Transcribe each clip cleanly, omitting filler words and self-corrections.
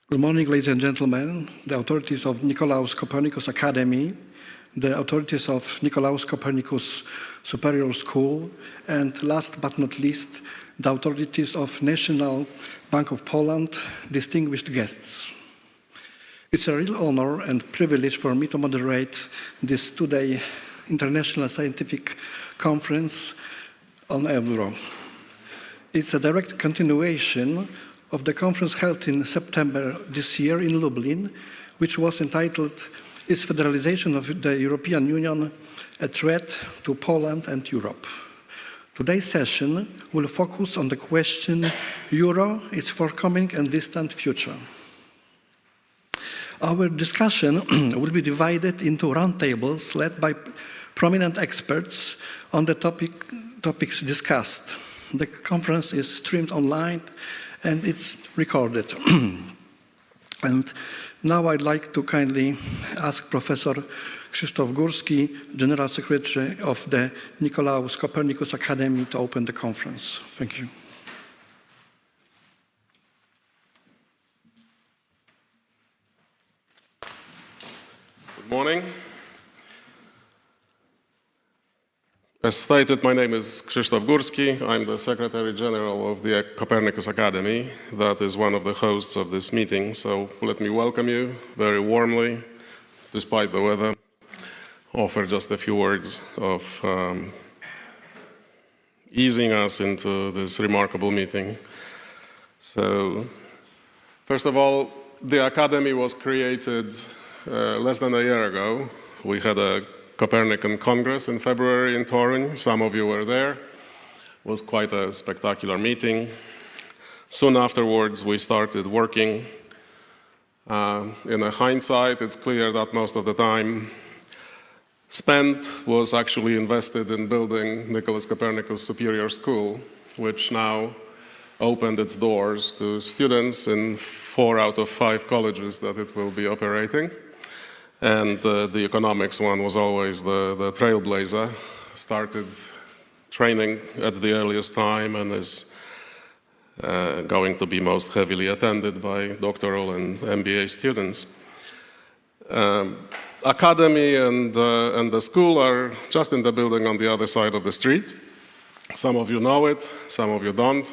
Good morning, ladies and gentlemen. The authorities of Nicolaus Copernicus Academy, the authorities of Nicolaus Copernicus Superior School, and last but not least, the authorities of National Bank of Poland, distinguished guests. It's a real honor and privilege for me to moderate this two-day International Scientific Conference on Euro. It's a direct continuation of the conference held in September this year in Lublin, which was entitled, "Is Federalization of the European Union a Threat to Poland and Europe?" Today's session will focus on the question, Euro, its forthcoming and distant future. Our discussion will be divided into roundtables led by prominent experts on the topics discussed. The conference is streamed online and it's recorded. And now I'd like to kindly ask Professor Krzysztof Górski, General Secretary of the Nicolaus Copernicus Academy, to open the conference. Thank you. Good morning. As stated, my name is Krzysztof Górski. I'm the Secretary General of the Copernicus Academy. That is one of the hosts of this meeting. So let me welcome you very warmly, despite the weather. Offer just a few words of easing us into this remarkable meeting. So, first of all, the Academy was created less than a year ago. We had a Copernican Congress in February in Torun. Some of you were there. It was quite a spectacular meeting. Soon afterwards, we started working. In hindsight, it's clear that most of the time spent was actually invested in building Nicolaus Copernicus Superior School, which now opened its doors to students in 4 out of 5 colleges that it will be operating. And the economics one was always the trailblazer, started training at the earliest time and is going to be most heavily attended by doctoral and MBA students. Academy and the school are just in the building on the other side of the street. Some of you know it, some of you don't.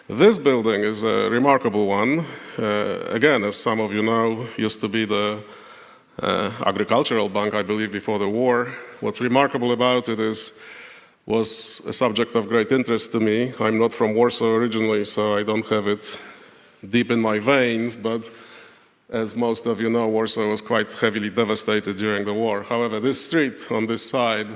This building is a remarkable one. Again, as some of you know, used to be the agricultural bank, I believe, before the war. What's remarkable about it was a subject of great interest to me. I'm not from Warsaw originally, so I don't have it deep in my veins, but as most of you know, Warsaw was quite heavily devastated during the war. However, this street on this side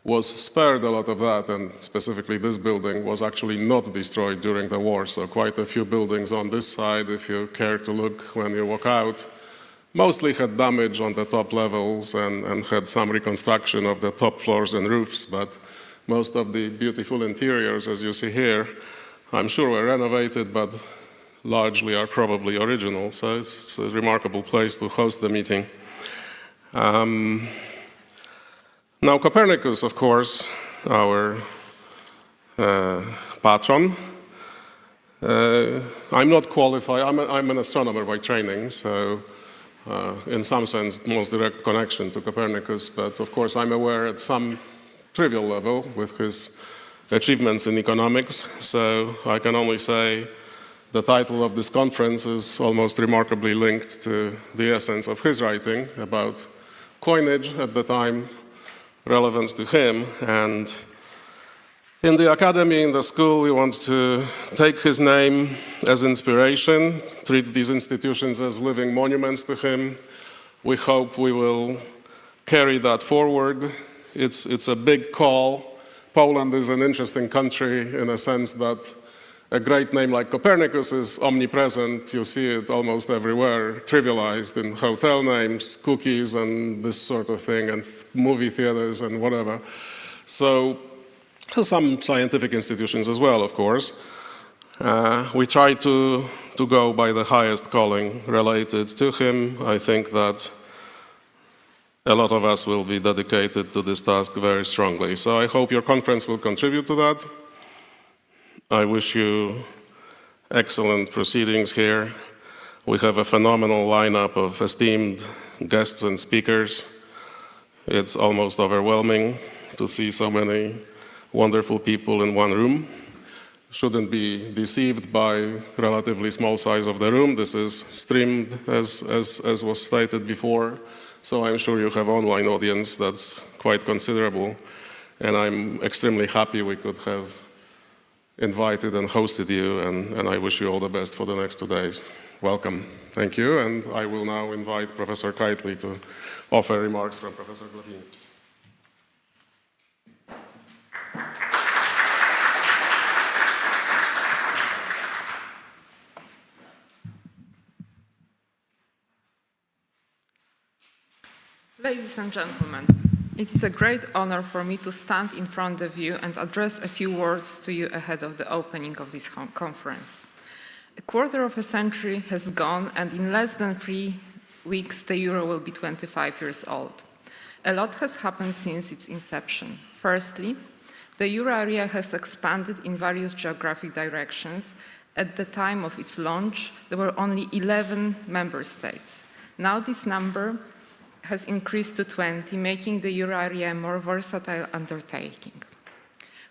was spared a lot of that, and specifically this building was actually not destroyed during the war. So quite a few buildings on this side, if you care to look when you walk out, mostly had damage on the top levels and had some reconstruction of the top floors and roofs, but most of the beautiful interiors, as you see here, I'm sure were renovated, but largely are probably original. So it's a remarkable place to host the meeting. Now, Copernicus, of course, our patron. I'm not qualified. I'm an astronomer by training, so in some sense, most direct connection to Copernicus, but of course I'm aware at some trivial level with his achievements in economics, so I can only say the title of this conference is almost remarkably linked to the essence of his writing about coinage at the time, relevant to him, and in the academy, in the school, we want to take his name as inspiration, treat these institutions as living monuments to him. We hope we will carry that forward. It's a big call. Poland is an interesting country in a sense that a great name like Copernicus is omnipresent. You see it almost everywhere, trivialized in hotel names, cookies, and this sort of thing, and movie theaters and whatever. So, some scientific institutions as well, of course. We try to go by the highest calling related to him. I think that a lot of us will be dedicated to this task very strongly. So I hope your conference will contribute to that. I wish you excellent proceedings here. We have a phenomenal lineup of esteemed guests and speakers. It's almost overwhelming to see so many wonderful people in one room. Shouldn't be deceived by relatively small size of the room. This is streamed as was stated before, so I'm sure you have online audience that's quite considerable. And I'm extremely happy we could have invited and hosted you, and I wish you all the best for the next 2 days. Welcome. Thank you, and I will now invite Professor Kitely to offer remarks from Professor Glapiński. Ladies and gentlemen, it is a great honor for me to stand in front of you and address a few words to you ahead of the opening of this conference. A quarter of a century has gone, and in less than 3 weeks, the euro will be 25 years old. A lot has happened since its inception. Firstly, the euro area has expanded in various geographic directions. At the time of its launch, there were only 11 member states. Now this number has increased to 20, making the euro area a more versatile undertaking.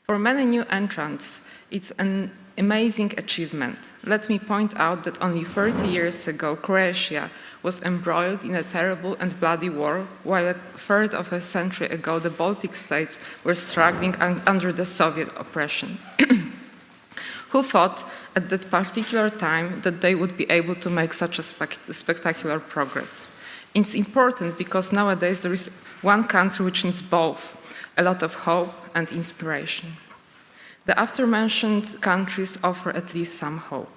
For many new entrants, it's an amazing achievement. Let me point out that only 30 years ago, Croatia was embroiled in a terrible and bloody war, while a third of a century ago, the Baltic states were struggling under the Soviet oppression. Who thought at that particular time that they would be able to make such a spectacular progress? It's important because nowadays there is one country which needs both, a lot of hope and inspiration. The aforementioned countries offer at least some hope.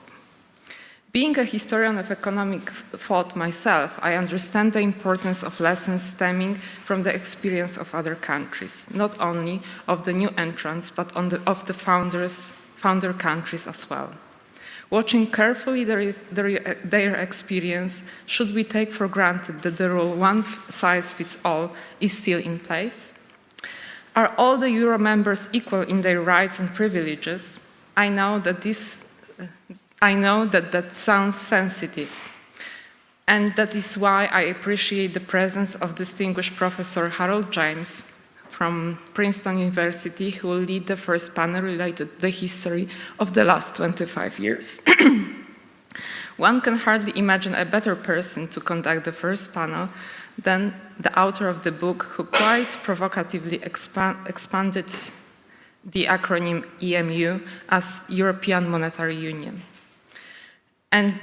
Being a historian of economic thought myself, I understand the importance of lessons stemming from the experience of other countries, not only of the new entrants, but of the founder countries as well. Watching carefully their experience, should we take for granted that the rule one size fits all is still in place? Are all the euro members equal in their rights and privileges? I know that that sounds sensitive, and that is why I appreciate the presence of distinguished Professor Harold James from Princeton University, who will lead the first panel related to the history of the last 25 years. One can hardly imagine a better person to conduct the first panel than the author of the book, who quite provocatively expanded the acronym EMU as European Monetary Union. And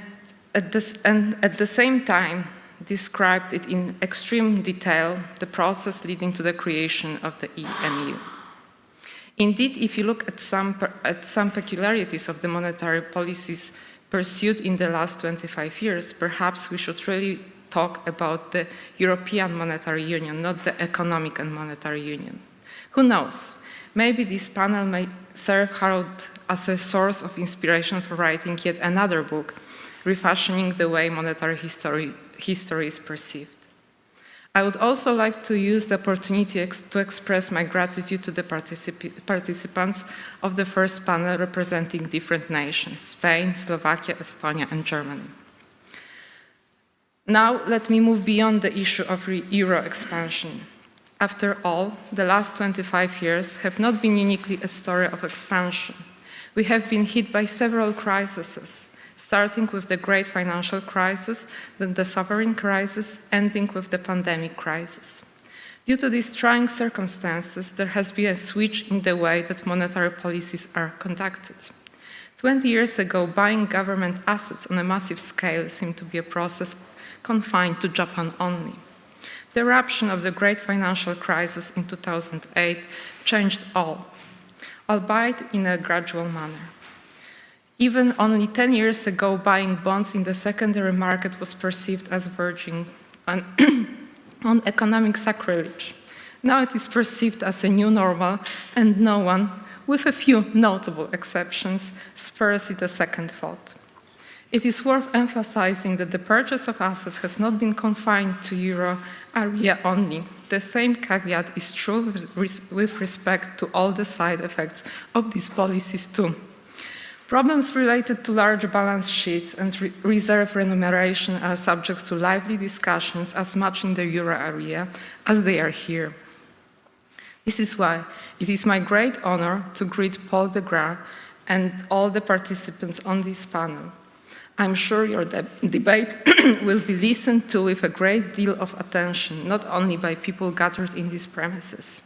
at the same time, described it in extreme detail, the process leading to the creation of the EMU. Indeed, if you look at some peculiarities of the monetary policies pursued in the last 25 years, perhaps we should really talk about the European Monetary Union, not the Economic and Monetary Union. Who knows? Maybe this panel may serve Harold as a source of inspiration for writing yet another book, refashioning the way monetary history is perceived. I would also like to use the opportunity to express my gratitude to the participants of the first panel representing different nations: Spain, Slovakia, Estonia, and Germany. Now let me move beyond the issue of euro expansion. After all, the last 25 years have not been uniquely a story of expansion. We have been hit by several crises, starting with the great financial crisis, then the sovereign crisis, ending with the pandemic crisis. Due to these trying circumstances, there has been a switch in the way that monetary policies are conducted. 20 years ago, buying government assets on a massive scale seemed to be a process confined to Japan only. The eruption of the great financial crisis in 2008 changed all, albeit in a gradual manner. Even only 10 years ago, buying bonds in the secondary market was perceived as verging on economic sacrilege. Now it is perceived as a new normal, and no one, with a few notable exceptions, spares it a second thought. It is worth emphasizing that the purchase of assets has not been confined to euro area only. The same caveat is true with respect to all the side effects of these policies too. Problems related to large balance sheets and reserve remuneration are subject to lively discussions as much in the euro area as they are here. This is why it is my great honor to greet Paul de Graaf and all the participants on this panel. I'm sure your debate will be listened to with a great deal of attention, not only by people gathered in these premises.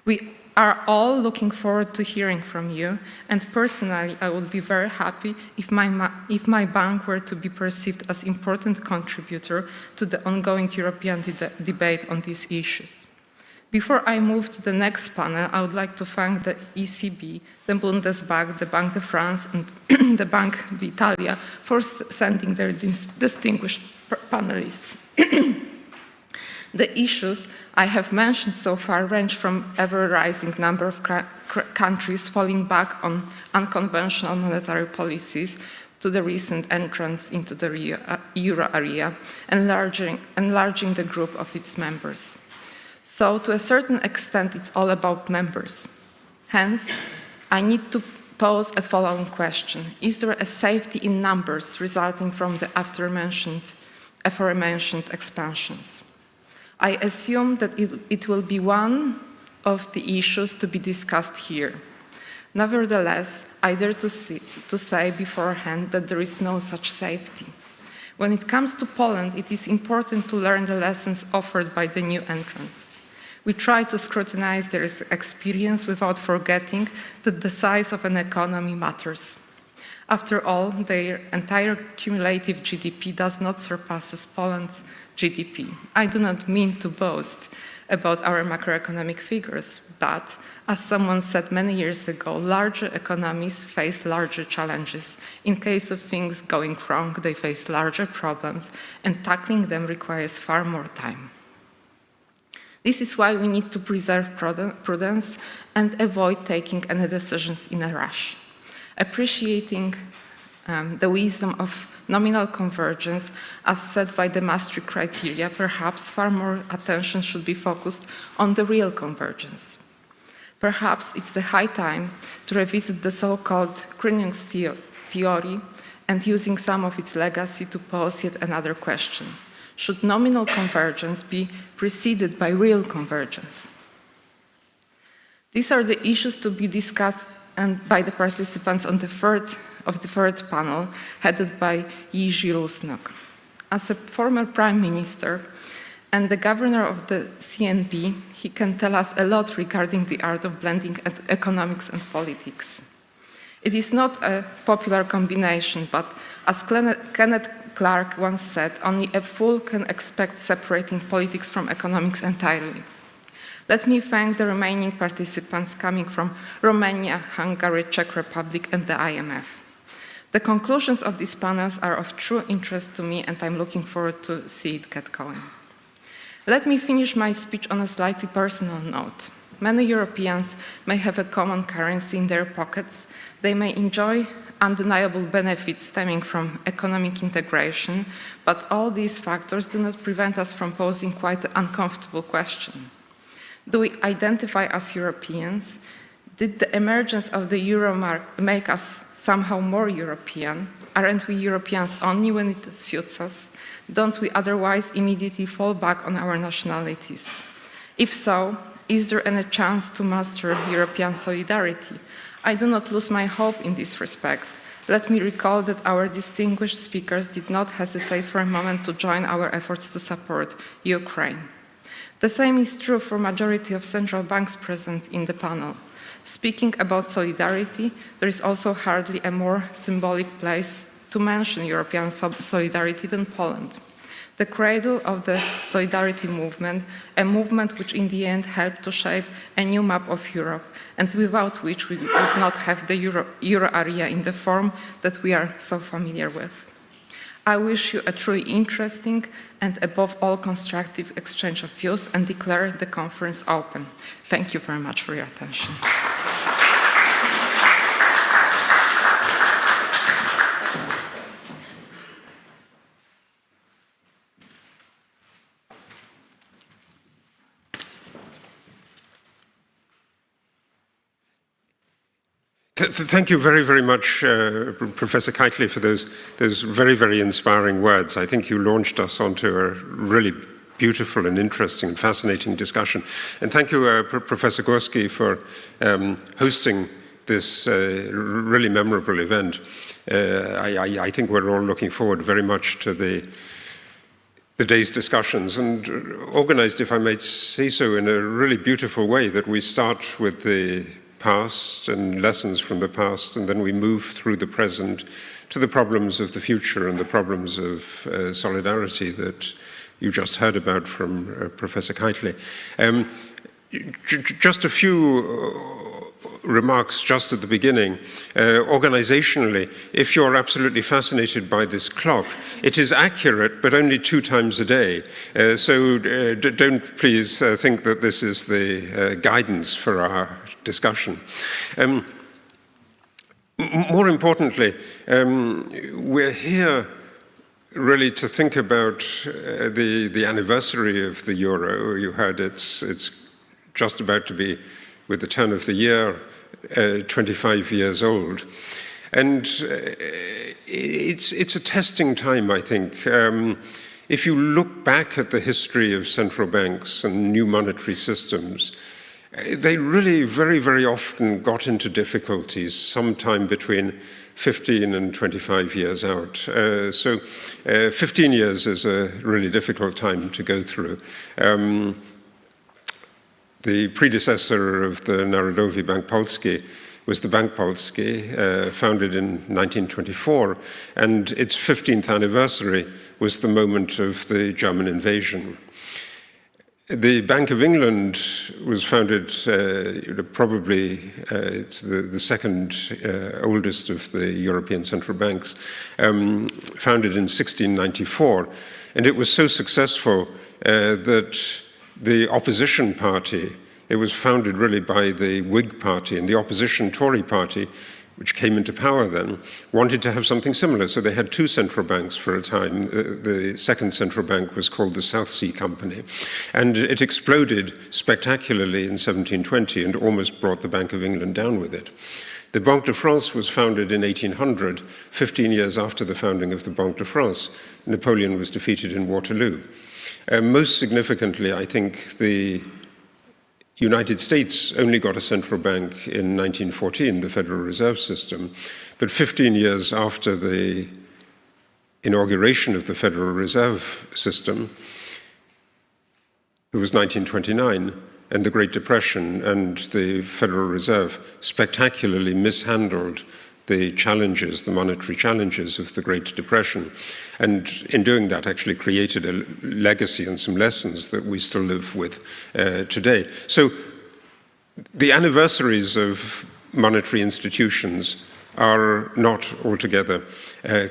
We are all looking forward to hearing from you, and personally, I would be very happy if my bank were to be perceived as an important contributor to the ongoing European debate on these issues. Before I move to the next panel, I would like to thank the ECB, the Bundesbank, the Banque de France, and the Banque d'Italia for sending their distinguished panelists. The issues I have mentioned so far range from ever-rising number of countries falling back on unconventional monetary policies to the recent entrance into the euro area, enlarging the group of its members. So, to a certain extent, it's all about members. Hence, I need to pose a following question. Is there a safety in numbers resulting from the aforementioned expansions? I assume that it will be one of the issues to be discussed here. Nevertheless, I dare to say beforehand that there is no such safety. When it comes to Poland, it is important to learn the lessons offered by the new entrants. We try to scrutinize their experience without forgetting that the size of an economy matters. After all, their entire cumulative GDP does not surpass Poland's GDP. I do not mean to boast about our macroeconomic figures, but as someone said many years ago, larger economies face larger challenges. In case of things going wrong, they face larger problems, and tackling them requires far more time. This is why we need to preserve prudence and avoid taking any decisions in a rush. Appreciating the wisdom of nominal convergence, as set by the Maastricht criteria, perhaps far more attention should be focused on the real convergence. Perhaps it's the high time to revisit the so-called Greening's theory and using some of its legacy to pose yet another question. Should nominal convergence be preceded by real convergence? These are the issues to be discussed by the participants on the third panel, headed by Jiří Rusnok. As a former prime minister and the governor of the CNB, he can tell us a lot regarding the art of blending economics and politics. It is not a popular combination, but as Kenneth Clark once said, only a fool can expect separating politics from economics entirely. Let me thank the remaining participants coming from Romania, Hungary, Czech Republic, and the IMF. The conclusions of these panels are of true interest to me, and I'm looking forward to see it get going. Let me finish my speech on a slightly personal note. Many Europeans may have a common currency in their pockets. They may enjoy undeniable benefits stemming from economic integration, but all these factors do not prevent us from posing quite an uncomfortable question. Do we identify as Europeans? Did the emergence of the euro make us somehow more European? Aren't we Europeans only when it suits us? Don't we otherwise immediately fall back on our nationalities? If so, is there any chance to master European solidarity? I do not lose my hope in this respect. Let me recall that our distinguished speakers did not hesitate for a moment to join our efforts to support Ukraine. The same is true for the majority of central banks present in the panel. Speaking about solidarity, there is also hardly a more symbolic place to mention European solidarity than Poland. The cradle of the solidarity movement, a movement which in the end helped to shape a new map of Europe, and without which we would not have the euro area in the form that we are so familiar with. I wish you a truly interesting and above all constructive exchange of views and declare the conference open. Thank you very much for your attention. Thank you very, very much, Professor Keightley, for those very, very inspiring words. I think you launched us onto a really beautiful and interesting and fascinating discussion. And thank you, Professor Gorski, for hosting this really memorable event. I think we're all looking forward very much to the day's discussions, and organized, if I may say so, in a really beautiful way, that we start with the past and lessons from the past, and then we move through the present to the problems of the future and the problems of solidarity that you just heard about from Professor Keightley. Just a few remarks just at the beginning. Organizationally, if you're absolutely fascinated by this clock, it is accurate, but only 2 times a day. So don't please think that this is the guidance for our discussion. More importantly, we're here really to think about the anniversary of the euro. You heard it's just about to be, with the turn of the year, 25 years old. And it's a testing time, I think. If you look back at the history of central banks and new monetary systems, they really very, very often got into difficulties sometime between 15 and 25 years out. So 15 years is a really difficult time to go through. The predecessor of the Narodowy Bank Polski was the Bank Polski, founded in 1924, and its 15th anniversary was the moment of the German invasion. The Bank of England was founded, probably it's the second oldest of the European central banks, founded in 1694, and it was so successful that the opposition party, it was founded really by the Whig party, and the opposition Tory party, which came into power then, wanted to have something similar. So they had 2 central banks for a time. The second central bank was called the South Sea Company. And it exploded spectacularly in 1720 and almost brought the Bank of England down with it. The Banque de France was founded in 1800, 15 years after the founding of the Banque de France. Napoleon was defeated in Waterloo. Most significantly, I think the United States only got a central bank in 1914, the Federal Reserve System, but 15 years after the inauguration of the Federal Reserve System, it was 1929, and the Great Depression, and the Federal Reserve spectacularly mishandled the challenges, the monetary challenges of the Great Depression. And in doing that, actually created a legacy and some lessons that we still live with today. So the anniversaries of monetary institutions are not altogether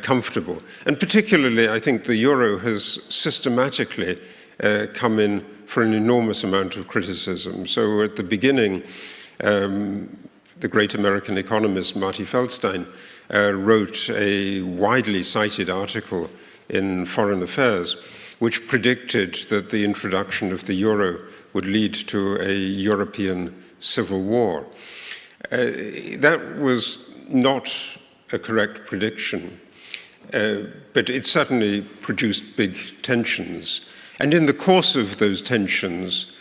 comfortable. And particularly, I think the euro has systematically come in for an enormous amount of criticism. So at the beginning, the great American economist Marty Feldstein wrote a widely cited article in Foreign Affairs, which predicted that the introduction of the euro would lead to a European civil war. That was not a correct prediction, but it certainly produced big tensions. And in the course of those tensions,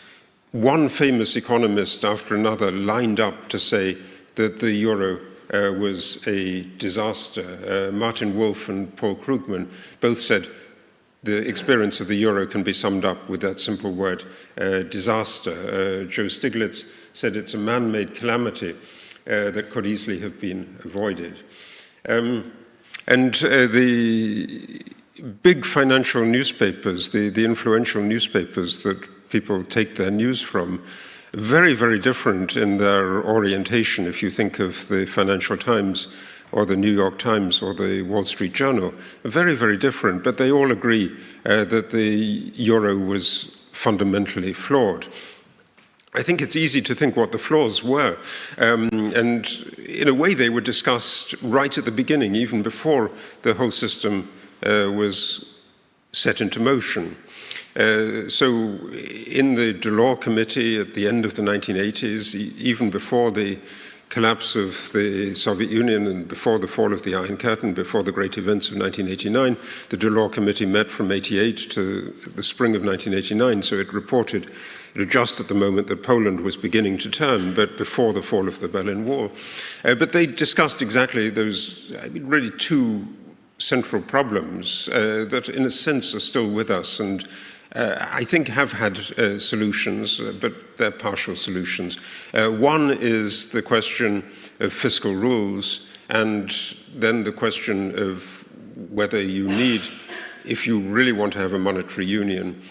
one famous economist after another lined up to say that the euro was a disaster. Martin Wolf and Paul Krugman both said the experience of the euro can be summed up with that simple word, disaster. Joe Stiglitz said it's a man-made calamity that could easily have been avoided. And the big financial newspapers, the influential newspapers that people take their news from, very, very different in their orientation. If you think of the Financial Times or the New York Times or the Wall Street Journal, very, very different, but they all agree that the euro was fundamentally flawed. I think it's easy to think what the flaws were. And in a way, they were discussed right at the beginning, even before the whole system was set into motion. So in the Delors Committee at the end of the 1980s, even before the collapse of the Soviet Union and before the fall of the Iron Curtain, before the great events of 1989, the Delors Committee met from 88 to the spring of 1989, so it reported just at the moment that Poland was beginning to turn, but before the fall of the Berlin Wall. But they discussed exactly those, really two central problems that in a sense are still with us and I think have had solutions, but they're partial solutions. One is the question of fiscal rules, and then the question of whether you need, if you really want to have a monetary union,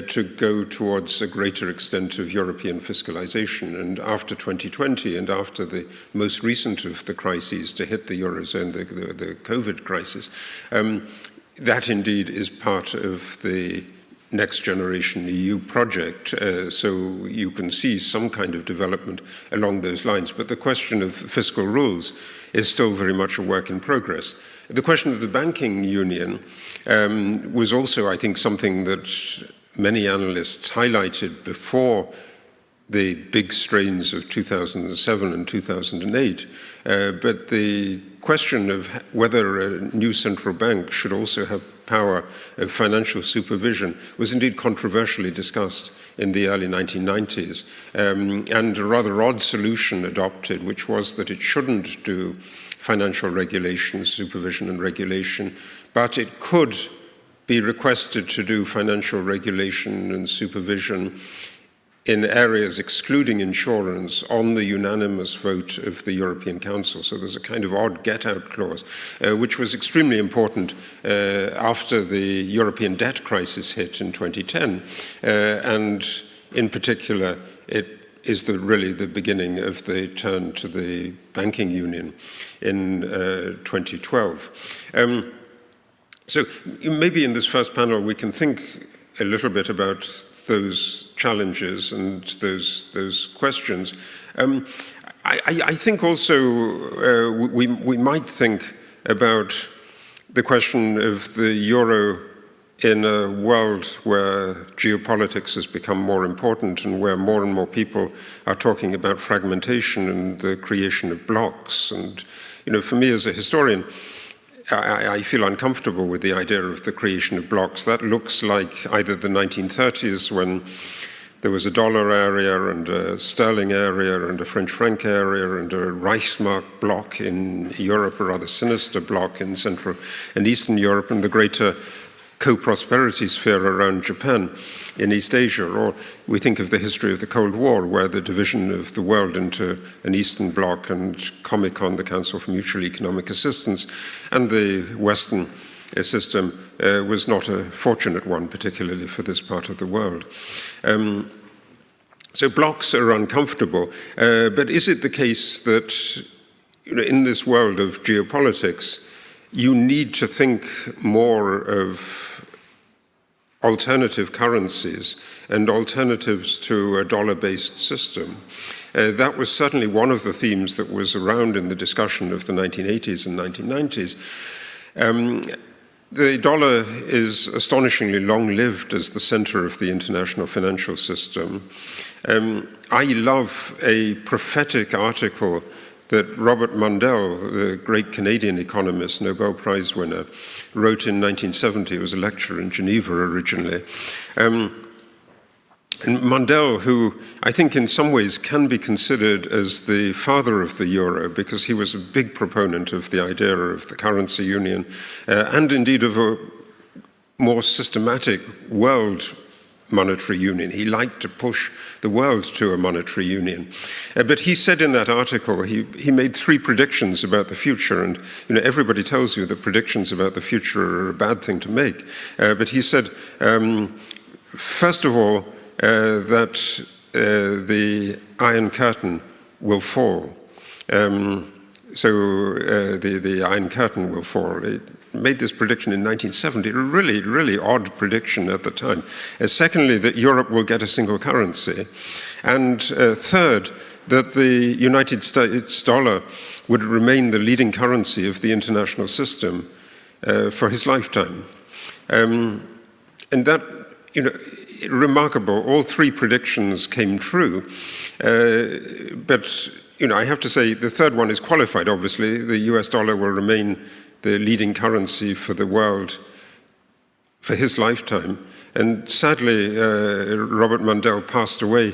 to go towards a greater extent of European fiscalization. And after 2020 and after the most recent of the crises to hit the Eurozone, the COVID crisis, that indeed is part of the next generation EU project, so you can see some kind of development along those lines. But the question of fiscal rules is still very much a work in progress. The question of the banking union was also, I think, something that many analysts highlighted before the big strains of 2007 and 2008. But the question of whether a new central bank should also have power of financial supervision was indeed controversially discussed in the early 1990s, and a rather odd solution adopted, which was that it shouldn't do financial regulation, supervision and regulation, but it could be requested to do financial regulation and supervision in areas excluding insurance on the unanimous vote of the European Council. So there's a kind of odd get-out clause, which was extremely important after the European debt crisis hit in 2010. And in particular, it is really the beginning of the turn to the banking union in 2012. So maybe in this first panel we can think a little bit about those challenges and those questions. I think also we might think about the question of the euro in a world where geopolitics has become more important and where more and more people are talking about fragmentation and the creation of blocs. And, for me as a historian, I feel uncomfortable with the idea of the creation of blocs. That looks like either the 1930s when there was a dollar area and a sterling area and a French franc area and a Reichsmark bloc in Europe, a rather sinister bloc in Central and Eastern Europe, and the greater co-prosperity sphere around Japan in East Asia. Or we think of the history of the Cold War, where the division of the world into an Eastern Bloc and Comecon, the Council for Mutual Economic Assistance, and the Western system was not a fortunate one, particularly for this part of the world. So blocs are uncomfortable, but is it the case that in this world of geopolitics, you need to think more of alternative currencies and alternatives to a dollar-based system? That was certainly one of the themes that was around in the discussion of the 1980s and 1990s. The dollar is astonishingly long-lived as the center of the international financial system. I love a prophetic article that Robert Mundell, the great Canadian economist, Nobel Prize winner, wrote in 1970. He was a lecturer in Geneva originally. And Mundell, who I think in some ways can be considered as the father of the euro, because he was a big proponent of the idea of the currency union, and indeed of a more systematic world monetary union. He liked to push the world to a monetary union. But he said in that article, he made 3 predictions about the future, and everybody tells you that predictions about the future are a bad thing to make. But he said, first of all, that the Iron Curtain will fall. The Iron Curtain will fall. It made this prediction in 1970, a really, really odd prediction at the time. Secondly, that Europe will get a single currency. And third, that the United States dollar would remain the leading currency of the international system for his lifetime. And that, remarkable, all 3 predictions came true. But I have to say the third one is qualified, obviously. The US dollar will remain the leading currency for the world for his lifetime. And sadly, Robert Mundell passed away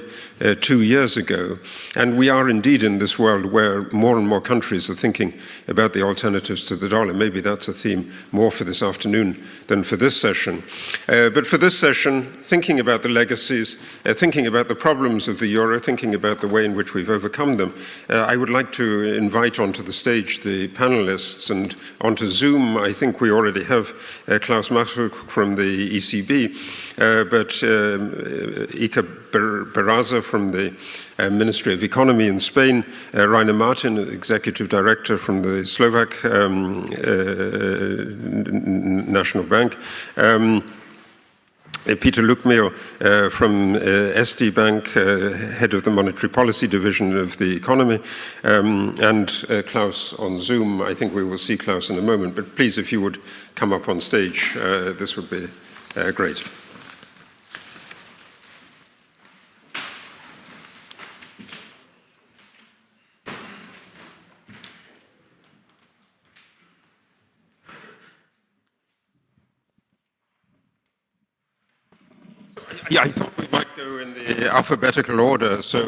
2 years ago. And we are indeed in this world where more and more countries are thinking about the alternatives to the dollar. Maybe that's a theme more for this afternoon than for this session. But for this session, thinking about the legacies, thinking about the problems of the euro, thinking about the way in which we've overcome them, I would like to invite onto the stage the panelists. And onto Zoom, I think we already have Klaus Machuk from the ECB. But Ika Barraza from the Ministry of Economy in Spain, Rainer Martin, Executive Director from the Slovak National Bank, Peter Lukmil from SD Bank, Head of the Monetary Policy Division of the Economy, and Klaus on Zoom. I think we will see Klaus in a moment, but please, if you would come up on stage, this would be great. Yeah, I thought we might go in the alphabetical order. So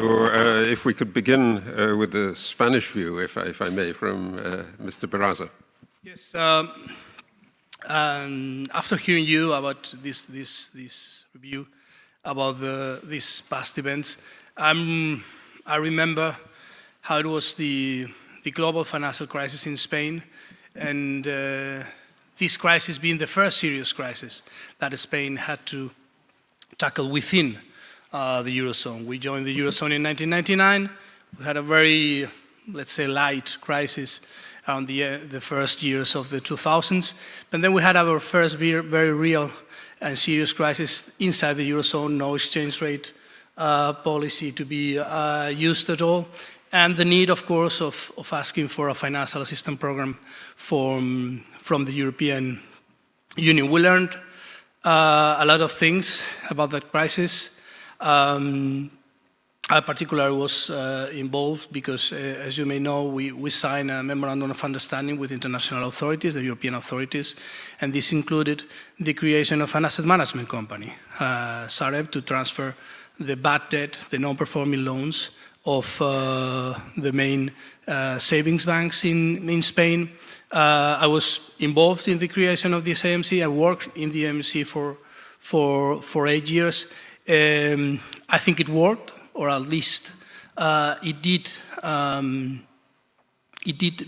if we could begin with the Spanish view, if I may, from Mr. Barraza. Yes. After hearing you about this review about these past events, I remember how it was the global financial crisis in Spain, and this crisis being the first serious crisis that Spain had to tackle within the Eurozone. We joined the Eurozone in 1999. We had a very, let's say, light crisis around the first years of the 2000s. And then we had our first very real and serious crisis inside the Eurozone, no exchange rate policy to be used at all. And the need, of course, of asking for a financial assistance program from the European Union. We learned a lot of things about that crisis. I particularly was involved because, as you may know, we signed a memorandum of understanding with international authorities, the European authorities, and this included the creation of an asset management company, Sareb, to transfer the bad debt, the non-performing loans of the main savings banks in Spain. I was involved in the creation of this AMC. I worked in the AMC for 8 years. I think it worked, or at least it did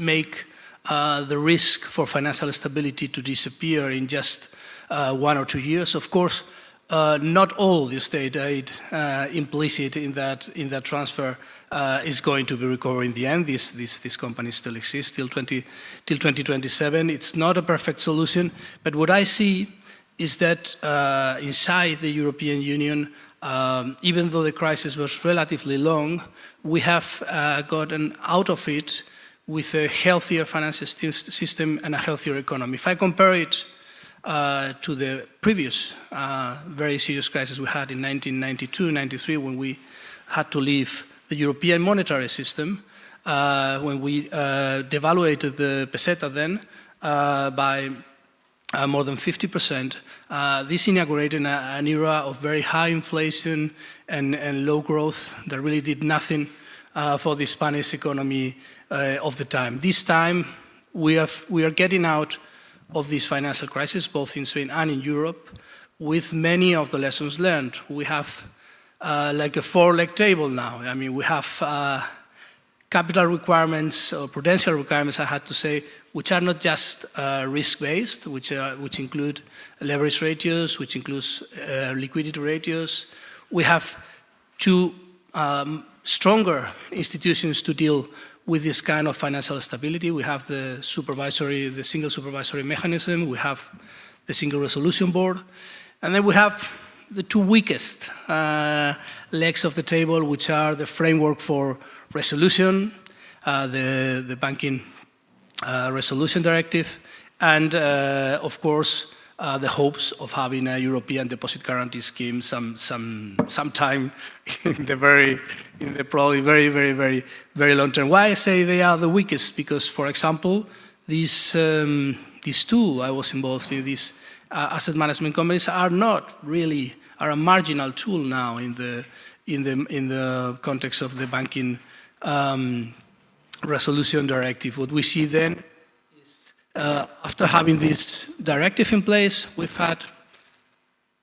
make the risk for financial stability to disappear in just 1 or 2 years. Of course, not all the state aid implicit in that transfer is going to be recovered in the end. This company still exists till 2027. It's not a perfect solution, but what I see is that inside the European Union, even though the crisis was relatively long, we have gotten out of it with a healthier financial system and a healthier economy. If I compare it to the previous very serious crisis we had in 1992-93, when we had to leave the European monetary system, when we devaluated the peseta then by more than 50%, this inaugurated an era of very high inflation and low growth that really did nothing for the Spanish economy of the time. This time, we are getting out of this financial crisis, both in Spain and in Europe, with many of the lessons learned. We have like a 4-leg table now. I mean, we have capital requirements or prudential requirements, I had to say, which are not just risk-based, which include leverage ratios, which includes liquidity ratios. We have 2 stronger institutions to deal with this kind of financial stability. We have the single supervisory mechanism, we have the single resolution board, and then we have the 2 weakest legs of the table, which are the framework for resolution, the banking resolution directive, and of course the hopes of having a European deposit guarantee scheme sometime in the probably very long term. Why I say they are the weakest? Because, for example, this tool I was involved in, these asset management companies are a marginal tool now in the context of the banking resolution directive. What we see then is, after having this directive in place, we've had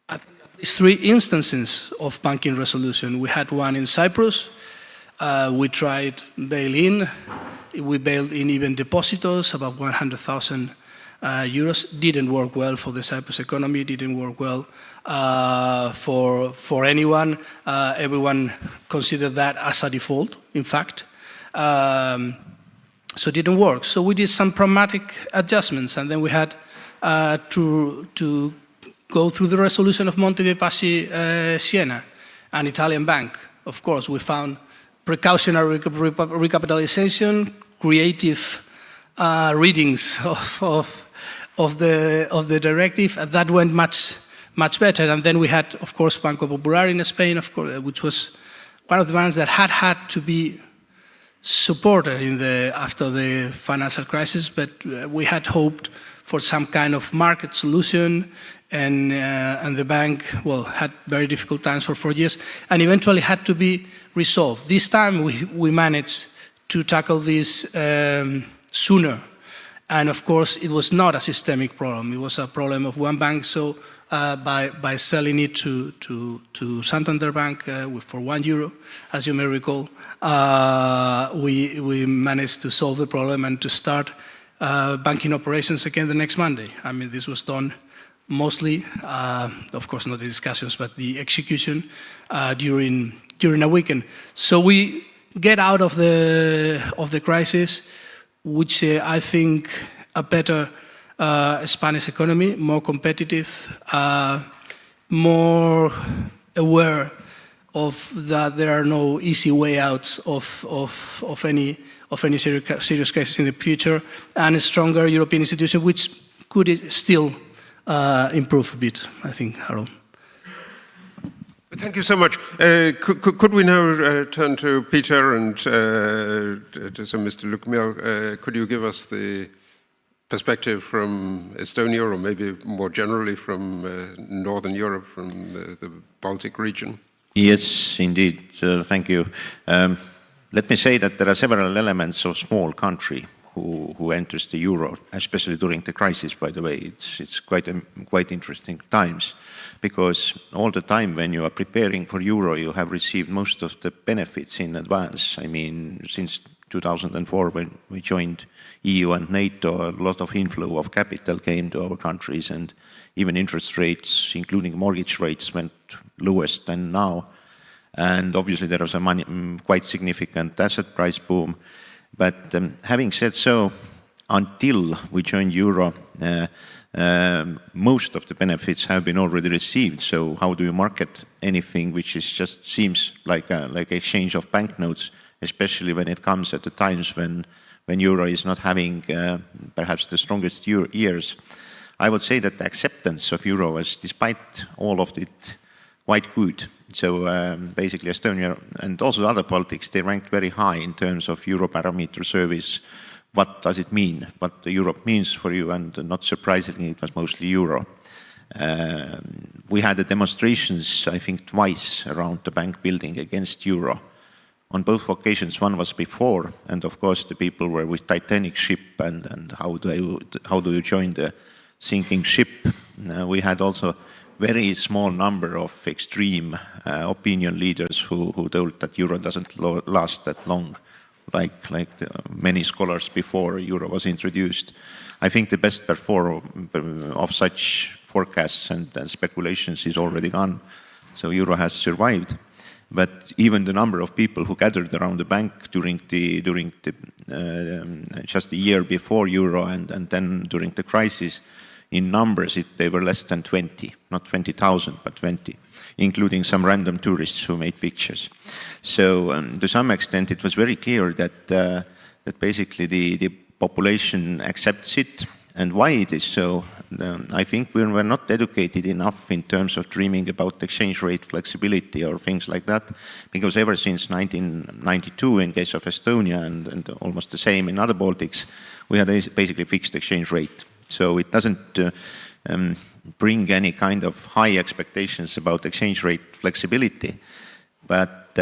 at least 3 instances of banking resolution. We had one in Cyprus. We tried bail-in. We bailed in even depositors, about 100,000 euros. Didn't work well for the Cyprus economy, didn't work well for anyone. Everyone considered that as a default, in fact. So it didn't work. So we did some pragmatic adjustments, and then we had to go through the resolution of Monte dei Paschi Siena, an Italian bank. Of course, we found precautionary recapitalization, creative readings of the directive, and that went much better. And then we had, of course, Banco Popular in Spain, of course, which was one of the ones that had to be supported after the financial crisis, but we had hoped for some kind of market solution, and the bank, well, had very difficult times for 4 years, and eventually had to be resolved. This time we managed to tackle this sooner, and of course it was not a systemic problem. It was a problem of one bank, so by selling it to Santander Bank for €1, as you may recall, we managed to solve the problem and to start banking operations again the next Monday. I mean, this was done mostly, of course not the discussions, but the execution during a weekend. So we get out of the crisis, which I think a better Spanish economy, more competitive, more aware of that there are no easy way outs of any serious crisis in the future, and a stronger European institution, which could still improve a bit, I think, Harold. Thank you so much. Could we now turn to Peter and to Mr. Lukmiel? Could you give us the perspective from Estonia, or maybe more generally from Northern Europe, from the Baltic region? Yes, indeed. Thank you. Let me say that there are several elements of small country who enters the euro, especially during the crisis, by the way. It's quite interesting times, because all the time when you are preparing for euro, you have received most of the benefits in advance. I mean, since 2004, when we joined EU and NATO, a lot of inflow of capital came to our countries, and even interest rates, including mortgage rates, went lowest than now. And obviously there was a quite significant asset price boom. But having said so, until we joined euro, most of the benefits have been already received. So how do you market anything which is just seems like exchange of banknotes, especially when it comes at the times when euro is not having perhaps the strongest years? I would say that the acceptance of euro was, despite all of it, quite good. So basically Estonia and also other Baltics, they ranked very high in terms of Eurobarometer service. What does it mean? What Europe means for you? And not surprisingly, it was mostly euro. We had the demonstrations, I think, twice around the bank building against euro. On both occasions, one was before, and of course the people were with Titanic ship, and how do you join the sinking ship? We had also very small number of extreme opinion leaders who told that euro doesn't last that long, like many scholars before euro was introduced. I think the best performer of such forecasts and speculations is already gone, so euro has survived. But even the number of people who gathered around the bank during just a year before euro and then during the crisis, in numbers, they were less than 20, not 20,000, but 20, including some random tourists who made pictures. So to some extent, it was very clear that basically the population accepts it. And why it is so, I think we're not educated enough in terms of dreaming about exchange rate flexibility or things like that, because ever since 1992 in case of Estonia and almost the same in other Baltics, we had a basically fixed exchange rate. So it doesn't bring any kind of high expectations about exchange rate flexibility, but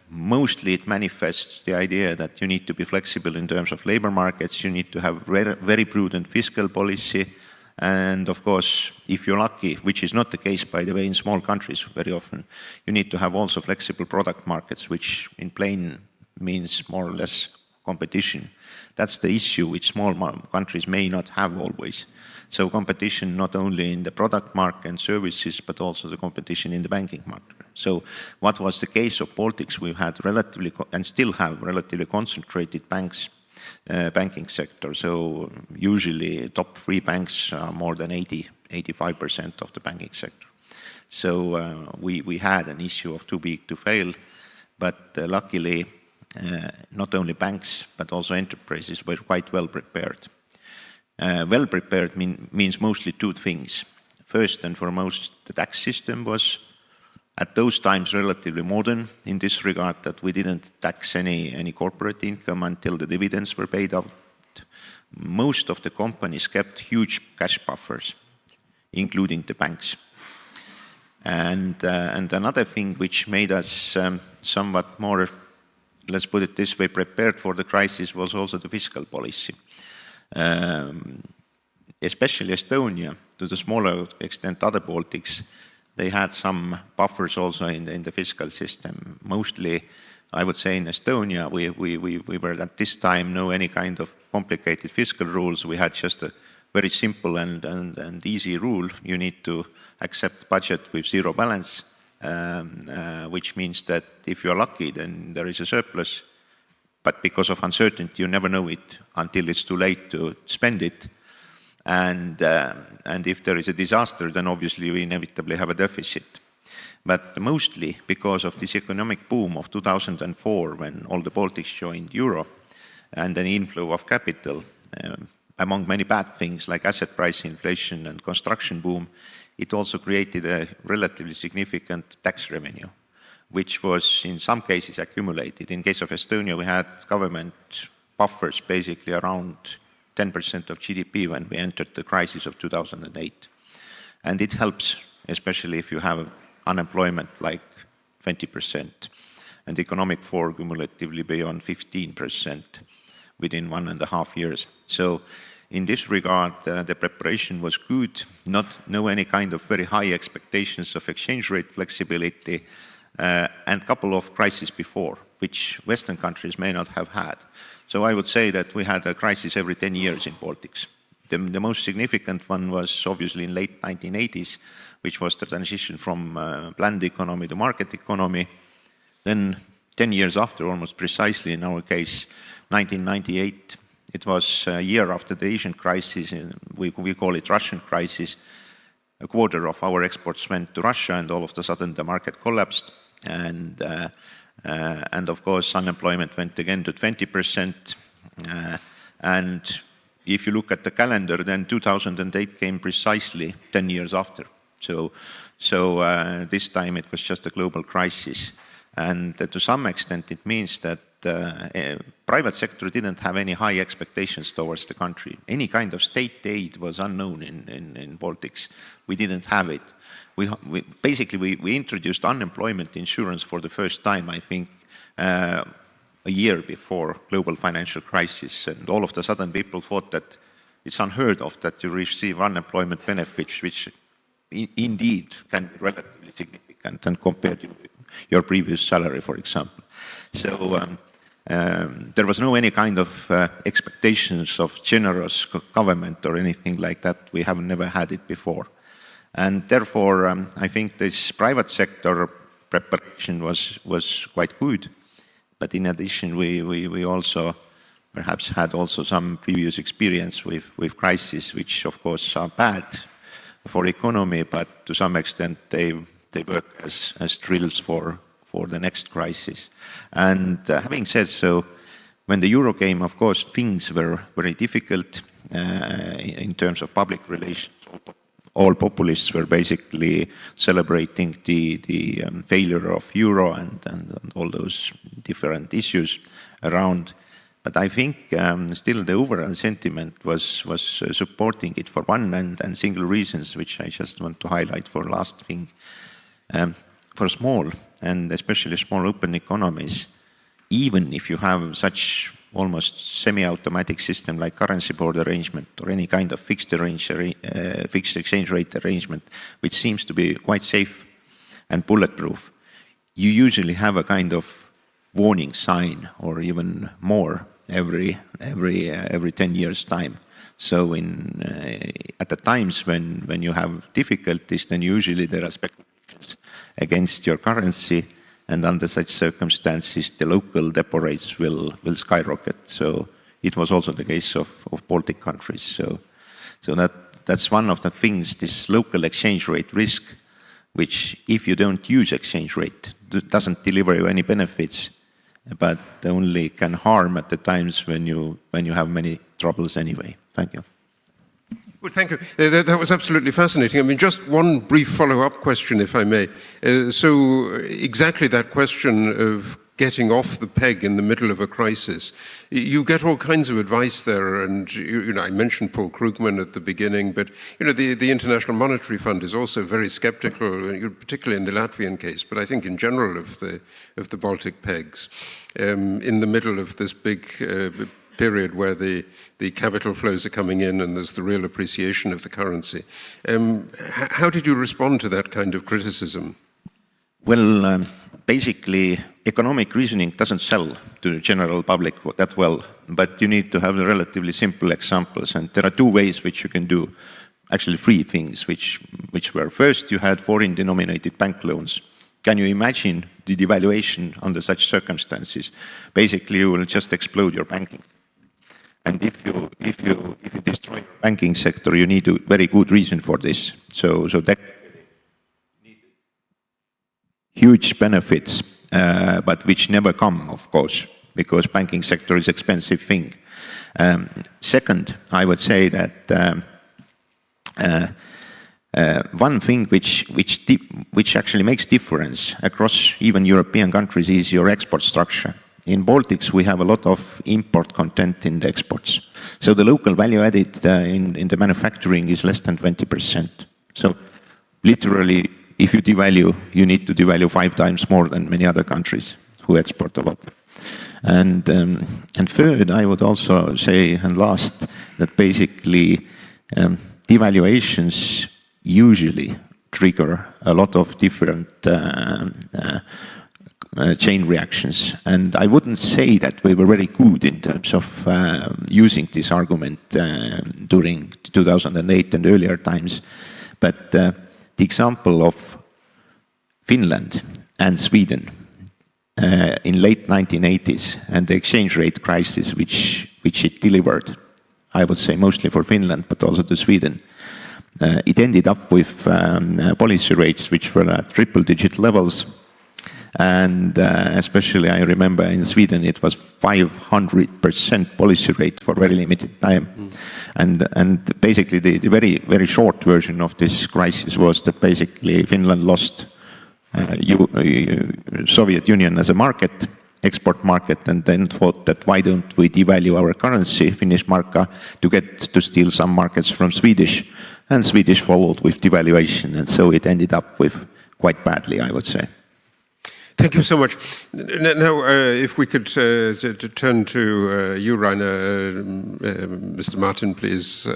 mostly it manifests the idea that you need to be flexible in terms of labor markets, you need to have very prudent fiscal policy, and of course, if you're lucky, which is not the case, by the way, in small countries very often, you need to have also flexible product markets, which in plain means more or less competition. That's the issue which small countries may not have always. So competition not only in the product market and services, but also the competition in the banking market. So what was the case of Baltics? We had relatively, and still have relatively concentrated banking sector. So usually top 3 banks are more than 85% of the banking sector. So we had an issue of too big to fail, but luckily not only banks, but also enterprises were quite well prepared. Well prepared means mostly 2 things. First and foremost, the tax system was at those times relatively modern in this regard that we didn't tax any corporate income until the dividends were paid out. Most of the companies kept huge cash buffers, including the banks. And another thing which made us somewhat more, let's put it this way, prepared for the crisis was also the fiscal policy. Especially Estonia, to the smaller extent other Baltics, they had some buffers also in the fiscal system. Mostly, I would say in Estonia, we were at this time no any kind of complicated fiscal rules. We had just a very simple and easy rule. You need to accept budget with 0 balance, which means that if you're lucky, then there is a surplus. But because of uncertainty, you never know it until it's too late to spend it. And if there is a disaster, then obviously we inevitably have a deficit. But mostly because of this economic boom of 2004, when all the Baltics joined Euro, and an inflow of capital, among many bad things like asset price inflation and construction boom, it also created a relatively significant tax revenue, which was in some cases accumulated. In case of Estonia, we had government buffers basically around 10% of GDP when we entered the crisis of 2008. And it helps, especially if you have unemployment like 20% and economic fall cumulatively beyond 15% within 1.5 years. So in this regard, the preparation was good, no any kind of very high expectations of exchange rate flexibility, and a couple of crises before, which Western countries may not have had. So I would say that we had a crisis every 10 years in Baltics. The most significant one was obviously in late 1980s, which was the transition from planned economy to market economy. Then 10 years after, almost precisely in our case, 1998, it was a year after the Asian crisis, we call it Russian crisis. A quarter of our exports went to Russia, and all of a sudden the market collapsed. And of course, unemployment went again to 20%. And if you look at the calendar, then 2008 came precisely 10 years after. So this time it was just a global crisis. And to some extent, it means that private sector didn't have any high expectations towards the country. Any kind of state aid was unknown in Baltics. We didn't have it. We introduced unemployment insurance for the first time, I think, a year before global financial crisis. And all of a sudden people thought that it's unheard of that you receive unemployment benefits, which indeed can be relatively significant and compared to your previous salary, for example. So there was no any kind of expectations of generous government or anything like that. We have never had it before. And therefore, I think this private sector preparation was quite good. But in addition, we also perhaps had also some previous experience with crises, which of course are bad for economy, but to some extent they work as drills for the next crisis. And having said so, when the euro came, of course, things were very difficult. in terms of public relations. All populists were basically celebrating the failure of euro and all those different issues around. But I think still the overall sentiment was supporting it for one and single reasons, which I just want to highlight for last thing. For small and especially small open economies, even if you have such almost semi-automatic system like currency board arrangement or any kind of fixed exchange rate arrangement, which seems to be quite safe and bulletproof, you usually have a kind of warning sign or even more every 10 years time. So at the times when you have difficulties, then usually there are speculations against your currency, and under such circumstances the local depo rates will skyrocket. So it was also the case of Baltic countries. So that's one of the things, this local exchange rate risk, which if you don't use exchange rate, doesn't deliver you any benefits, but only can harm at the times when you have many troubles anyway. Thank you. Well, thank you. That was absolutely fascinating. I mean, just one brief follow-up question, if I may. So exactly that question of getting off the peg in the middle of a crisis. You get all kinds of advice there, and I mentioned Paul Krugman at the beginning, but the International Monetary Fund is also very skeptical, particularly in the Latvian case, but I think in general of the Baltic pegs, in the middle of this big period where the capital flows are coming in and there's the real appreciation of the currency. How did you respond to that kind of criticism? Well, basically, economic reasoning doesn't sell to the general public that well, but you need to have the relatively simple examples. And there are two ways which you can do, actually three things, which were first, you had foreign denominated bank loans. Can you imagine the devaluation under such circumstances? Basically, you will just explode your banking. And if you destroy the banking sector, you need a very good reason for this. So that huge benefits, but which never come, of course, because banking sector is expensive thing. Second, I would say that one thing which actually makes difference across even European countries is your export structure. In Baltics, we have a lot of import content in the exports. So the local value added in the manufacturing is less than 20%. So literally, if you devalue, you need to devalue 5 times more than many other countries who export a lot. And third, I would also say, and last, that basically devaluations usually trigger a lot of different chain reactions. And I wouldn't say that we were very good in terms of using this argument during 2008 and earlier times. But the example of Finland and Sweden in late 1980s and the exchange rate crisis which it delivered, I would say mostly for Finland, but also to Sweden, it ended up with policy rates which were at triple-digit levels. And especially I remember in Sweden it was 500% policy rate for very limited time. And basically the very, very short version of this crisis was that basically Finland lost Soviet Union as a market, export market, and then thought that why don't we devalue our currency, Finnish marka, to steal some markets from Swedish. And Swedish followed with devaluation, and so it ended up with quite badly, I would say. Thank you so much. Now, if we could turn to you, Rainer, Mr. Martin, please.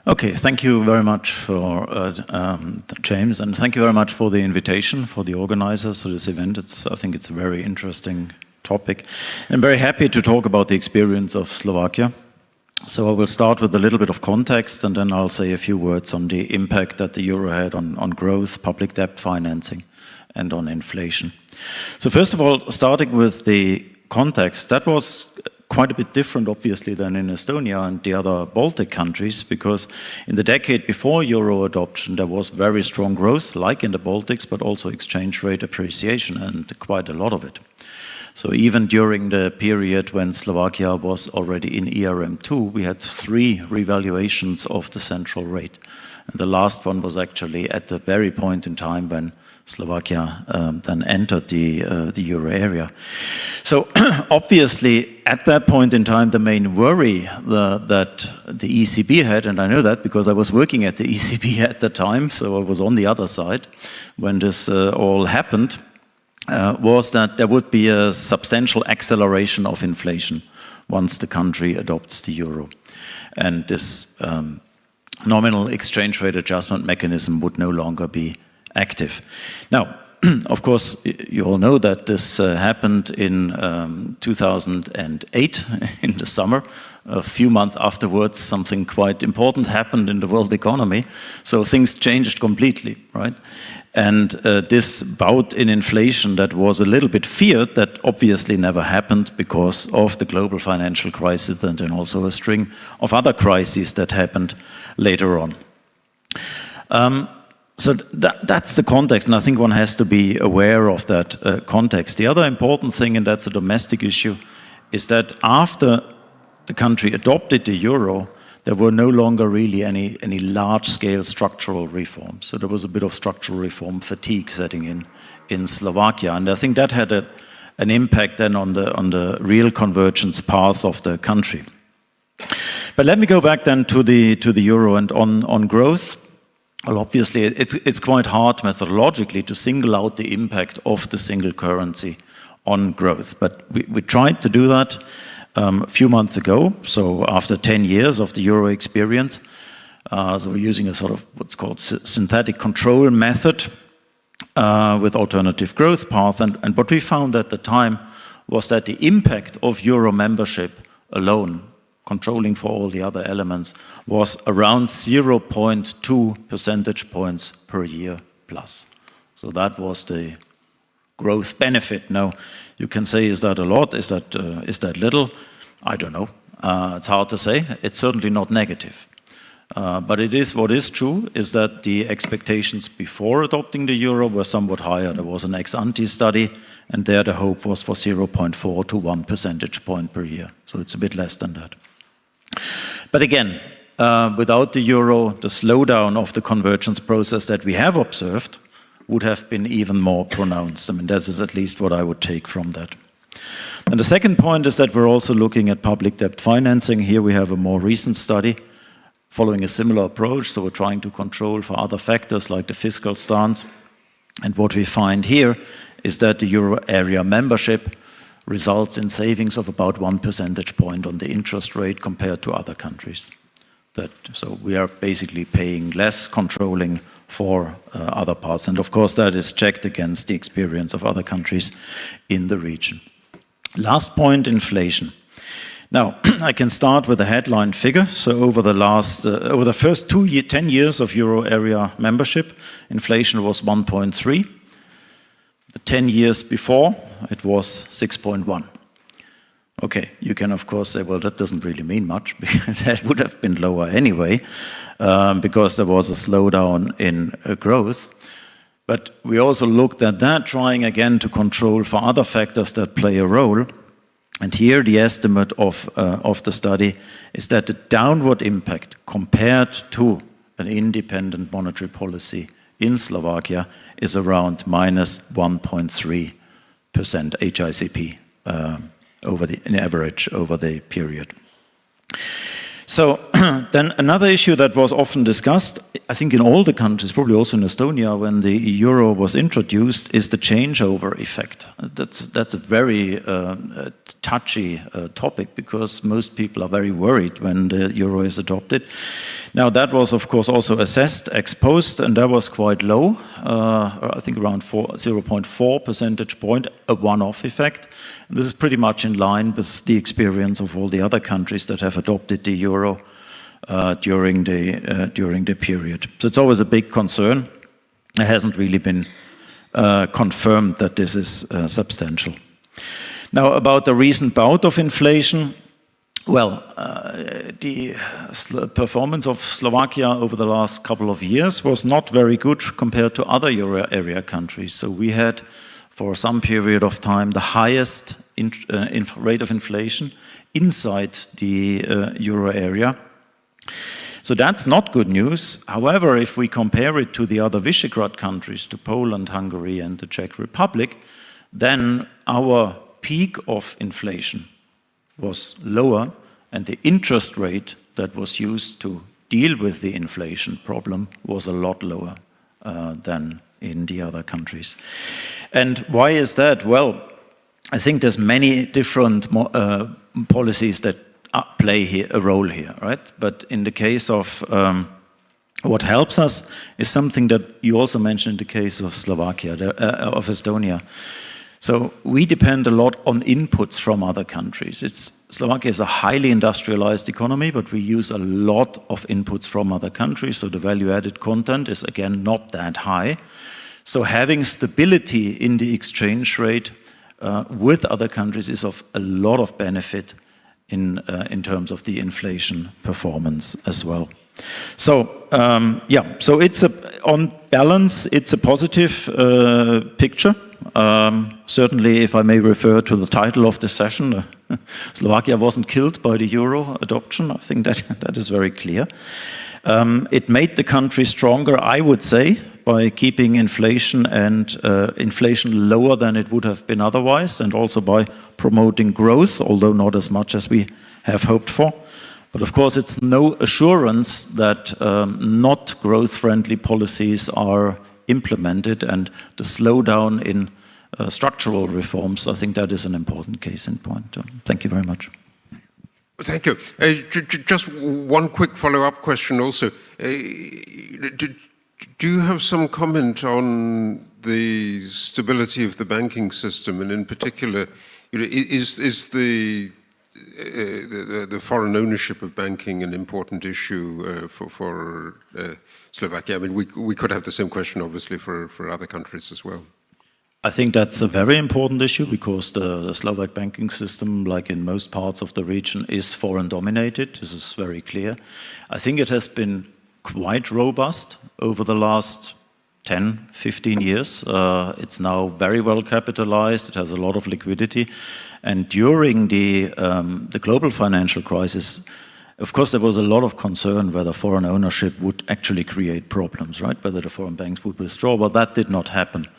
Okay, thank you very much for James, and thank you very much for the invitation for the organizers to this event. I think it's a very interesting topic. I'm very happy to talk about the experience of Slovakia. So I will start with a little bit of context, and then I'll say a few words on the impact that the euro had on growth, public debt financing, and on inflation. So first of all, starting with the context, that was quite a bit different, obviously, than in Estonia and the other Baltic countries, because in the decade before euro adoption, there was very strong growth, like in the Baltics, but also exchange rate appreciation, and quite a lot of it. So even during the period when Slovakia was already in ERM2, we had 3 revaluations of the central rate. And the last one was actually at the very point in time when Slovakia then entered the euro area. So obviously, at that point in time, the main worry that the ECB had, and I know that because I was working at the ECB at the time, so I was on the other side when this all happened, was that there would be a substantial acceleration of inflation once the country adopts the euro. And this nominal exchange rate adjustment mechanism would no longer be active. Now, of course, you all know that this happened in 2008 in the summer. A few months afterwards, something quite important happened in the world economy. So things changed completely, right? And this bout in inflation that was a little bit feared, that obviously never happened because of the global financial crisis and then also a string of other crises that happened later on. So that's the context, and I think one has to be aware of that context. The other important thing, and that's a domestic issue, is that after the country adopted the euro, there were no longer really any large-scale structural reforms. So there was a bit of structural reform fatigue setting in Slovakia, and I think that had an impact then on the real convergence path of the country. But let me go back then to the euro and on growth. Well, obviously, it's quite hard methodologically to single out the impact of the single currency on growth, but we tried to do that a few months ago, so after 10 years of the euro experience. So we're using a sort of what's called synthetic control method with alternative growth path. And what we found at the time was that the impact of euro membership alone, controlling for all the other elements, was around 0.2 percentage points per year plus. So that was the growth benefit. Now, you can say, is that a lot? Is that little? I don't know. It's hard to say. It's certainly not negative. But it is what is true is that the expectations before adopting the euro were somewhat higher. There was an ex-ante study, and there the hope was for 0.4 to 1 percentage point per year. So it's a bit less than that. But again, without the euro, the slowdown of the convergence process that we have observed would have been even more pronounced. I mean, this is at least what I would take from that. And the second point is that we're also looking at public debt financing. Here we have a more recent study following a similar approach. So we're trying to control for other factors like the fiscal stance. And what we find here is that the euro area membership results in savings of about 1 percentage point on the interest rate compared to other countries. So we are basically paying less, controlling for other parts. And of course, that is checked against the experience of other countries in the region. Last point, inflation. Now, I can start with a headline figure. So over the first 10 years of euro area membership, inflation was 1.3. The 10 years before, it was 6.1. Okay, you can of course say, well, that doesn't really mean much, because that would have been lower anyway, because there was a slowdown in growth. But we also looked at that, trying again to control for other factors that play a role. And here the estimate of the study is that the downward impact compared to an independent monetary policy in Slovakia is around minus 1.3% HICP in average over the period. So then another issue that was often discussed, I think in all the countries, probably also in Estonia when the euro was introduced, is the changeover effect. That's a very touchy topic because most people are very worried when the euro is adopted. Now that was of course also assessed ex post, and that was quite low, I think around 0.4 percentage point, a one-off effect. And this is pretty much in line with the experience of all the other countries that have adopted the euro during the period. So it's always a big concern. It hasn't really been confirmed that this is substantial. Now about the recent bout of inflation, Well, the performance of Slovakia over the last couple of years was not very good compared to other euro area countries. So we had, for some period of time, the highest rate of inflation inside the euro area. So that's not good news. However, if we compare it to the other Visegrad countries, to Poland, Hungary, and the Czech Republic, then our peak of inflation was lower, and the interest rate that was used to deal with the inflation problem was a lot lower than in the other countries. And why is that? Well, I think there's many different policies that play here, a role here, right? But in the case of what helps us is something that you also mentioned in the case of Slovakia, of Estonia. So we depend a lot on inputs from other countries. Slovakia is a highly industrialized economy, but we use a lot of inputs from other countries, so the value-added content is again not that high. So having stability in the exchange rate with other countries is of a lot of benefit in terms of the inflation performance as well. So so it's on balance, it's a positive picture. Certainly, if I may refer to the title of the session, Slovakia wasn't killed by the euro adoption. I think that is very clear. It made the country stronger, I would say, by keeping inflation and inflation lower than it would have been otherwise, and also by promoting growth, although not as much as we have hoped for. But of course, it's no assurance that not growth-friendly policies are implemented, and the slowdown in structural reforms, I think that is an important case in point. Thank you very much. Thank you. Just one quick follow-up question also. Do you have some comment on the stability of the banking system, and in particular, is the foreign ownership of banking an important issue for Slovakia? I mean, we could have the same question, obviously, for other countries as well. I think that's a very important issue because the Slovak banking system, like in most parts of the region, is foreign dominated. This is very clear. I think it has been quite robust over the last 10, 15 years. It's now very well capitalized. It has a lot of liquidity. And during the global financial crisis, of course, there was a lot of concern whether foreign ownership would actually create problems, right? Whether the foreign banks would withdraw. But that did not happen.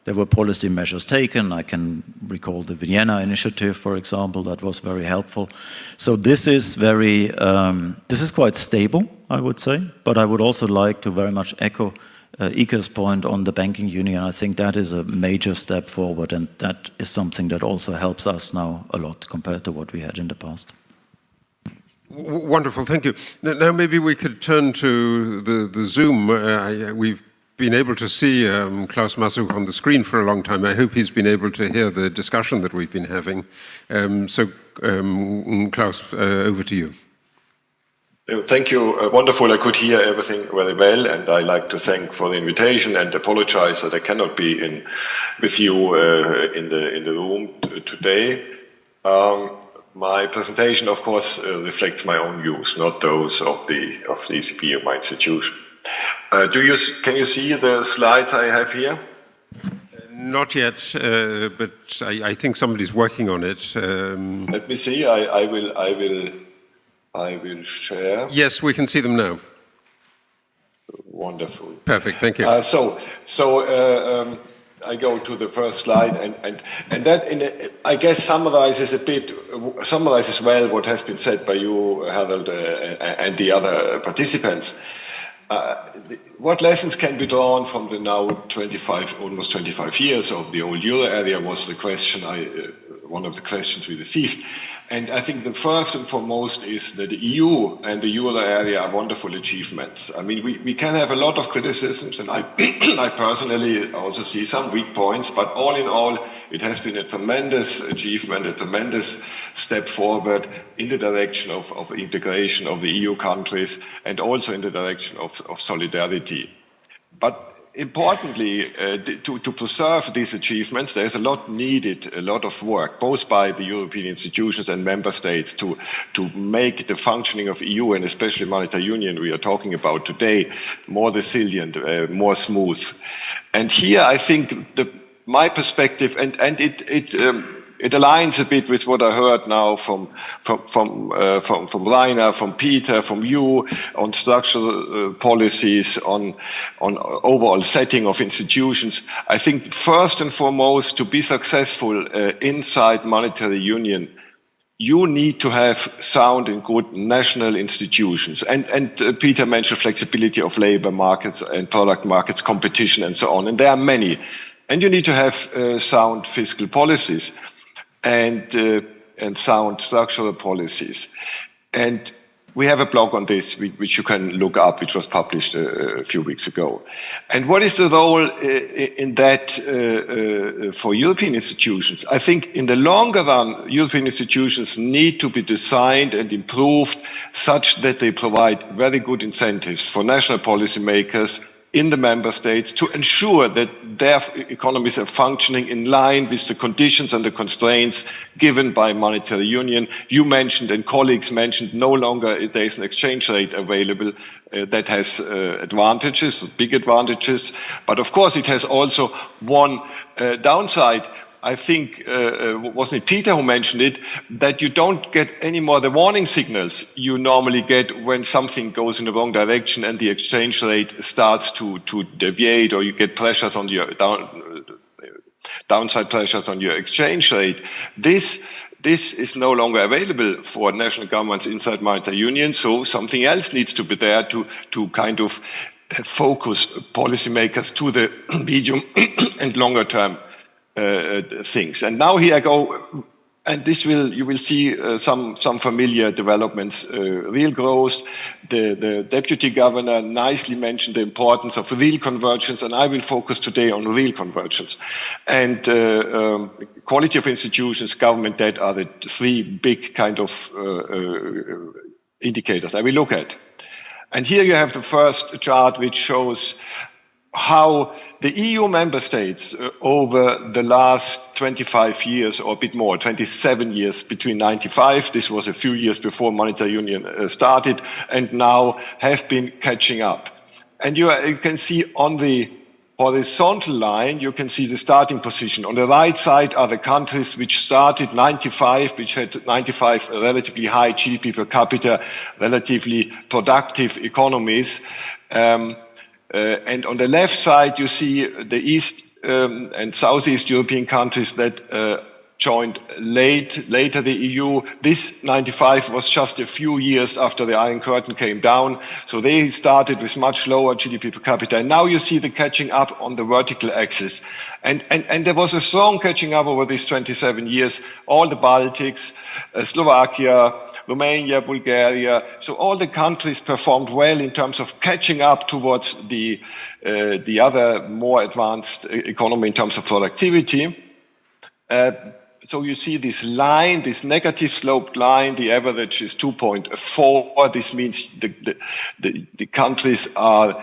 There were policy measures taken. I can recall the Vienna Initiative, for example, that was very helpful. So this is quite stable, I would say. But I would also like to very much echo Ike's point on the banking union. I think that is a major step forward, and that is something that also helps us now a lot compared to what we had in the past. Wonderful, thank you. Now maybe we could turn to the Zoom. We've been able to see Klaus Masuk on the screen for a long time. I hope he's been able to hear the discussion that we've been having. Klaus, over to you. Thank you. Wonderful. I could hear everything very well, and I like to thank for the invitation and apologize that I cannot be with you in the room today. My presentation, of course, reflects my own views, not those of the ECB or my institution. Can you see the slides I have here? Not yet, but I think somebody's working on it. Let me see. I will share. Yes, we can see them now. Wonderful. Perfect. Thank you. I go to the first slide, and that I guess summarizes well what has been said by you, Harold, and the other participants. What lessons can be drawn from the now almost 25 years of the old euro area was the question one of the questions we received. And I think the first and foremost is that the EU and the euro area are wonderful achievements. I mean, we can have a lot of criticisms, and I personally also see some weak points, but all in all, it has been a tremendous achievement, a tremendous step forward in the direction of integration of the EU countries and also in the direction of solidarity. But importantly, to preserve these achievements, there's a lot needed, a lot of work, both by the European institutions and member states to make the functioning of EU and especially monetary union we are talking about today more resilient, more smooth. And here I think my perspective, and it aligns a bit with what I heard now from Rainer, from Peter, from you on structural policies, on overall setting of institutions. I think first and foremost, to be successful inside monetary union, you need to have sound and good national institutions. And Peter mentioned flexibility of labor markets and product markets, competition and so on. And there are many. And you need to have sound fiscal policies and sound structural policies. And we have a blog on this, which you can look up, which was published a few weeks ago. And what is the role in that for European institutions? I think in the longer run, European institutions need to be designed and improved such that they provide very good incentives for national policymakers in the member states to ensure that their economies are functioning in line with the conditions and the constraints given by monetary union. You mentioned and colleagues mentioned no longer there is an exchange rate available that has advantages, big advantages, but of course it has also one downside. I think, wasn't it Peter who mentioned it, that you don't get any more the warning signals you normally get when something goes in the wrong direction and the exchange rate starts to deviate, or you get pressures on your downside pressures on your exchange rate. This is no longer available for national governments inside monetary union, so something else needs to be there to kind of focus policymakers to the medium and longer term things. And now here I go, and you will see some familiar developments, real growth. The deputy governor nicely mentioned the importance of real convergence, and I will focus today on real convergence. And quality of institutions, government debt are the three big kind of indicators I will look at. And here you have the first chart, which shows how the EU member states over the last 25 years or a bit more, 27 years between 95, this was a few years before monetary union started, and now have been catching up. And you can see on the horizontal line, you can see the starting position. On the right side are the countries which started 95, which had 95 relatively high GDP per capita, relatively productive economies. And on the left side, you see the East and Southeast European countries that joined later the EU. This 95 was just a few years after the Iron Curtain came down. So they started with much lower GDP per capita. And now you see the catching up on the vertical axis. And there was a strong catching up over these 27 years. All the Baltics, Slovakia, Romania, Bulgaria. So all the countries performed well in terms of catching up towards the other more advanced economy in terms of productivity. So you see this line, this negative sloped line, the average is 2.4. This means the countries are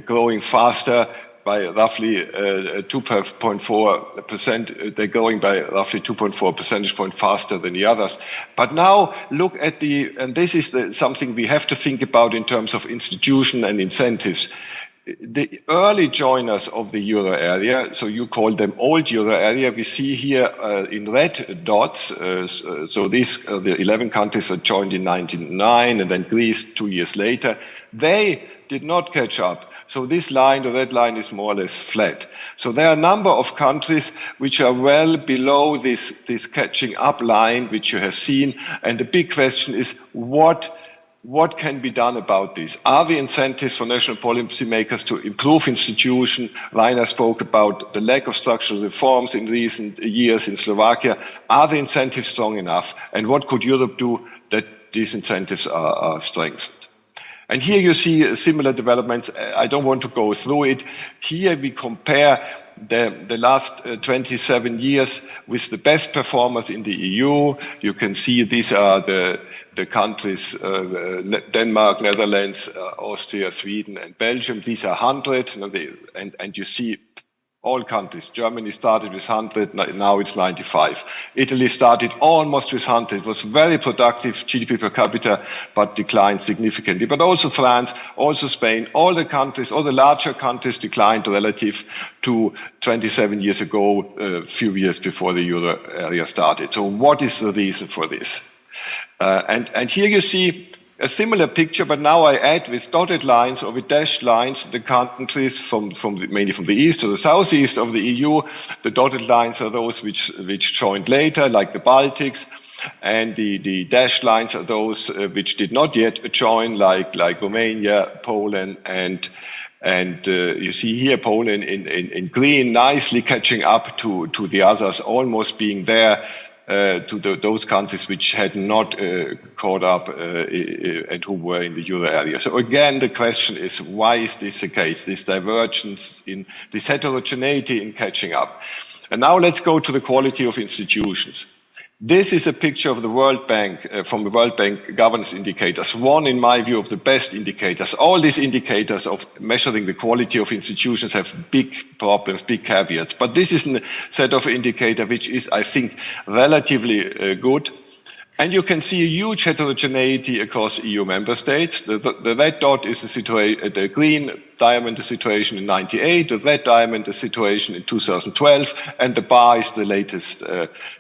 growing faster by roughly 2.4%. They're growing by roughly 2.4 percentage point faster than the others. But now look at and this is something we have to think about in terms of institution and incentives. The early joiners of the euro area, so you call them old euro area, we see here in red dots. So these are the 11 countries that joined in 1999 and then Greece 2 years later. They did not catch up. So this line, the red line, is more or less flat. So there are a number of countries which are well below this catching up line, which you have seen. And the big question is, what can be done about this? Are the incentives for national policymakers to improve institutions? Rainer spoke about the lack of structural reforms in recent years in Slovakia. Are the incentives strong enough? And what could Europe do that these incentives are strengthened? And here you see similar developments. I don't want to go through it. Here we compare the last 27 years with the best performers in the EU. You can see these are the countries, Denmark, Netherlands, Austria, Sweden, and Belgium. These are 100, and you see all countries. Germany started with 100, now it's 95. Italy started almost with 100. It was very productive GDP per capita, but declined significantly. But also France, also Spain, all the countries, all the larger countries declined relative to 27 years ago, a few years before the euro area started. So what is the reason for this? And here you see a similar picture, but now I add with dotted lines or with dashed lines the countries mainly from the east to the southeast of the EU. The dotted lines are those which joined later, like the Baltics, and the dashed lines are those which did not yet join, like Romania, Poland, and you see here Poland in green, nicely catching up to the others, almost being there. To those countries which had not caught up and who were in the euro area. So again, the question is, why is this the case, this divergence, in this heterogeneity in catching up? And now let's go to the quality of institutions. This is a picture of the World Bank, from the World Bank governance indicators, one, in my view, of the best indicators. All these indicators of measuring the quality of institutions have big problems, big caveats. But this is a set of indicators which is, I think, relatively good. And you can see a huge heterogeneity across EU member states. The red dot is the green diamond, the situation in 98, the red diamond, the situation in 2012, and the bar is the latest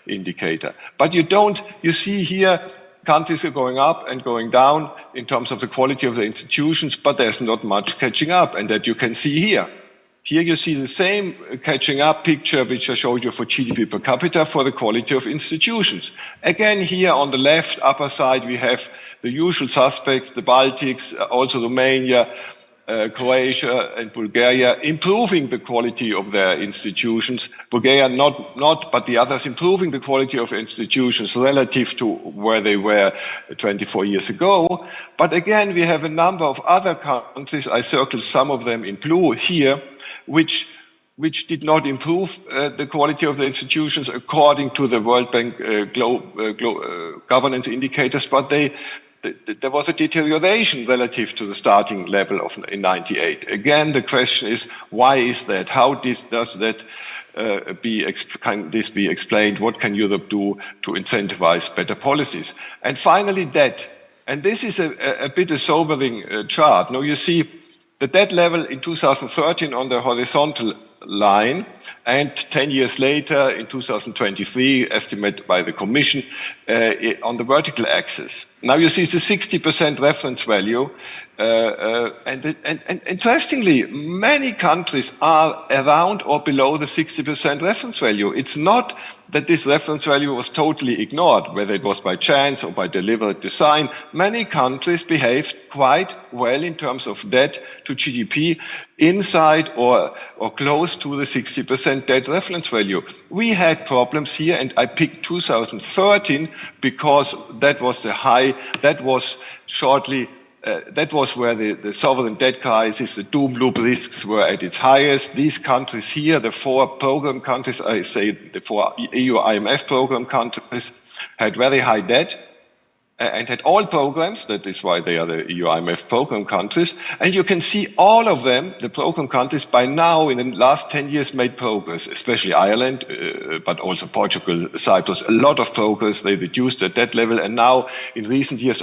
indicator. But you see here countries are going up and going down in terms of the quality of the institutions, but there's not much catching up, and that you can see here. Here you see the same catching up picture which I showed you for GDP per capita for the quality of institutions. Again, here on the left upper side, we have the usual suspects, the Baltics, also Romania, Croatia and Bulgaria, improving the quality of their institutions. Bulgaria not, but the others improving the quality of institutions relative to where they were 24 years ago. But again, we have a number of other countries, I circled some of them in blue here, which did not improve the quality of the institutions according to the World Bank governance indicators, but there was a deterioration relative to the starting level in 98. Again, the question is, why is that? How does that can this be explained? What can Europe do to incentivize better policies? And finally, debt. And this is a bit a sobering chart. Now you see the debt level in 2013 on the horizontal line, and 10 years later in 2023, estimated by the Commission, on the vertical axis. Now you see the 60% reference value, and interestingly, many countries are around or below the 60% reference value. It's not that this reference value was totally ignored, whether it was by chance or by deliberate design. Many countries behaved quite well in terms of debt to GDP inside or close to the 60% debt reference value. We had problems here, and I picked 2013 because that was the high, that was shortly that was where the sovereign debt crisis, the doom loop risks were at its highest. These countries here, the four program countries, I say the four EU IMF program countries, had very high debt and had all programs. That is why they are the EU IMF program countries. And you can see all of them, the program countries, by now in the last 10 years made progress, especially Ireland, but also Portugal, Cyprus, a lot of progress. They reduced their debt level, and now in recent years,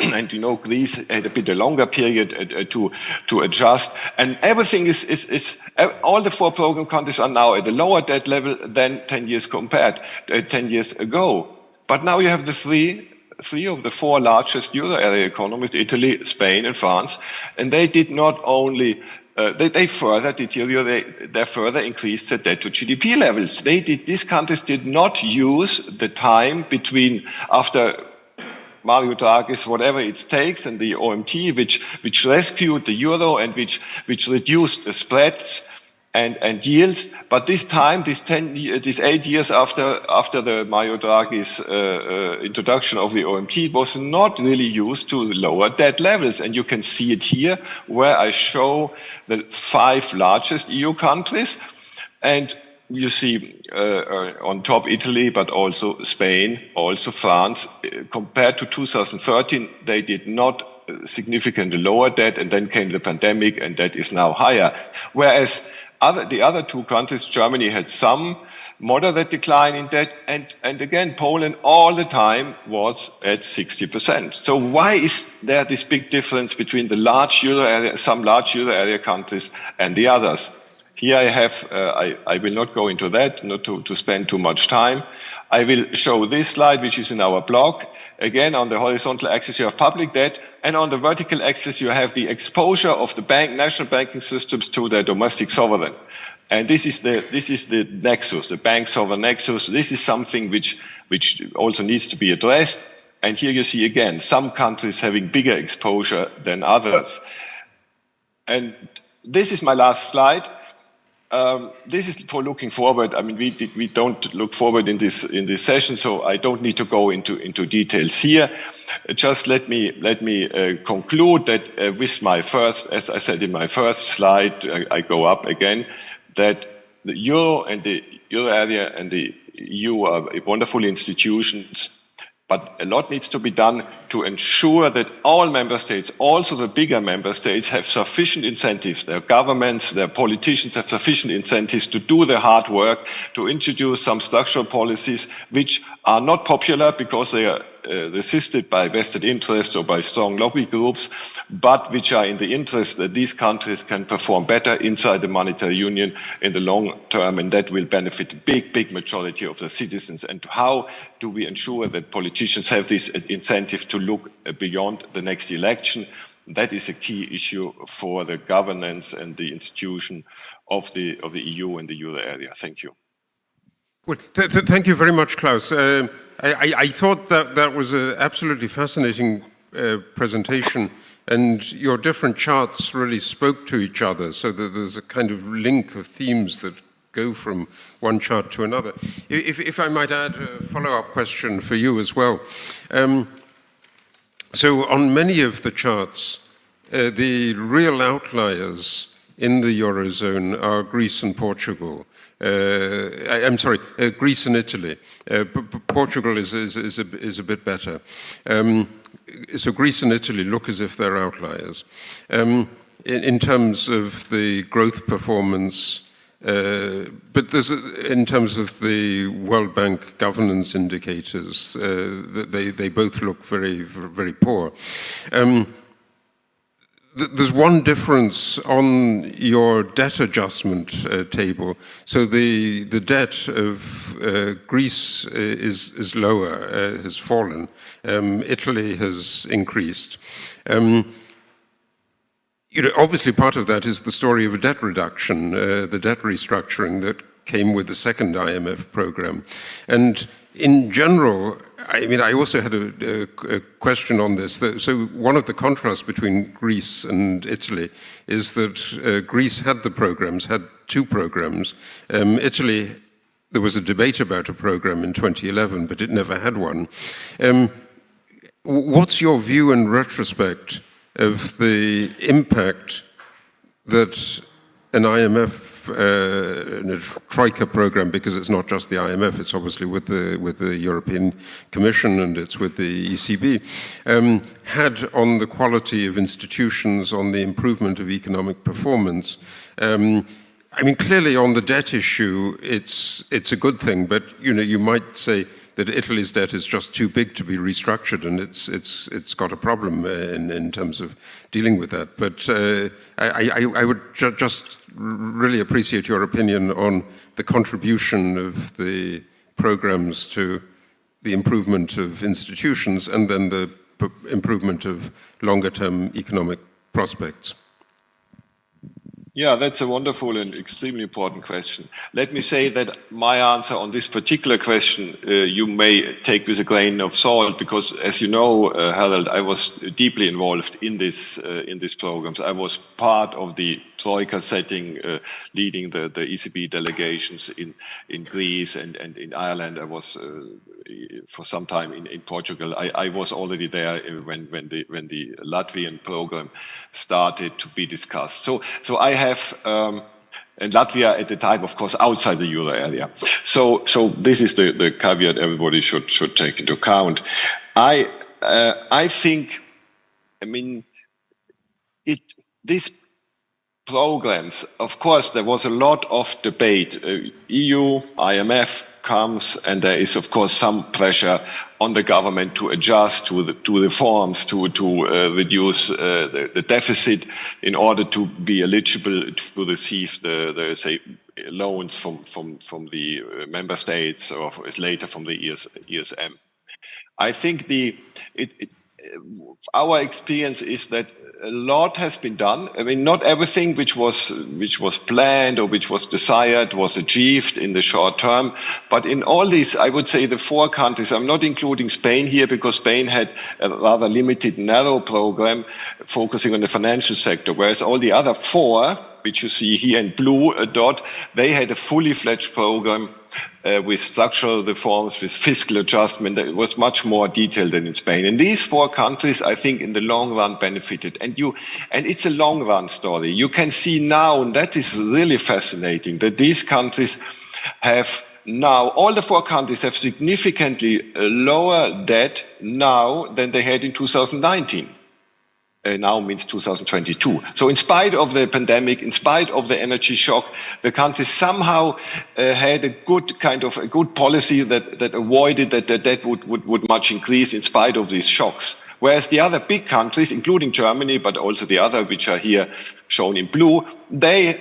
and Greece had a bit a longer period to adjust, and everything is all the four program countries are now at a lower debt level than 10 years ago. But now you have the three of the four largest euro area economies, Italy, Spain, and France, and they did not only they further deteriorate, they further increased their debt to GDP levels. These countries did not use the time between after Mario Draghi's whatever it takes and the OMT, which rescued the euro and which reduced the spreads and yields. But this time, these 8 years after the Mario Draghi's introduction of the OMT, it was not really used to lower debt levels. And you can see it here, where I show the 5 largest EU countries. And you see on top Italy, but also Spain, also France. Compared to 2013, they did not significantly lower debt, and then came the pandemic, and that is now higher. Whereas the other 2 countries, Germany had some moderate decline in debt, and again, Poland all the time was at 60%. So why is there this big difference between the large euro area, some large euro area countries, and the others? Here I have, I will not go into that, not to spend too much time. I will show this slide, which is in our blog. Again, on the horizontal axis, you have public debt, and on the vertical axis, you have the exposure of the national banking systems to their domestic sovereign. And this is the nexus, the bank sovereign nexus. This is something which also needs to be addressed. And here you see again, some countries having bigger exposure than others. And this is my last slide. This is for looking forward. I mean, we don't look forward in this session, so I don't need to go into details here. Just let me conclude that with my first, as I said in my first slide, I go up again, that the euro and the euro area and the EU are wonderful institutions. But a lot needs to be done to ensure that all member states, also the bigger member states, have sufficient incentives. Their governments, their politicians have sufficient incentives to do the hard work, to introduce some structural policies which are not popular because they are resisted by vested interests or by strong lobby groups, but which are in the interest that these countries can perform better inside the monetary union in the long term, and that will benefit the big majority of the citizens. And how do we ensure that politicians have this incentive to look beyond the next election? That is a key issue for the governance and the institution of the EU and the euro area. Thank you. Well, thank you very much, Klaus. I thought that was an absolutely fascinating presentation, and your different charts really spoke to each other, so that there's a kind of link of themes that go from one chart to another. If I might add a follow-up question for you as well. So on many of the charts, the real outliers in the Eurozone are Greece and Portugal. I'm sorry, Greece and Italy. Portugal is a bit better. So Greece and Italy look as if they're outliers. In terms of the growth performance, but in terms of the World Bank governance indicators, they both look very poor. There's one difference on your debt adjustment table. So the debt of Greece is lower, has fallen. Italy has increased. Obviously part of that is the story of a debt reduction, the debt restructuring that came with the second IMF program. And in general, I mean, I also had a question on this. So one of the contrasts between Greece and Italy is that Greece had the programs, had 2 programs. Italy, there was a debate about a program in 2011, but it never had one. What's your view in retrospect of the impact that an IMF a Troika program, because it's not just the IMF, it's obviously with the European Commission and it's with the ECB, had on the quality of institutions, on the improvement of economic performance. I mean, clearly on the debt issue, it's a good thing, but you might say that Italy's debt is just too big to be restructured, and it's got a problem in terms of dealing with that. But I would just really appreciate your opinion on the contribution of the programs to the improvement of institutions and then the improvement of longer-term economic prospects. Yeah, that's a wonderful and extremely important question. Let me say that my answer on this particular question you may take with a grain of salt, because, as you know, Harold, I was deeply involved in these programs. I was part of the Troika setting, leading the ECB delegations in Greece and in Ireland. I was for some time in Portugal. I was already there when the Latvian program started to be discussed. So I have, and Latvia at the time, of course, outside the euro area. So this is the caveat everybody should take into account. I think, I mean, these programs, of course, there was a lot of debate. EU, IMF comes, and there is, of course, some pressure on the government to adjust to reforms, to reduce the deficit in order to be eligible to receive the say, loans from the member states, or later from the ESM. I think our experience is that a lot has been done. I mean, not everything which was planned or which was desired was achieved in the short term. But in all these, I would say the 4 countries, I'm not including Spain here because Spain had a rather limited, narrow program focusing on the financial sector, whereas all the other 4, which you see here in blue dot, they had a fully fledged program with structural reforms, with fiscal adjustment. It was much more detailed than in Spain. And these 4 countries, I think, in the long run benefited. And it's a long run story. You can see now, and that is really fascinating, that these countries have now, all the 4 countries have significantly lower debt now than they had in 2019. Now means 2022. So in spite of the pandemic, in spite of the energy shock, the country somehow had a good policy that avoided that the debt would much increase in spite of these shocks. Whereas the other big countries, including Germany, but also the other which are here shown in blue, they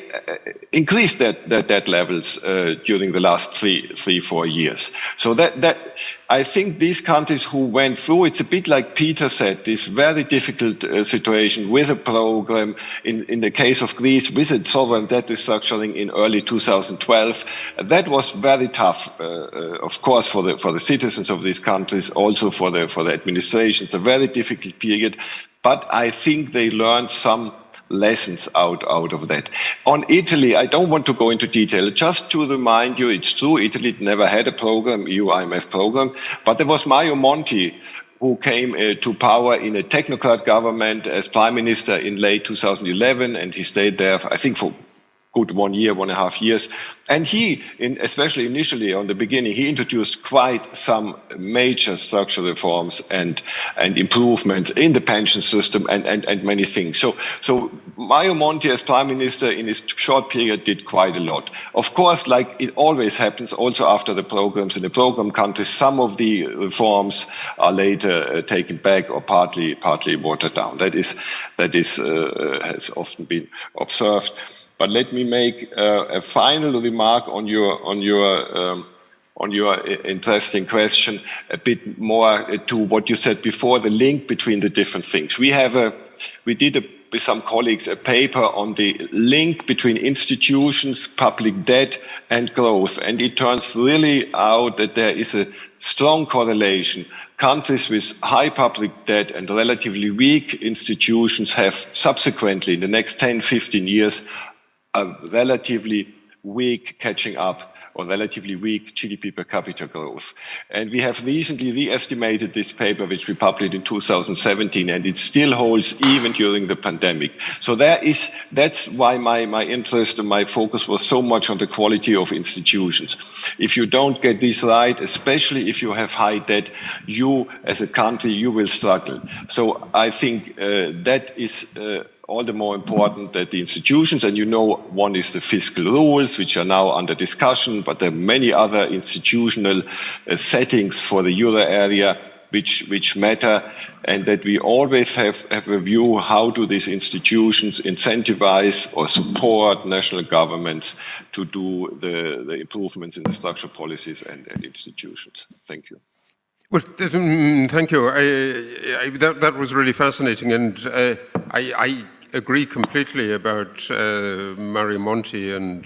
increased their debt levels during the last 3-4 years. So that I think these countries who went through, it's a bit like Peter said, this very difficult situation with a program, in the case of Greece, with a sovereign debt restructuring in early 2012. That was very tough, of course, for the citizens of these countries, also for the administration. It's a very difficult period, but I think they learned some lessons out of that. On Italy, I don't want to go into detail. Just to remind you, it's true, Italy never had a program, EU-IMF program, but there was Mario Monti, who came to power in a technocrat government as prime minister in late 2011, and he stayed there, I think, for good 1.5 years. And he, especially initially on the beginning, he introduced quite some major structural reforms and improvements in the pension system and many things. So Mario Monti as prime minister in his short period did quite a lot. Of course, like it always happens also after the programs in the program countries, some of the reforms are later taken back or partly watered down. That has often been observed. But let me make a final remark on your interesting question, a bit more to what you said before, the link between the different things. We did with some colleagues a paper on the link between institutions, public debt, and growth, and it turns really out that there is a strong correlation. Countries with high public debt and relatively weak institutions have subsequently, in the next 10-15 years, a relatively weak catching up or relatively weak GDP per capita growth. And we have recently re-estimated this paper, which we published in 2017, and it still holds even during the pandemic. So that's why my interest and my focus was so much on the quality of institutions. If you don't get this right, especially if you have high debt, you as a country, you will struggle. So I think that is all the more important that the institutions, and one is the fiscal rules, which are now under discussion, but there are many other institutional settings for the euro area which matter, and that we always have a view, how do these institutions incentivize or support national governments to do the improvements in the structural policies and institutions. Thank you. Well, thank you. That was really fascinating, and agree completely about Mario Monti and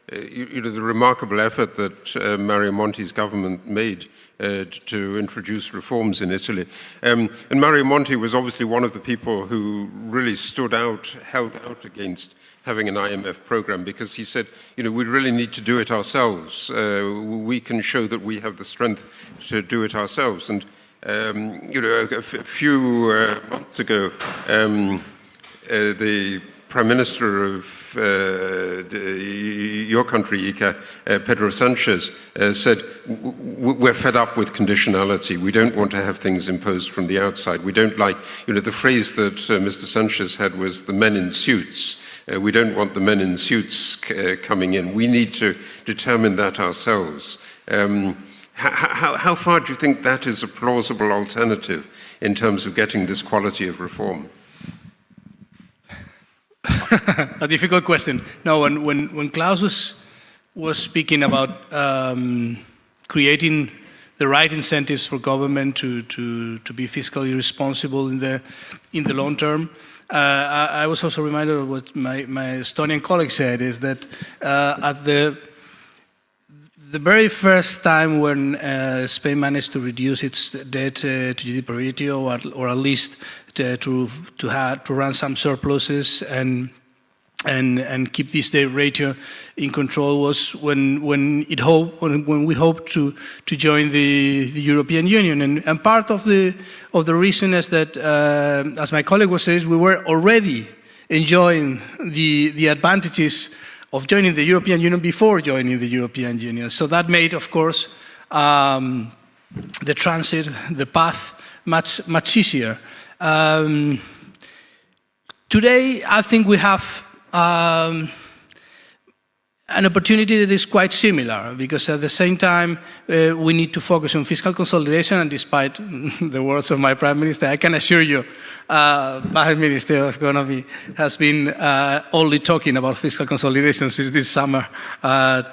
the remarkable effort that Mario Monti's government made to introduce reforms in Italy. And Mario Monti was obviously one of the people who really held out against having an IMF program, because he said, we really need to do it ourselves. We can show that we have the strength to do it ourselves. And a few months ago, the Prime Minister of your country, Ica, Pedro Sanchez, said, we're fed up with conditionality. We don't want to have things imposed from the outside. We don't like, the phrase that Mr. Sanchez had was the men in suits. We don't want the men in suits coming in. We need to determine that ourselves. How far do you think that is a plausible alternative in terms of getting this quality of reform? A difficult question. No, when Klaus was speaking about creating the right incentives for government to be fiscally responsible in the long term, I was also reminded of what my Estonian colleague said, is that at the very first time when Spain managed to reduce its debt to GDP ratio, or at least to run some surpluses and keep this debt ratio in control, was when we hoped to join the European Union. And part of the reason is that, as my colleague was saying, we were already enjoying the advantages of joining the European Union before joining the European Union. So that made, of course, the transit, the path, much easier. Today, I think we have an opportunity that is quite similar, because at the same time we need to focus on fiscal consolidation, and despite the words of my Prime Minister, I can assure you my Minister of Economy has been only talking about fiscal consolidation since this summer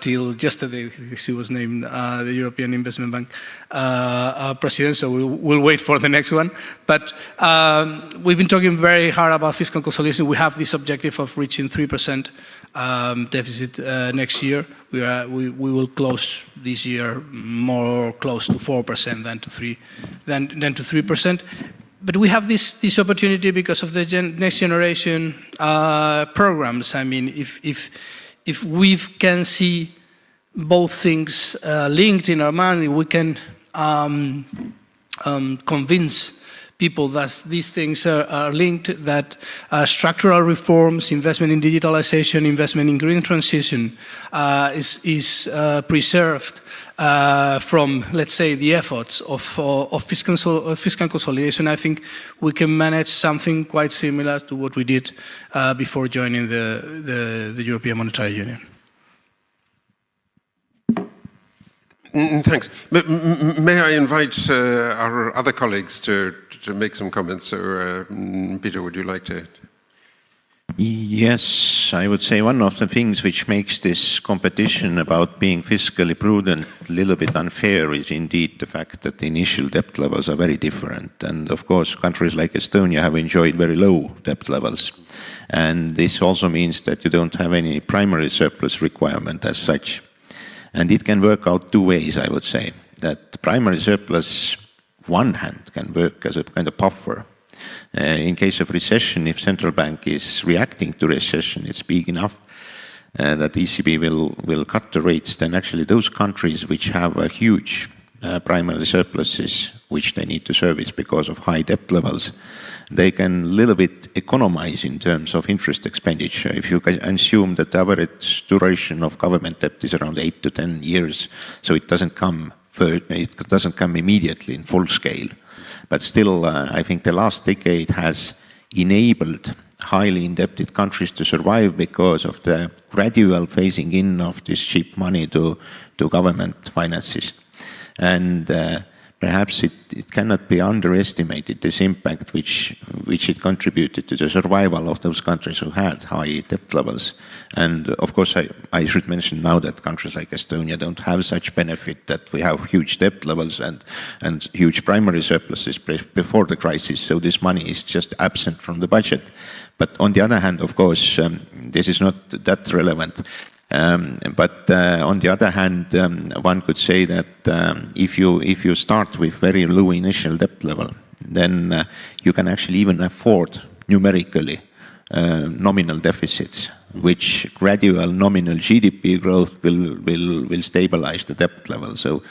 till yesterday. She was named the European Investment Bank President, so we'll wait for the next one. But we've been talking very hard about fiscal consolidation. We have this objective of reaching 3% deficit next year. We will close this year more close to 4% than to 3%. But we have this opportunity because of the next generation programs. I mean, if we can see both things linked in our mind, we can convince people that these things are linked, that structural reforms, investment in digitalization, investment in green transition is preserved from, let's say, the efforts of fiscal consolidation. I think we can manage something quite similar to what we did before joining the European Monetary Union. Thanks. May I invite our other colleagues to make some comments? So, Peter, would you like to? Yes, I would say one of the things which makes this competition about being fiscally prudent a little bit unfair is indeed the fact that the initial debt levels are very different. And of course, countries like Estonia have enjoyed very low debt levels. And this also means that you don't have any primary surplus requirement as such. And it can work out two ways, I would say. That the primary surplus, one hand, can work as a kind of buffer. In case of recession, if central bank is reacting to recession, it's big enough that ECB will cut the rates, then actually those countries which have a huge primary surpluses, which they need to service because of high debt levels, they can a little bit economize in terms of interest expenditure. If you can assume that the average duration of government debt is around 8 to 10 years, so it doesn't come immediately in full scale. But still, I think the last decade has enabled highly indebted countries to survive because of the gradual phasing in of this cheap money to government finances. And perhaps it cannot be underestimated, this impact which it contributed to the survival of those countries who had high debt levels. And of course, I should mention now that countries like Estonia don't have such benefit, that we have huge debt levels and huge primary surpluses before the crisis, so this money is just absent from the budget. But on the other hand, of course, this is not that relevant. But on the other hand, one could say that if you start with very low initial debt level, then you can actually even afford numerically nominal deficits, which gradual nominal GDP growth will stabilize the debt level. So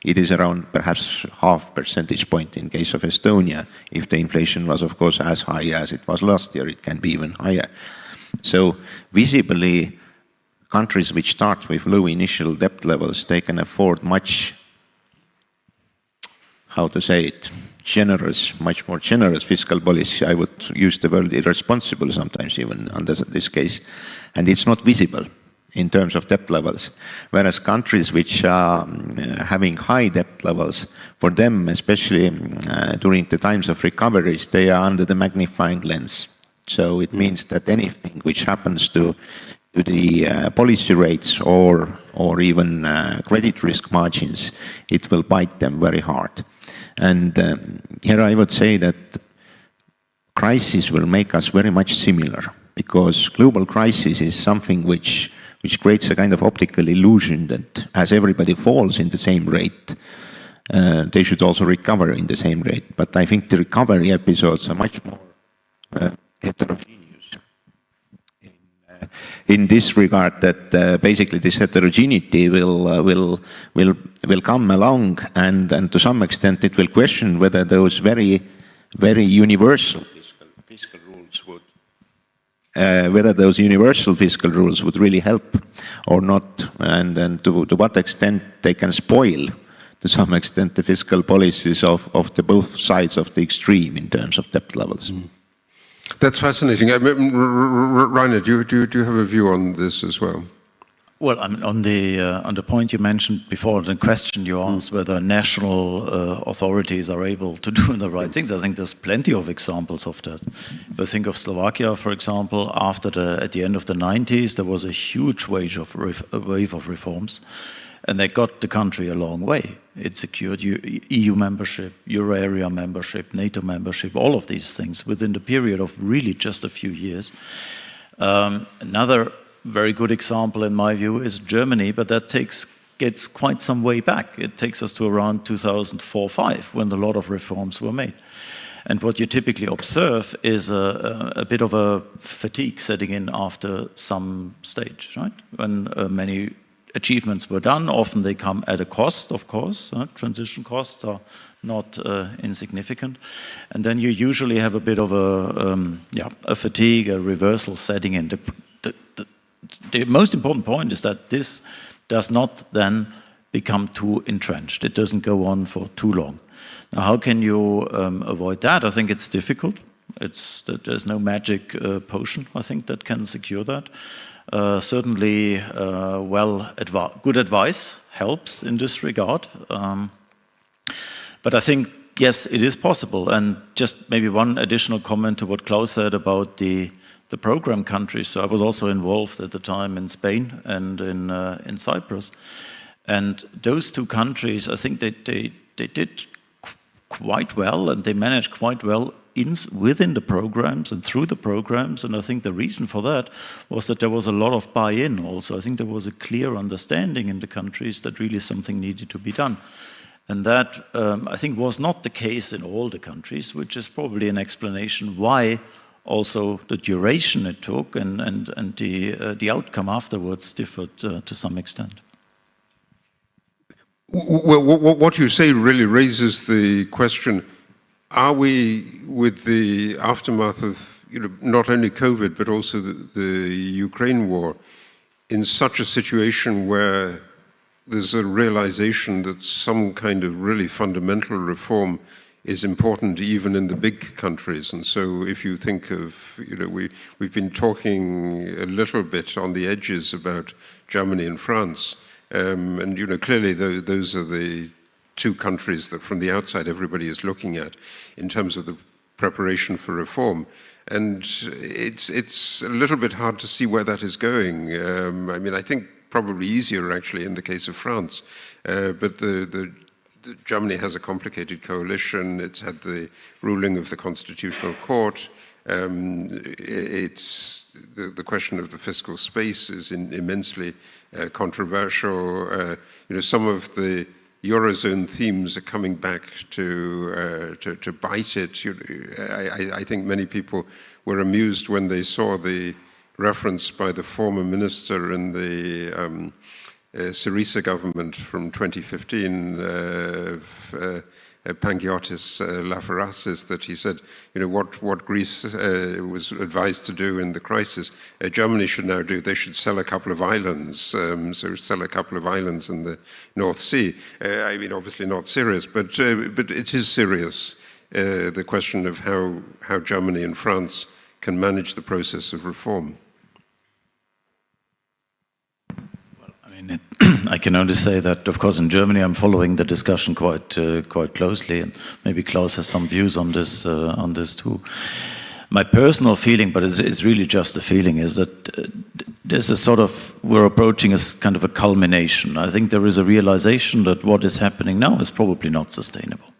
it is around perhaps 0.5 percentage point in case of Estonia. If the inflation was, of course, as high as it was last year, it can be even higher. So visibly, countries which start with low initial debt levels, they can afford much, how to say it, much more generous fiscal policy. I would use the word irresponsible sometimes even under this case. And it's not visible in terms of debt levels. Whereas countries which are having high debt levels, for them, especially during the times of recoveries, they are under the magnifying lens. So it means that anything which happens to the policy rates or even credit risk margins, it will bite them very hard. And here I would say that crisis will make us very much similar, because global crisis is something which creates a kind of optical illusion that as everybody falls in the same rate, they should also recover in the same rate. But I think the recovery episodes are much more heterogeneous in this regard, that basically this heterogeneity will come along, and to some extent it will question whether those very universal fiscal rules would really help or not, and to what extent they can spoil to some extent the fiscal policies of the both sides of the extreme in terms of debt levels. Mm. That's fascinating. Rainer, do you have a view on this as well? Well, I mean, on the point you mentioned before, the question you asked whether national authorities are able to do the right things, I think there's plenty of examples of that. If I think of Slovakia, for example, at the end of the 90s, there was a huge wave of reforms, and they got the country a long way. It secured EU membership, Euro area membership, NATO membership, all of these things within the period of really just a few years. Another very good example, in my view, is Germany, but that gets quite some way back. It takes us to around 2004-05, when a lot of reforms were made. And what you typically observe is a bit of a fatigue setting in after some stage, right? When many achievements were done, often they come at a cost, of course. Transition costs are not insignificant. And then you usually have a bit of a fatigue, a reversal setting in. The most important point is that this does not then become too entrenched. It doesn't go on for too long. Now, how can you avoid that? I think it's difficult. There's no magic potion, I think, that can secure that. Certainly, good advice helps in this regard. But I think, yes, it is possible. And just maybe one additional comment to what Klaus said about the program countries. So I was also involved at the time in Spain and in Cyprus. And those two countries, I think they did quite well, and they managed quite well within the programs and through the programs. And I think the reason for that was that there was a lot of buy-in also. I think there was a clear understanding in the countries that really something needed to be done. And that, I think, was not the case in all the countries, which is probably an explanation why also the duration it took and the outcome afterwards differed to some extent. Well, what you say really raises the question: are we, with the aftermath of not only COVID but also the Ukraine war, in such a situation where there's a realization that some kind of really fundamental reform is important even in the big countries? And so if you think of, we've been talking a little bit on the edges about Germany and France, and clearly those are the two countries that from the outside everybody is looking at in terms of the preparation for reform. And it's a little bit hard to see where that is going. I mean, I think probably easier actually in the case of France, but Germany has a complicated coalition. It's had the ruling of the Constitutional Court. It's the question of the fiscal space is immensely controversial. Some of the Eurozone themes are coming back to bite it. I think many people were amused when they saw the reference by the former minister in the Syriza government from 2015, Pangiotis Lafarakis, that he said, what Greece was advised to do in the crisis, Germany should now do. They should sell a couple of islands, so sell a couple of islands in the North Sea. I mean, obviously not serious, but it is serious, the question of how Germany and France can manage the process of reform. I can only say that, of course, in Germany, I'm following the discussion quite closely, and maybe Klaus has some views on this too. My personal feeling, but it's really just a feeling, is that there's a sort of, we're approaching a kind of a culmination. I think there is a realization that what is happening now is probably not sustainable,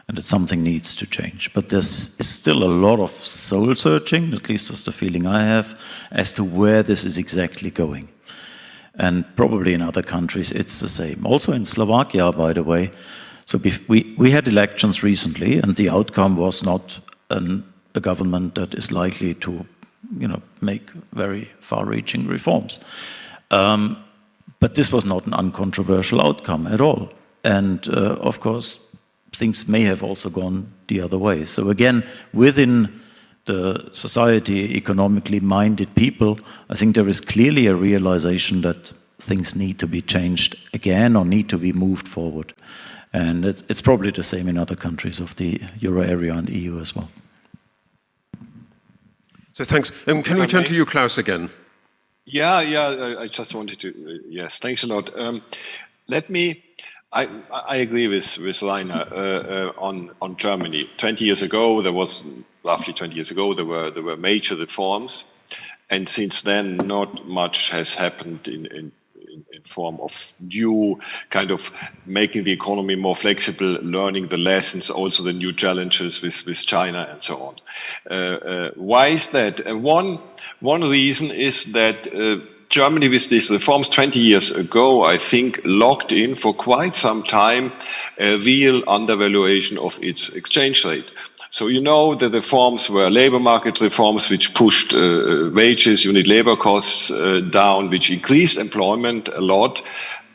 and that something needs to change. But there's still a lot of soul searching, at least that's the feeling I have, as to where this is exactly going. And probably in other countries it's the same. Also in Slovakia, by the way. So we had elections recently, and the outcome was not a government that is likely to, make very far-reaching reforms. But this was not an uncontroversial outcome at all. And of course, things may have also gone the other way. So again, within the society, economically minded people, I think there is clearly a realization that things need to be changed again or need to be moved forward. And it's probably the same in other countries of the Euro area and EU as well. So thanks. Can we turn to you, Klaus, again? Yeah, I just wanted to, yes, thanks a lot. I agree with Rainer on Germany. 20 years ago, roughly 20 years ago, there were major reforms, and since then, not much has happened in form of new kind of making the economy more flexible, learning the lessons, also the new challenges with China and so on. Why is that? One reason is that Germany, with these reforms 20 years ago, I think, locked in for quite some time a real undervaluation of its exchange rate. So the reforms were labor market reforms which pushed wages, unit labor costs down, which increased employment a lot.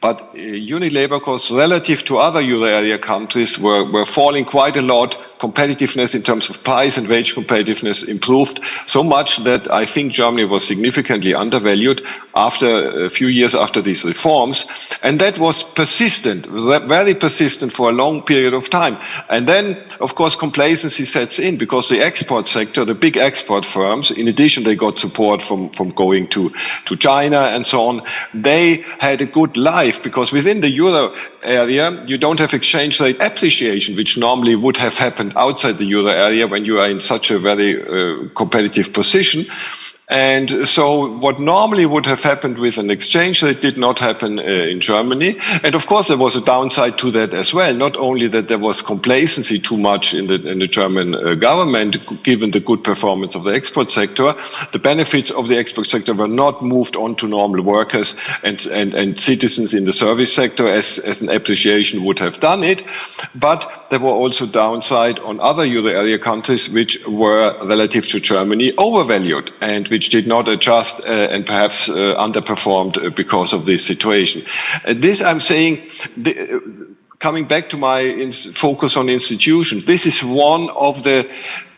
But unit labor costs relative to other Euro area countries were falling quite a lot. Competitiveness in terms of price and wage competitiveness improved so much that I think Germany was significantly undervalued after a few years after these reforms. And that was persistent, very persistent for a long period of time. And then, of course, complacency sets in because the export sector, the big export firms, in addition, they got support from going to China and so on. They had a good life because within the Euro area, you don't have exchange rate appreciation, which normally would have happened outside the Euro area when you are in such a very competitive position. And so what normally would have happened with an exchange rate did not happen in Germany. And of course, there was a downside to that as well. Not only that there was complacency too much in the German government, given the good performance of the export sector, the benefits of the export sector were not moved on to normal workers and citizens in the service sector as an appreciation would have done it. But there were also downside on other Euro area countries which were relative to Germany overvalued and which did not adjust and perhaps underperformed because of this situation. This I'm saying, coming back to my focus on institutions, this is one of the,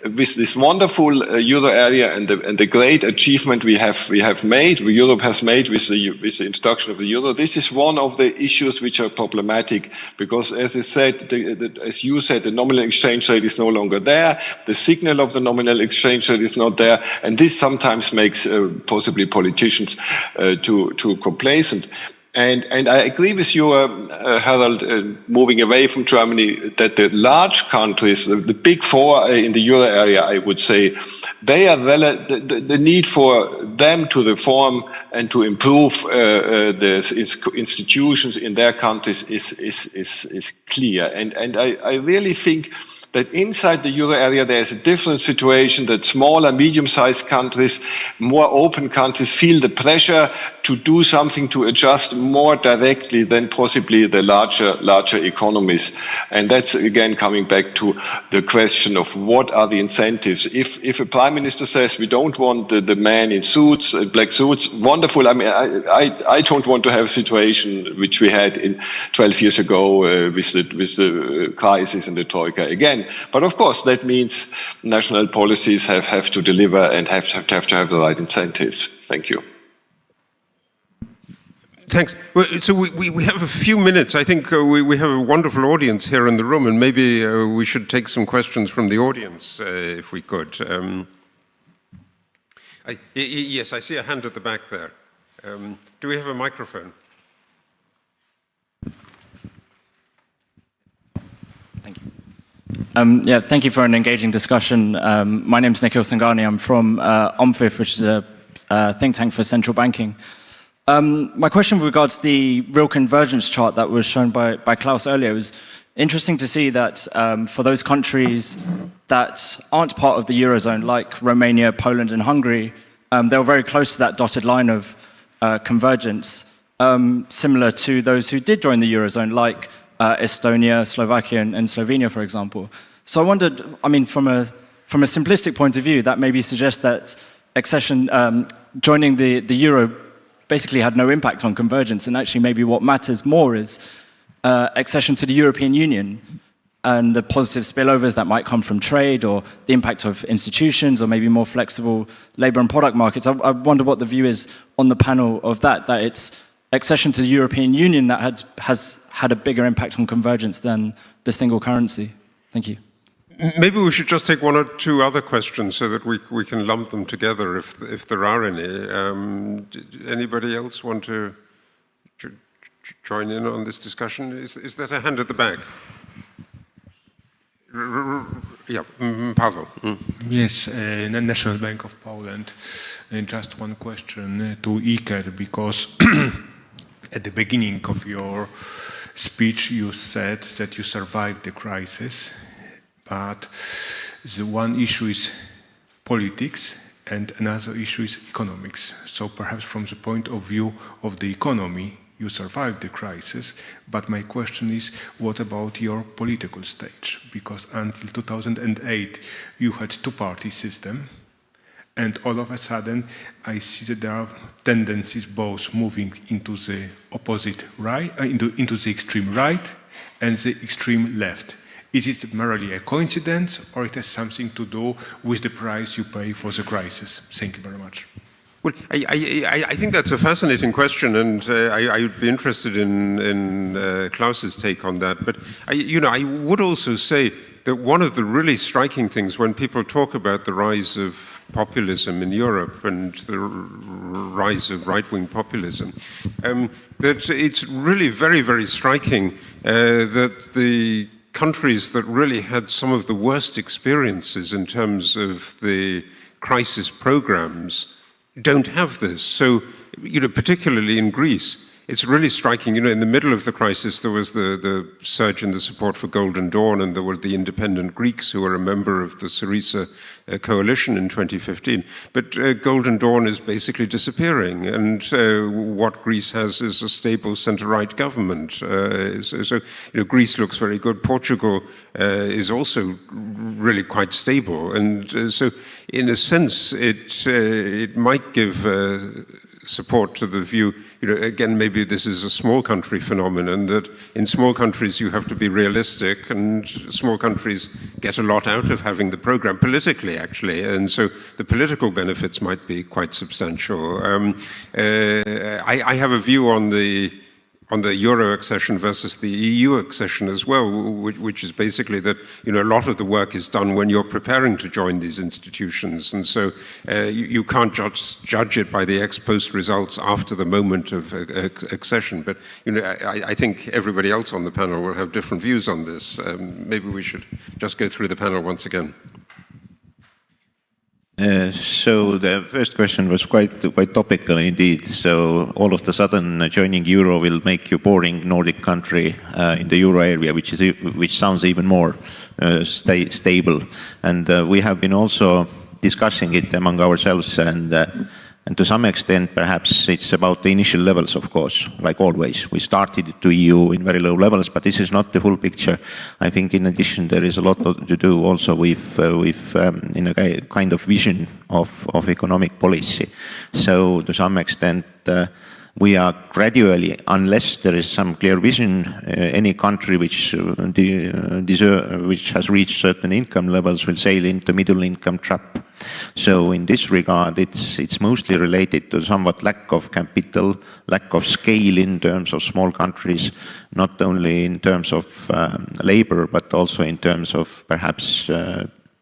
with this wonderful Euro area and the great achievement we have made, Europe has made with the introduction of the Euro, this is one of the issues which are problematic because, as I said, as you said, the nominal exchange rate is no longer there, the signal of the nominal exchange rate is not there, and this sometimes makes possibly politicians too complacent. And I agree with you, Harold, moving away from Germany, that the large countries, the big four in the euro area, I would say, they are the need for them to reform and to improve the institutions in their countries is clear. And I really think that inside the euro area there is a different situation, that smaller, medium-sized countries, more open countries feel the pressure to do something to adjust more directly than possibly the larger economies. And that's again coming back to the question of what are the incentives. If a prime minister says we don't want the man in suits, black suits, wonderful. I mean, I don't want to have a situation which we had 12 years ago with the crisis and the troika again. But of course, that means national policies have to deliver and have to have the right incentives. Thank you. Thanks. Well, so we have a few minutes. I think we have a wonderful audience here in the room, and maybe we should take some questions from the audience, if we could. Yes, I see a hand at the back there. Do we have a microphone? Thank you. Yeah, thank you for an engaging discussion. My name is Nikhil Sangani. I'm from OMFIF, which is a think tank for central banking. My question regards the real convergence chart that was shown by Klaus earlier. It was interesting to see that for those countries that aren't part of the Eurozone, like Romania, Poland, and Hungary, they were very close to that dotted line of convergence, similar to those who did join the Eurozone, like Estonia, Slovakia, and Slovenia, for example. So I wondered, I mean, from a simplistic point of view, that maybe suggests that accession, joining the Euro basically had no impact on convergence, and actually maybe what matters more is accession to the European Union and the positive spillovers that might come from trade, or the impact of institutions, or maybe more flexible labour and product markets. I wonder what the view is on the panel of that it's accession to the European Union that has had a bigger impact on convergence than the single currency. Thank you. Maybe we should just take one or two other questions so that we can lump them together if there are any. Anybody else want to join in on this discussion? Is there a hand at the back? Yeah, Pavel. Yes, National Bank of Poland. Just one question to Iker, because at the beginning of your speech you said that you survived the crisis. But the one issue is politics and another issue is economics. So perhaps from the point of view of the economy, you survived the crisis. But my question is, what about your political stage? Because until 2008, you had two-party system. And all of a sudden, I see that there are tendencies both moving into the opposite right, into the extreme right and the extreme left. Is it merely a coincidence, or it has something to do with the price you pay for the crisis? Thank you very much. Well, I think that's a fascinating question, and I would be interested in Klaus's take on that. But I would also say that one of the really striking things when people talk about the rise of populism in Europe and the rise of right-wing populism, that it's really very, very striking that the countries that really had some of the worst experiences in terms of the crisis programs don't have this. So, particularly in Greece, it's really striking. In the middle of the crisis, there was the surge in the support for Golden Dawn, and there were the independent Greeks who were a member of the Syriza coalition in 2015. But Golden Dawn is basically disappearing, and what Greece has is a stable centre-right government. So Greece looks very good. Portugal is also really quite stable, and so in a sense, it might give support to the view, again, maybe this is a small country phenomenon, that in small countries you have to be realistic, and small countries get a lot out of having the program politically, actually, and so the political benefits might be quite substantial. I have a view on the on the euro accession versus the EU accession as well, which is basically that a lot of the work is done when you're preparing to join these institutions, and so you can't judge it by the ex post results after the moment of accession. But I think everybody else on the panel will have different views on this. Maybe we should just go through the panel once again. So the first question was quite topical indeed. So all of a sudden joining euro will make you boring Nordic country in the euro area, which sounds even more stable. And we have been also discussing it among ourselves, and to some extent, perhaps it's about the initial levels, of course, like always. We started to EU in very low levels, but this is not the full picture. I think in addition, there is a lot to do also with in a kind of vision of economic policy. So to some extent, we are gradually, unless there is some clear vision, any country which has reached certain income levels will sail into middle income trap. So in this regard, it's mostly related to somewhat lack of capital, lack of scale in terms of small countries, not only in terms of labor, but also in terms of perhaps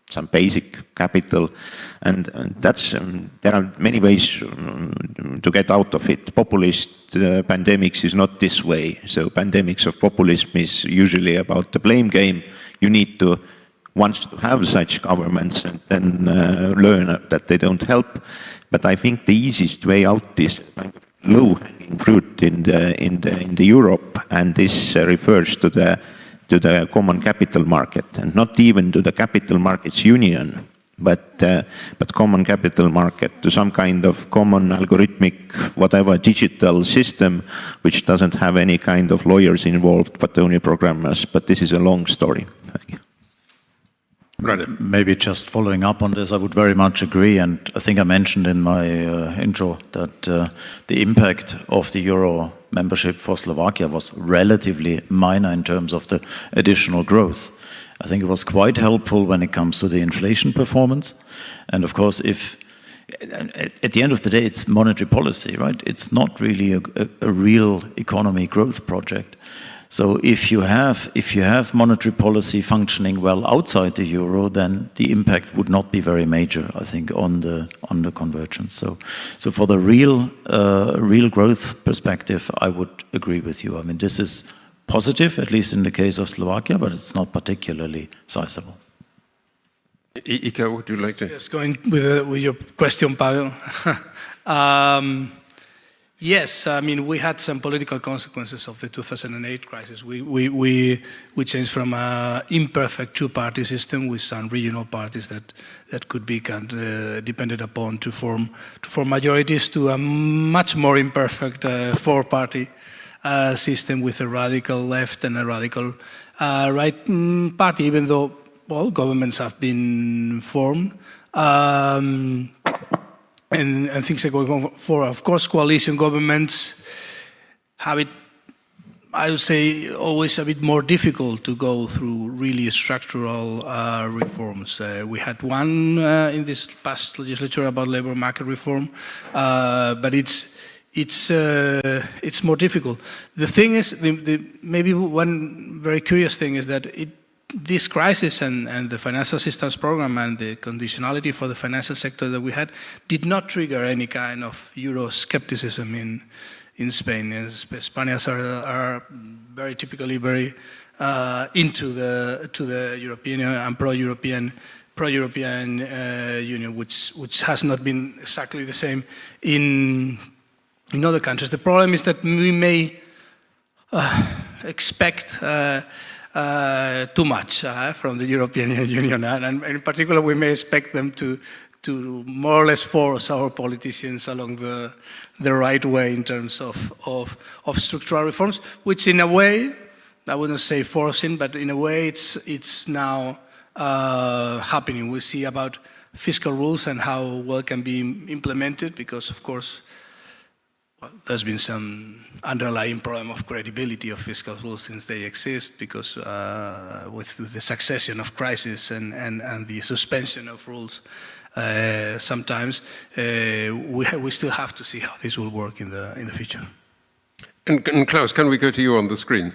some basic capital, and that's there are many ways to get out of it. Populist pandemics is not this way. So pandemics of populism is usually about the blame game. You need to want to have such governments and then learn that they don't help. But I think the easiest way out is low-hanging fruit in the Europe, and this refers to the common capital market, and not even to the capital markets union, but common capital market, to some kind of common algorithmic, whatever, digital system, which doesn't have any kind of lawyers involved, but only programmers. But this is a long story. Thank you. Right. Maybe just following up on this, I would very much agree, and I think I mentioned in my intro that the impact of the euro membership for Slovakia was relatively minor in terms of the additional growth. I think it was quite helpful when it comes to the inflation performance, and of course, if at the end of the day, it's monetary policy, right? It's not really a real economy growth project. So if you have monetary policy functioning well outside the euro, then the impact would not be very major, I think, on the convergence. So for the real growth perspective, I would agree with you. I mean, this is positive, at least in the case of Slovakia, but it's not particularly sizable. Ika, would you like to? Yes, going with your question, Pavel. Yes, I mean, we had some political consequences of the 2008 crisis. We changed from an imperfect two-party system with some regional parties that could be depended upon to form majorities to a much more imperfect four-party system with a radical left and a radical right party, even though governments have been formed. And things are going on for, of course, coalition governments have it, I would say, always a bit more difficult to go through really structural reforms. We had one in this past legislature about labor market reform, but it's more difficult. The thing is, maybe one very curious thing is that this crisis and the financial assistance program and the conditionality for the financial sector that we had did not trigger any kind of Euro-skepticism in Spain. Spaniards are very typically very into the European and pro-European Union, which has not been exactly the same in other countries. The problem is that we may expect too much from the European Union, and in particular, we may expect them to more or less force our politicians along the right way in terms of structural reforms, which in a way, I wouldn't say forcing, but in a way, it's now happening. We see about fiscal rules and how well can be implemented, because of course, there's been some underlying problem of credibility of fiscal rules since they exist, because with the succession of crises and the suspension of rules, sometimes we still have to see how this will work in the future. And Klaus, can we go to you on the screen?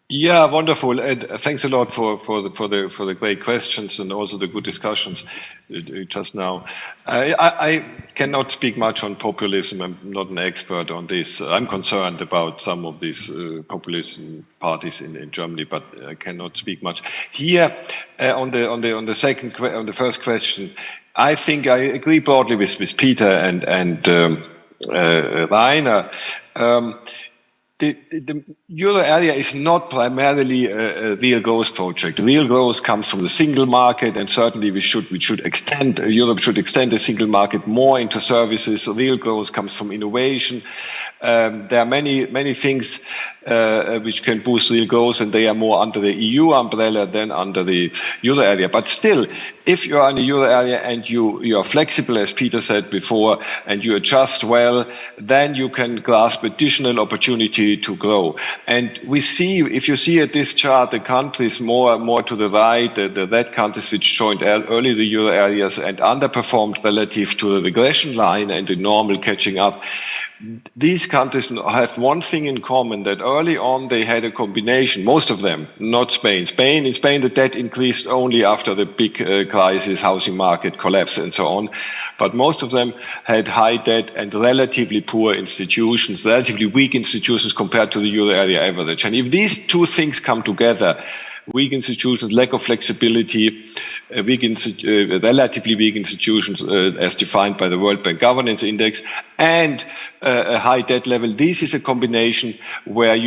Yeah, wonderful. And thanks a lot for the great questions and also the good discussions just now. I cannot speak much on populism. I'm not an expert on this. I'm concerned about some of these populist parties in Germany, but I cannot speak much here. On the first question, I think I agree broadly with Peter and Rainer. The euro area is not primarily a real growth project. Real growth comes from the single market, and certainly we should extend Europe should extend the single market more into services. Real growth comes from innovation. There are many things which can boost real growth, and they are more under the EU umbrella than under the euro area. But still, if you are in the euro area and you are flexible, as Peter said before, and you adjust well, then you can grasp additional opportunity to grow. And we see, if you see at this chart, the countries more to the right, the red countries which joined early the euro areas and underperformed relative to the regression line and the normal catching up. These countries have one thing in common, that early on they had a combination, most of them, not Spain. In Spain, the debt increased only after the big crisis, housing market collapse and so on. But most of them had high debt and relatively poor institutions, relatively weak institutions compared to the euro area average. And if these two things come together, weak institutions, lack of flexibility, relatively weak institutions as defined by the World Bank Governance Index, and a high debt level. This is a combination where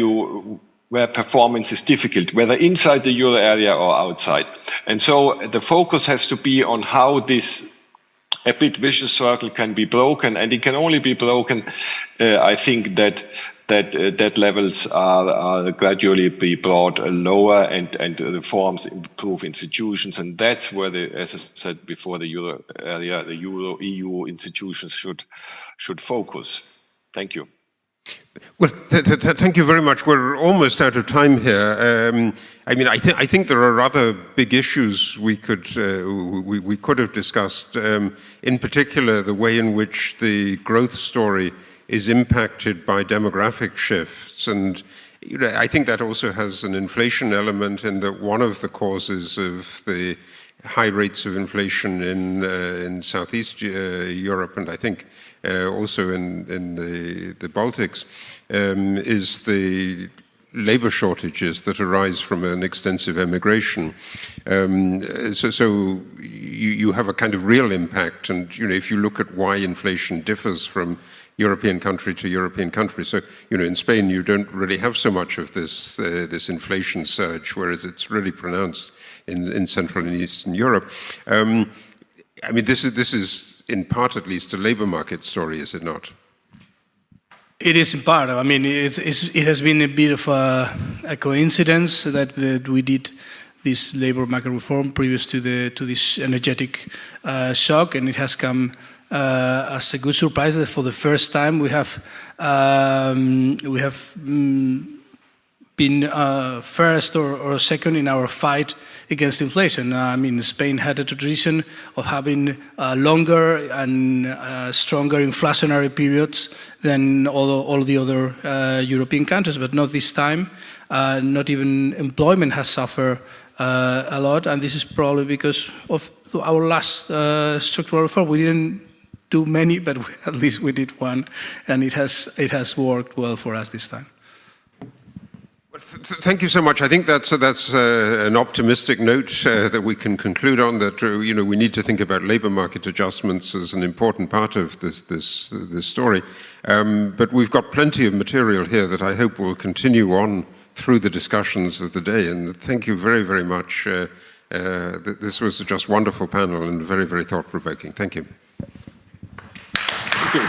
performance is difficult, whether inside the euro area or outside. And so the focus has to be on how this a bit vicious circle can be broken, and it can only be broken, I think, that debt levels are gradually be brought lower and reforms improve institutions, and that's where as I said before, the euro area, the EU institutions should focus. Thank you. Well, thank you very much. We're almost out of time here. I mean, I think there are other big issues we could have discussed. In particular, the way in which the growth story is impacted by demographic shifts, and I think that also has an inflation element, in that one of the causes of the high rates of inflation in Southeast Europe, and I think also in the Baltics, is the labor shortages that arise from an extensive emigration. So you have a kind of real impact, and if you look at why inflation differs from European country to European country. So, in Spain, you don't really have so much of this inflation surge, whereas it's really pronounced in Central and Eastern Europe. I mean, this is in part, at least, a labor market story, is it not? It is in part. I mean, it has been a bit of a coincidence that we did this labor market reform previous to this energetic shock, and it has come as a good surprise that for the first time we have been first or second in our fight against inflation. I mean, Spain had a tradition of having longer and stronger inflationary periods than all the other European countries, but not this time. Not even employment has suffered a lot, and this is probably because of our last structural reform. We didn't do many, but at least we did one, and it has worked well for us this time. Thank you so much. I think that's an optimistic note that we can conclude on. That we need to think about labour market adjustments as an important part of this story. But we've got plenty of material here that I hope will continue on through the discussions of the day. And thank you very, very much. This was a just wonderful panel and very, very thought-provoking. Thank you. Thank you.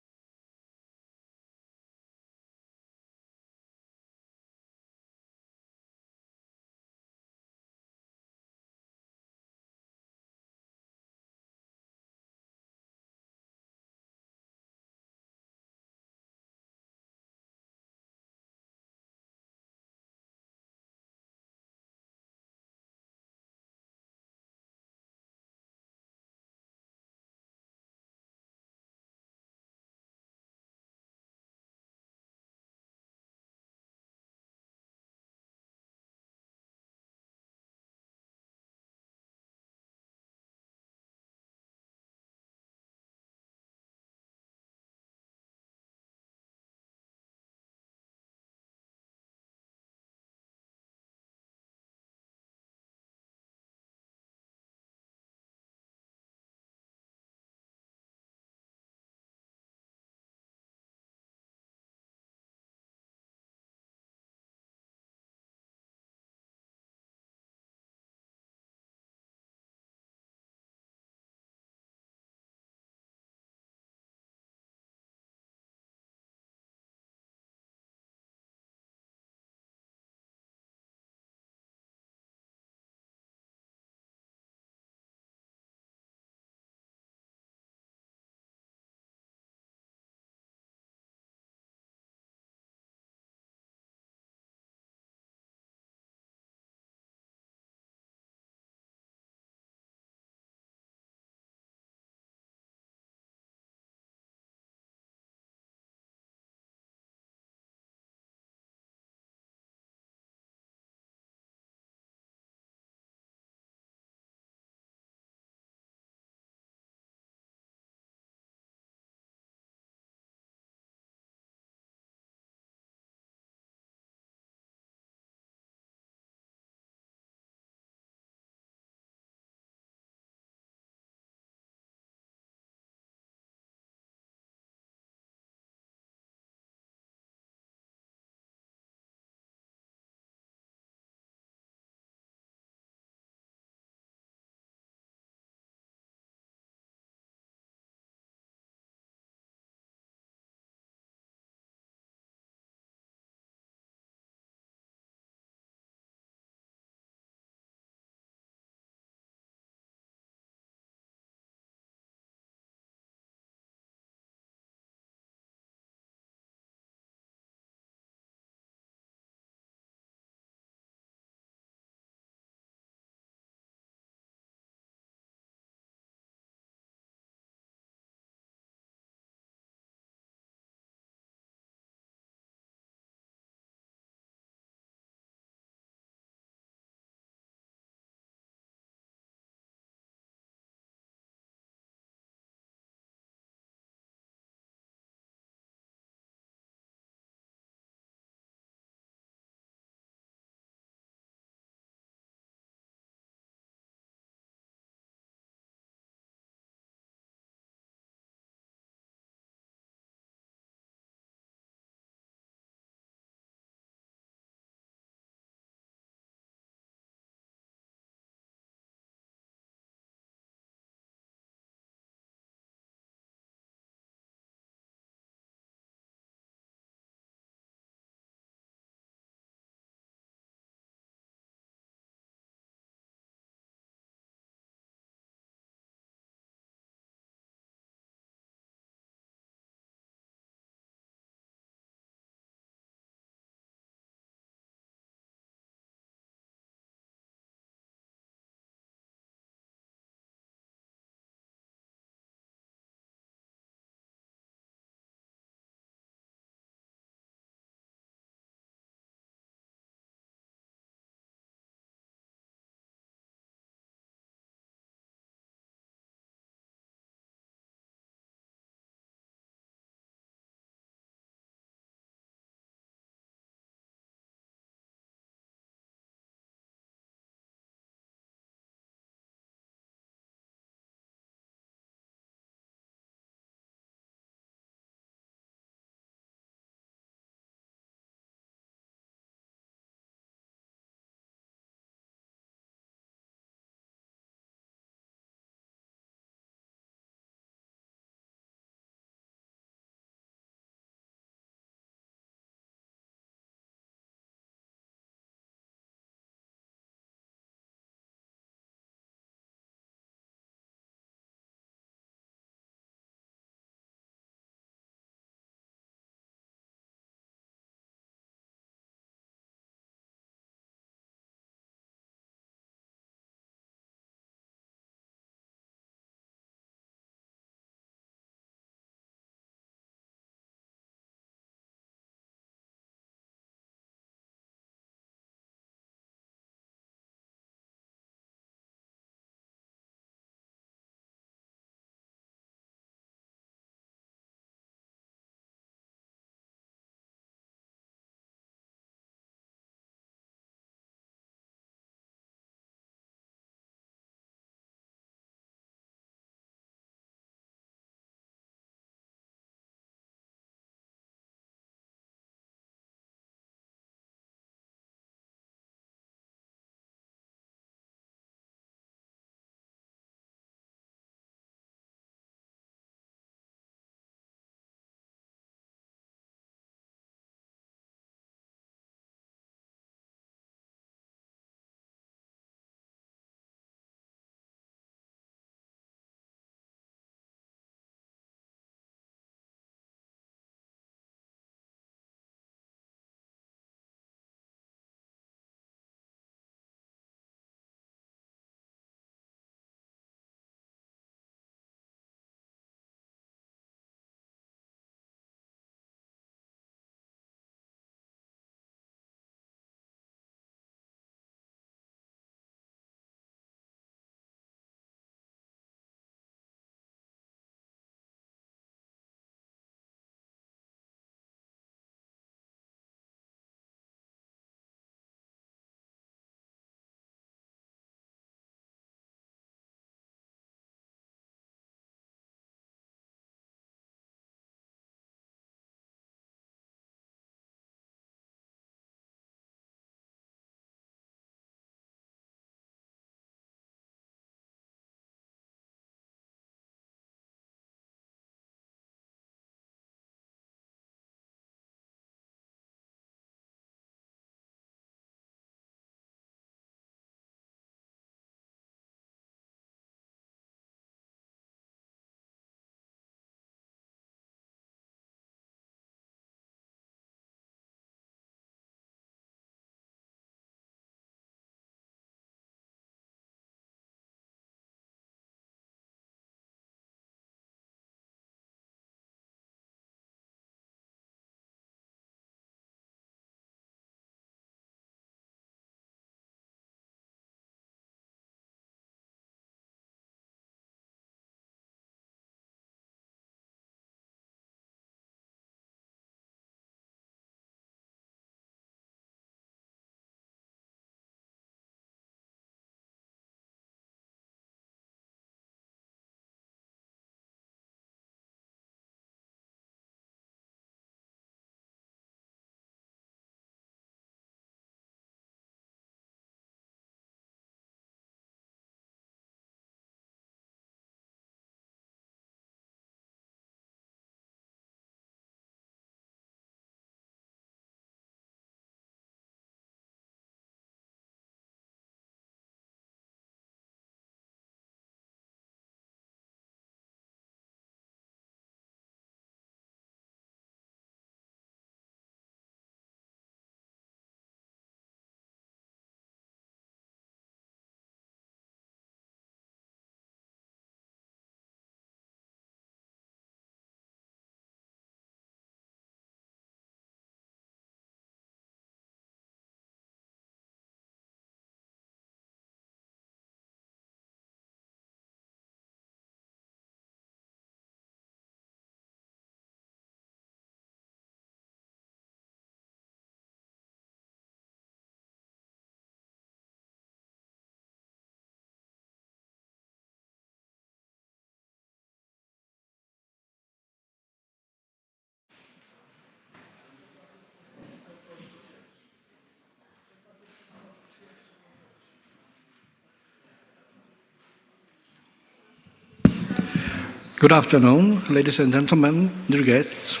Good afternoon, ladies and gentlemen, dear guests.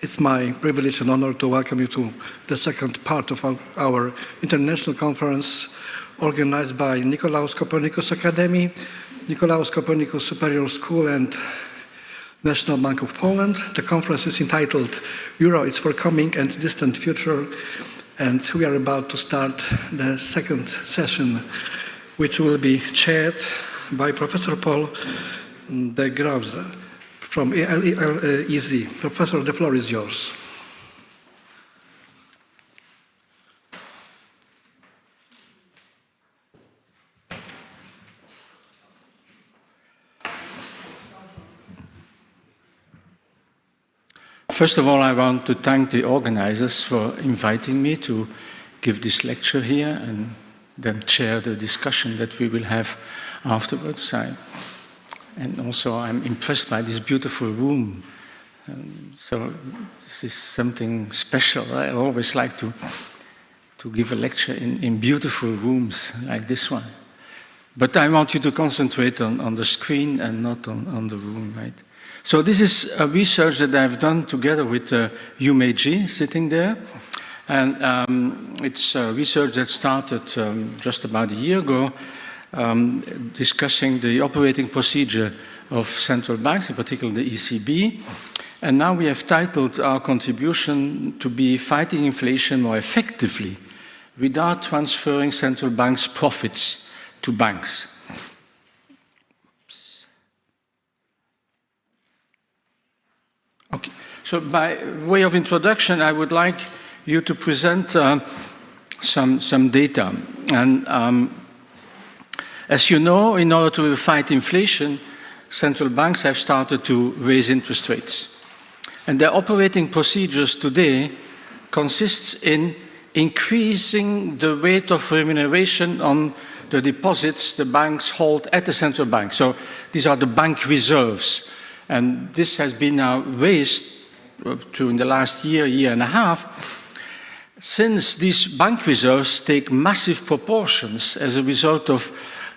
It's my privilege and honor to welcome you to the second part of our international conference organized by Nicolaus Copernicus Academy, Nicolaus Copernicus Superior School, and National Bank of Poland. The conference is entitled Euro, It's Forthcoming and Distant Future, and we are about to start the second session, which will be chaired by Professor Paul de Grauze from LEZ. Professor, the floor is yours. First of all, I want to thank the organizers for inviting me to give this lecture here and then chair the discussion that we will have afterwards. And also, I'm impressed by this beautiful room. So this is something special. I always like to give a lecture in beautiful rooms like this one. But I want you to concentrate on the screen and not on the room, right? So this is a research that I've done together with Yu Meiji sitting there. And it's research that started just about a year ago, discussing the operating procedure of central banks, in particular the ECB. And now we have titled our contribution to be fighting inflation more effectively without transferring central banks' profits to banks. Okay. So by way of introduction, I would like you to present some data. And as you know, in order to fight inflation, central banks have started to raise interest rates. And their operating procedures today consists in increasing the rate of remuneration on the deposits the banks hold at the central bank. So these are the bank reserves. And this has been now raised during the last year and a half, since these bank reserves take massive proportions as a result of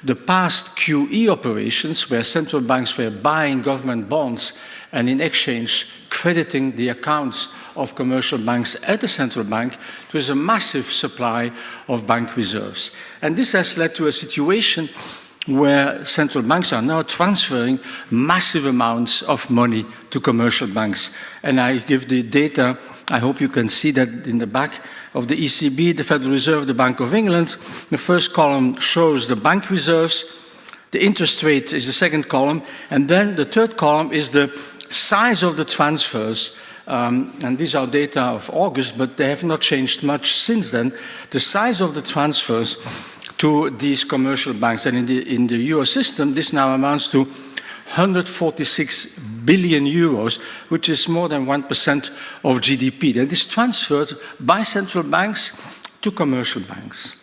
the past QE operations, where central banks were buying government bonds and in exchange crediting the accounts of commercial banks at the central bank. There was a massive supply of bank reserves. And this has led to a situation where central banks are now transferring massive amounts of money to commercial banks. And I give the data, I hope you can see that in the back of the ECB, the Federal Reserve, the Bank of England. The first column shows the bank reserves, the interest rate is the second column, and then the third column is the size of the transfers. And these are data of August, but they have not changed much since then. The size of the transfers to these commercial banks. And in the euro system, this now amounts to 146 billion euros, which is more than 1% of GDP. That is transferred by central banks to commercial banks.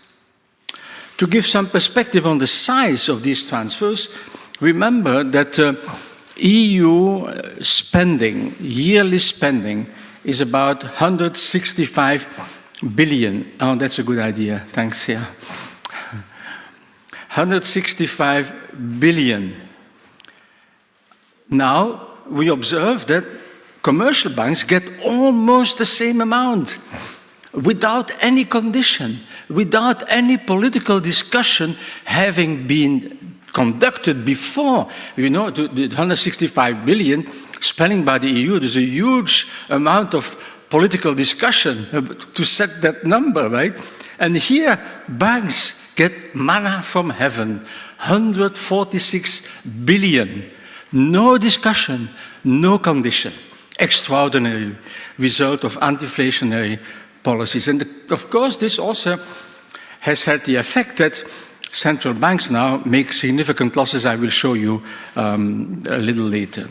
To give some perspective on the size of these transfers, remember that EU spending, yearly spending, is about 165 billion. Oh, that's a good idea. Thanks, yeah. 165 billion. Now, we observe that commercial banks get almost the same amount without any condition, without any political discussion having been conducted before. You know, the 165 billion spending by the EU, there's a huge amount of political discussion to set that number, right? And here, banks get manna from heaven, 146 billion. No discussion, no condition. Extraordinary result of anti-inflationary policies. And of course, this also has had the effect that central banks now make significant losses. I will show you a little later.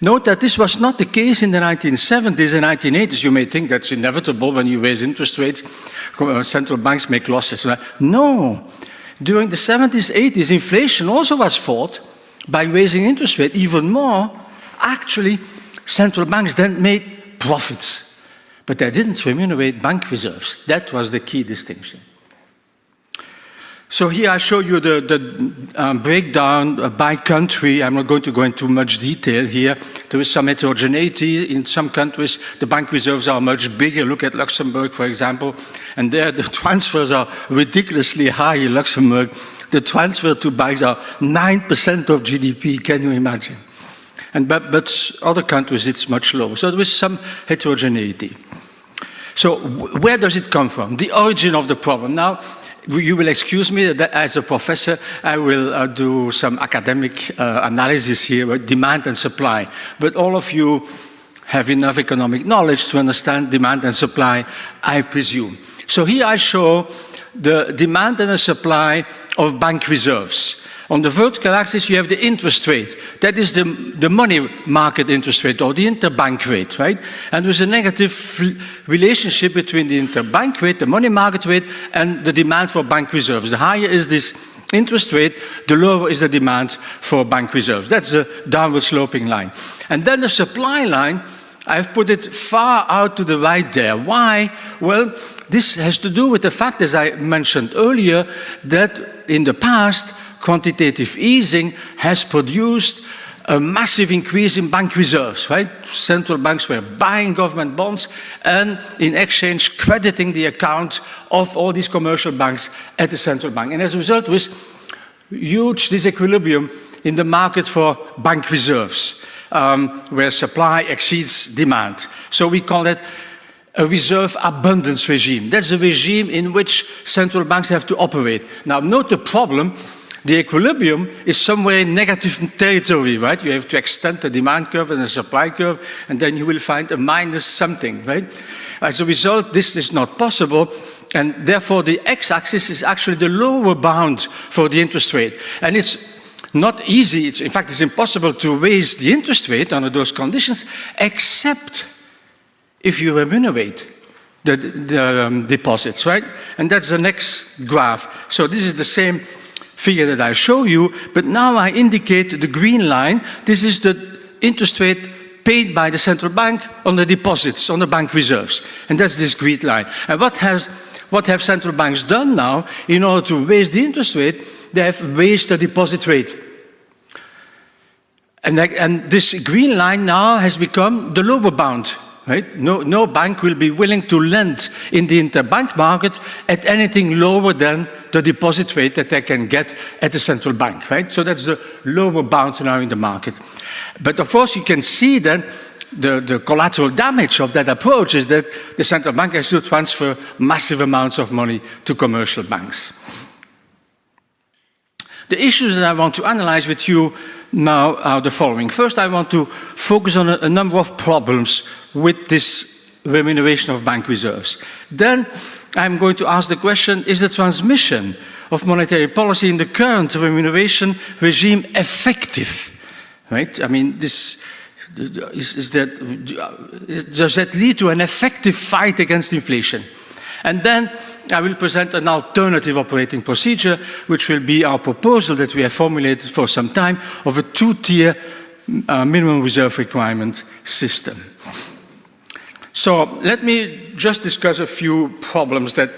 Note that this was not the case in the 1970s and 1980s. You may think that's inevitable when you raise interest rates, central banks make losses. No. During the 70s, 80s, inflation also was fought by raising interest rate even more. Actually, central banks then made profits, but they didn't remunerate bank reserves. That was the key distinction. So here I show you the breakdown by country. I'm not going to go into much detail here. There is some heterogeneity. In some countries, the bank reserves are much bigger. Look at Luxembourg, for example. And there, the transfers are ridiculously high in Luxembourg. The transfer to banks are 9% of GDP. Can you imagine? But other countries, it's much lower. So there is some heterogeneity. So where does it come from? The origin of the problem. Now, you will excuse me that as a professor, I will do some academic analysis here with demand and supply. But all of you have enough economic knowledge to understand demand and supply, I presume. So here I show the demand and the supply of bank reserves. On the vertical axis, you have the interest rate. That is the money market interest rate, or the interbank rate, right? And there's a negative relationship between the interbank rate, the money market rate, and the demand for bank reserves. The higher is this interest rate, the lower is the demand for bank reserves. That's the downward sloping line. And then the supply line, I've put it far out to the right there. Why? Well, this has to do with the fact, as I mentioned earlier, that in the past, quantitative easing has produced a massive increase in bank reserves, right? Central banks were buying government bonds and in exchange crediting the account of all these commercial banks at the central bank. And as a result, there was huge disequilibrium in the market for bank reserves, where supply exceeds demand. So we call it a reserve abundance regime. That's a regime in which central banks have to operate. Now, note the problem. The equilibrium is somewhere in negative territory, right? You have to extend the demand curve and the supply curve, and then you will find a minus something, right? As a result, this is not possible, and therefore the x-axis is actually the lower bound for the interest rate. And it's not easy, in fact, it's impossible to raise the interest rate under those conditions, except if you remunerate the deposits, right? And that's the next graph. So this is the same figure that I show you, but now I indicate the green line. This is the interest rate paid by the central bank on the deposits, on the bank reserves. And that's this green line. And what have central banks done now in order to raise the interest rate? They have raised the deposit rate. And this green line now has become the lower bound. Right? No bank will be willing to lend in the interbank market at anything lower than the deposit rate that they can get at the central bank. Right? So that's the lower bound now in the market. But of course, you can see that the collateral damage of that approach is that the central bank has to transfer massive amounts of money to commercial banks. The issues that I want to analyze with you now are the following. First, I want to focus on a number of problems with this remuneration of bank reserves. Then I'm going to ask the question, is the transmission of monetary policy in the current remuneration regime effective? Right? I mean, does that lead to an effective fight against inflation? And then I will present an alternative operating procedure, which will be our proposal that we have formulated for some time of a two-tier minimum reserve requirement system. So let me just discuss a few problems that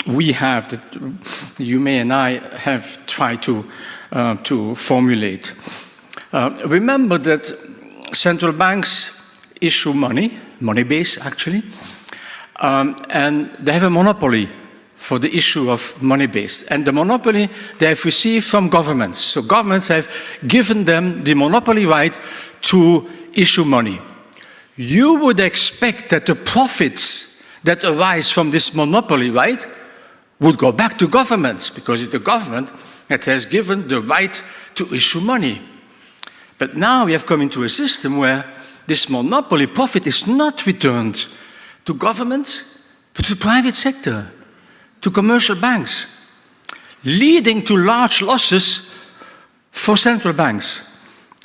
we have, that you may and I have tried to formulate. Remember that central banks issue money base actually, and they have a monopoly for the issue of money base. And the monopoly they have received from governments. So governments have given them the monopoly right to issue money. You would expect that the profits that arise from this monopoly right would go back to governments, because it's the government that has given the right to issue money. But now we have come into a system where this monopoly profit is not returned to governments, but to the private sector, to commercial banks, leading to large losses for central banks.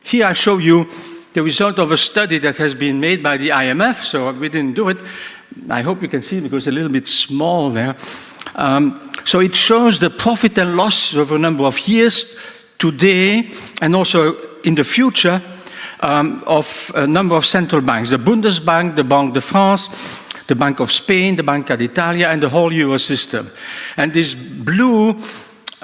Here I show you the result of a study that has been made by the IMF, so we didn't do it. I hope you can see it because it's a little bit small there. So it shows the profit and loss over a number of years, today, and also in the future, of a number of central banks, the Bundesbank, the Banque de France, the Bank of Spain, the Banca d'Italia, and the whole euro system. And this blue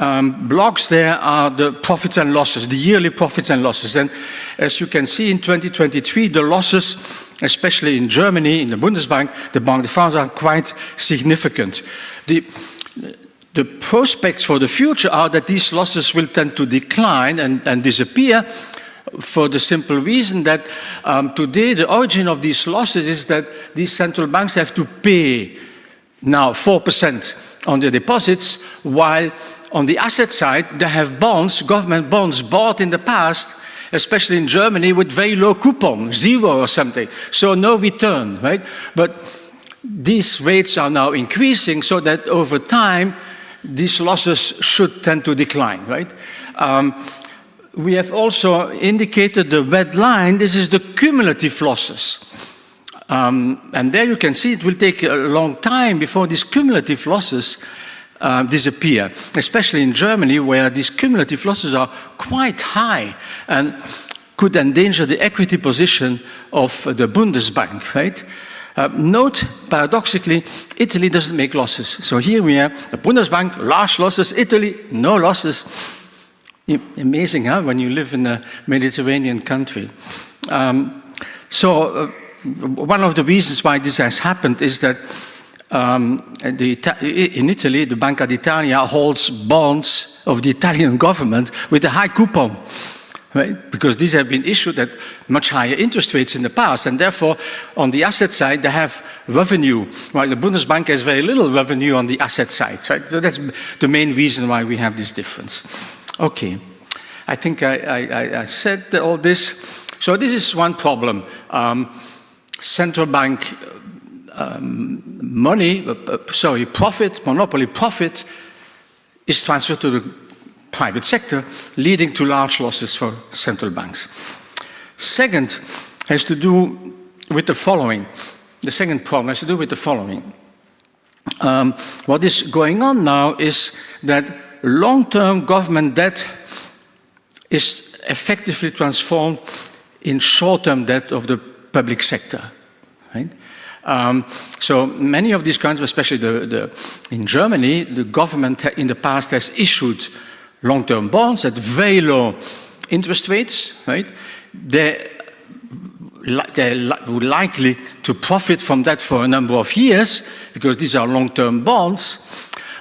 blocks there are the profits and losses, the yearly profits and losses. And as you can see in 2023, the losses, especially in Germany, in the Bundesbank, the Banque de France, are quite significant. The prospects for the future are that these losses will tend to decline and disappear, for the simple reason that today the origin of these losses is that these central banks have to pay now 4% on their deposits, while on the asset side they have bonds, government bonds bought in the past, especially in Germany, with very low coupon, 0 or something, so no return, right? But these rates are now increasing so that over time these losses should tend to decline, right? We have also indicated the red line. This is the cumulative losses. And there you can see it will take a long time before these cumulative losses disappear, especially in Germany, where these cumulative losses are quite high and could endanger the equity position of the Bundesbank, right? Note, paradoxically, Italy doesn't make losses. So here we have the Bundesbank, large losses, Italy, no losses. Amazing, huh, when you live in a Mediterranean country. One of the reasons why this has happened is that in Italy, the Banca d'Italia holds bonds of the Italian government with a high coupon, right? Because these have been issued at much higher interest rates in the past, and therefore, on the asset side, they have revenue, while the Bundesbank has very little revenue on the asset side, right? So that's the main reason why we have this difference. Okay, I think I said all this. So this is one problem. Central bank profit, monopoly profit, is transferred to the private sector, leading to large losses for central banks. Second has to do with the following. The second problem has to do with the following. What is going on now is that long-term government debt is effectively transformed in short-term debt of the public sector, right? So many of these countries, especially in Germany, the government in the past has issued long-term bonds at very low interest rates, right? They're likely to profit from that for a number of years because these are long-term bonds.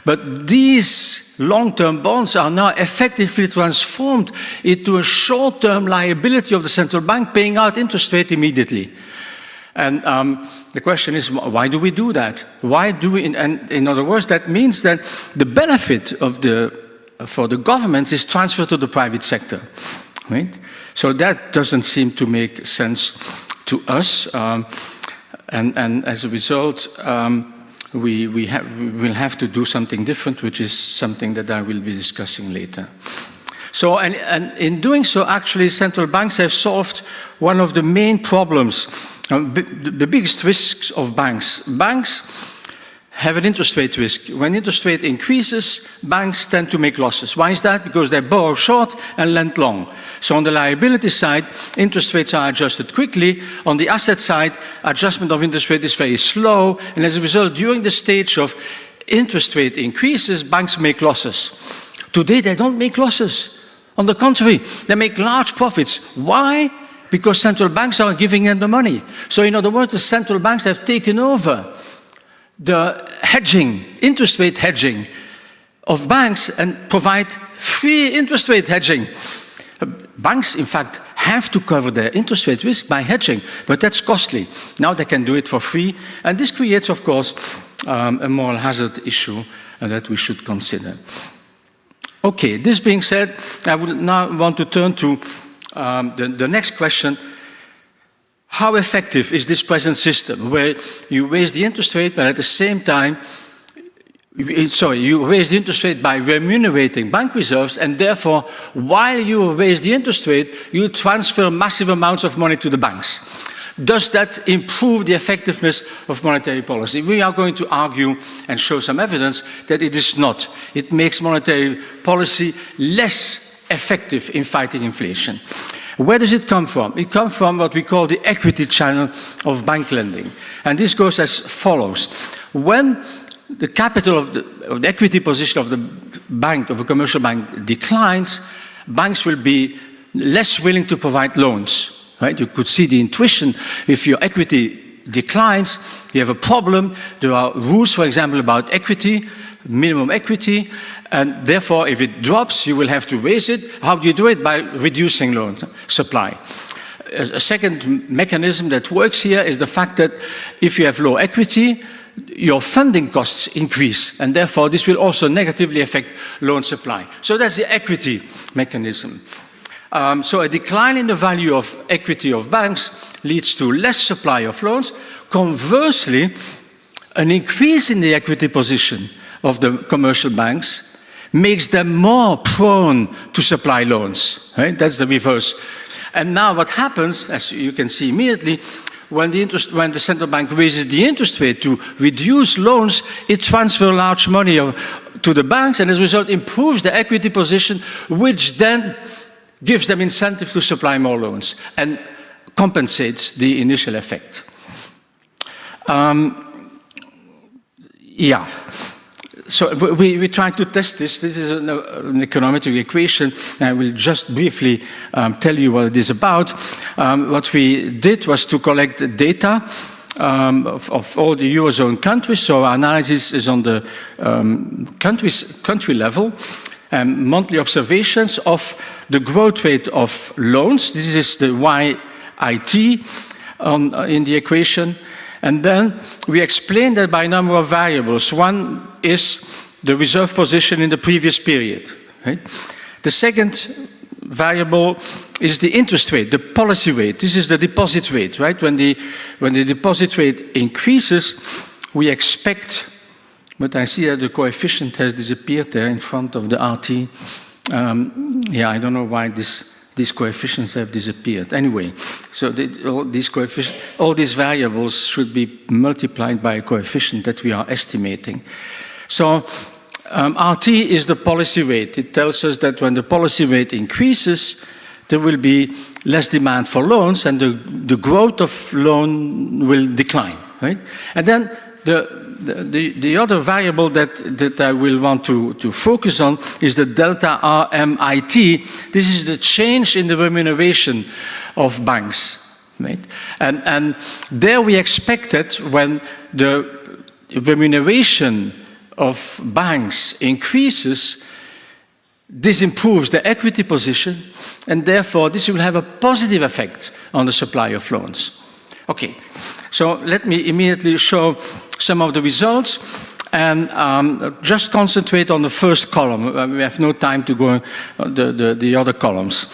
But these long-term bonds are now effectively transformed into a short-term liability of the central bank paying out interest rate immediately. And the question is, why do we do that? Why do we, and in other words, that means that the benefit for the governments is transferred to the private sector, right? So that doesn't seem to make sense to us. And as a result, we will have to do something different, which is something that I will be discussing later. So, and in doing so, actually, central banks have solved one of the main problems, the biggest risks of banks. Banks have an interest rate risk. When interest rate increases, banks tend to make losses. Why is that? Because they borrow short and lend long. So on the liability side, interest rates are adjusted quickly. On the asset side, adjustment of interest rate is very slow. And as a result, during the stage of interest rate increases, banks make losses. Today, they don't make losses. On the contrary, they make large profits. Why? Because central banks are giving them the money. So in other words, the central banks have taken over the hedging, interest rate hedging of banks and provide free interest rate hedging. Banks, in fact, have to cover their interest rate risk by hedging, but that's costly. Now they can do it for free, and this creates, of course, a moral hazard issue that we should consider. Okay, this being said, I would now want to turn to the next question. How effective is this present system where you raise the interest rate, but at the same time, you raise the interest rate by remunerating bank reserves, and therefore, while you raise the interest rate, you transfer massive amounts of money to the banks. Does that improve the effectiveness of monetary policy? We are going to argue and show some evidence that it is not. It makes monetary policy less effective in fighting inflation. Where does it come from? It comes from what we call the equity channel of bank lending. And this goes as follows. When the capital of the equity position of the bank, of a commercial bank, declines, banks will be less willing to provide loans, right? You could see the intuition. If your equity declines, you have a problem. There are rules, for example, about equity, minimum equity, and therefore, if it drops, you will have to raise it. How do you do it? By reducing loan supply. A second mechanism that works here is the fact that if you have low equity, your funding costs increase, and therefore this will also negatively affect loan supply. So that's the equity mechanism. So a decline in the value of equity of banks leads to less supply of loans. Conversely, an increase in the equity position of the commercial banks makes them more prone to supply loans. Right? That's the reverse. And now what happens, as you can see immediately, when the central bank raises the interest rate to reduce loans, it transfers large money to the banks, and as a result improves the equity position, which then gives them incentive to supply more loans and compensates the initial effect. So we tried to test this. This is an econometric equation. I will just briefly tell you what it is about. What we did was to collect data of all the Eurozone countries. So our analysis is on the country level. Monthly observations of the growth rate of loans. This is the YIT in the equation. And then we explain that by a number of variables. One is the reserve position in the previous period. Right? The second variable is the interest rate, the policy rate. This is the deposit rate, right? When the deposit rate increases, we expect, but I see that the coefficient has disappeared there in front of the RT. I don't know why these coefficients have disappeared. Anyway, so all these variables should be multiplied by a coefficient that we are estimating. So RT is the policy rate. It tells us that when the policy rate increases, there will be less demand for loans, and the growth of loan will decline, right? And then the other variable that I will want to focus on is the delta RMIT. This is the change in the remuneration of banks, right? And there we expected when the remuneration of banks increases, this improves the equity position, and therefore this will have a positive effect on the supply of loans. Okay, so let me immediately show some of the results and just concentrate on the first column. We have no time to go the other columns.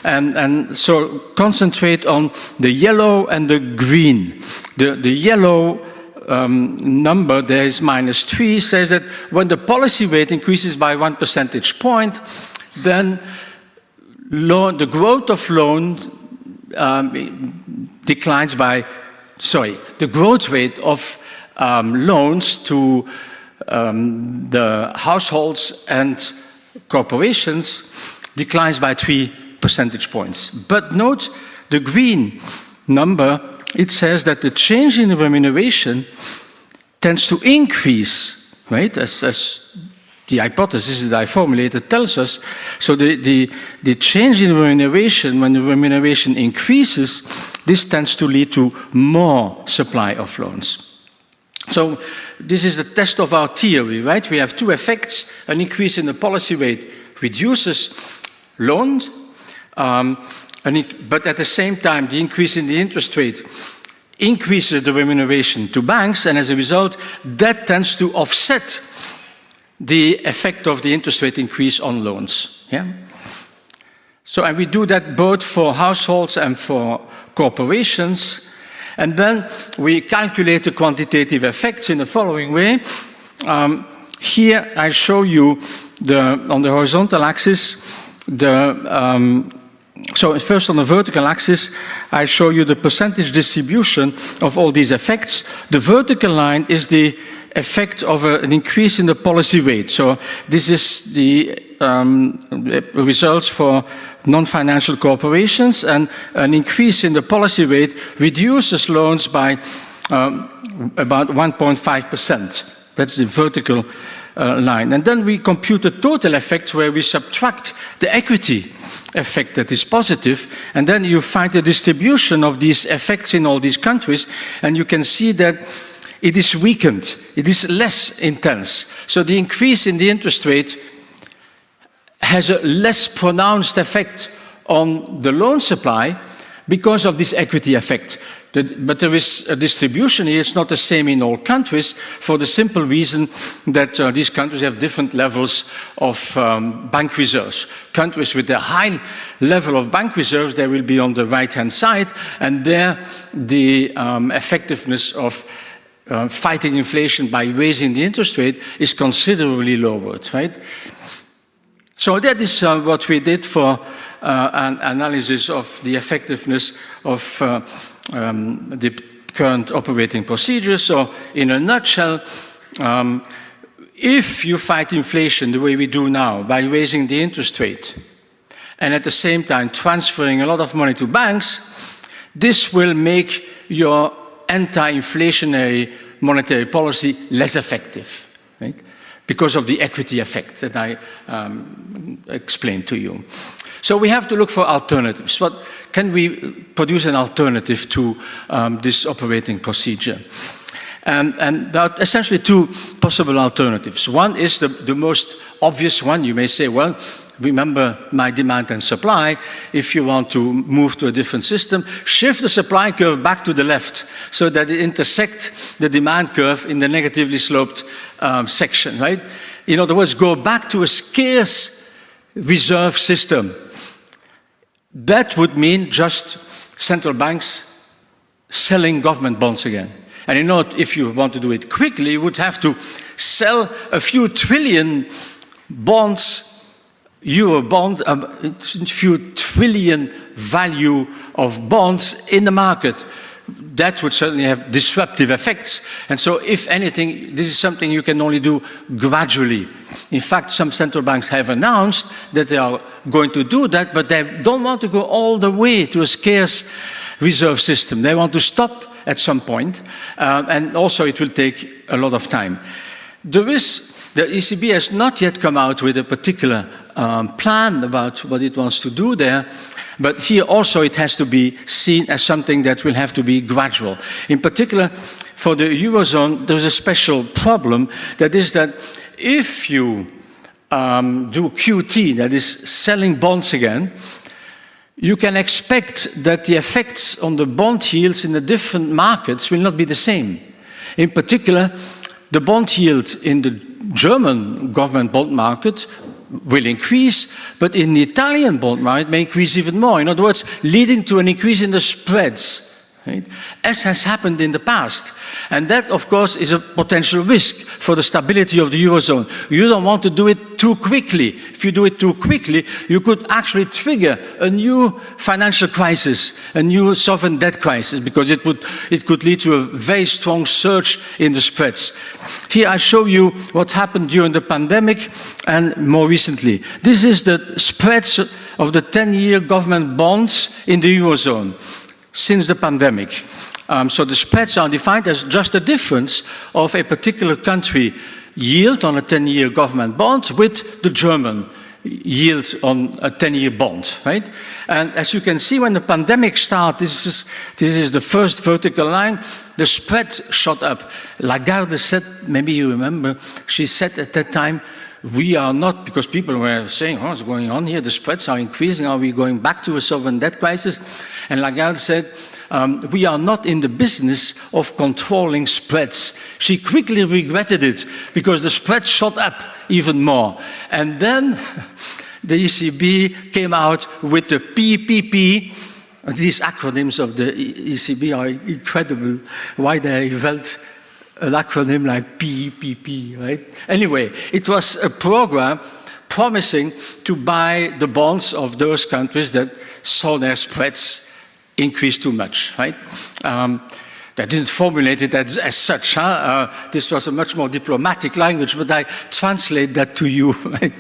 And so concentrate on the yellow and the green. The yellow number, there is -3, says that when the policy rate increases by 1 percentage point, then the growth of loans declines by, the growth rate of loans to the households and corporations declines by 3 percentage points. But note the green number, it says that the change in the remuneration tends to increase, right? As the hypothesis that I formulated tells us. So the change in remuneration, when the remuneration increases, this tends to lead to more supply of loans. So this is the test of our theory, right? We have two effects. An increase in the policy rate reduces loans, but at the same time, the increase in the interest rate increases the remuneration to banks, and as a result, that tends to offset the effect of the interest rate increase on loans. Yeah? So, and we do that both for households and for corporations. And then we calculate the quantitative effects in the following way. Here I show you on the horizontal axis, so first on the vertical axis, I show you the percentage distribution of all these effects. The vertical line is the effect of an increase in the policy rate. So this is the results for non-financial corporations, and an increase in the policy rate reduces loans by about 1.5%. That's the vertical line. And then we compute the total effect where we subtract the equity effect that is positive, and then you find the distribution of these effects in all these countries, and you can see that it is weakened, it is less intense. So the increase in the interest rate has a less pronounced effect on the loan supply because of this equity effect. But there is a distribution here, it's not the same in all countries, for the simple reason that these countries have different levels of bank reserves. Countries with a high level of bank reserves, they will be on the right-hand side, and there the effectiveness of fighting inflation by raising the interest rate is considerably lowered, right? So that is what we did for an analysis of the effectiveness of the current operating procedure. So in a nutshell, if you fight inflation the way we do now by raising the interest rate and at the same time transferring a lot of money to banks, this will make your anti-inflationary monetary policy less effective, right? Because of the equity effect that I explained to you. So we have to look for alternatives. What can we produce an alternative to this operating procedure? And there are essentially two possible alternatives. One is the most obvious one. You may say, well, remember my demand and supply. If you want to move to a different system, shift the supply curve back to the left so that it intersects the demand curve in the negatively sloped section, right? In other words, go back to a scarce reserve system. That would mean just central banks selling government bonds again. And you know, if you want to do it quickly, you would have to sell a few trillion bonds, euro bond, a few trillion value of bonds in the market. That would certainly have disruptive effects. And so, if anything, this is something you can only do gradually. In fact, some central banks have announced that they are going to do that, but they don't want to go all the way to a scarce reserve system. They want to stop at some point, and also it will take a lot of time. The ECB has not yet come out with a particular plan about what it wants to do there, but here also it has to be seen as something that will have to be gradual. In particular, for the Eurozone, there's a special problem, that is that if you do QT, that is selling bonds again, you can expect that the effects on the bond yields in the different markets will not be the same. In particular, the bond yield in the German government bond market will increase, but in the Italian bond market may increase even more. In other words, leading to an increase in the spreads, right? As has happened in the past. And that, of course, is a potential risk for the stability of the Eurozone. You don't want to do it too quickly. If you do it too quickly, you could actually trigger a new financial crisis, a new sovereign debt crisis, because it could lead to a very strong surge in the spreads. Here I show you what happened during the pandemic and more recently. This is the spreads of the 10-year government bonds in the Eurozone since the pandemic. So the spreads are defined as just the difference of a particular country yield on a 10-year government bond with the German yield on a 10-year bond, right? And as you can see, when the pandemic started, this is the first vertical line, the spread shot up. Lagarde said, maybe you remember, she said at that time, we are not, because people were saying, what's going on here? The spreads are increasing. Are we going back to a sovereign debt crisis? And Lagarde said, we are not in the business of controlling spreads. She quickly regretted it because the spread shot up even more. And then the ECB came out with the PPP. These acronyms of the ECB are incredible. Why they invent an acronym like PPP, right? Anyway, it was a program promising to buy the bonds of those countries that saw their spreads increase too much, right? They didn't formulate it as such. This was a much more diplomatic language, but I translate that to you, right?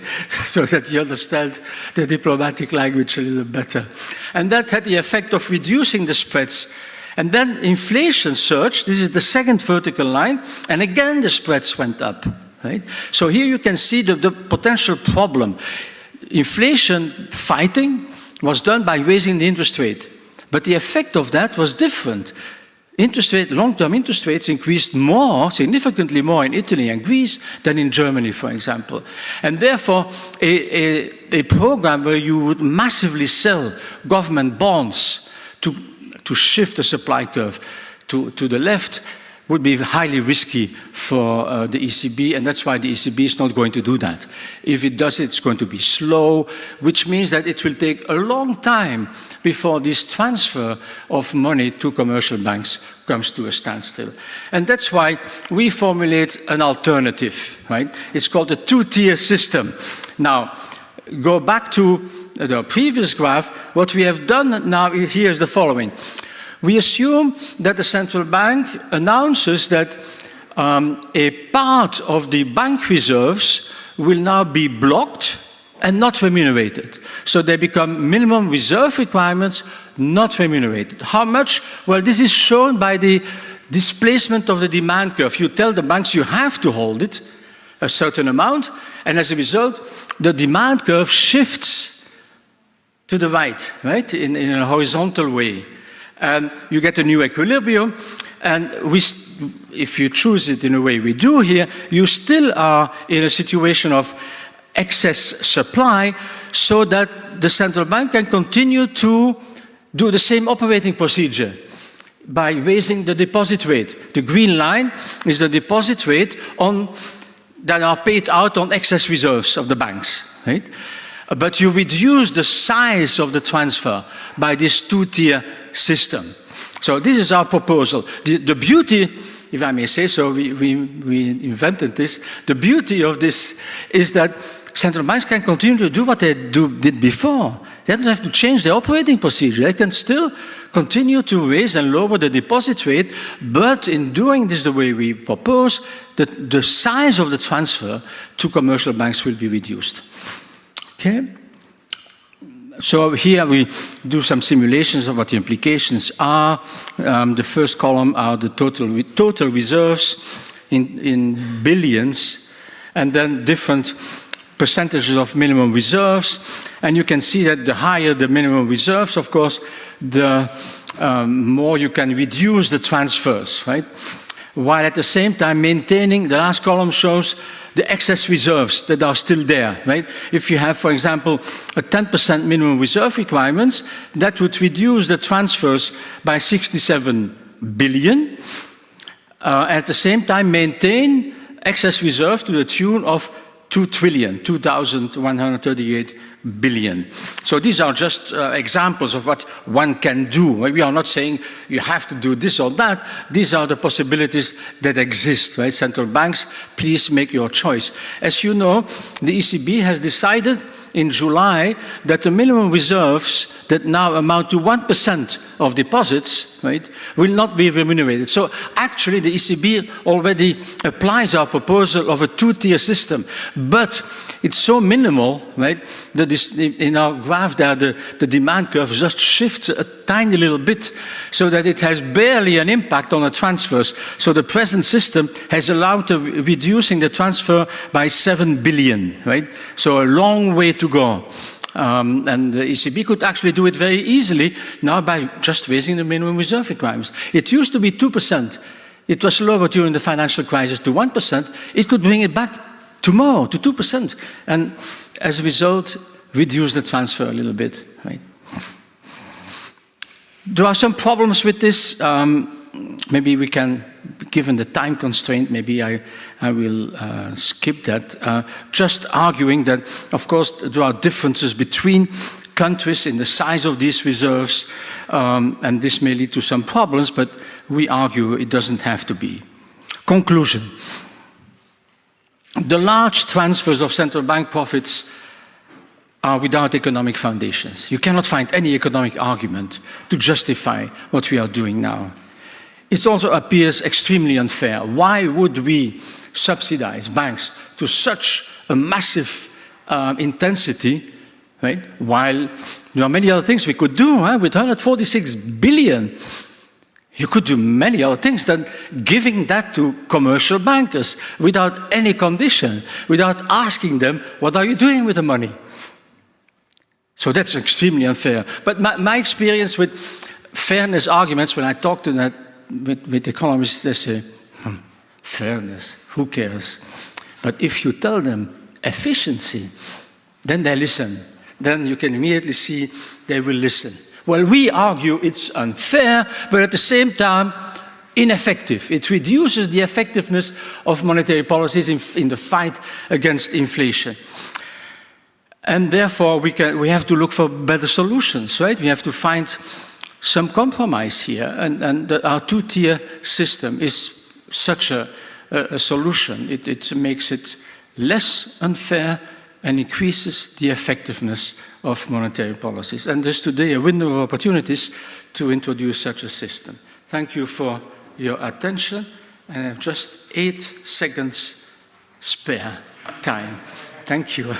So that you understand the diplomatic language a little better. And that had the effect of reducing the spreads And then inflation surged. This is the second vertical line. And again, the spreads went up. Right? So here you can see the potential problem. Inflation fighting was done by raising the interest rate. But the effect of that was different. Long-term interest rates increased more, significantly more in Italy and Greece than in Germany, for example. And therefore, a program where you would massively sell government bonds to shift the supply curve to the left would be highly risky for the ECB, and that's why the ECB is not going to do that. If it does, it's going to be slow, which means that it will take a long time before this transfer of money to commercial banks comes to a standstill. And that's why we formulate an alternative, right? It's called a two-tier system. Now, go back to the previous graph. What we have done now here is the following. We assume that the central bank announces that a part of the bank reserves will now be blocked and not remunerated. So they become minimum reserve requirements, not remunerated. How much? Well, this is shown by the displacement of the demand curve. You tell the banks you have to hold it, a certain amount, and as a result, the demand curve shifts to the right, in a horizontal way. And you get a new equilibrium, and if you choose it in a way we do here, you still are in a situation of excess supply, so that the central bank can continue to do the same operating procedure by raising the deposit rate. The green line is the deposit rate that are paid out on excess reserves of the banks, right? But you reduce the size of the transfer by this two-tier system. So this is our proposal. The beauty, if I may say so, we invented this. The beauty of this is that central banks can continue to do what they did before. They don't have to change their operating procedure. They can still continue to raise and lower the deposit rate, but in doing this the way we propose, the size of the transfer to commercial banks will be reduced. Okay? So here we do some simulations of what the implications are. The first column are the total reserves in billions, and then different percentages of minimum reserves. And you can see that the higher the minimum reserves, of course, the more you can reduce the transfers, right? While at the same time maintaining, the last column shows the excess reserves that are still there, right? If you have, for example, a 10% minimum reserve requirements, that would reduce the transfers by 67 billion. At the same time, maintain excess reserve to the tune of 2 trillion, 2,138 billion. So these are just examples of what one can do. We are not saying you have to do this or that. These are the possibilities that exist, right? Central banks, please make your choice. As you know, the ECB has decided in July that the minimum reserves that now amount to 1% of deposits, right, will not be remunerated. So actually the ECB already applies our proposal of a two-tier system, but it's so minimal, right, that in our graph there, the demand curve just shifts a tiny little bit so that it has barely an impact on the transfers. So the present system has allowed reducing the transfer by 7 billion, right? So a long way to go. And the ECB could actually do it very easily now by just raising the minimum reserve requirements. It used to be 2%. It was lower during the financial crisis to 1%. It could bring it back tomorrow to 2%. And as a result, reduce the transfer a little bit, right? There are some problems with this. Maybe we can, given the time constraint, maybe I will skip that. Just arguing that, of course, there are differences between countries in the size of these reserves, and this may lead to some problems, but we argue it doesn't have to be. Conclusion. The large transfers of central bank profits are without economic foundations. You cannot find any economic argument to justify what we are doing now. It also appears extremely unfair. Why would we subsidize banks to such a massive intensity, right? While there are many other things we could do, with 146 billion You could do many other things than giving that to commercial bankers without any condition, without asking them, what are you doing with the money? So that's extremely unfair. But my experience with fairness arguments, when I talk to that with economists, they say, fairness, who cares? But if you tell them efficiency, then they listen. Then you can immediately see they will listen. Well, we argue it's unfair, but at the same time, ineffective. It reduces the effectiveness of monetary policies in the fight against inflation. And therefore, we have to look for better solutions, right? We have to find some compromise here. And our two-tier system is such a solution. It makes it less unfair and increases the effectiveness of monetary policies. And there's today a window of opportunities to introduce such a system. Thank you for your attention. And I have just 8 seconds spare time. Thank you.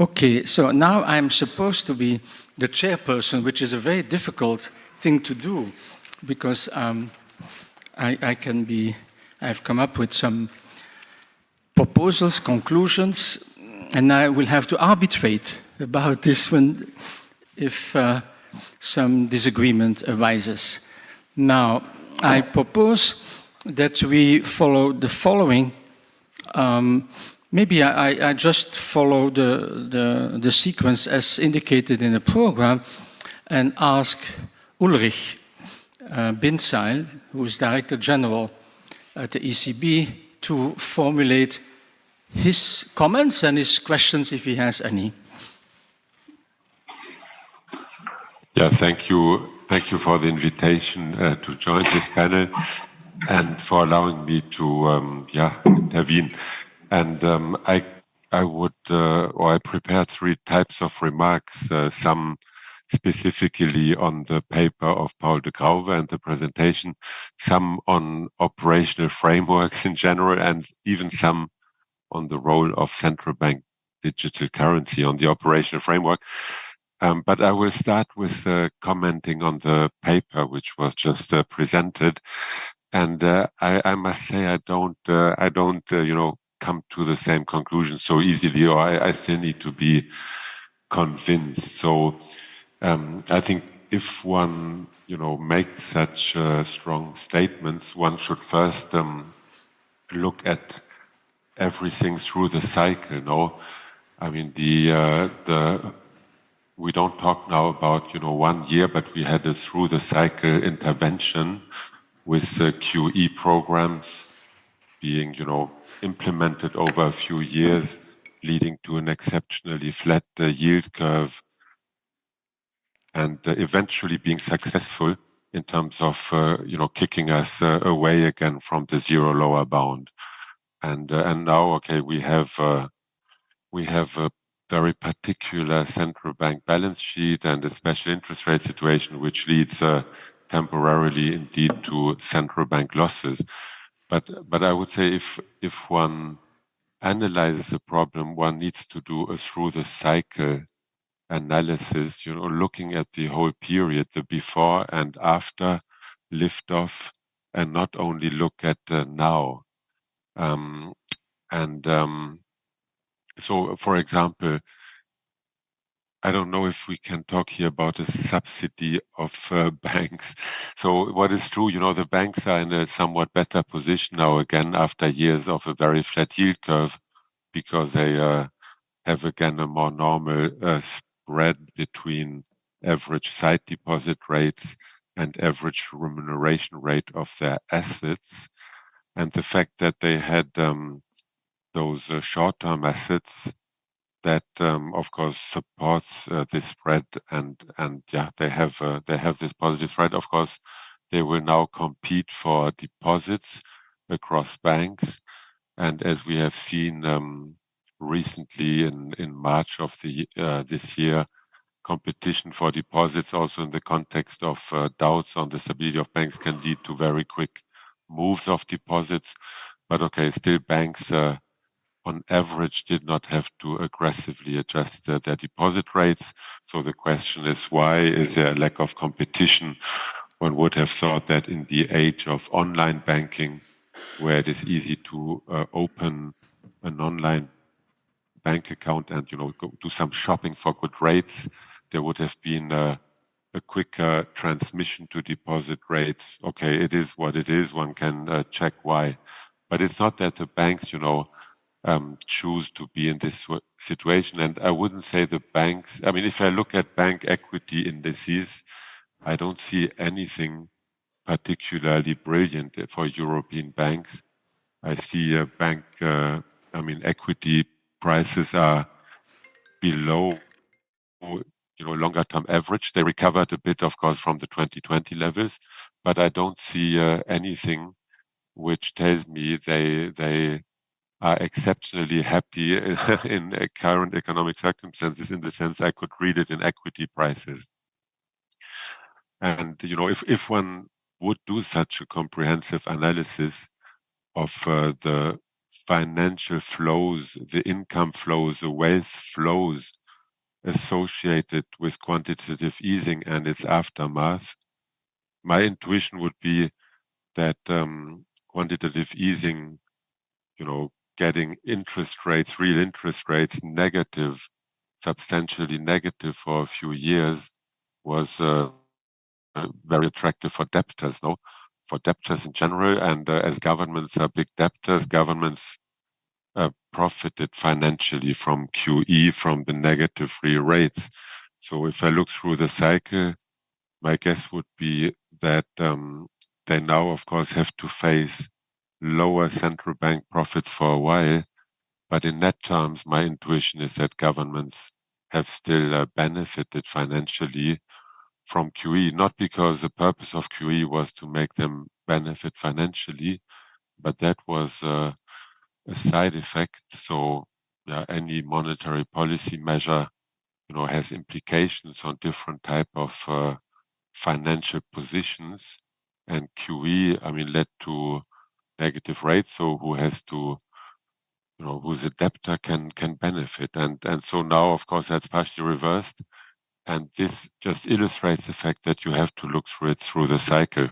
Okay, so now I'm supposed to be the chairperson, which is a very difficult thing to do, because I've come up with some proposals, conclusions, and I will have to arbitrate about this if some disagreement arises. Now, I propose that we follow the following. Maybe I just follow the sequence as indicated in the program and ask Ulrich Binzeil, who is Director General at the ECB, to formulate his comments and his questions if he has any. Yeah, thank you. Thank you for the invitation to join this panel and for allowing me to intervene. And I prepared 3 types of remarks, some specifically on the paper of Paul de Grauwe and the presentation, some on operational frameworks in general, and even some on the role of central bank digital currency on the operational framework. But I will start with commenting on the paper which was just presented. And I must say I don't come to the same conclusion so easily, or I still need to be convinced. So I think if one makes such strong statements, one should first look at everything through the cycle. No, I mean we don't talk now about 1 year, but we had a through the cycle intervention with QE programs being implemented over a few years, leading to an exceptionally flat yield curve, and eventually being successful in terms of kicking us away again from the zero lower bound. And now, okay, we have a very particular central bank balance sheet and a special interest rate situation, which leads temporarily indeed to central bank losses. But I would say if one analyzes a problem, one needs to do a through the cycle analysis, looking at the whole period, the before and after liftoff, and not only look at the now. So, for example, I don't know if we can talk here about a subsidy of banks. So what is true, the banks are in a somewhat better position now again after years of a very flat yield curve, because they have again a more normal spread between average sight deposit rates and average remuneration rate of their assets. And the fact that they had those short-term assets that of course supports this spread, and yeah, they have this positive spread. Of course, they will now compete for deposits across banks, and as we have seen recently in March of this year, competition for deposits, also in the context of doubts on the stability of banks, can lead to very quick moves of deposits. But okay, still banks on average did not have to aggressively adjust their deposit rates. So the question is, why is there a lack of competition? One would have thought that in the age of online banking, where it is easy to open an online bank account and go do some shopping for good rates, there would have been a quicker transmission to deposit rates. Okay, it is what it is. One can check why, but it's not that the banks, choose to be in this situation. And I wouldn't say the banks. I mean, if I look at bank equity indices, I don't see anything particularly brilliant for European banks. I see a bank. Equity prices are below, longer term average. They recovered a bit, of course, from the 2020 levels, but I don't see anything which tells me they are exceptionally happy in current economic circumstances, in the sense I could read it in equity prices. And if one would do such a comprehensive analysis of the financial flows, the income flows, the wealth flows associated with quantitative easing and its aftermath, my intuition would be that quantitative easing, getting interest rates, real interest rates negative, substantially negative for a few years, was very attractive for debtors, no? For debtors in general, and as governments are big debtors, governments profited financially from QE, from the negative real rates. So if I look through the cycle, my guess would be that they now, of course, have to face lower central bank profits for a while. But in net terms, my intuition is that governments have still benefited financially from QE, not because the purpose of QE was to make them benefit financially, but that was a side effect. So yeah, any monetary policy measure, has implications on different type of financial positions, and QE, led to negative rates. So who has to, who's a debtor can benefit, and so now, of course, that's partially reversed. And this just illustrates the fact that you have to look through it through the cycle.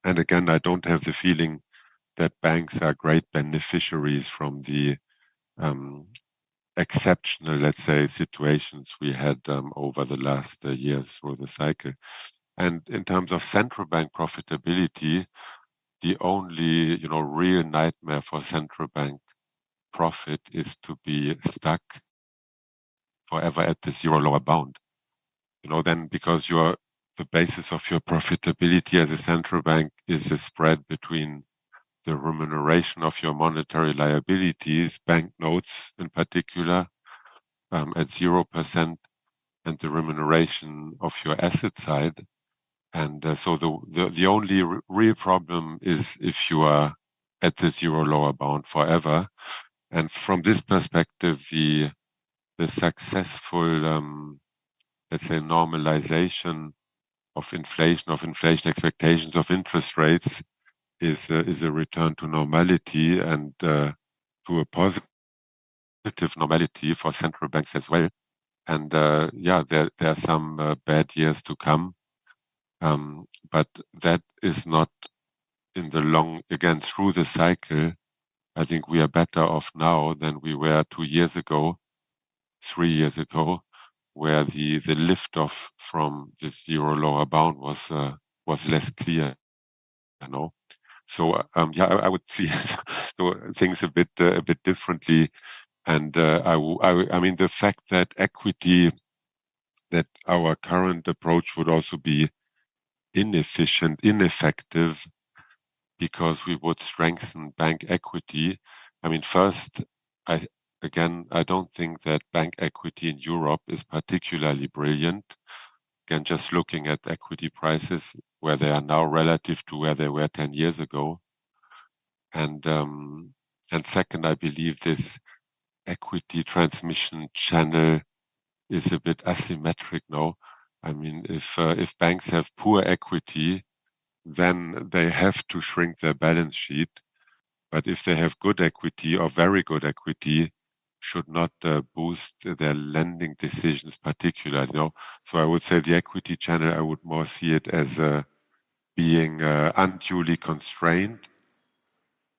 And again, I don't have the feeling that banks are great beneficiaries from the exceptional, let's say, situations we had over the last years through the cycle. And in terms of central bank profitability, the only, real nightmare for central bank profit is to be stuck forever at the zero lower bound. Then because the basis of your profitability as a central bank is a spread between the remuneration of your monetary liabilities, banknotes in particular, at 0%, and the remuneration of your asset side. And so the only real problem is if you are at the zero lower bound forever. And from this perspective, the successful, let's say, normalization of inflation expectations, of interest rates, is a return to normality, and to a positive normality for central banks as well. And there are some bad years to come, but that is not in the long, again, through the cycle. I think we are better off now than we were 2 years ago, 3 years ago, where the lift off from the zero lower bound was less clear, So I would see so things a bit differently, and the fact that that our current approach would also be inefficient, ineffective, because we would strengthen bank equity. First, I don't think that bank equity in Europe is particularly brilliant. Again, just looking at equity prices, where they are now relative to where they were 10 years ago. And second, I believe this equity transmission channel is a bit asymmetric now. I mean, if banks have poor equity, then they have to shrink their balance sheet. But if they have good equity or very good equity, should not boost their lending decisions particularly. So I would say the equity channel, I would more see it as being unduly constrained,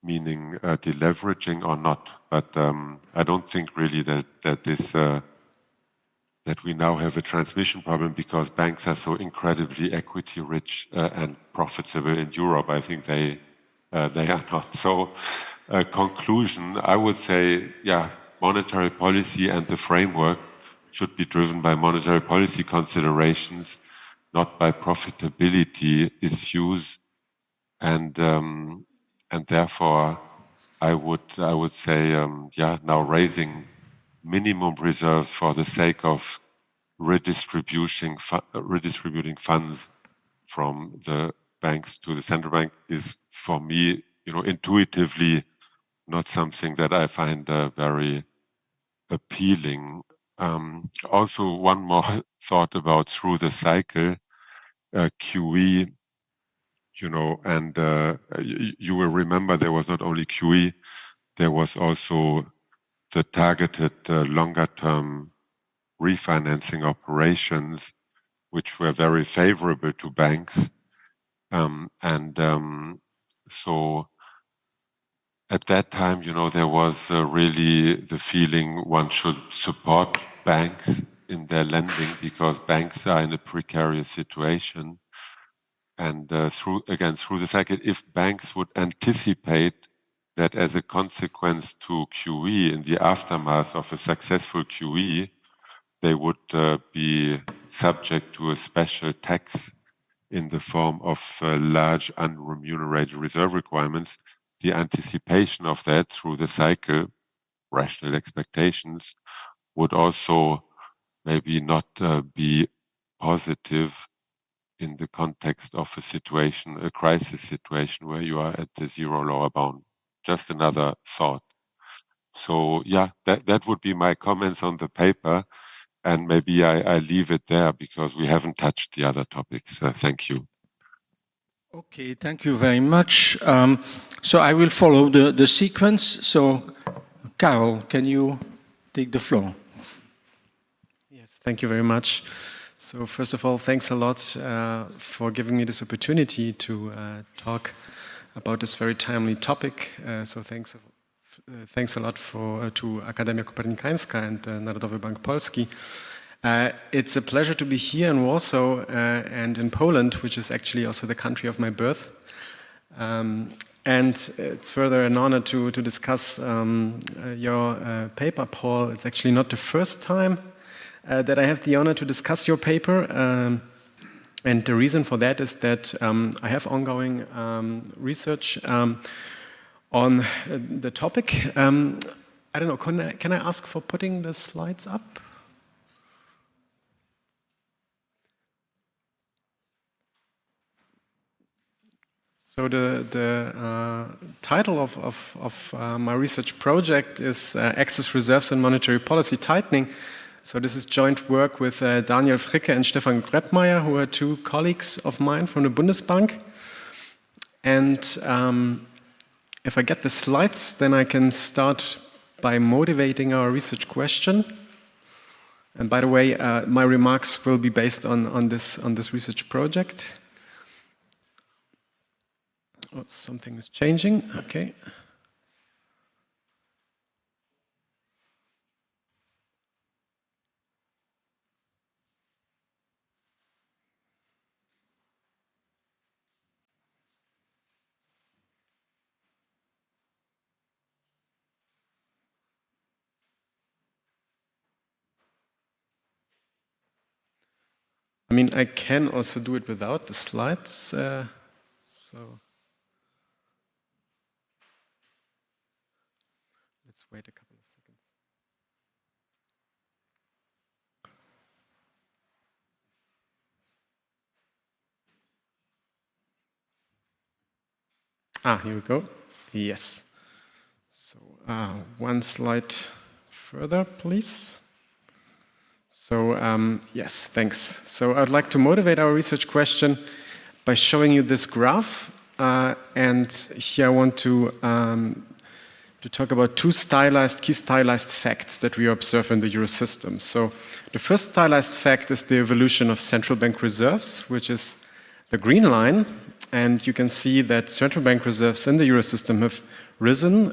meaning deleveraging or not. But I don't think really that we now have a transmission problem because banks are so incredibly equity rich and profitable in Europe. I think they are not. So, conclusion, I would say, yeah, monetary policy and the framework should be driven by monetary policy considerations, not by profitability issues, and therefore, I would say, yeah, now raising minimum reserves for the sake of redistributing funds from the banks to the central bank is, for me, intuitively not something that I find very appealing. Also, one more thought about through the cycle, QE, and you will remember there was not only QE, there was also the targeted longer-term refinancing operations, which were very favorable to banks. So at that time, there was really the feeling one should support banks in their lending because banks are in a precarious situation. And through the cycle, if banks would anticipate that as a consequence to QE, in the aftermath of a successful QE, they would be subject to a special tax in the form of large unremunerated reserve requirements, the anticipation of that through the cycle, rational expectations, would also maybe not be positive in the context of a crisis situation where you are at the zero lower bound. Just another thought. So yeah, that would be my comments on the paper. And maybe I leave it there because we haven't touched the other topics. Thank you. Okay, thank you very much. So I will follow the sequence. So, Karol, can you take the floor? Yes, thank you very much. So first of all, thanks a lot for giving me this opportunity to talk about this very timely topic. So thanks a lot to Akademia Kopernikańska and Narodowy Bank Polski. It's a pleasure to be here in Warsaw and in Poland, which is actually also the country of my birth. And it's further an honor to discuss your paper, Paul. It's actually not the first time that I have the honor to discuss your paper. And the reason for that is that I have ongoing research on the topic. I don't know, can I ask for putting the slides up? So the title of my research project is Excess Reserves and Monetary Policy Tightening. So this is joint work with Daniel Fricke and Stefan Greppmeier, who are two colleagues of mine from the Bundesbank. And if I get the slides, then I can start by motivating our research question. And by the way, my remarks will be based on this research project. Oh, something is changing. Okay. I mean, I can also do it without the slides. So let's wait a couple of seconds. Here we go. Yes. So one slide further, please. So yes, thanks. So I'd like to motivate our research question by showing you this graph. And here I want to talk about two key stylized facts that we observe in the Euro system. So the first stylized fact is the evolution of central bank reserves, which is the green line. And you can see that central bank reserves in the Euro system have risen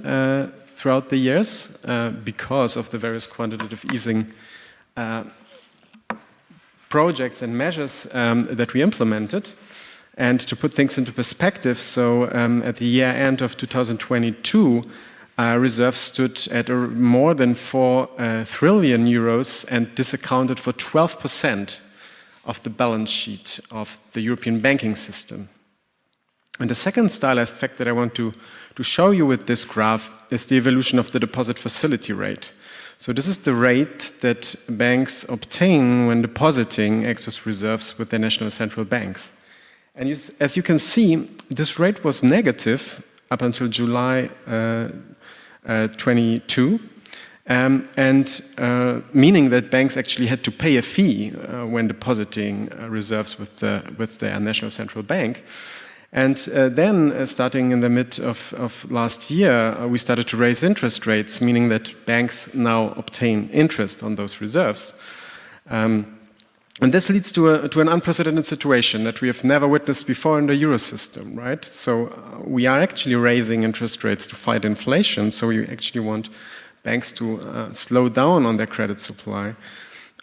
throughout the years because of the various quantitative easing projects and measures that we implemented. And to put things into perspective, so at the year end of 2022, reserves stood at more than 4 trillion euros, and this accounted for 12% of the balance sheet of the European banking system. And the second stylized fact that I want to show you with this graph is the evolution of the deposit facility rate. So this is the rate that banks obtain when depositing excess reserves with their national central banks. And as you can see, this rate was negative up until July 22, meaning that banks actually had to pay a fee when depositing reserves with their national central bank. And then, starting in the mid of last year, we started to raise interest rates, meaning that banks now obtain interest on those reserves. And this leads to an unprecedented situation that we have never witnessed before in the Euro system, right? So we are actually raising interest rates to fight inflation, so we actually want banks to slow down on their credit supply.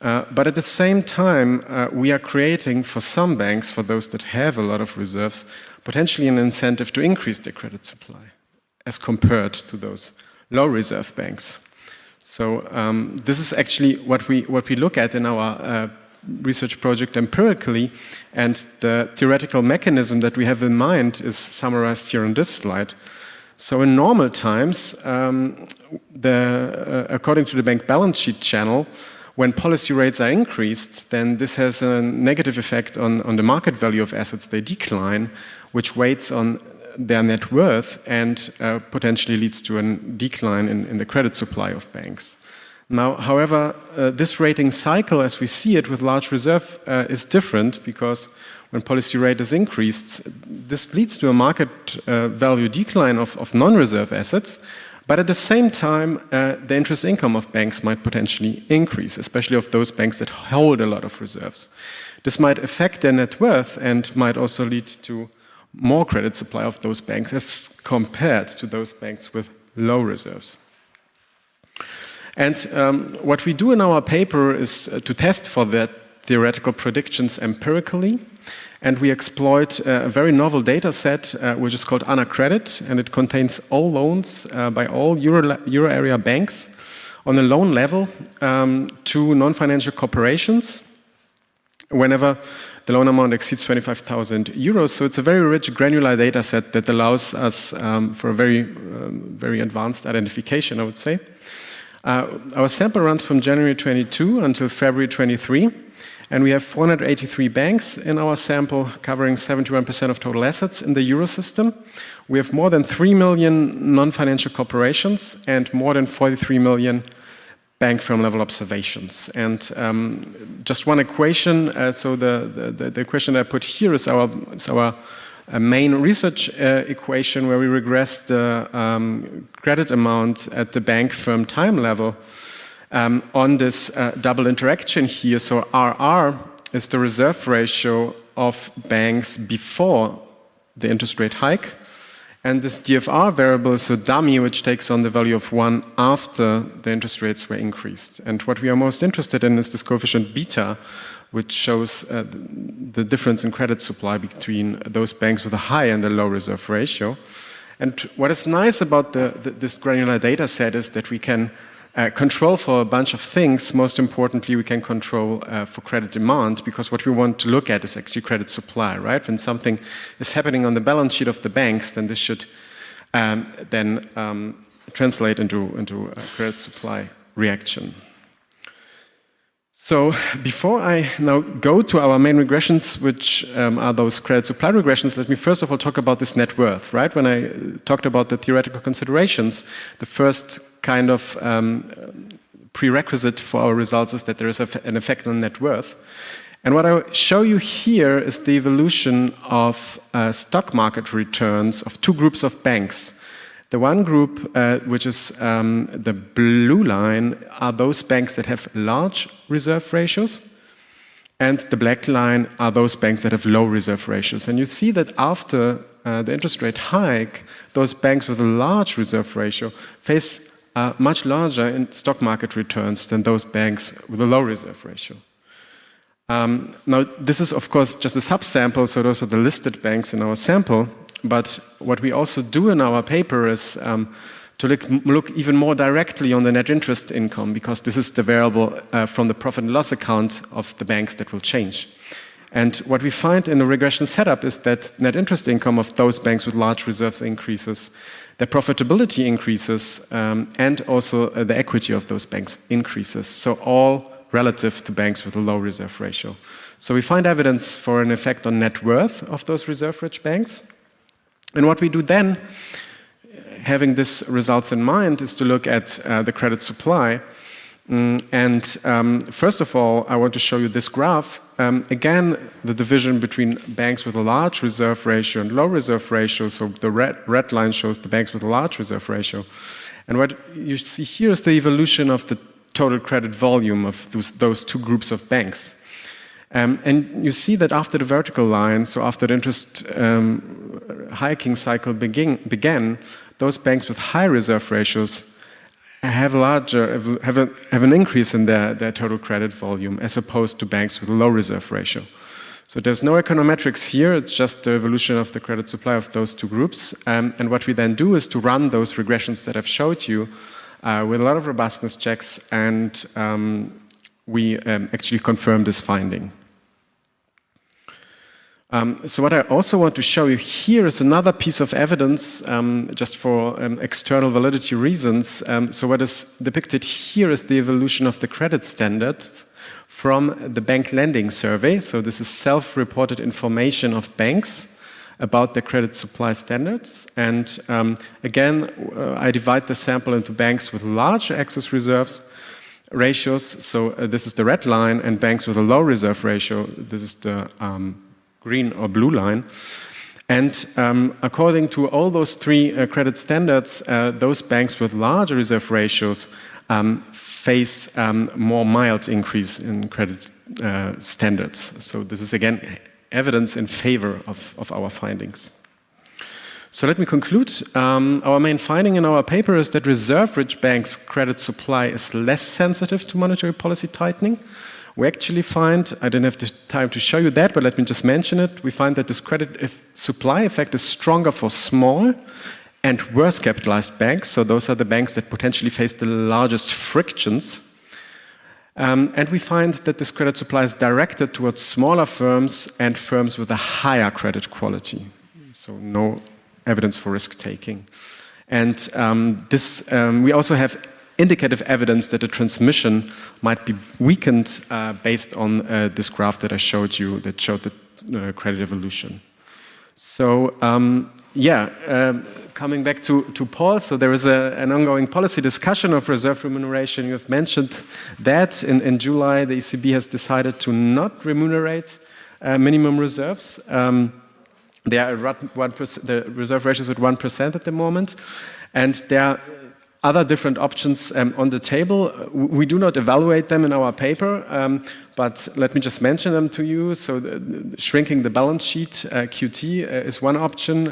But at the same time, we are creating for some banks, for those that have a lot of reserves, potentially an incentive to increase their credit supply as compared to those low reserve banks. So this is actually what we look at in our research project empirically, and the theoretical mechanism that we have in mind is summarized here on this slide. So in normal times, according to the bank balance sheet channel, when policy rates are increased, then this has a negative effect on the market value of assets. They decline, which weighs on their net worth and potentially leads to a decline in the credit supply of banks. Now, however, this rating cycle, as we see it with large reserve, is different because when policy rate is increased, this leads to a market value decline of non-reserve assets. But at the same time, the interest income of banks might potentially increase, especially of those banks that hold a lot of reserves. This might affect their net worth and might also lead to more credit supply of those banks as compared to those banks with low reserves. And what we do in our paper is to test for that theoretical predictions empirically. And we exploit a very novel data set, which is called ANA Credit, and it contains all loans by all Euro area banks on a loan level to non-financial corporations whenever the loan amount exceeds 25,000 euros. So it's a very rich granular data set that allows us for a very advanced identification, I would say. Our sample runs from January 22 until February 23. And we have 483 banks in our sample, covering 71% of total assets in the Euro system. We have more than 3 million non-financial corporations and more than 43 million bank firm level observations. And just one equation, so the equation I put here is our main research equation where we regress the credit amount at the bank firm time level on this double interaction here. So RR is the reserve ratio of banks before the interest rate hike. And this DFR variable is a dummy, which takes on the value of 1 after the interest rates were increased. And what we are most interested in is this coefficient beta, which shows the difference in credit supply between those banks with a high and a low reserve ratio. And what is nice about this granular data set is that we can control for a bunch of things. Most importantly, we can control for credit demand, because what we want to look at is actually credit supply, right? When something is happening on the balance sheet of the banks, then this should translate into a credit supply reaction. So before I now go to our main regressions, which are those credit supply regressions, let me first of all talk about this net worth, right? When I talked about the theoretical considerations, the first kind of prerequisite for our results is that there is an effect on net worth. And what I show you here is the evolution of stock market returns of two groups of banks. The one group, which is the blue line, are those banks that have large reserve ratios, and the black line are those banks that have low reserve ratios. And you see that after the interest rate hike, those banks with a large reserve ratio face much larger in stock market returns than those banks with a low reserve ratio. Now, this is, of course, just a subsample, so those are the listed banks in our sample. But what we also do in our paper is to look even more directly on the net interest income, because this is the variable from the profit and loss account of the banks that will change. And what we find in the regression setup is that net interest income of those banks with large reserves increases, their profitability increases, and also the equity of those banks increases. So all relative to banks with a low reserve ratio. So we find evidence for an effect on net worth of those reserve-rich banks. And what we do then, having this results in mind, is to look at the credit supply. First of all, I want to show you this graph. Again, the division between banks with a large reserve ratio and low reserve ratio. So the red line shows the banks with a large reserve ratio. And what you see here is the evolution of the total credit volume of those two groups of banks. And you see that after the vertical line, so after the interest hiking cycle began, those banks with high reserve ratios have an increase in their total credit volume as opposed to banks with a low reserve ratio. So there's no econometrics here, it's just the evolution of the credit supply of those two groups. And what we then do is to run those regressions that I've showed you with a lot of robustness checks, and we actually confirm this finding. So what I also want to show you here is another piece of evidence, just for external validity reasons. So what is depicted here is the evolution of the credit standards from the bank lending survey. So this is self-reported information of banks about their credit supply standards. And again, I divide the sample into banks with large excess reserves ratios. So this is the red line, and banks with a low reserve ratio. This is the green or blue line. And according to all those three credit standards, those banks with larger reserve ratios face more mild increase in credit standards. So this is again evidence in favor of our findings. So let me conclude. Our main finding in our paper is that reserve-rich banks' credit supply is less sensitive to monetary policy tightening. We actually find, I don't have the time to show you that, but let me just mention it. We find that this credit supply effect is stronger for small and worse capitalized banks. So those are the banks that potentially face the largest frictions. And we find that this credit supply is directed towards smaller firms and firms with a higher credit quality. So no evidence for risk taking. And we also have indicative evidence that the transmission might be weakened based on this graph that I showed you that showed the credit evolution. So coming back to Paul, so there is an ongoing policy discussion of reserve remuneration. You have mentioned that in July the ECB has decided to not remunerate minimum reserves. They are at 1%, the reserve ratio is at 1% at the moment, and there are other different options on the table. We do not evaluate them in our paper, but let me just mention them to you. So shrinking the balance sheet, QT, is one option,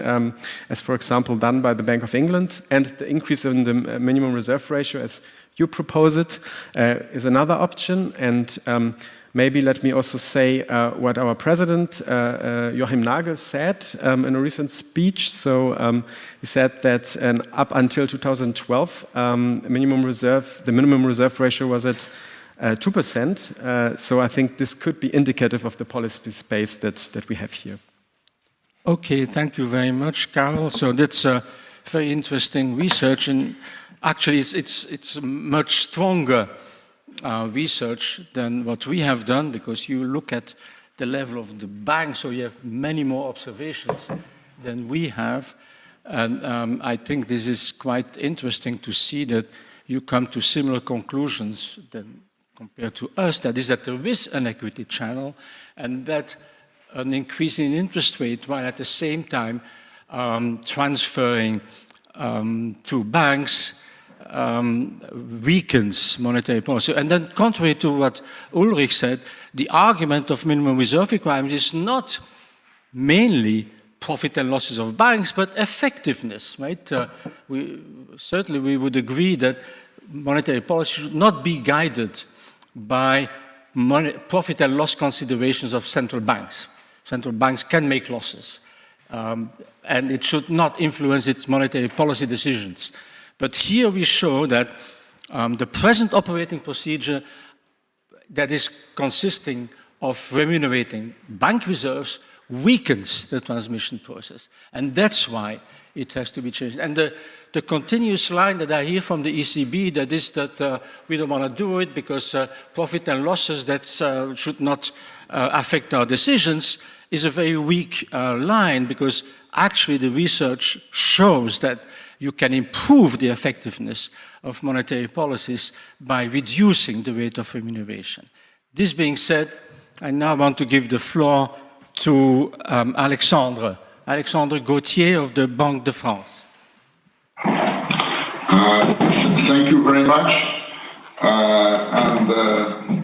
as for example done by the Bank of England, and the increase in the minimum reserve ratio, as you propose it, is another option. And maybe let me also say what our president, Joachim Nagel, said in a recent speech. So he said that up until 2012, the minimum reserve ratio was at 2%. So I think this could be indicative of the policy space that we have here. Okay, thank you very much, Karel. So that's a very interesting research, and actually it's much stronger research than what we have done, because you look at the level of the bank, so you have many more observations than we have. And I think this is quite interesting to see that you come to similar conclusions than compared to us, that is that there is an equity channel and that an increase in interest rate while at the same time transferring to banks weakens monetary policy. And then contrary to what Ulrich said, the argument of minimum reserve requirements is not mainly profit and losses of banks, but effectiveness, right? Certainly we would agree that monetary policy should not be guided by profit and loss considerations of central banks. Central banks can make losses, and it should not influence its monetary policy decisions. But here we show that the present operating procedure that is consisting of remunerating bank reserves weakens the transmission process. And that's why it has to be changed. And the continuous line that I hear from the ECB, that is that we don't want to do it because profit and losses that should not affect our decisions, is a very weak line, because actually the research shows that you can improve the effectiveness of monetary policies by reducing the rate of remuneration. This being said, I now want to give the floor to Alexandre Gauthier of the Banque de France. Thank you very much, and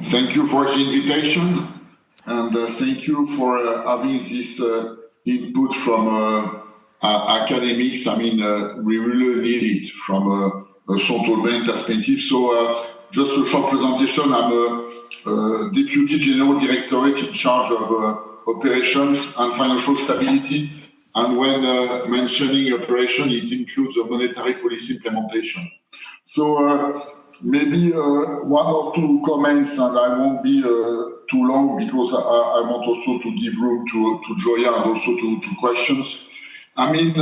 thank you for the invitation, and thank you for having this input from academics. I mean, we really need it from a central bank perspective. So just a short presentation. I'm a Deputy General Directorate in charge of operations and financial stability. And when mentioning operation, it includes a monetary policy implementation. So maybe one or two comments, and I won't be too long, because I want also to give room to Joya and also to questions. I mean,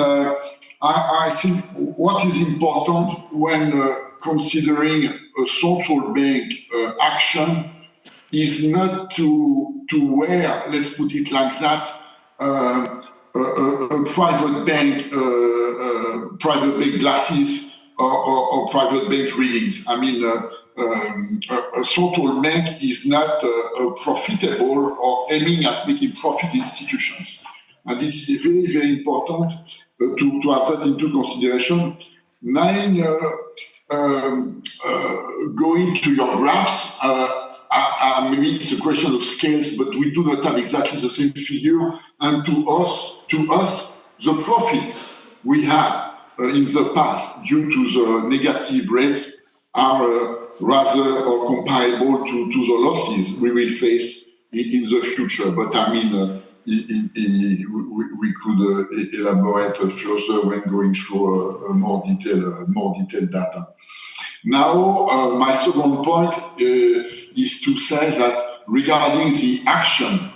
I think what is important when considering a central bank action is not to wear, let's put it like that, a private bank glasses or private bank readings. I mean, a central bank is not a profitable or aiming at making profit institutions. And it is very, very important to have that into consideration. Going to your graphs, maybe it's a question of scales, but we do not have exactly the same figure. And to us, the profits we had in the past due to the negative rates are rather comparable to the losses we will face in the future. But I mean, we could elaborate further when going through more detailed data. Now, my second point is to say that regarding the action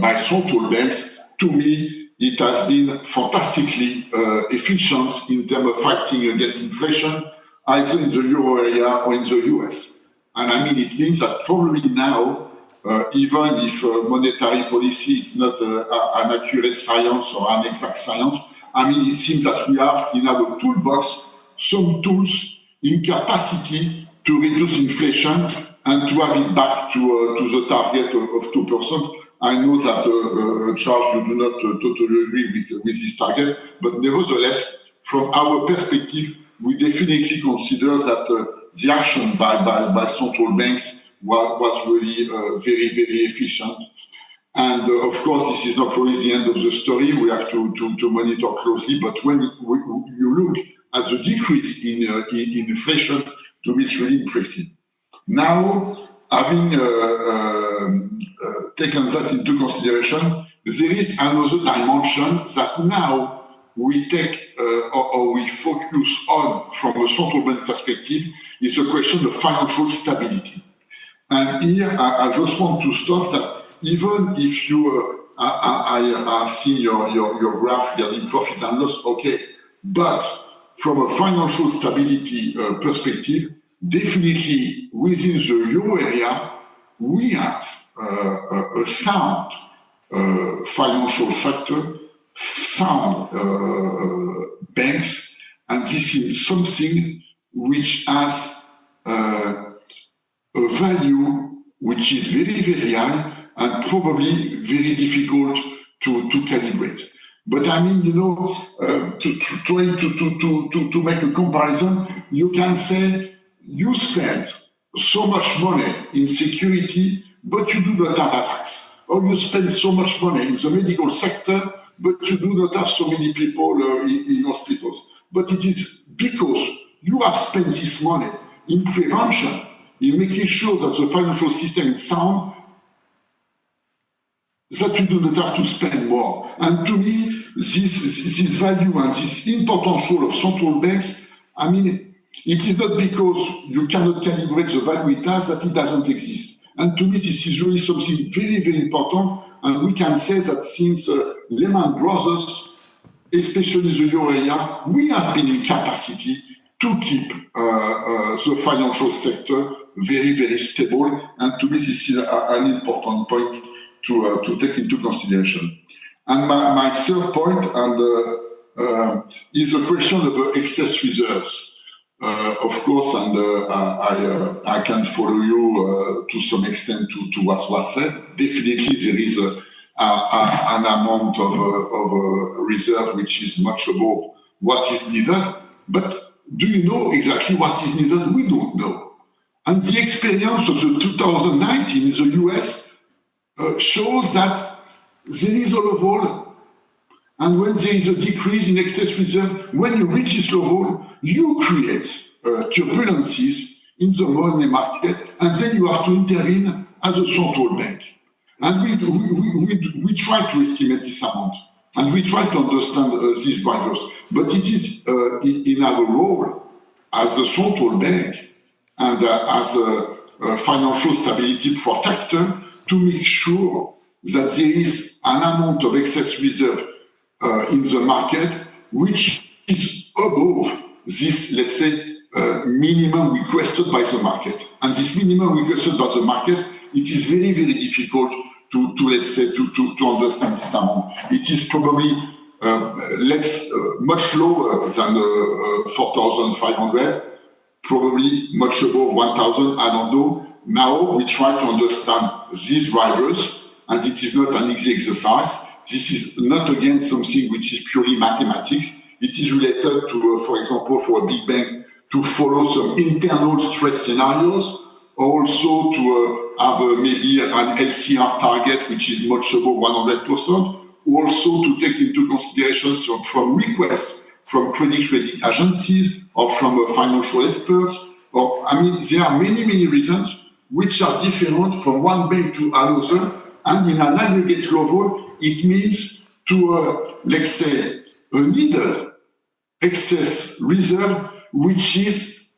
by central banks, to me, it has been fantastically efficient in terms of fighting against inflation, either in the euro area or in the US. And I mean, it means that probably now, even if monetary policy is not an accurate science or an exact science, I mean, it seems that we have in our toolbox some tools in capacity to reduce inflation and to have it back to the target of 2%. I know that, Charles, you do not totally agree with this target, but nevertheless, from our perspective, we definitely consider that the action by central banks was really very, very efficient. And of course, this is not really the end of the story. We have to monitor closely. But when you look at the decrease in inflation, to me, it's really impressive. Now, having taken that into consideration, there is another dimension that now we take or we focus on from a central bank perspective, is the question of financial stability. And here, I just want to stop that even if you, I have seen your graph regarding profit and loss, okay, but from a financial stability perspective, definitely within the euro area, we have a sound financial sector, sound banks, and this is something which has a value which is very, very high and probably very difficult to calibrate. But I mean, you know, to make a comparison, you can say you spend so much money in security, but you do not have attacks. Or you spend so much money in the medical sector, but you do not have so many people in hospitals. But it is because you have spent this money in prevention, in making sure that the financial system is sound, that you do not have to spend more. And to me, this value and this important role of central banks, I mean, it is not because you cannot calibrate the value it has that it doesn't exist. And to me, this is really something very, very important. And we can say that since Lehman Brothers, especially the euro area, we have been in capacity to keep the financial sector very, very stable. And to me, this is an important point to take into consideration. And my third point is the question of excess reserves. Of course, and I can follow you to some extent to what was said. Definitely, there is an amount of reserve which is much above what is needed. But do you know exactly what is needed? We don't know. And the experience of the 2019 in the US shows that there is a level, and when there is a decrease in excess reserve, when you reach this level, you create turbulences in the money market, and then you have to intervene as a central bank. And we try to estimate this amount, and we try to understand these drivers. But it is in our role as a central bank and as a financial stability protector to make sure that there is an amount of excess reserve in the market which is above this, let's say, minimum requested by the market. And this minimum requested by the market, it is very, very difficult to let's say, to understand this amount. It is probably much lower than 4,500, probably much above 1,000, I don't know. Now we try to understand these drivers, and it is not an easy exercise. This is not, again, something which is purely mathematics. It is related to, for example, for a big bank, to follow some internal stress scenarios, also to have maybe an LCR target which is much above 100%, also to take into consideration from requests from credit rating agencies or from financial experts. Or, I mean, there are many, many reasons which are different from one bank to another, and in an aggregate level, it means to, let's say, a needed excess reserve, which is,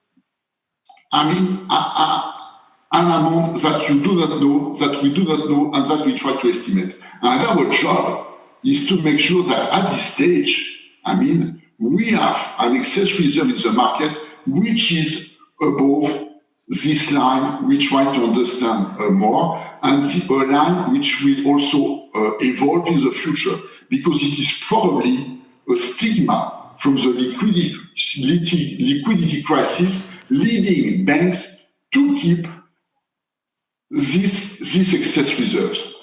I mean, an amount that you do not know, that we do not know, and that we try to estimate. And our job is to make sure that at this stage, I mean, we have an excess reserve in the market, which is above this line. We try to understand more, and the line which will also evolve in the future, because it is probably a stigma from the liquidity crisis leading banks to keep these excess reserves.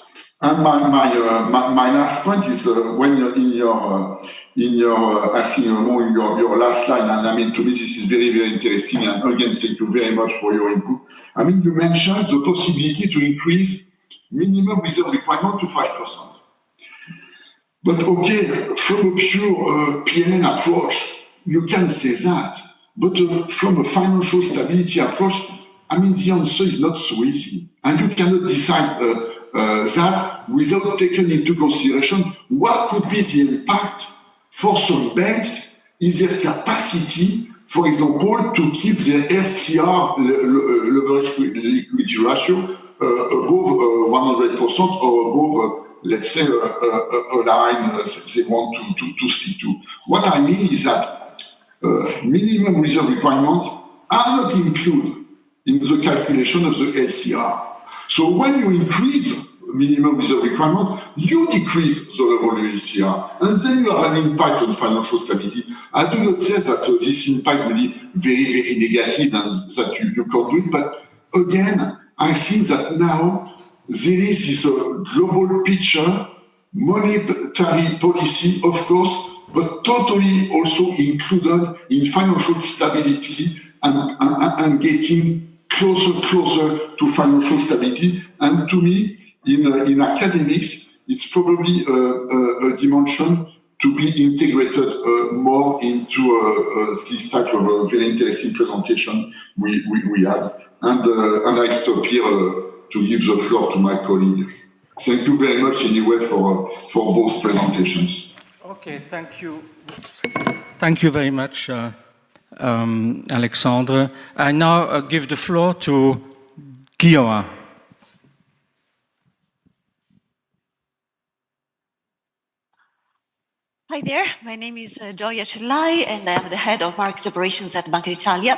And my last point is when you're in your I think among your last line, and I mean, to me this is very, very interesting, and again thank you very much for your input. I mean, you mentioned the possibility to increase minimum reserve requirement to 5%. But okay, from a pure PNN approach, you can say that. But from a financial stability approach, I mean, the answer is not so easy. And you cannot decide that without taking into consideration what could be the impact for some banks in their capacity, for example, to keep their LCR, leverage liquidity ratio, above 100% or above, let's say, a line they want to stick to. What I mean is that minimum reserve requirements are not included in the calculation of the LCR. So when you increase minimum reserve requirement, you decrease the level of LCR, and then you have an impact on financial stability. I do not say that this impact will be very, very negative and that you can't do it, but again, I think that now there is this global picture, monetary policy, of course, but totally also included in financial stability and getting closer to financial stability. And to me, in academics, it's probably a dimension to be integrated more into this type of very interesting presentation we had. And I stop here to give the floor to my colleague. Thank you very much anyway for both presentations. Okay, thank you. Thank you very much, Alexandre. I now give the floor to Guillaume. Hi there, my name is Gioia Cellai and I'm the head of market operations at Banca d'Italia.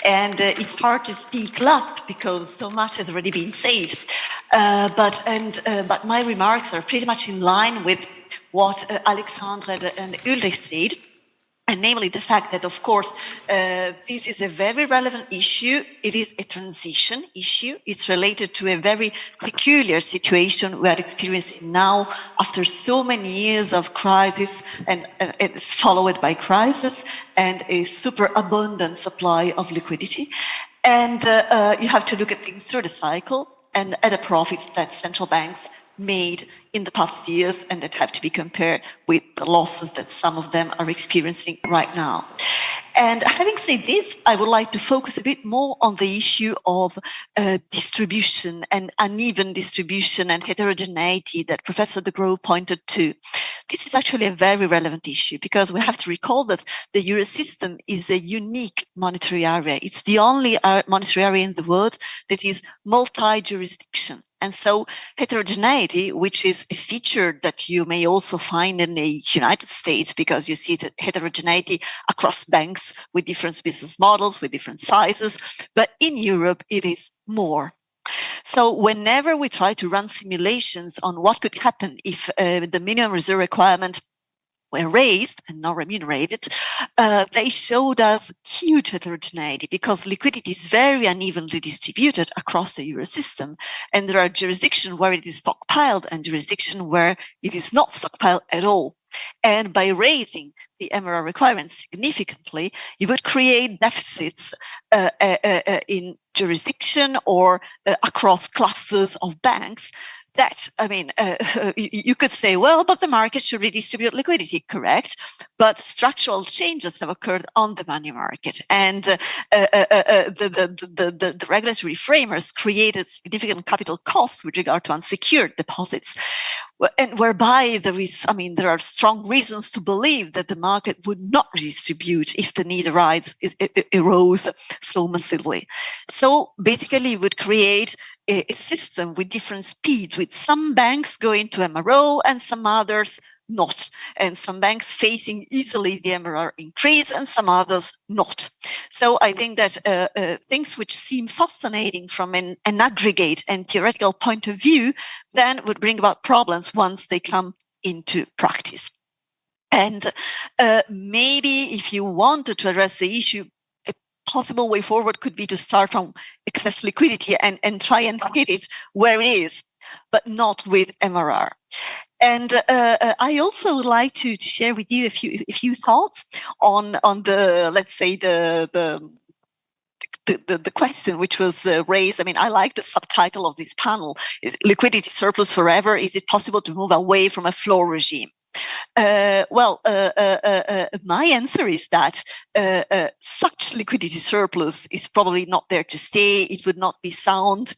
And it's hard to speak loud because so much has already been said. But my remarks are pretty much in line with what Alexandre and Ulrich said. And namely the fact that, of course, this is a very relevant issue. It is a transition issue. It's related to a very peculiar situation we are experiencing now after so many years of crisis, and it's followed by crisis and a super abundant supply of liquidity. And you have to look at things through the cycle and at the profits that central banks made in the past years and that have to be compared with the losses that some of them are experiencing right now. And having said this, I would like to focus a bit more on the issue of distribution and uneven distribution and heterogeneity that Professor de Groof pointed to. This is actually a very relevant issue because we have to recall that the euro system is a unique monetary area. It's the only monetary area in the world that is multi-jurisdiction. And so heterogeneity, which is a feature that you may also find in the United States, because you see the heterogeneity across banks with different business models, with different sizes, but in Europe, it is more. So whenever we try to run simulations on what could happen if the minimum reserve requirement were raised and not remunerated, they showed us huge heterogeneity because liquidity is very unevenly distributed across the euro system. And there are jurisdictions where it is stockpiled and jurisdictions where it is not stockpiled at all. And by raising the MRR requirements significantly, you would create deficits in jurisdiction or across clusters of banks. That, I mean, you could say, well, but the market should redistribute liquidity, correct? But structural changes have occurred on the money market, and the regulatory framers created significant capital costs with regard to unsecured deposits, and whereby there are strong reasons to believe that the market would not redistribute if the need arose so massively. So basically, it would create a system with different speeds, with some banks going to MRO and some others not, and some banks facing easily the MRR increase and some others not. So I think that things which seem fascinating from an aggregate and theoretical point of view then would bring about problems once they come into practice. And maybe if you wanted to address the issue, possible way forward could be to start from excess liquidity and try and hit it where it is, but not with MRR. And I also would like to share with you a few thoughts on the, let's say, the question which was raised. I mean, I like the subtitle of this panel: is liquidity surplus forever? Is it possible to move away from a floor regime? My answer is that such liquidity surplus is probably not there to stay. It would not be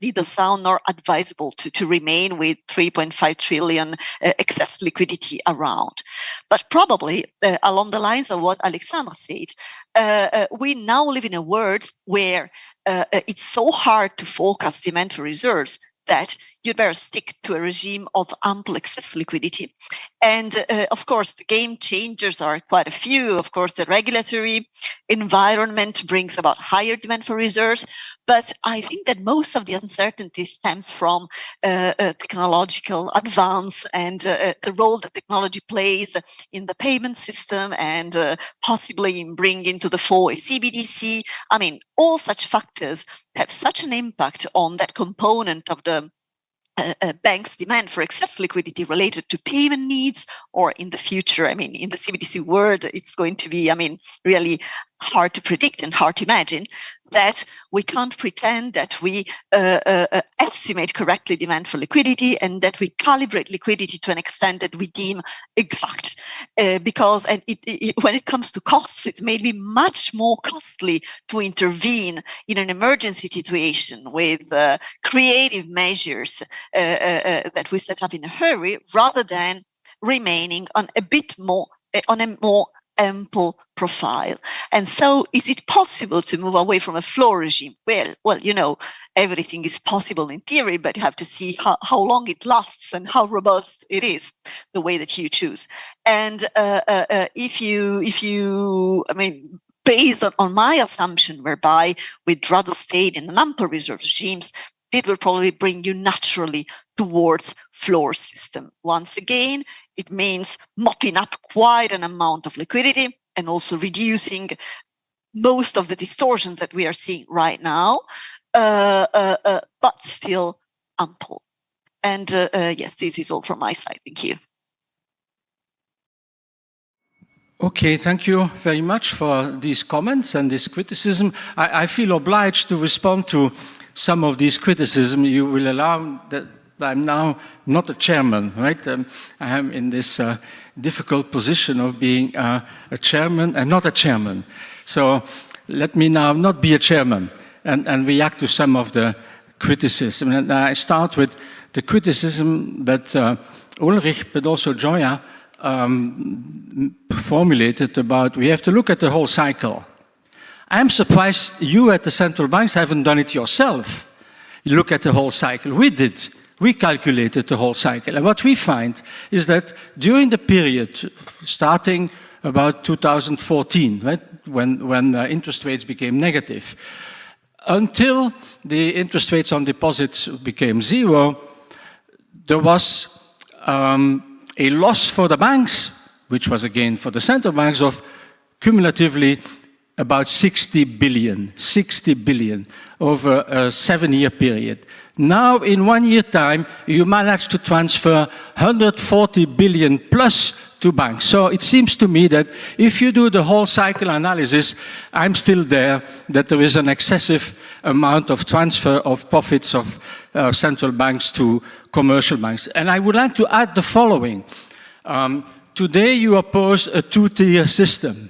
neither sound nor advisable to remain with 3.5 trillion excess liquidity around. But probably along the lines of what Alexandre said, we now live in a world where it's so hard to forecast demand for reserves that you'd better stick to a regime of ample excess liquidity. And of course, the game changers are quite a few. Of course, the regulatory environment brings about higher demand for reserves. But I think that most of the uncertainty stems from technological advance and the role that technology plays in the payment system and possibly in bringing to the fore a CBDC. I mean, all such factors have such an impact on that component of the banks' demand for excess liquidity related to payment needs, or in the future, I mean, in the CBDC world, it's going to be, I mean, really hard to predict and hard to imagine, that we can't pretend that we estimate correctly demand for liquidity and that we calibrate liquidity to an extent that we deem exact. Because when it comes to costs, it's maybe much more costly to intervene in an emergency situation with creative measures that we set up in a hurry, rather than remaining on a more ample profile. And so, is it possible to move away from a floor regime? Well, you know, everything is possible in theory, but you have to see how long it lasts and how robust it is, the way that you choose. And if you, I mean, based on my assumption, whereby we'd rather stay in an ample reserve regimes, it will probably bring you naturally towards floor system. Once again, it means mopping up quite an amount of liquidity and also reducing most of the distortions that we are seeing right now, but still ample. And yes, this is all from my side. Thank you. Okay, thank you very much for these comments and this criticism. I feel obliged to respond to some of these criticism. You will allow that I'm now not a chairman, right? I am in this difficult position of being a chairman and not a chairman. So let me now not be a chairman and react to some of the criticism. And I start with the criticism that Ulrich, but also Joya, formulated about we have to look at the whole cycle. I'm surprised you at the central banks haven't done it yourself. You look at the whole cycle. We did. We calculated the whole cycle. And what we find is that during the period starting about 2014, right, when interest rates became negative, until the interest rates on deposits became zero, there was a loss for the banks, which was again for the central banks, of cumulatively about 60 billion over a 7-year period. Now, in 1 year time, you managed to transfer 140 billion plus to banks. So it seems to me that if you do the whole cycle analysis, I'm still there, that there is an excessive amount of transfer of profits of central banks to commercial banks. And I would like to add the following. Today you oppose a two-tier system.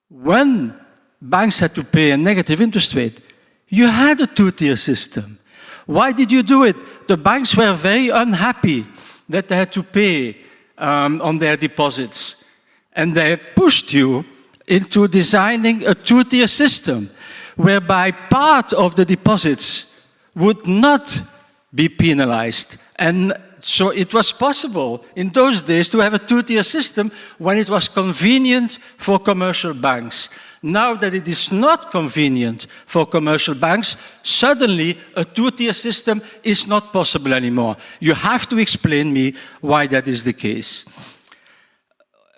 When banks had to pay a negative interest rate, you had a two-tier system. Why did you do it? The banks were very unhappy that they had to pay on their deposits. And they pushed you into designing a two-tier system whereby part of the deposits would not be penalized. And so it was possible in those days to have a two-tier system when it was convenient for commercial banks. Now that it is not convenient for commercial banks, suddenly a two-tier system is not possible anymore. You have to explain me why that is the case.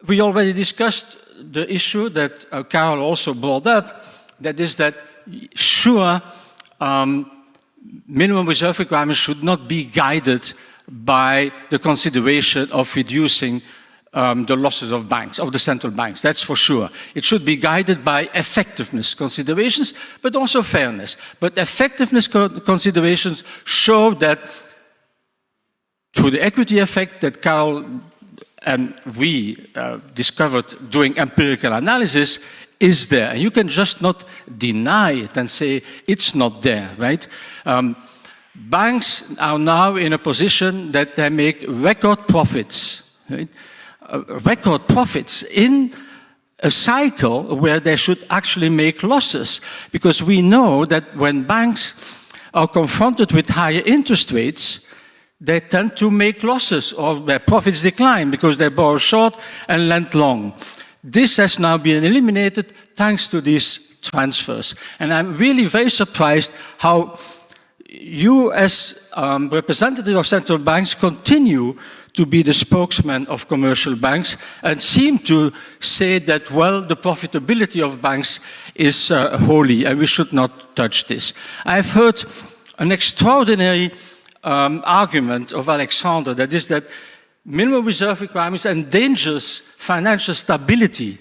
We already discussed the issue that Carol also brought up, that is that, sure, minimum reserve requirements should not be guided by the consideration of reducing the losses of banks, of the central banks, that's for sure. It should be guided by effectiveness considerations, but also fairness. But effectiveness considerations show that through the equity effect that Carol and we discovered doing empirical analysis is there. And you can just not deny it and say it's not there, right? Banks are now in a position that they make record profits, right? Record profits in a cycle where they should actually make losses. Because we know that when banks are confronted with higher interest rates, they tend to make losses or their profits decline because they borrow short and lend long. This has now been eliminated thanks to these transfers. And I'm really very surprised how you, as representative of central banks, continue to be the spokesman of commercial banks and seem to say that, well, the profitability of banks is holy and we should not touch this. I've heard an extraordinary argument of Alexander, that is that minimum reserve requirements endangers financial stability.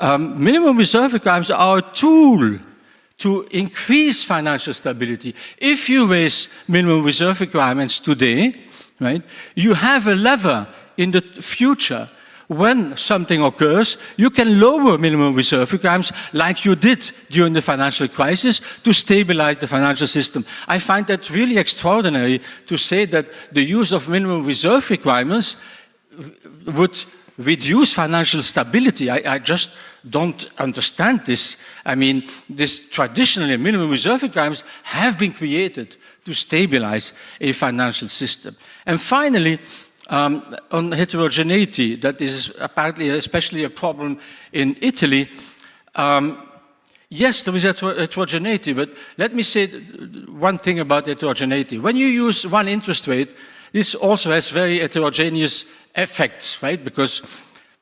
Minimum reserve requirements are a tool to increase financial stability. If you raise minimum reserve requirements today, right, you have a lever in the future. When something occurs, you can lower minimum reserve requirements like you did during the financial crisis to stabilize the financial system. I find that really extraordinary to say that the use of minimum reserve requirements would reduce financial stability. I just don't understand this. I mean, this traditionally minimum reserve requirements have been created to stabilize a financial system. And finally, on heterogeneity, that is apparently especially a problem in Italy. Yes, there is heterogeneity, but let me say one thing about heterogeneity. When you use one interest rate, this also has very heterogeneous effects, right? Because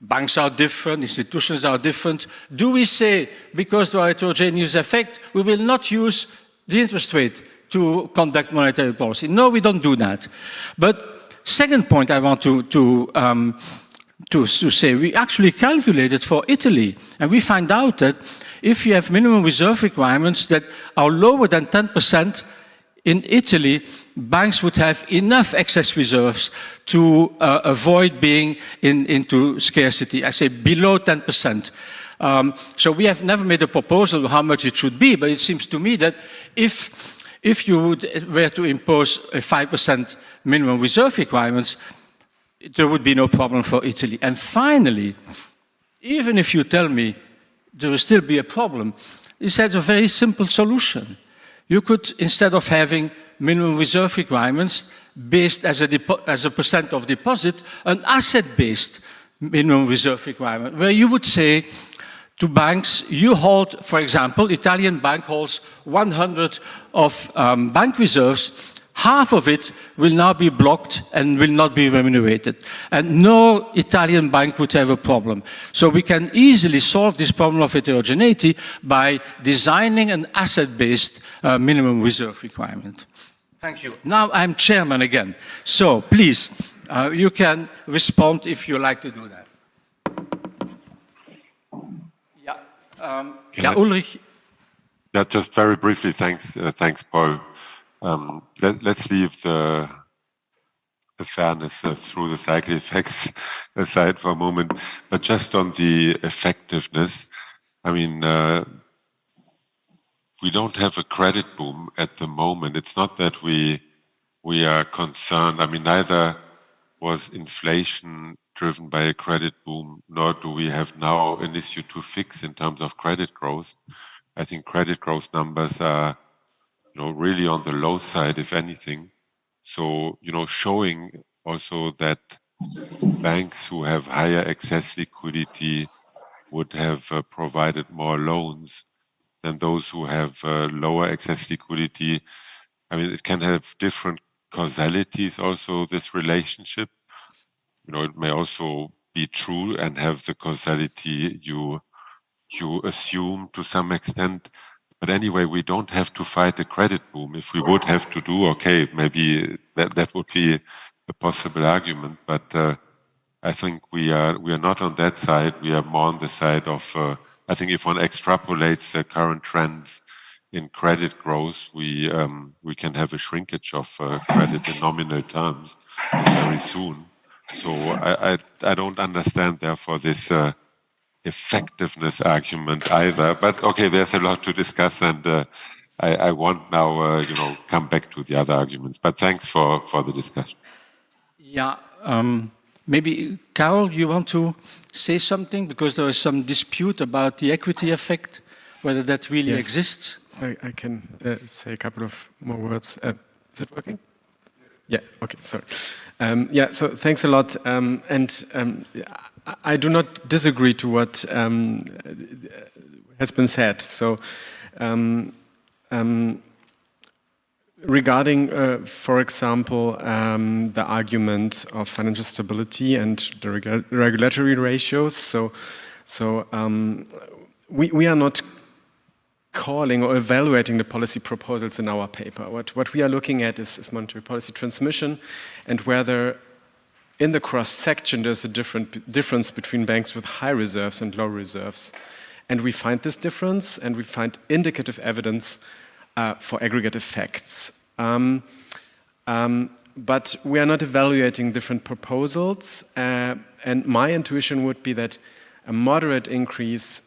banks are different, institutions are different. Do we say, because there are heterogeneous effects, we will not use the interest rate to conduct monetary policy? No, we don't do that. But second point I want to say, we actually calculated for Italy, and we find out that if you have minimum reserve requirements that are lower than 10%, in Italy, banks would have enough excess reserves to avoid being into scarcity. I say below 10%. So we have never made a proposal of how much it should be, but it seems to me that if you were to impose a 5% minimum reserve requirements, there would be no problem for Italy. And finally, even if you tell me there will still be a problem, this has a very simple solution. You could, instead of having minimum reserve requirements based as a percent of deposit, an asset-based minimum reserve requirement, where you would say to banks, you hold, for example, Italian bank holds 100 of bank reserves, half of it will now be blocked and will not be remunerated. And no Italian bank would have a problem. So we can easily solve this problem of heterogeneity by designing an asset-based minimum reserve requirement. Thank you. Now I'm chairman again. So please, you can respond if you like to do that. Ulrich. Yeah, just very briefly, thanks, Paul. Let's leave the fairness through the cycle effects aside for a moment, but just on the effectiveness, I mean, we don't have a credit boom at the moment. It's not that we are concerned. I mean, neither was inflation driven by a credit boom, nor do we have now an issue to fix in terms of credit growth. I think credit growth numbers are really on the low side, if anything. So, showing also that banks who have higher excess liquidity would have provided more loans than those who have lower excess liquidity. I mean, it can have different causalities also, this relationship. It may also be true and have the causality you assume to some extent. But anyway, we don't have to fight a credit boom. If we would have to do, okay, maybe that would be a possible argument. But I think we are not on that side. We are more on the side of, I think if one extrapolates the current trends in credit growth, we can have a shrinkage of credit in nominal terms very soon. So I don't understand, therefore, this effectiveness argument either. But okay, there's a lot to discuss, and I won't now, come back to the other arguments. But thanks for the discussion. Yeah, maybe Carol, you want to say something, because there is some dispute about the equity effect, whether that really exists. I can say a couple of more words. Is it working? Yeah. Okay. Sorry. So thanks a lot. I do not disagree to what has been said. So, regarding, for example, the argument of financial stability and the regulatory ratios, we are not calling or evaluating the policy proposals in our paper. What we are looking at is monetary policy transmission, and whether in the cross-section there's a difference between banks with high reserves and low reserves. And we find this difference, and we find indicative evidence for aggregate effects. But we are not evaluating different proposals, and my intuition would be that a moderate increase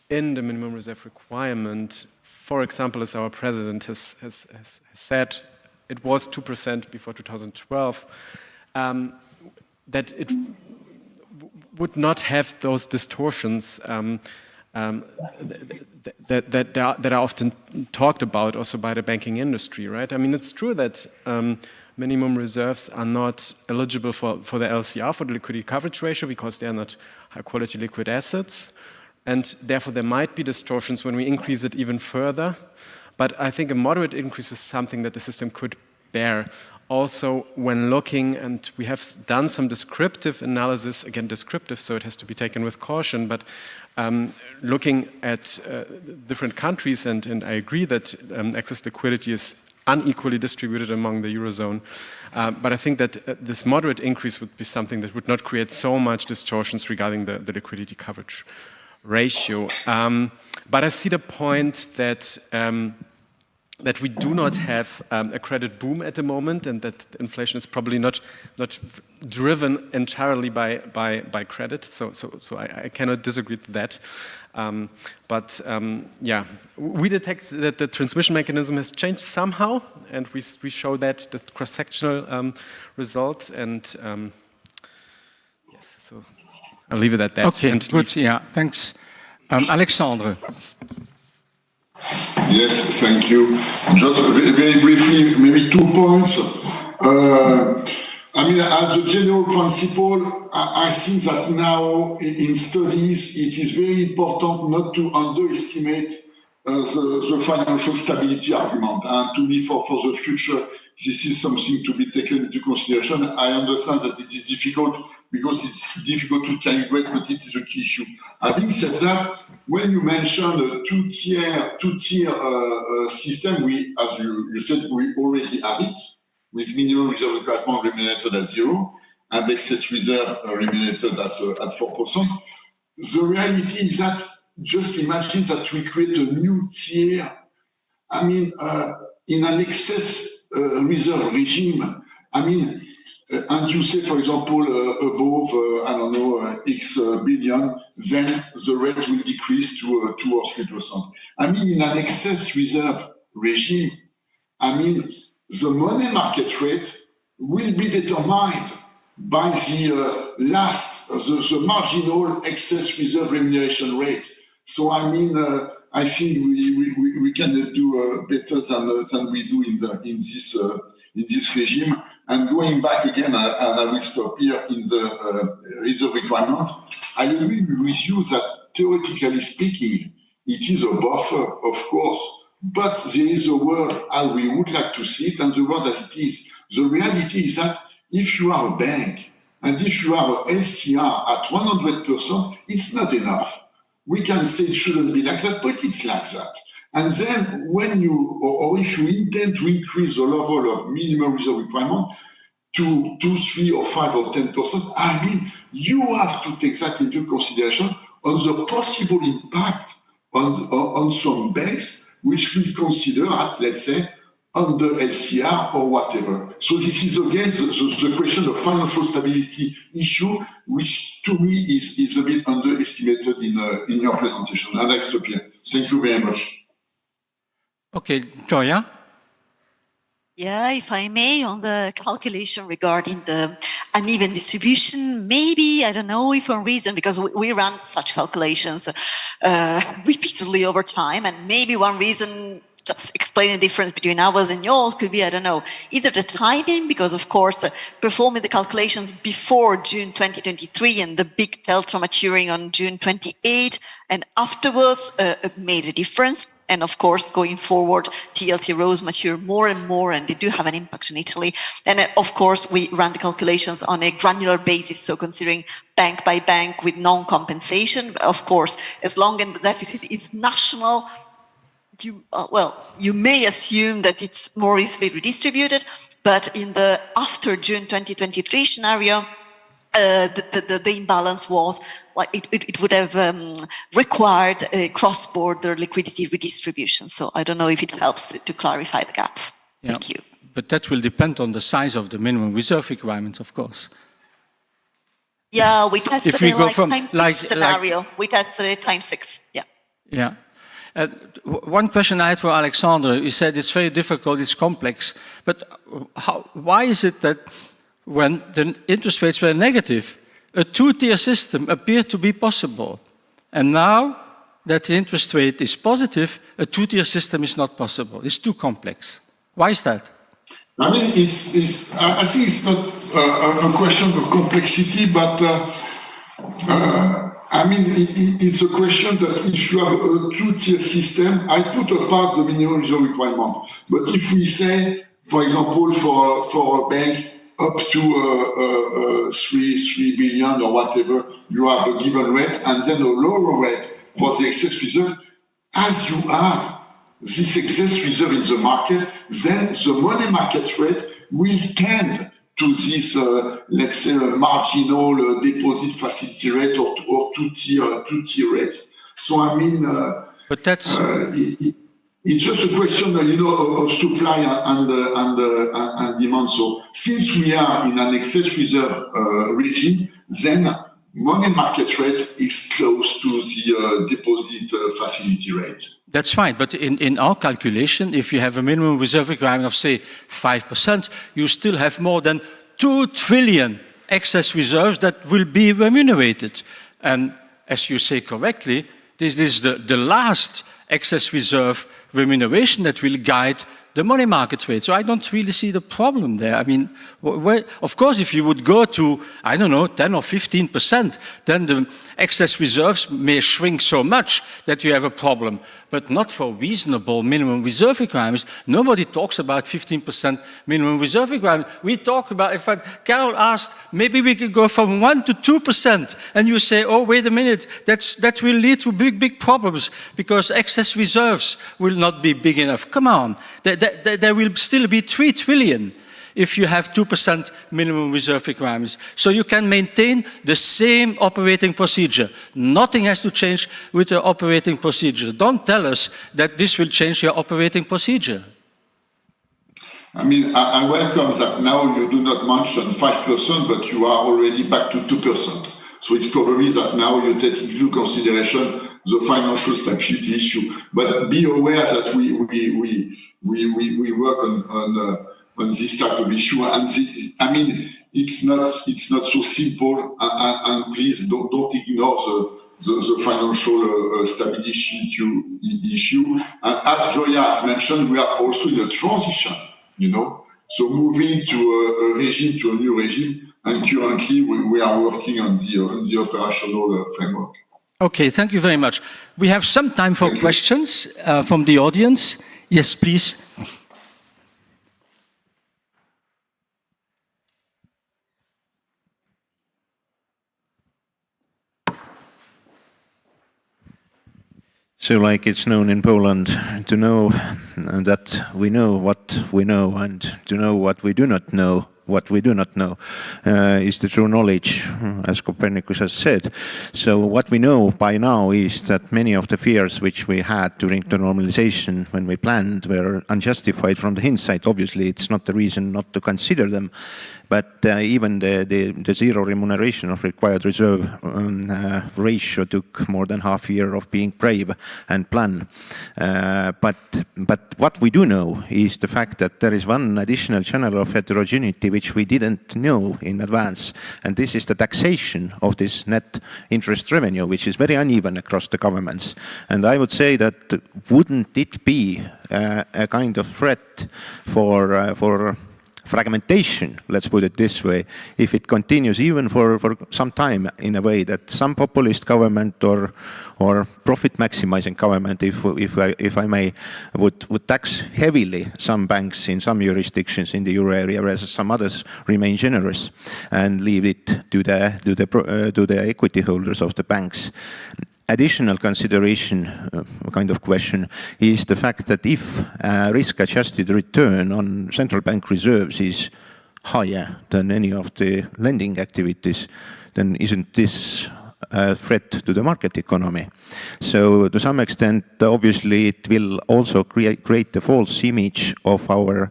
in the minimum reserve requirement, for example, as our president has said, it was 2% before 2012, that it would not have those distortions that are often talked about also by the banking industry, right? I mean, it's true that minimum reserves are not eligible for the LCR, for the liquidity coverage ratio, because they are not high-quality liquid assets. And therefore, there might be distortions when we increase it even further. But I think a moderate increase is something that the system could bear. Also, when looking, and we have done some descriptive analysis, again, descriptive, so it has to be taken with caution, but looking at different countries, and I agree that excess liquidity is unequally distributed among the Eurozone. But I think that this moderate increase would be something that would not create so much distortions regarding the liquidity coverage ratio. But I see the point that that we do not have a credit boom at the moment, and that inflation is probably not driven entirely by credit. So I cannot disagree with that. But yeah, we detect that the transmission mechanism has changed somehow, and we show that the cross-sectional result. And yes, so I'll leave it at that. Okay, good. Yeah, thanks, Alexandre. Yes, thank you. Just very briefly, maybe 2 points. I mean, as a general principle, I think that now in studies, it is very important not to underestimate the financial stability argument. And to me, for the future, this is something to be taken into consideration. I understand that it is difficult because it's difficult to calibrate, but it is a key issue. Having said that, when you mentioned a two-tier system, we, as you said, we already have it, with minimum reserve requirement remunerated at 0 and excess reserve remunerated at 4%. The reality is that just imagine that we create a new tier, I mean, in an excess reserve regime. I mean, and you say, for example, above, I don't know, X billion, then the rate will decrease to 2 or 3%. I mean, in an excess reserve regime, I mean, the money market rate will be determined by the the marginal excess reserve remuneration rate. So, I mean, I think we can do better than we do in this regime. And going back again, and I will stop here in the reserve requirement, I agree with you that theoretically speaking, it is a buffer, of course, but there is a world as we would like to see it and the world as it is. The reality is that if you are a bank and if you have an LCR at 100%, it's not enough. We can say it shouldn't be like that, but it's like that. And then when you, or if you intend to increase the level of minimum reserve requirement to 2, 3, or 5, or 10%, I mean, you have to take that into consideration on the possible impact on some banks, which will consider at, let's say, under LCR or whatever. So this is again the question of financial stability issue, which to me is a bit underestimated in your presentation. And I stop here. Thank you very much. Okay, Joya? Yeah, if I may, on the calculation regarding the uneven distribution, maybe, I don't know if one reason, because we run such calculations repeatedly over time, and maybe one reason just explain the difference between ours and yours could be, I don't know, either the timing, because of course performing the calculations before June 2023 and the big delta maturing on June 28 and afterwards made a difference. And of course, going forward, TLTROs mature more and more, and they do have an impact on Italy. And of course, we ran the calculations on a granular basis, so considering bank by bank with non-compensation. Of course, as long as the deficit is national, you may assume that it's more easily redistributed, but in the after June 2023 scenario, the imbalance was like it would have required a cross-border liquidity redistribution. So I don't know if it helps to clarify the gaps. Yeah, thank you. But that will depend on the size of the minimum reserve requirements, of course. Yeah, we tested If we it go like from time six scenario. We tested it time 6. Yeah. Yeah. One question I had for Alexander, you said it's very difficult, it's complex, but why is it that when the interest rates were negative, a two-tier system appeared to be possible? And now that the interest rate is positive, a two-tier system is not possible. It's too complex. Why is that? I mean, I think it's not a question of complexity, but I mean, it's a question that if you have a two-tier system, I put apart the minimum reserve requirement. But if we say, for example, for a bank up to 3 billion or whatever, you have a given rate, and then a lower rate for the excess reserve, as you have this excess reserve in the market, then the money market rate will tend to this, let's say, marginal deposit facility rate or two-tier rates. So I mean, but that's it's just a question, of supply and demand. So since we are in an excess reserve regime, then money market rate is close to the deposit facility rate. That's fine, but in our calculation, if you have a minimum reserve requirement of, say, 5%, you still have more than 2 trillion excess reserves that will be remunerated. And as you say correctly, this is the last excess reserve remuneration that will guide the money market rate. So I don't really see the problem there. I mean, of course, if you would go to, I don't know, 10 or 15%, then the excess reserves may shrink so much that you have a problem, but not for reasonable minimum reserve requirements. Nobody talks about 15% minimum reserve requirement. We talk about, Carol asked, maybe we could go from 1 to 2%, and you say, oh, wait a minute, that will lead to big problems because excess reserves will not be big enough. Come on. There will still be 3 trillion if you have 2% minimum reserve requirements. So you can maintain the same operating procedure. Nothing has to change with the operating procedure. Don't tell us that this will change your operating procedure. I mean, I welcome that now you do not mention 5%, but you are already back to 2%. So it's probably that now you take into consideration the financial stability issue. But be aware that we work on this type of issue, and I mean, it's not so simple. And please don't ignore the financial stability issue. And as Joya has mentioned, we are also in a transition. So moving to a regime to a new regime, and currently we are working on the operational framework. Okay, thank you very much. We have some time for questions from the audience. Yes, please. So like it's known in Poland, to know that we know what we know and to know what we do not know, is the true knowledge, as Copernicus has said. So what we know by now is that many of the fears which we had during the normalization when we planned were unjustified from the hindsight. Obviously, it's not the reason not to consider them. But even the zero remuneration of required reserve ratio took more than half a year of being brave and plan. But what we do know is the fact that there is one additional channel of heterogeneity which we didn't know in advance. And this is the taxation of this net interest revenue, which is very uneven across the governments. And I would say that wouldn't it be a kind of threat for fragmentation, let's put it this way, if it continues even for some time, in a way that some populist government or profit maximizing government, if I may, would tax heavily some banks in some jurisdictions in the euro area, whereas some others remain generous and leave it to the equity holders of the banks. Additional consideration, kind of question, is the fact that if risk-adjusted return on central bank reserves is higher than any of the lending activities, then isn't this a threat to the market economy? So to some extent, obviously, it will also create a false image of our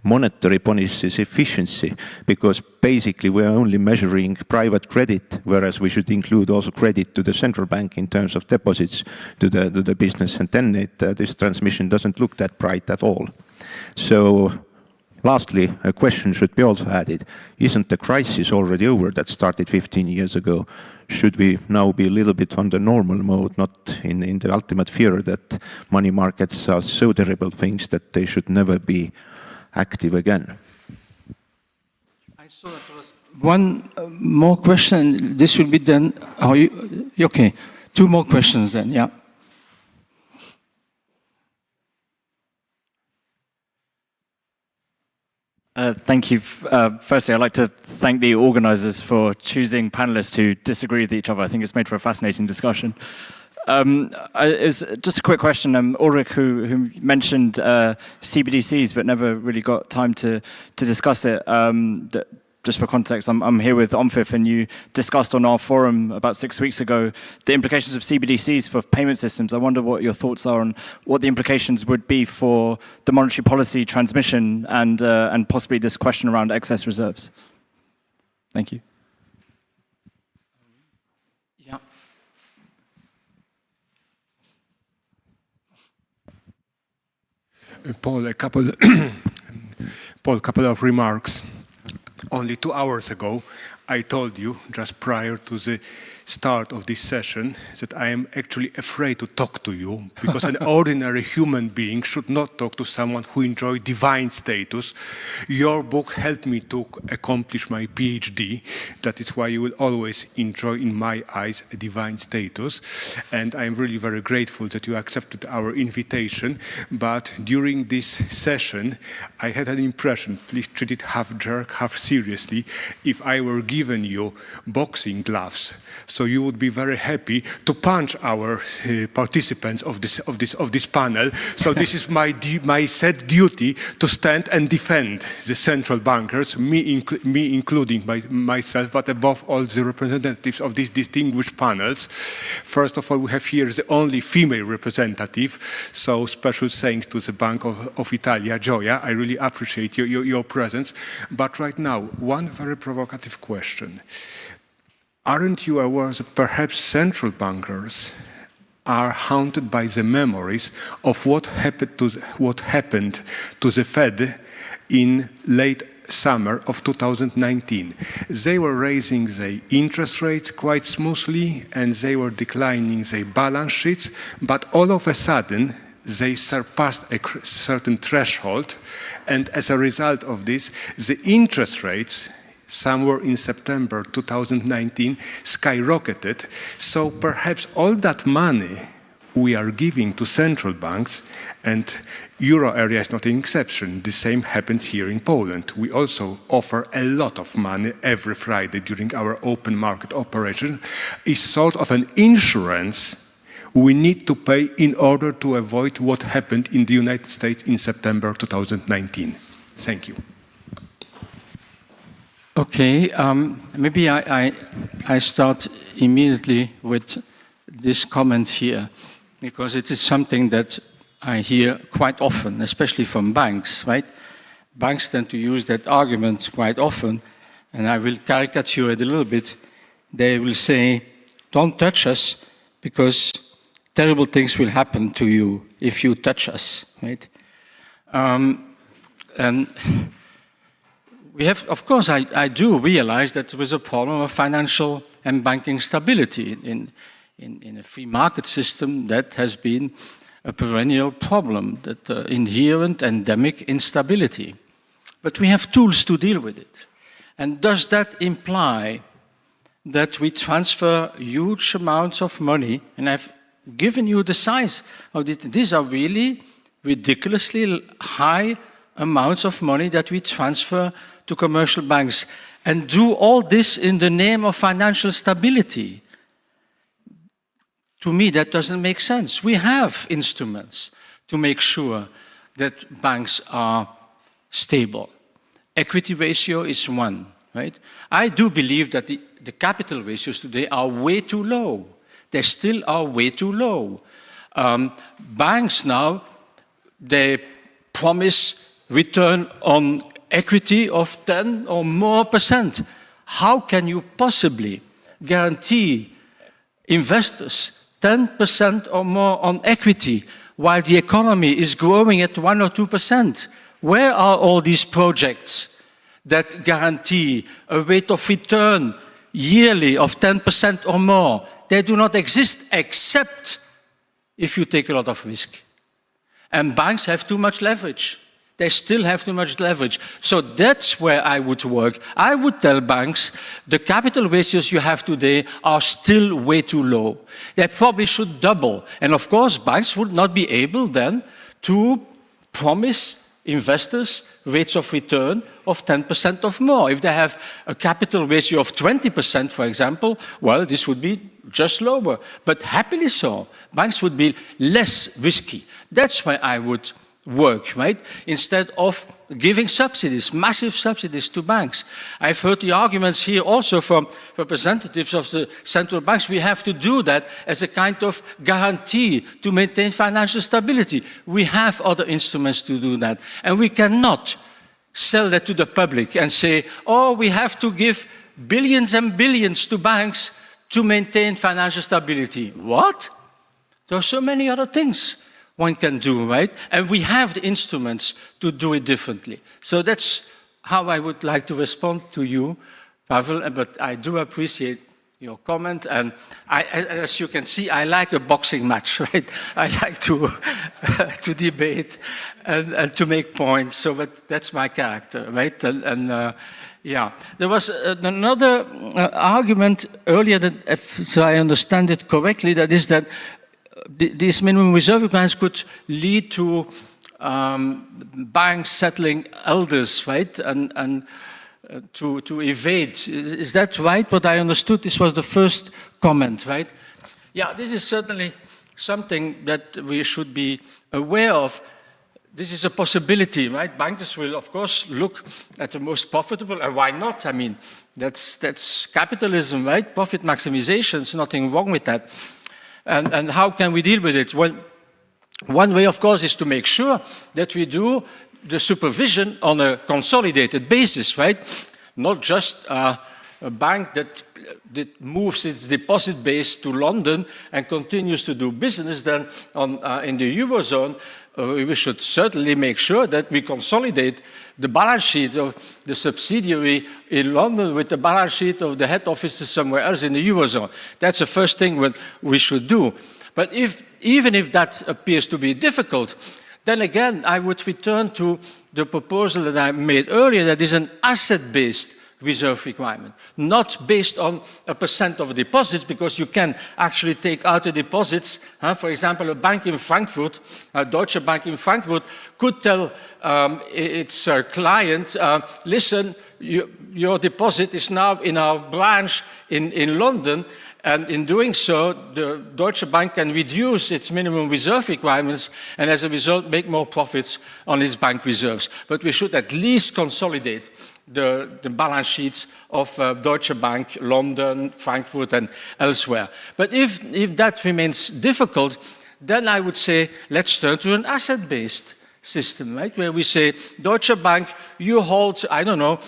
monetary policy's efficiency, because basically we are only measuring private credit, whereas we should include also credit to the central bank in terms of deposits to the business, and then this transmission doesn't look that bright at all. So lastly, a question should be also added. Isn't the crisis already over that started 15 years ago? Should we now be a little bit on the normal mode, not in the ultimate fear that money markets are so terrible things that they should never be active again? I saw that there was one more question. This will be then. Are you okay? Two more questions then. Yeah. Thank you. Firstly, I'd like to thank the organisers for choosing panellists who disagree with each other. I think it's made for a fascinating discussion. It's just a quick question. Ulrich, who mentioned CBDCs but never really got time to discuss it. Just for context, I'm here with OMFIF, and you discussed on our forum about 6 weeks ago the implications of CBDCs for payment systems. I wonder what your thoughts are on what the implications would be for the monetary policy transmission and possibly this question around excess reserves. Thank you. Yeah. Paul, a couple of remarks. Only 2 hours ago, I told you, just prior to the start of this session, that I am actually afraid to talk to you, because an ordinary human being should not talk to someone who enjoys divine status. Your book helped me to accomplish my PhD. That is why you will always enjoy, in my eyes, a divine status. And I am really very grateful that you accepted our invitation. But during this session, I had an impression, please treat it half jerk, half seriously, if I were given you boxing gloves, so you would be very happy to punch our participants of this panel. So this is my sad duty to stand and defend the central bankers, me including myself, but above all the representatives of these distinguished panels. First of all, we have here the only female representative, so special thanks to the Bank of Italia, Gioia. I really appreciate your presence. But right now, one very provocative question. Aren't you aware that perhaps central bankers are haunted by the memories of what happened to the Fed in late summer of 2019? They were raising the interest rates quite smoothly, and they were declining their balance sheets, but all of a sudden they surpassed a certain threshold, and as a result of this, the interest rates somewhere in September 2019 skyrocketed. So perhaps all that money we are giving to central banks, and euro area is not an exception, the same happens here in Poland. We also offer a lot of money every Friday during our open market operation, is sort of an insurance we need to pay in order to avoid what happened in the United States in September 2019. Thank you. Okay, maybe I start immediately with this comment here, because it is something that I hear quite often, especially from banks, right? Banks tend to use that argument quite often, and I will caricature it a little bit. They will say, don't touch us, because terrible things will happen to you if you touch us, right? And we have, of course, I do realize that there is a problem of financial and banking stability in a free market system. That has been a perennial problem, that inherent endemic instability. But we have tools to deal with it. And does that imply that we transfer huge amounts of money? And I've given you the size of it. These are really ridiculously high amounts of money that we transfer to commercial banks, and do all this in the name of financial stability. To me, that doesn't make sense. We have instruments to make sure that banks are stable. Equity ratio is one, right? I do believe that the capital ratios today are way too low. They still are way too low. Banks now, they promise return on equity of 10 or more %. How can you possibly guarantee investors 10% or more on equity while the economy is growing at 1 or 2%? Where are all these projects that guarantee a rate of return yearly of 10% or more? They do not exist except if you take a lot of risk. And banks have too much leverage. They still have too much leverage. So that's where I would work. I would tell banks, the capital ratios you have today are still way too low. They probably should double. And of course, banks would not be able then to promise investors rates of return of 10% or more. If they have a capital ratio of 20%, for example, well, this would be just lower. But happily so, banks would be less risky. That's why I would work, right? Instead of giving subsidies, massive subsidies to banks. I've heard the arguments here also from representatives of the central banks. We have to do that as a kind of guarantee to maintain financial stability. We have other instruments to do that. And we cannot sell that to the public and say, oh, we have to give billions and billions to banks to maintain financial stability. What? There are so many other things one can do, right? And we have the instruments to do it differently. So that's how I would like to respond to you, Pavel, but I do appreciate your comment, and as you can see, I like a boxing match, right? I like to, to debate and to make points, so that's my character, right? Yeah, there was another argument earlier that, if I understand it correctly, that is that these minimum reserve requirements could lead to banks settling elders, right? And to evade. Is that right? What I understood, this was the first comment, right? Yeah, this is certainly something that we should be aware of. This is a possibility, right? Bankers will, of course, look at the most profitable, and why not? I mean, that's capitalism, right? Profit maximization, there's nothing wrong with that. And how can we deal with it? Well, one way, of course, is to make sure that we do the supervision on a consolidated basis, right? Not just a bank that moves its deposit base to London and continues to do business then in the Eurozone. We should certainly make sure that we consolidate the balance sheet of the subsidiary in London with the balance sheet of the head offices somewhere else in the Eurozone. That's the first thing what we should do. But even if that appears to be difficult, then again, I would return to the proposal that I made earlier, that is an asset-based reserve requirement, not based on a % of deposits, because you can actually take out the deposits. For example, a bank in Frankfurt, a Deutsche Bank in Frankfurt, could tell its client, listen, your deposit is now in our branch in London, and in doing so, the Deutsche Bank can reduce its minimum reserve requirements and as a result make more profits on its bank reserves. But we should at least consolidate the balance sheets of Deutsche Bank, London, Frankfurt and elsewhere. But if that remains difficult, then I would say let's turn to an asset-based system, right? Where we say, Deutsche Bank, you hold, I don't know,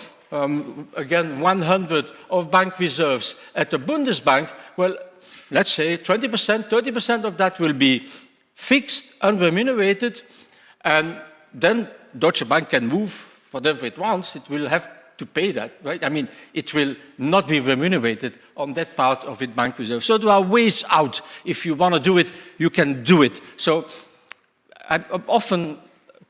again, 100 of bank reserves at the Bundesbank. Well, let's say 20%, 30% of that will be fixed, unremunerated, and then Deutsche Bank can move whatever it wants. It will have to pay that, right? I mean, it will not be remunerated on that part of its bank reserve. So there are ways out. If you want to do it, you can do it. So I'm often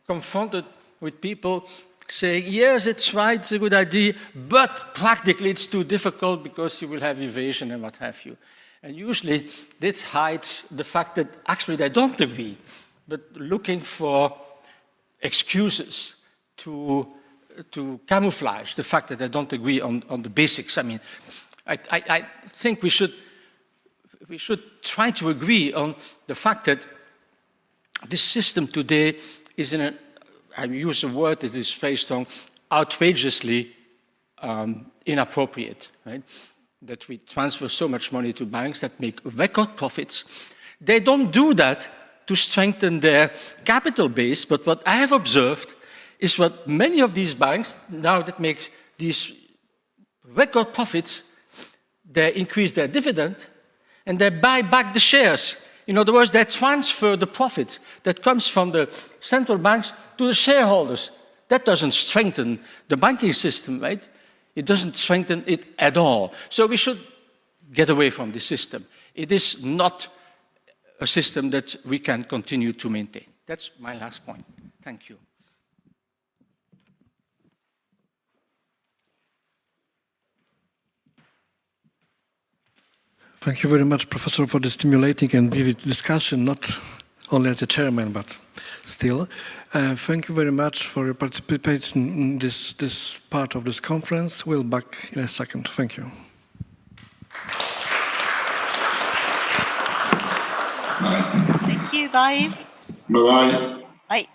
confronted with people saying, yes, it's right, it's a good idea, but practically it's too difficult because you will have evasion and what have you. And usually this hides the fact that actually they don't agree, but looking for excuses to camouflage the fact that they don't agree on the basics. I mean, I think we should try to agree on the fact that this system today is in a, I use a word that is very strong, outrageously inappropriate, right? That we transfer so much money to banks that make record profits. They don't do that to strengthen their capital base, but what I have observed is what many of these banks, now that make these record profits, they increase their dividend and they buy back the shares. In other words, they transfer the profit that comes from the central banks to the shareholders. That doesn't strengthen the banking system, right? It doesn't strengthen it at all. So we should get away from this system. It is not a system that we can continue to maintain. That's my last point. Thank you. Thank you very much, Professor, for the stimulating and vivid discussion, not only as a chairman, but still. Thank you very much for your participation in this part of this conference. We'll be back in a second. Thank you. Thank you. Bye. Bye-bye. Bye.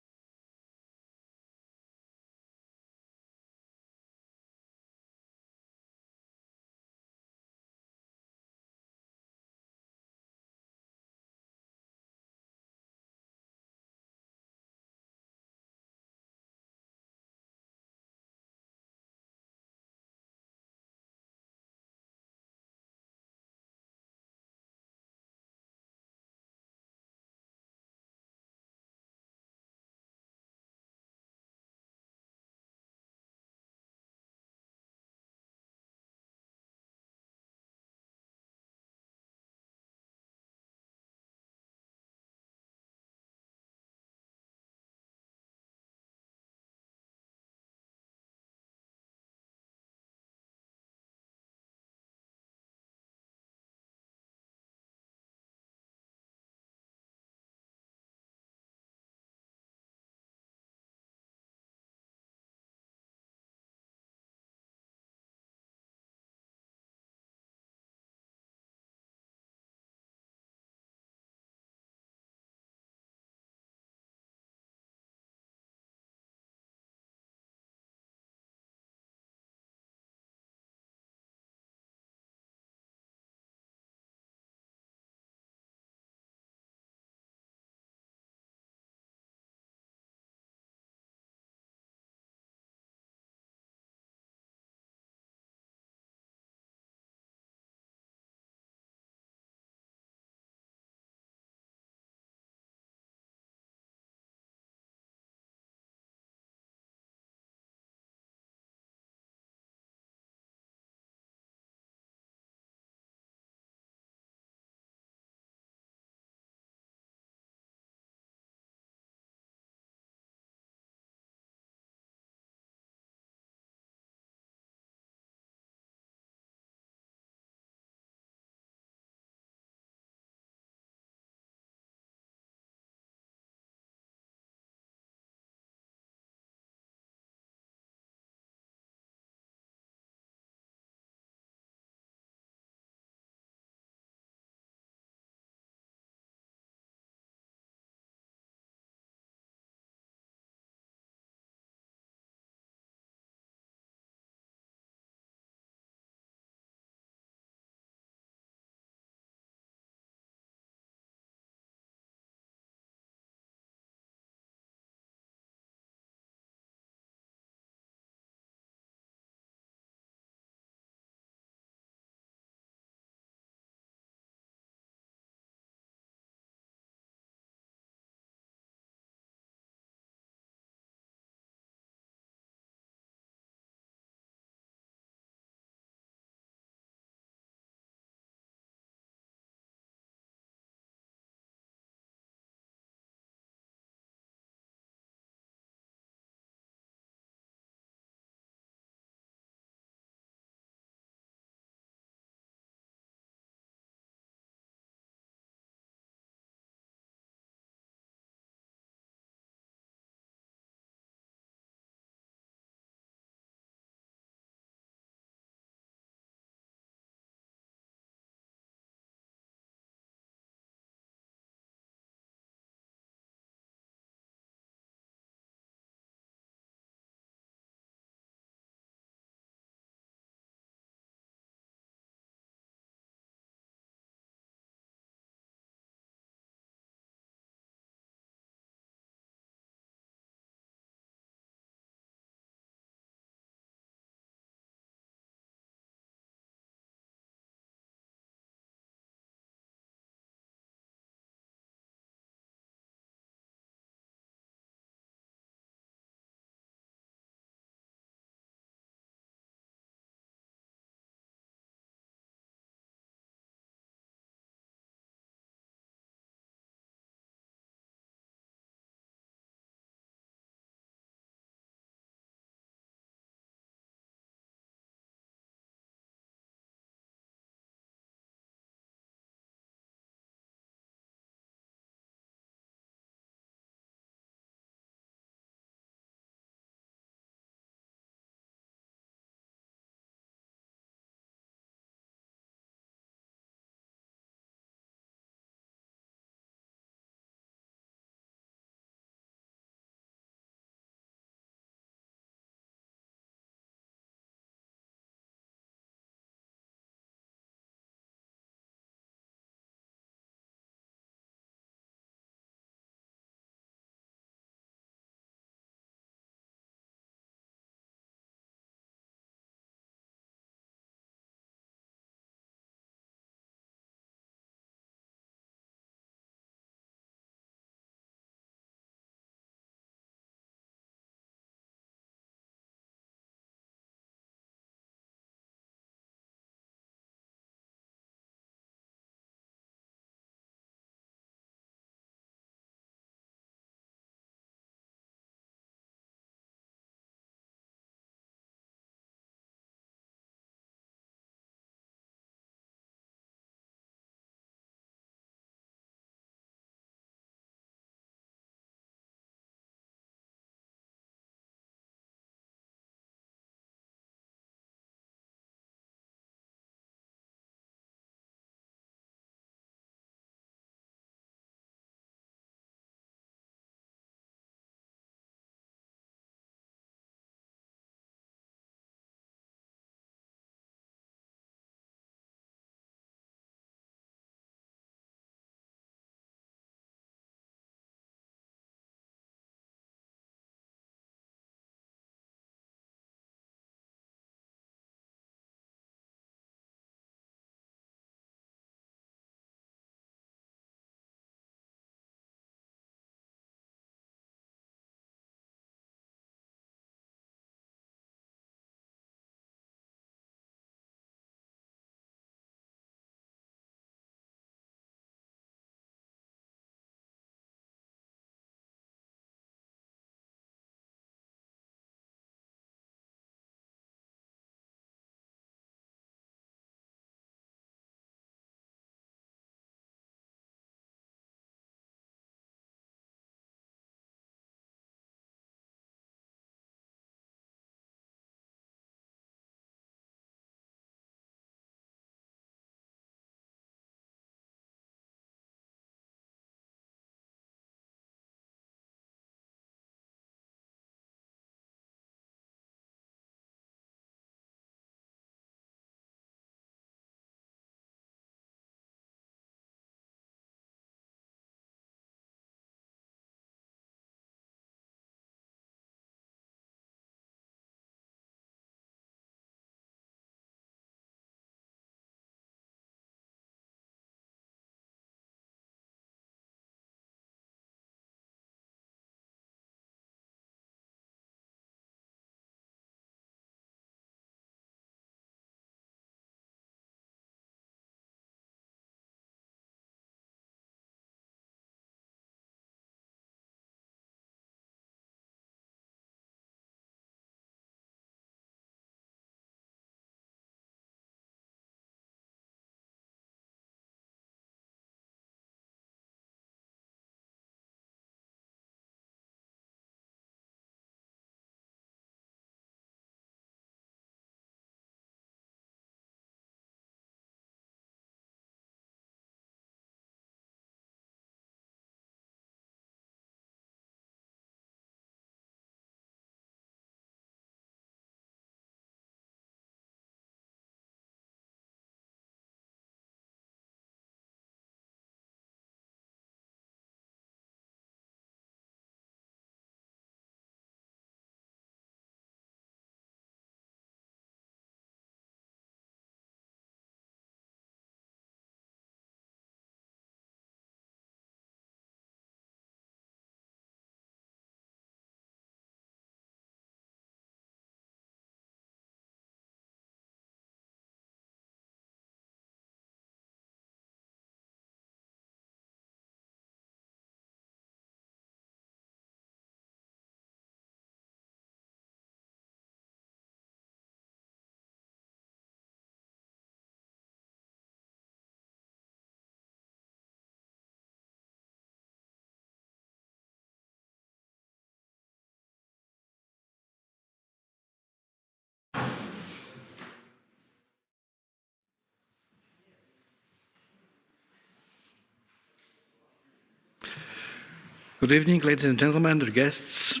Good evening, ladies and gentlemen, dear guests.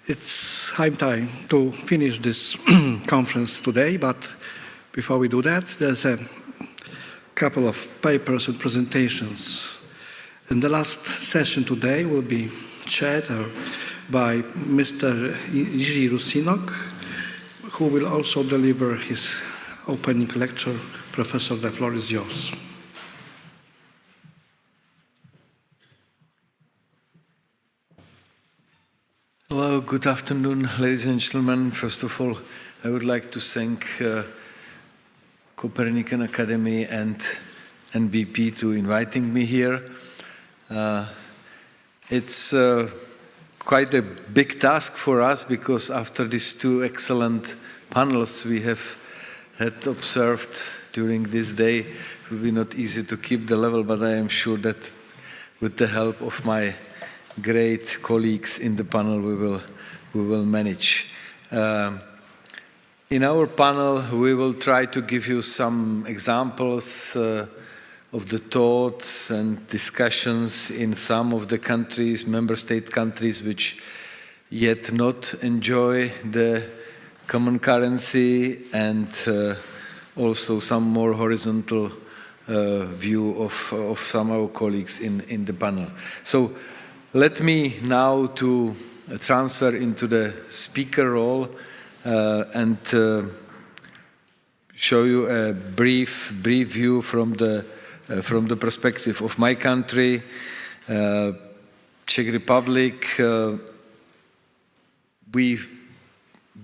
It's high time to finish this conference today, but before we do that, there's a couple of papers and presentations. And the last session today will be chaired by Mr. Jiří Rusinok, who will also deliver his opening lecture. Professor, the floor is yours. Hello, good afternoon, ladies and gentlemen. First of all, I would like to thank Copernican Academy and NBP to inviting me here. It's quite a big task for us because after these two excellent panels we have had observed during this day, it will be not easy to keep the level, but I am sure that with the help of my great colleagues in the panel, we will manage. In our panel, we will try to give you some examples of the thoughts and discussions in some of the countries, member state countries, which yet not enjoy the common currency, and also some more horizontal view of some of our colleagues in the panel. So let me now to transfer into the speaker role and show you a brief view from the perspective of my country, Czech Republic. We've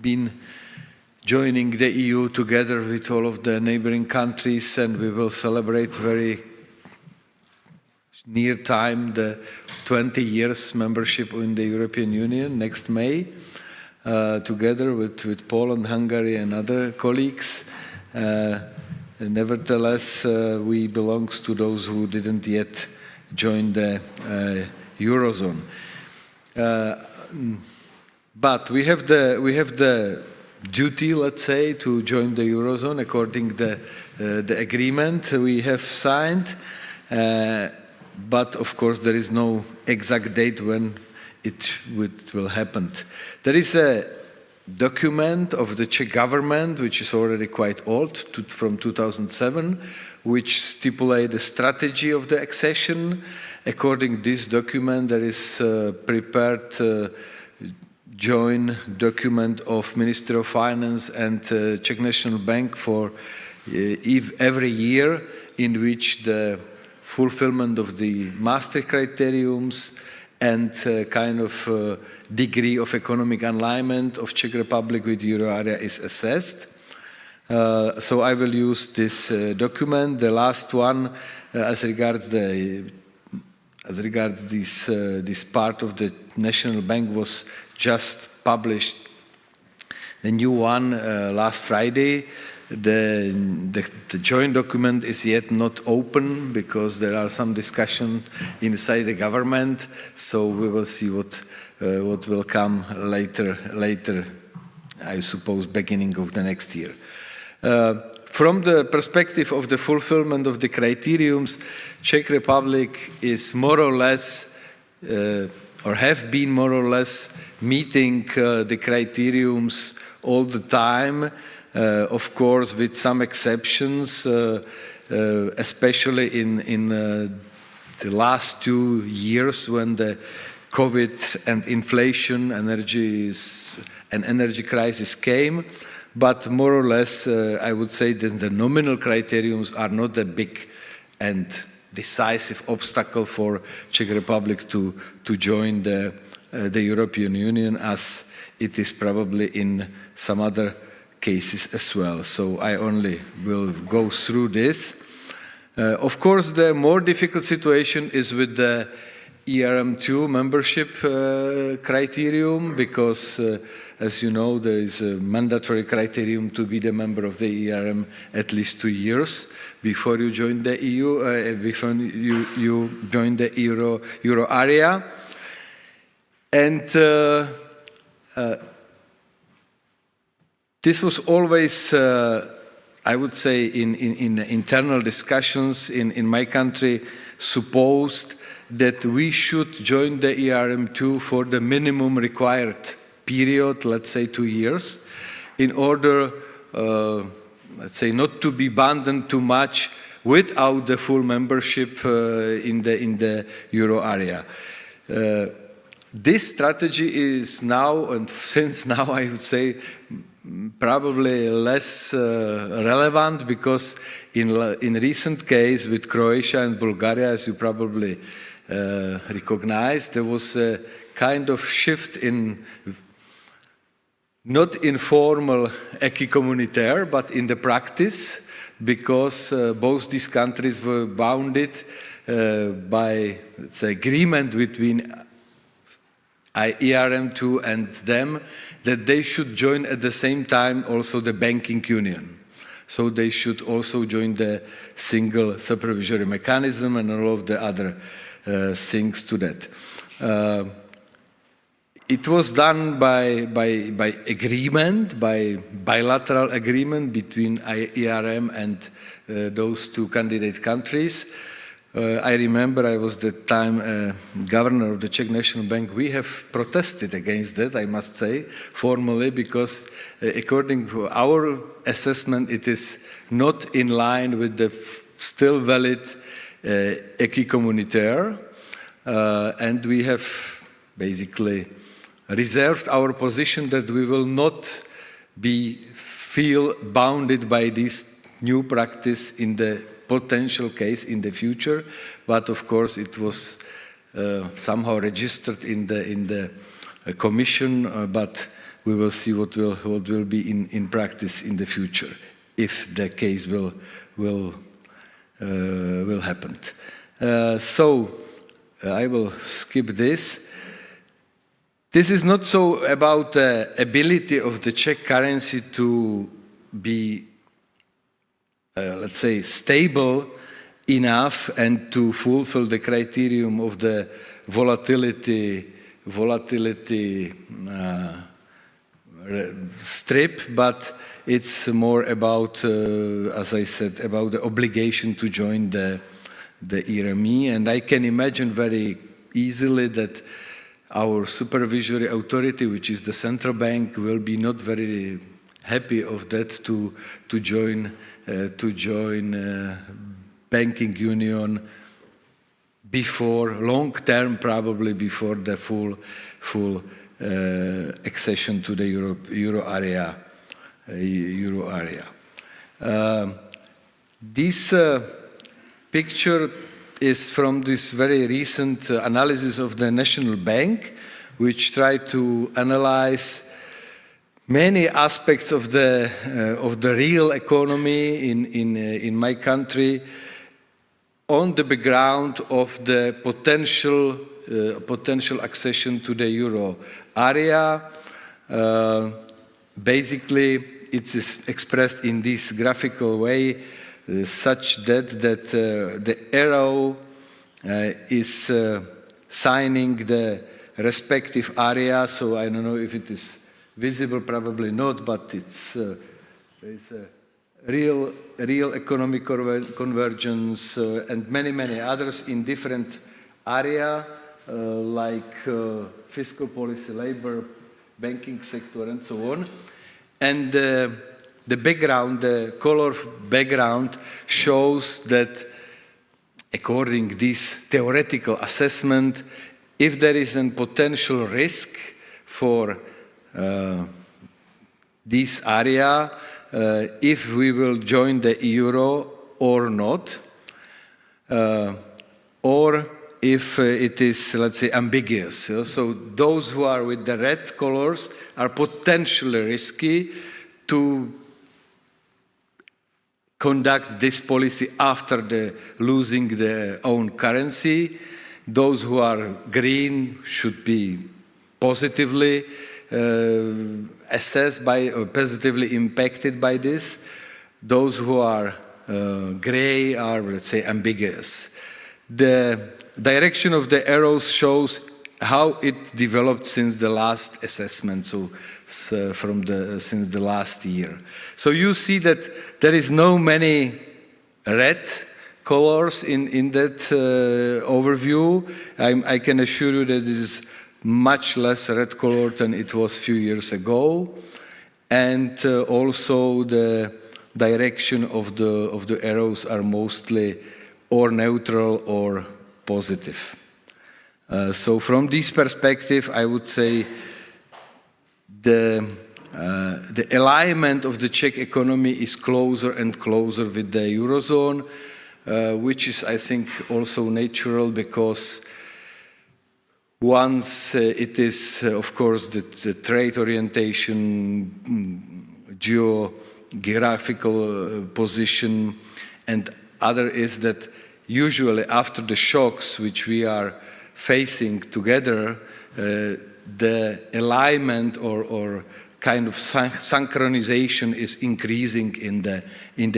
been joining the EU together with all of the neighboring countries, and we will celebrate very near time the 20 years membership in the European Union next May, together with Poland, Hungary and other colleagues. Nevertheless, we belong to those who didn't yet join the Eurozone. But we have the duty, let's say, to join the Eurozone according to the agreement we have signed. But of course, there is no exact date when it will happen. There is a document of the Czech government, which is already quite old, from 2007, which stipulates the strategy of the accession. According to this document, there is prepared joint document of Ministry of Finance and Czech National Bank for every year, in which the fulfillment of the Maastricht criteriums and kind of degree of economic alignment of Czech Republic with Euro area is assessed. So I will use this document. The last one, as regards this part of the National Bank, was just published. The new one last Friday. The joint document is yet not open because there are some discussions inside the government. So we will see what will come later. I suppose beginning of the next year. From the perspective of the fulfillment of the criteriums, Czech Republic is more or less, or have been more or less, meeting the criteriums all the time. Of course, with some exceptions, especially in the last 2 years when the COVID and inflation, energy crisis came. But more or less, I would say that the nominal criteriums are not a big and decisive obstacle for Czech Republic to join the European Union, as it is probably in some other cases as well. So I only will go through this. Of course, the more difficult situation is with the ERM2 membership criterium, because as you know, there is a mandatory criterium to be the member of the ERM at least 2 years before you join the EU, before you join the Euro area. And this was always, I would say, in internal discussions in my country, supposed that we should join the ERM2 for the minimum required period, let's say 2 years, in order, let's say, not to be burdened too much without the full membership in the euro area. This strategy is now, and since now I would say, probably less relevant, because in recent case with Croatia and Bulgaria, as you probably recognize, there was a kind of shift in not informal acquis communautaire, but in the practice, because both these countries were bounded by, let's say, agreement between ERM2 and them, that they should join at the same time also the banking union. So they should also join the single supervisory mechanism and all of the other things to that. It was done by agreement, by bilateral agreement between ERM and those two candidate countries. I remember I was at the time governor of the Czech National Bank. We have protested against that, I must say, formally, because according to our assessment, it is not in line with the still valid acquis communautaire. And we have basically reserved our position that we will not feel bounded by this new practice in the potential case in the future, but of course it was somehow registered in the commission, but we will see what will be in practice in the future, if the case will happen. So I will skip this. This is not so about the ability of the Czech currency to be let's say, stable enough and to fulfill the criterion of the volatility strip, but it's more about, as I said, about the obligation to join the ERME. And I can imagine very easily that our supervisory authority, which is the central bank, will be not very happy of that to join banking union before long term, probably before the full accession to the euro area. This picture is from this very recent analysis of the National Bank, which tried to analyze many aspects of the real economy in my country on the background of the potential accession to the euro area. Basically, it is expressed in this graphical way, such that the arrow is signing the respective area. So I don't know if it is visible, probably not, but it's there is a real economic convergence and many others in different area like fiscal policy, labor, banking sector, and so on. And the background, the color background, shows that according to this theoretical assessment, if there is a potential risk for this area, if we will join the euro or not, or if it is, let's say, ambiguous. So those who are with the red colors are potentially risky to conduct this policy after losing their own currency. Those who are green should be positively assessed by or positively impacted by this. Those who are gray are, let's say, ambiguous. The direction of the arrows shows how it developed since the last assessment, since the last year. So you see that there is no many red colors in that overview. I can assure you that this is much less red colored than it was a few years ago. And also the direction of the arrows are mostly or neutral or positive. So from this perspective, I would say the alignment of the Czech economy is closer and closer with the Eurozone, which is, I think, also natural because once it is, of course, the trade orientation, geographical position, and other is that usually after the shocks which we are facing together, the alignment or kind of synchronization is increasing in the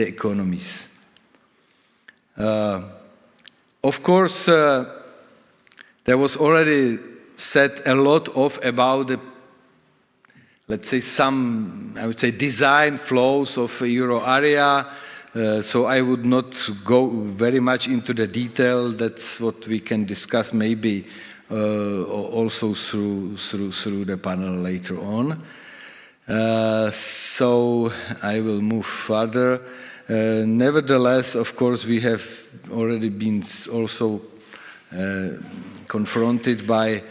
economies. Of course, there was already said a lot about the, let's say, some, I would say, design flows of a euro area. So I would not go very much into the detail. That's what we can discuss maybe also through the panel later on. So I will move further. Nevertheless, of course, we have already been also confronted by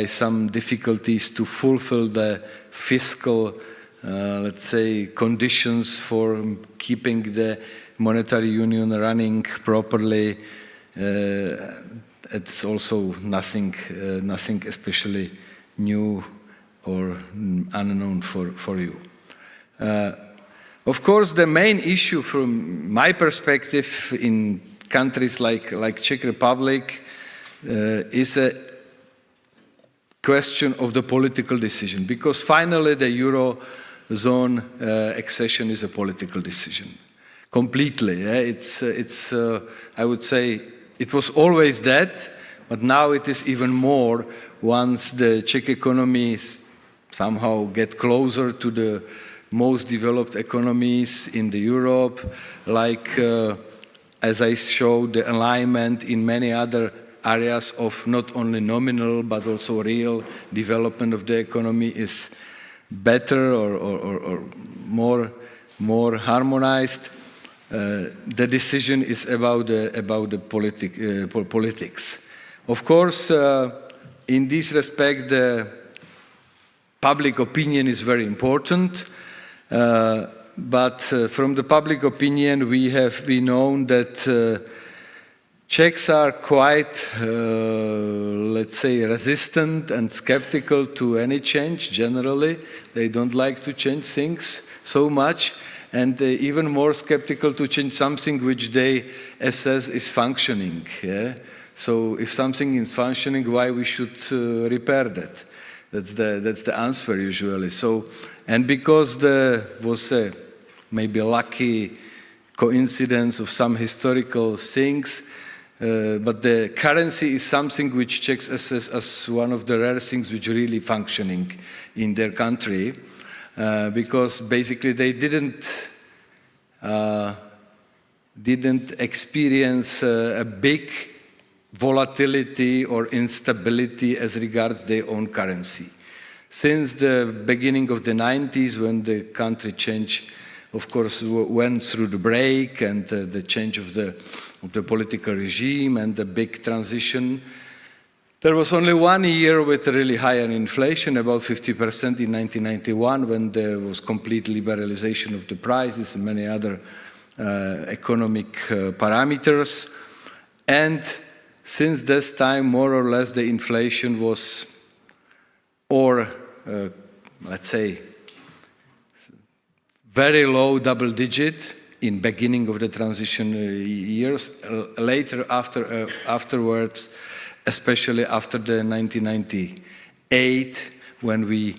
some difficulties to fulfill the fiscal, let's say, conditions for keeping the monetary union running properly. It's also nothing especially new or unknown for you. Of course, the main issue from my perspective in countries like Czech Republic is a question of the political decision, because finally the Eurozone accession is a political decision, completely. It's I would say it was always that, but now it is even more once the Czech economy somehow get closer to the most developed economies in the Europe, like as I showed, the alignment in many other areas of not only nominal but also real development of the economy is better or more harmonized. The decision is about the politics. Of course, in this respect, the public opinion is very important. But from the public opinion, we have been known that Czechs are quite, let's say, resistant and skeptical to any change generally. They don't like to change things so much, and even more skeptical to change something which they assess is functioning. Yeah? So if something is functioning, why we should repair that? That's the answer usually. So, and because there was a maybe lucky coincidence of some historical things, but the currency is something which Czechs assess as one of the rare things which really functioning in their country, because basically they didn't experience a big volatility or instability as regards their own currency. Since the beginning of the 90s, when the country changed, of course, went through the break and the change of the political regime and the big transition, there was only 1 year with really higher inflation, about 50% in 1991, when there was complete liberalization of the prices and many other economic parameters. And since this time, more or less, the inflation was, or let's say, very low double-digit in beginning of the transition years. Later, afterwards, especially after the 1998, when we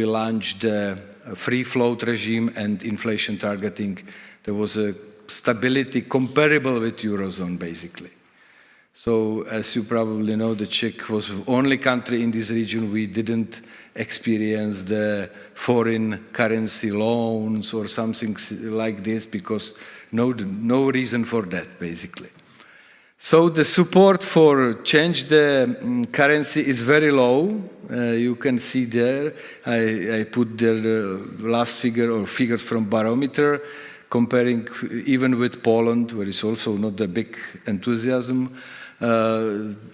launched the free float regime and inflation targeting, there was a stability comparable with Eurozone, basically. So, as you probably know, the Czech was the only country in this region we didn't experience the foreign currency loans or something like this, because no reason for that, basically. So the support for change the currency is very low. You can see there, I put there the last figure or figures from Barometer, comparing even with Poland, where is also not a big enthusiasm,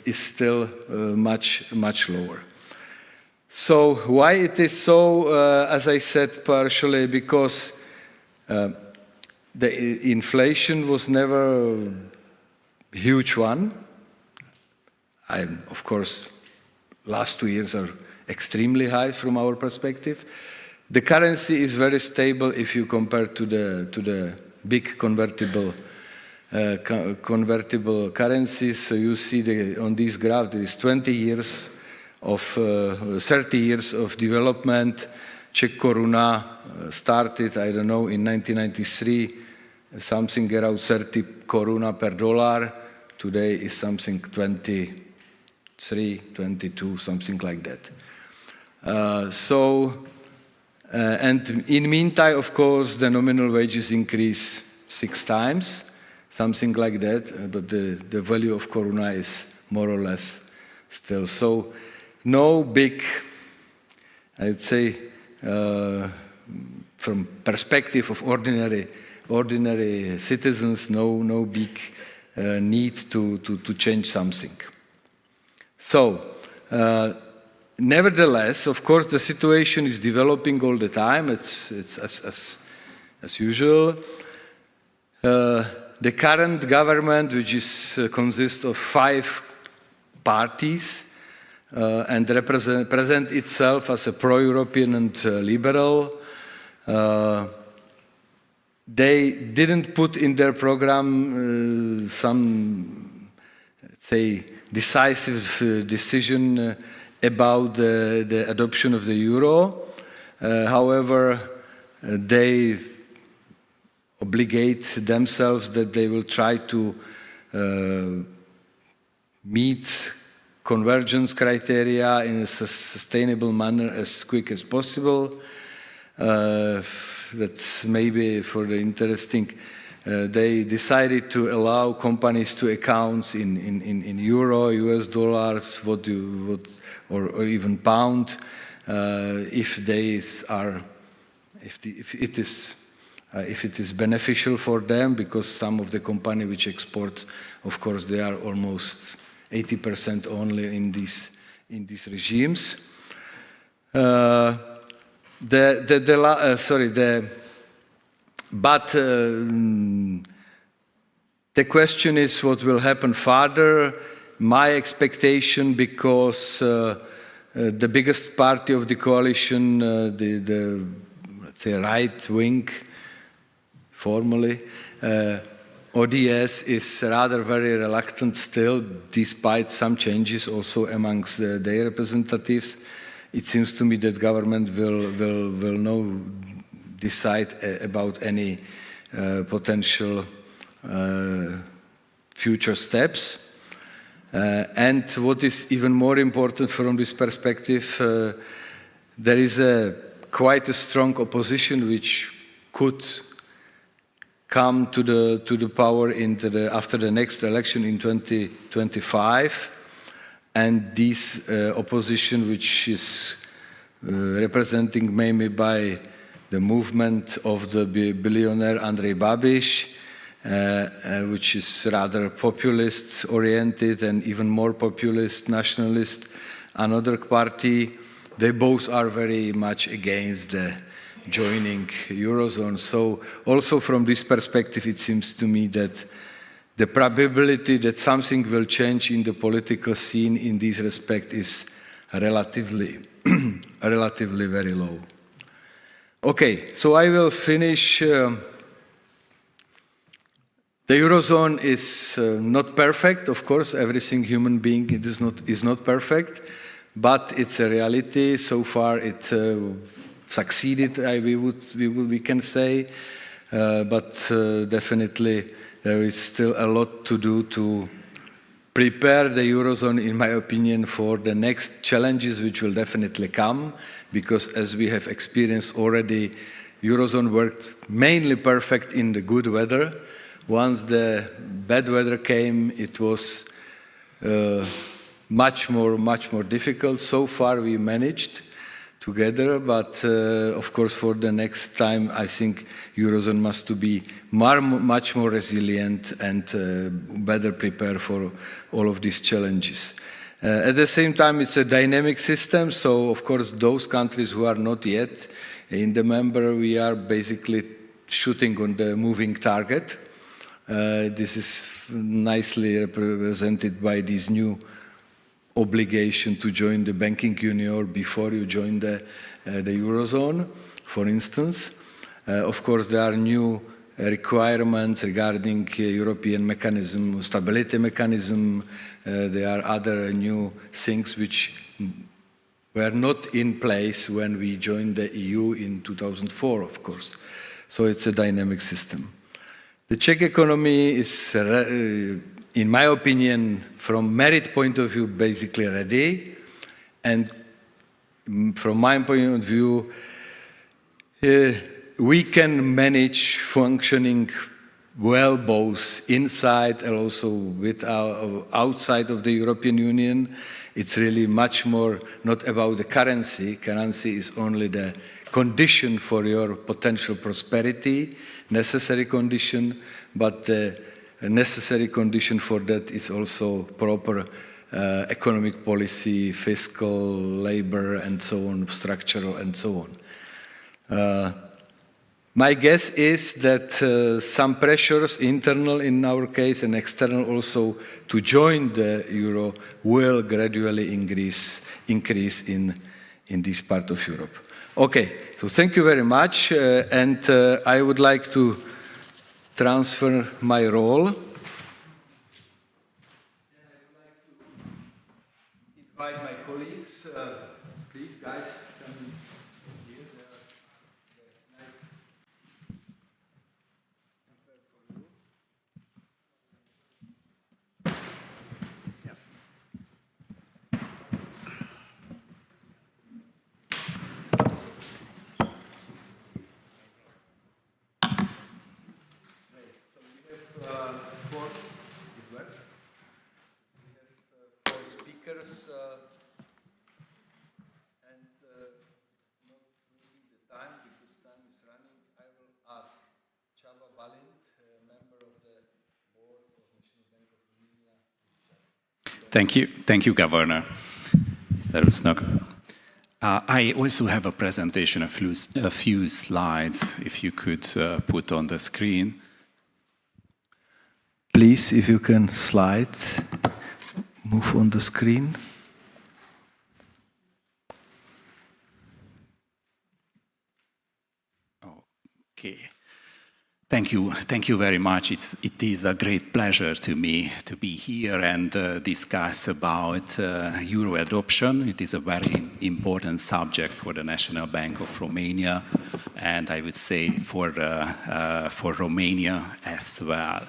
is still much lower. So why it is so? As I said, partially because the inflation was never a huge one. Of course, last 2 years are extremely high from our perspective. The currency is very stable if you compare to the big convertible currencies. So you see on this graph there is 30 years of development. Czech koruna started, I don't know, in 1993, something around 30 koruna per dollar. Today is something 23, 22, something like that. And in meantime, of course, the nominal wages increase 6 times, something like that, but the value of koruna is more or less still. So no big, I'd say, from perspective of ordinary citizens, no big need to change something. So, nevertheless, of course, the situation is developing all the time. It's as usual. The current government, which consists of 5 parties, and present itself as a pro-European and liberal. They didn't put in their program some, say, decisive decision about the adoption of the euro. However, they obligate themselves that they will try to meet convergence criteria in a sustainable manner as quick as possible. That's maybe for the interesting. They decided to allow companies to account in euro, US dollars, or even pound, if it is beneficial for them, because some of the company which export, of course, they are almost 80% only in these regimes. The question is what will happen further. My expectation, because the biggest party of the coalition, the let's say right wing, formally, ODS is rather very reluctant still, despite some changes also amongst their representatives. It seems to me that government will now decide about any potential future steps. And what is even more important from this perspective, there is quite a strong opposition which could come to the power after the next election in 2025, and this opposition, which is representing mainly by the movement of the billionaire Andrej Babiš, which is rather populist-oriented and even more populist, nationalist, another party. They both are very much against the joining Eurozone. So also from this perspective, it seems to me that the probability that something will change in the political scene in this respect is relatively very low. Okay, so I will finish. The Eurozone is not perfect, of course. Everything human being is not perfect, but it's a reality. So far, it succeeded, we can say, but definitely there is still a lot to do prepare the Eurozone, in my opinion, for the next challenges which will definitely come, because as we have experienced already, Eurozone worked mainly perfect in the good weather. Once the bad weather came, it was much more difficult. So far we managed together, but of course for the next time I think Eurozone must to be much more resilient and better prepared for all of these challenges. At the same time, it's a dynamic system, so of course those countries who are not yet in the member, we are basically shooting on the moving target. This is nicely represented by this new obligation to join the banking union before you join the Eurozone, for instance. Of course, there are new requirements regarding European mechanism, stability mechanism. There are other new things which were not in place when we joined the EU in 2004, of course. So it's a dynamic system. The Czech economy is, in my opinion, from merit point of view, basically ready. And from my point of view, we can manage functioning well both inside and also outside of the European Union. It's really much more not about the currency. Currency is only the condition for your potential prosperity, necessary condition, but the necessary condition for that is also proper economic policy, fiscal, labor, and so on, structural, and so on. My guess is that some pressures, internal in our case and external also, to join the euro will gradually increase in this part of Europe. Okay, so thank you very much, and I would like to transfer my role. Invite my colleagues, please, guys, come here. Thank you, Governor. Mr. Rusnok. I also have a presentation, a few slides, if you could put on the screen. Please, if you can slide, move on the screen. Okay. Thank you very much. It is a great pleasure to me to be here and discuss about euro adoption. It is a very important subject for the National Bank of Romania, and I would say for Romania as well.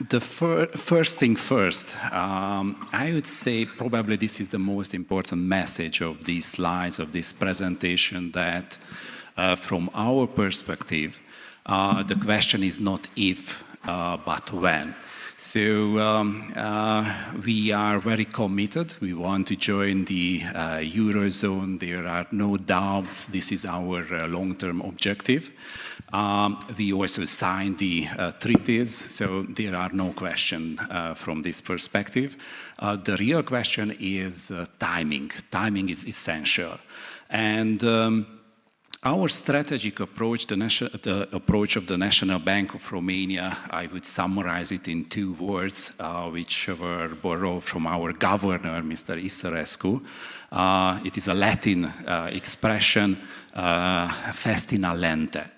The first thing first, I would say probably this is the most important message of these slides, of this presentation, that from our perspective, the question is not if, but when. So we are very committed. We want to join the Eurozone. There are no doubts. This is our long-term objective. We also signed the treaties, so there are no questions from this perspective. The real question is timing. Timing is essential. And our strategic approach, the approach of the National Bank of Romania, I would summarize it in two words, which were borrowed from our governor, Mr. Iserescu. It is a Latin expression, festina lente.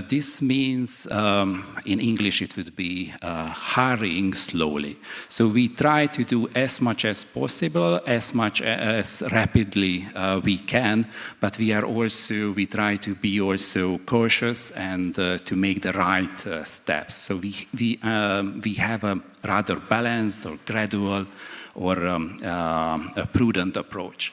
This means, in English, it would be hurrying slowly. So we try to do as much as possible, as much as rapidly we can, but we try to be also cautious and to make the right steps. So we have a rather balanced or gradual or a prudent approach.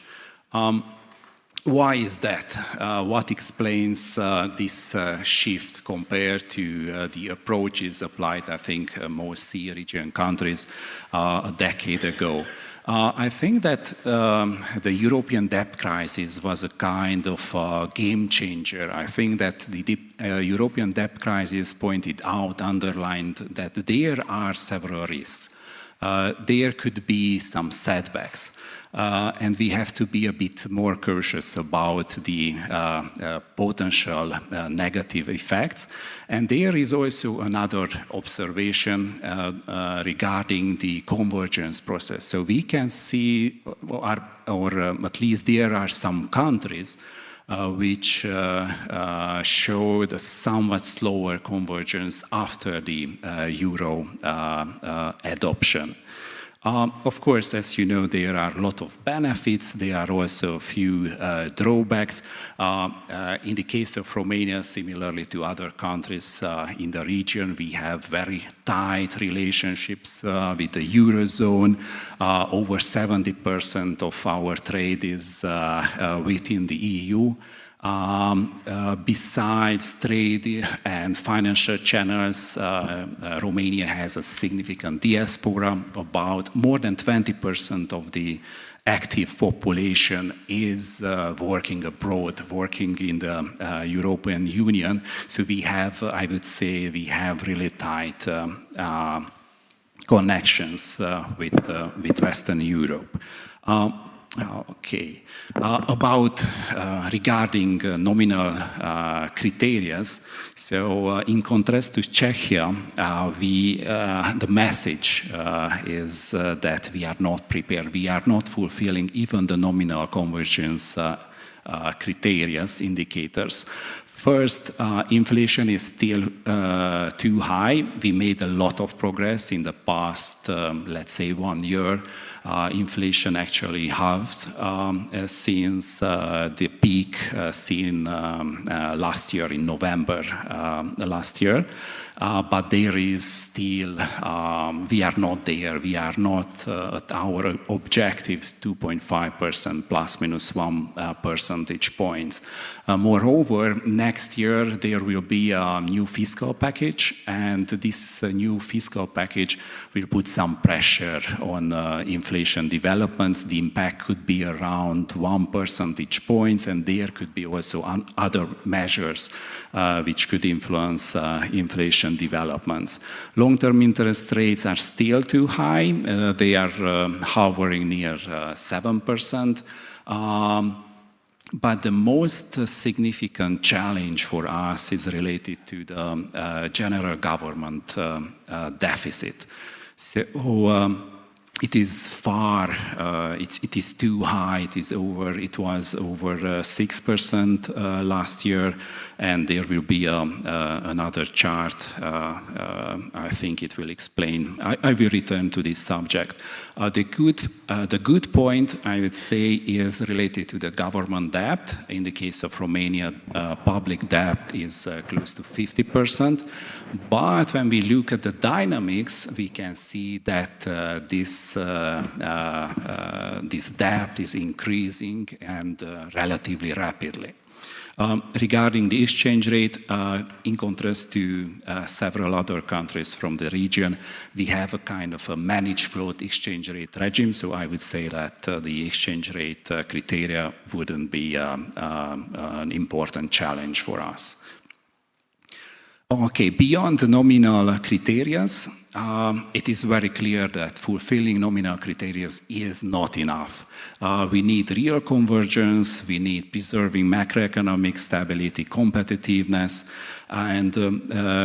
Why is that? What explains this shift compared to the approaches applied, I think, most CE region countries a decade ago? I think that the European debt crisis was a kind of game changer. I think that the European debt crisis pointed out, underlined that there are several risks. There could be some setbacks. And we have to be a bit more cautious about the potential negative effects. And there is also another observation regarding the convergence process. So we can see, or at least there are some countries which showed a somewhat slower convergence after the euro adoption. Of course, as you know, there are a lot of benefits. There are also a few drawbacks. In the case of Romania, similarly to other countries in the region, we have very tight relationships with the Eurozone. Over 70% of our trade is within the EU. Besides trade and financial channels, Romania has a significant diaspora. About more than 20% of the active population is working abroad, working in the European Union. So we have, I would say, we have really tight connections with Western Europe. Okay. About regarding nominal criteria, so in contrast to Czechia, the message is that we are not prepared. We are not fulfilling even the nominal convergence criteria indicators. First, inflation is still too high. We made a lot of progress in the past, let's say 1 year. Inflation actually halved since the peak seen last year in November last year. But there is still, we are not there. We are not at our objectives, 2.5% plus minus 1 percentage points. Moreover, next year there will be a new fiscal package, and this new fiscal package will put some pressure on inflation developments. The impact could be around 1 percentage points, and there could be also other measures which could influence inflation developments. Long-term interest rates are still too high. They are hovering near 7%. But the most significant challenge for us is related to the general government deficit. So it is far, it is too high. It was over 6% last year, and there will be another chart. I think it will explain. I will return to this subject. The good point, I would say, is related to the government debt. In the case of Romania, public debt is close to 50%. But when we look at the dynamics, we can see that this debt is increasing and relatively rapidly. Regarding the exchange rate, in contrast to several other countries from the region, we have a kind of a managed float exchange rate regime. So I would say that the exchange rate criteria wouldn't be an important challenge for us. Okay, beyond the nominal criteria, it is very clear that fulfilling nominal criteria is not enough. We need real convergence, we need preserving macroeconomic stability, competitiveness, and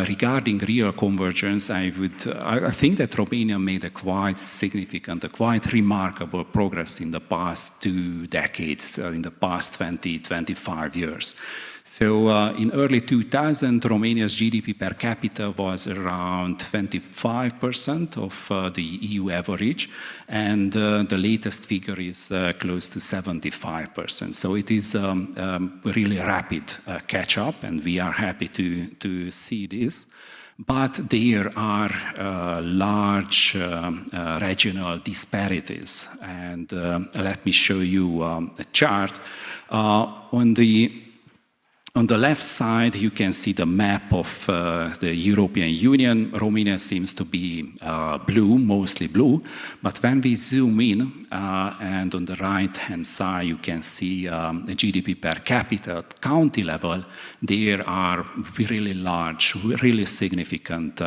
regarding real convergence, I think that Romania made a quite significant, a quite remarkable progress in the past 2 decades, in the past 20, 25 years. So in early 2000, Romania's GDP per capita was around 25% of the EU average, and the latest figure is close to 75%. So it is really rapid catch-up, and we are happy to see this. But there are large regional disparities, and let me show you a chart. On the left side, you can see the map of the European Union. Romania seems to be blue, mostly blue. But when we zoom in, and on the right-hand side, you can see the GDP per capita at county level, there are really large, really significant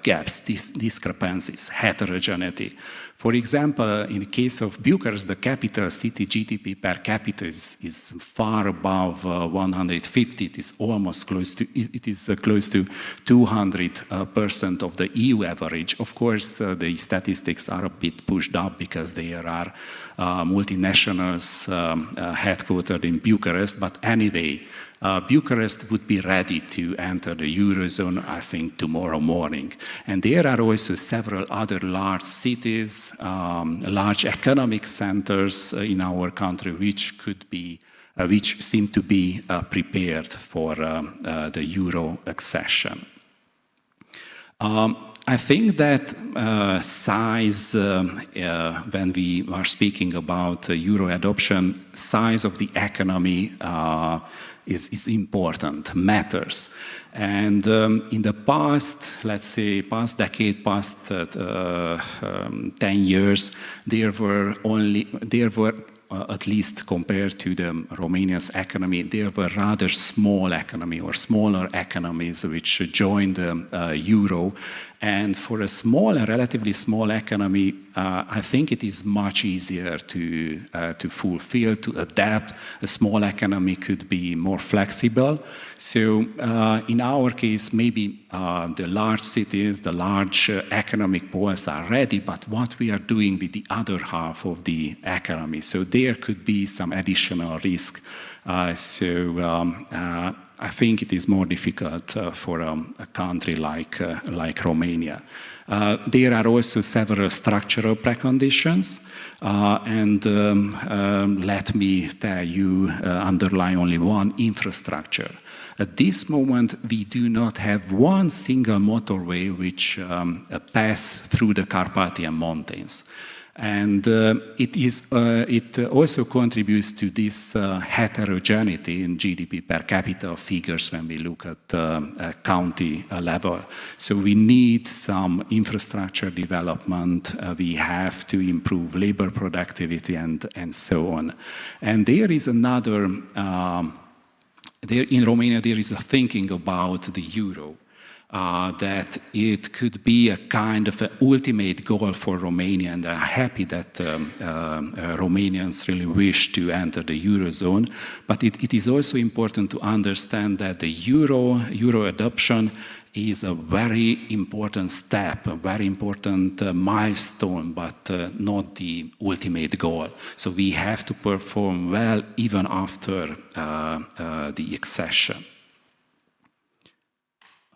gaps, discrepancies, heterogeneity. For example, in the case of Bucharest, the capital city GDP per capita is far above 150. It is almost close to 200% of the EU average. Of course, the statistics are a bit pushed up because there are multinationals headquartered in Bucharest. But anyway, Bucharest would be ready to enter the Eurozone, I think, tomorrow morning. And there are also several other large cities, large economic centers in our country, which seem to be prepared for the Euro accession. I think that size, when we are speaking about Euro adoption, size of the economy is important, matters. And in the past, let's say, past decade, past 10 years, there were at least compared to the Romania's economy, there were rather small economy or smaller economies which joined the Euro. And for a relatively small economy, I think it is much easier to fulfill, to adapt. A small economy could be more flexible. So in our case, maybe the large cities, the large economic poles are ready, but what we are doing with the other half of the economy. So there could be some additional risk. I think it is more difficult for a country like Romania. There are also several structural preconditions, and let me tell you, underline only one: infrastructure. At this moment, we do not have one single motorway which passes through the Carpathian Mountains. And it also contributes to this heterogeneity in GDP per capita figures when we look at county level. So we need some infrastructure development. We have to improve labor productivity and so on. And there is another, in Romania, there is a thinking about the euro. That it could be a kind of an ultimate goal for Romania, and I'm happy that Romanians really wish to enter the Eurozone. But it is also important to understand that the Euro adoption is a very important step, a very important milestone, but not the ultimate goal. So we have to perform well even after the accession.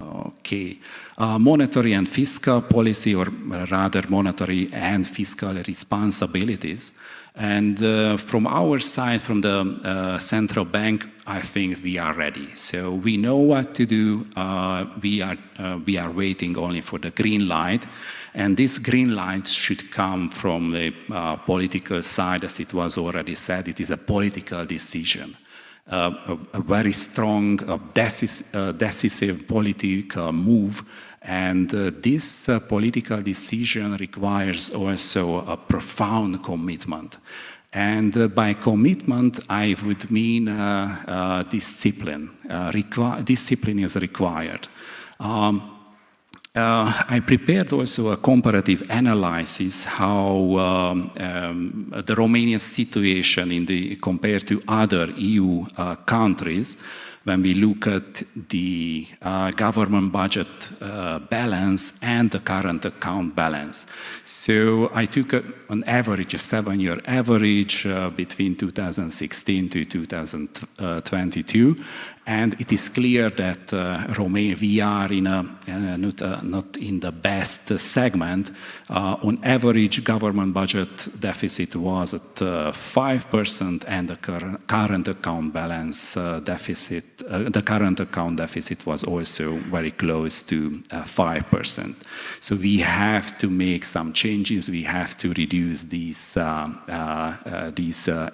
Okay, monetary and fiscal policy, or rather monetary and fiscal responsibilities. And from our side, from the central bank, I think we are ready. So we know what to do. We are waiting only for the green light. And this green light should come from the political side, as it was already said. It is a political decision. A very strong, decisive political move, and this political decision requires also a profound commitment. And by commitment, I would mean discipline. Discipline is required. I prepared also a comparative analysis how the Romanian situation compared to other EU countries when we look at the government budget balance and the current account balance. So I took an average, a 7-year average between 2016 to 2022, and it is clear that Romania, we are not in the best segment. On average, government budget deficit was at 5%, and the current account balance deficit, the current account deficit was also very close to 5%. So we have to make some changes. We have to reduce these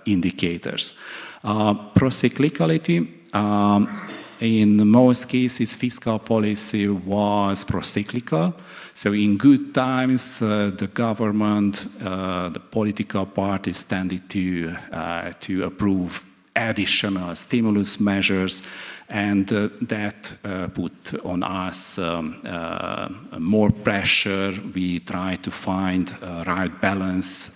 indicators. Procyclicality. In most cases, fiscal policy was procyclical. So in good times, the government, the political parties tended to approve additional stimulus measures, and that put on us more pressure. We try to find a right balance,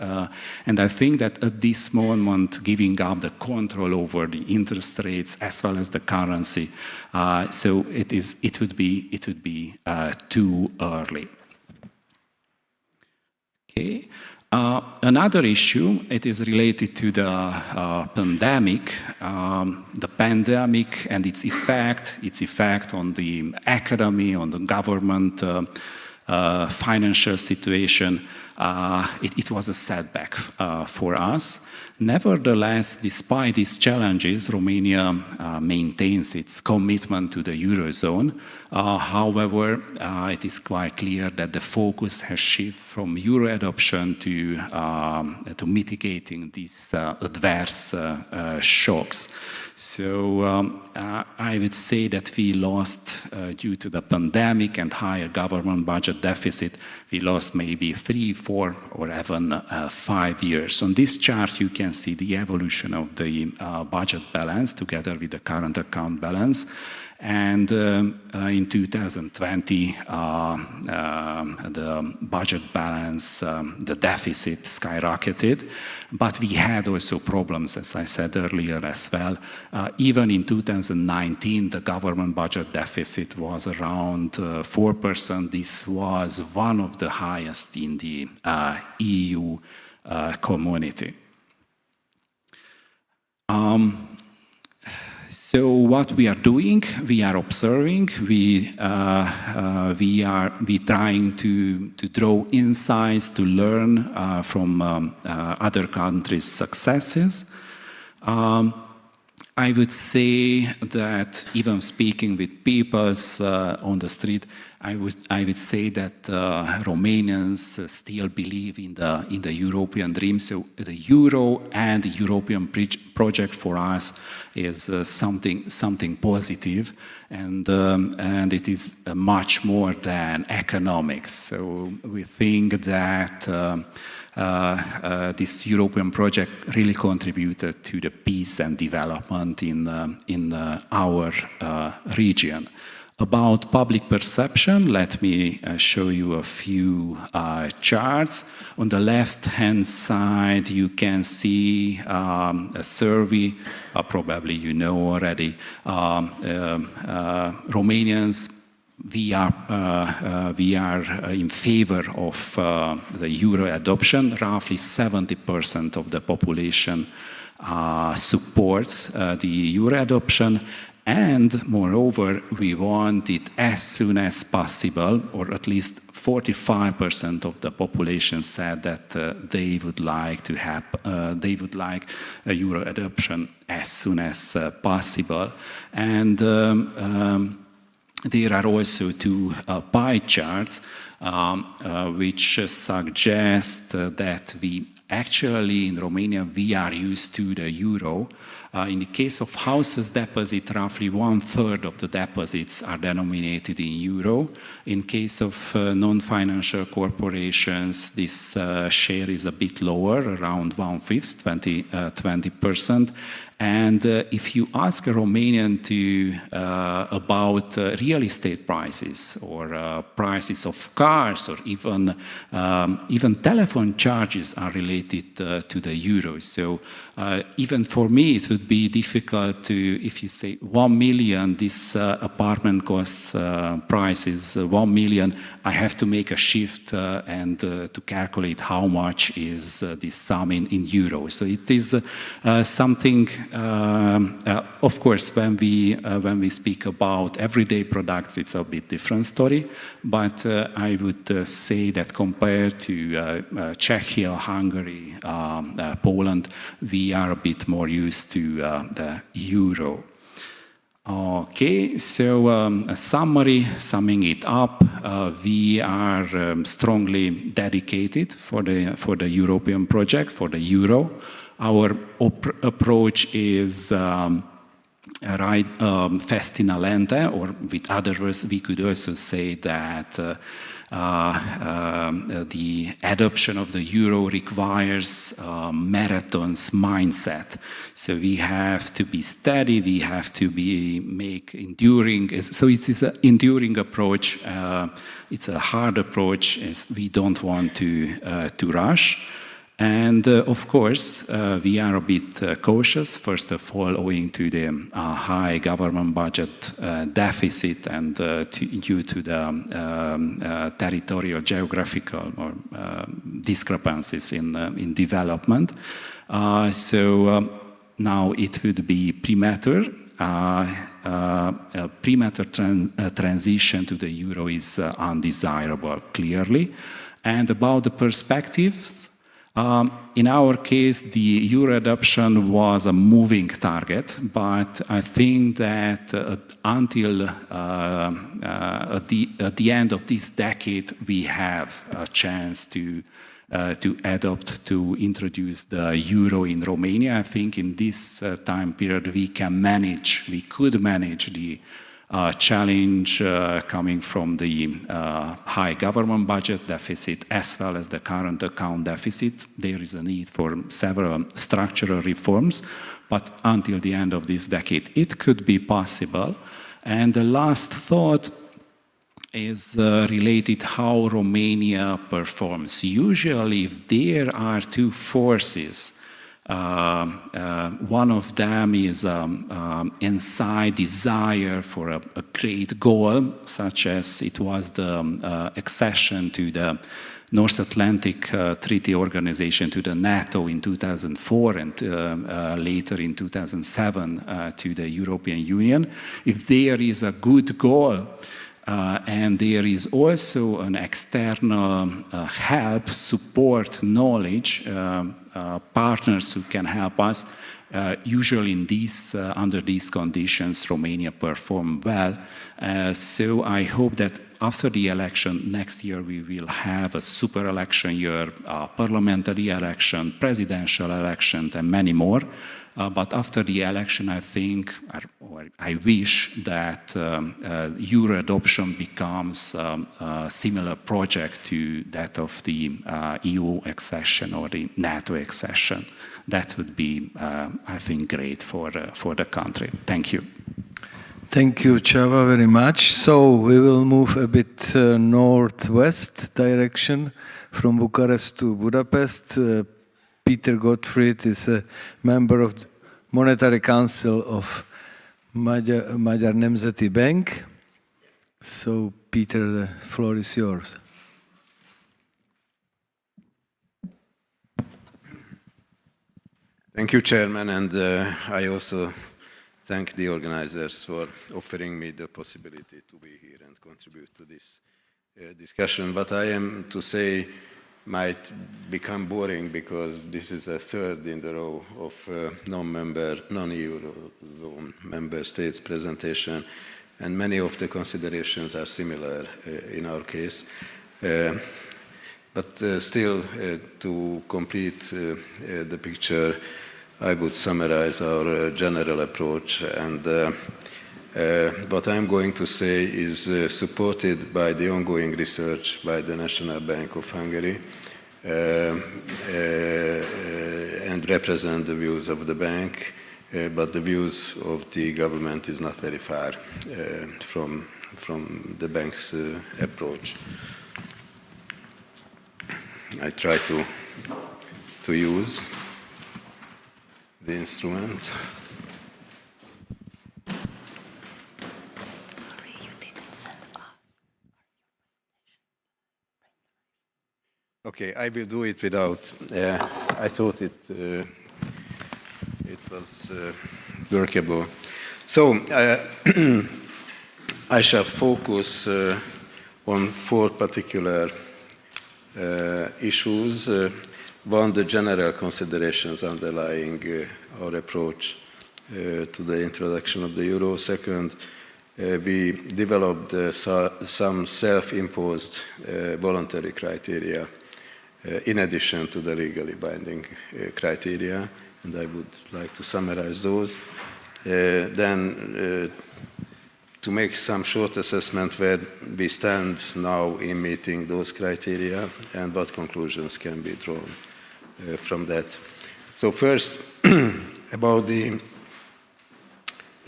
and I think that at this moment, giving up the control over the interest rates as well as the currency, so it would be too early. Okay. Another issue, it is related to the pandemic. The pandemic and its effect on the economy, on the government financial situation, it was a setback for us. Nevertheless, despite these challenges, Romania maintains its commitment to the Eurozone. However, it is quite clear that the focus has shifted from Euro adoption to mitigating these adverse shocks. So I would say that we lost, due to the pandemic and higher government budget deficit, we lost maybe 3, 4, or even 5 years. On this chart, you can see the evolution of the budget balance together with the current account balance. And in 2020, the budget balance, the deficit skyrocketed. But we had also problems, as I said earlier as well. Even in 2019, the government budget deficit was around 4%. This was one of the highest in the EU community. So what we are doing, we are observing, we trying to draw insights, to learn from other countries' successes. I would say that even speaking with people on the street, I would say that Romanians still believe in the European dream. So the Euro and the European project for us is something positive, and it is much more than economics. So we think that this European project really contributed to the peace and development in our region. About public perception, let me show you a few charts. On the left-hand side, you can see a survey, probably you know already. Romanians, we are in favor of the Euro adoption. Roughly 70% of the population supports the Euro adoption. And moreover, we want it as soon as possible, or at least 45% of the population said that they would like to have, they would like a Euro adoption as soon as possible. And there are also two pie charts which suggest that we actually in Romania we are used to the Euro. In the case of houses deposit, roughly 1/3 of the deposits are denominated in euro. In case of non-financial corporations, this share is a bit lower, around 1/5, 20%. And if you ask a Romanian about real estate prices or prices of cars or even telephone charges are related to the euro. So even for me, it would be difficult to, if you say 1 million, this apartment costs price is 1 million, I have to make a shift and to calculate how much is this sum in euros. So it is something, of course, when we speak about everyday products, it's a bit different story. But I would say that compared to Czechia, Hungary, Poland, we are a bit more used to the euro. Okay, so a summary, summing it up, we are strongly dedicated for the European project, for the euro. Our approach is festina lente, or with other words, we could also say that the adoption of the euro requires marathons mindset. So we have to be steady, we have to make enduring. So it is an enduring approach. It's a hard approach. We don't want to rush. And of course, we are a bit cautious, first of all, owing to the high government budget deficit and due to the territorial, geographical or discrepancies in development. So now it would be premature. A premature transition to the euro is undesirable, clearly. And about the perspectives, in our case, the euro adoption was a moving target, but I think that until at the end of this decade, we have a chance to introduce the euro in Romania. I think in this time period, we could manage the challenge coming from the high government budget deficit as well as the current account deficit. There is a need for several structural reforms, but until the end of this decade, it could be possible. And the last thought is related how Romania performs. Usually, if there are two forces, one of them is inside desire for a great goal, such as it was the accession to the North Atlantic Treaty Organization, to the NATO in 2004 and later in 2007 to the European Union. If there is a good goal, and there is also an external help, support, knowledge, partners who can help us. Usually in under these conditions, Romania perform well. So I hope that after the election next year, we will have a super election year, parliamentary election, presidential election, and many more. But after the election, I think, or I wish that euro adoption becomes a similar project to that of the EU accession or the NATO accession. That would be, I think, great for the country. Thank you. Thank you, Csaba, very much. So we will move a bit northwest direction from Bucharest to Budapest. Peter Gottfried is a member of the Monetary Council of Magyar Nemzeti Bank. So, Peter, the floor is yours. Thank you, Chairman, and I also thank the organizers for offering me the possibility to be here and contribute to this discussion. But I am to say might become boring because this is a third in the row of non-Eurozone member states presentation, and many of the considerations are similar in our case. But still, to complete the picture, I would summarize our general approach, and what I'm going to say is supported by the ongoing research by the National Bank of Hungary and represent the views of the bank but the views of the government is not very far from the bank's approach. I try to use the instrument. Sorry, you didn't send us. Okay, I will do it without. I thought it was workable. So I shall focus on 4 particular issues. One, the general considerations underlying our approach to the introduction of the euro. Second, we developed some self-imposed voluntary criteria in addition to the legally binding criteria, and I would like to summarize those. Then to make some short assessment where we stand now in meeting those criteria and what conclusions can be drawn from that. So first, about the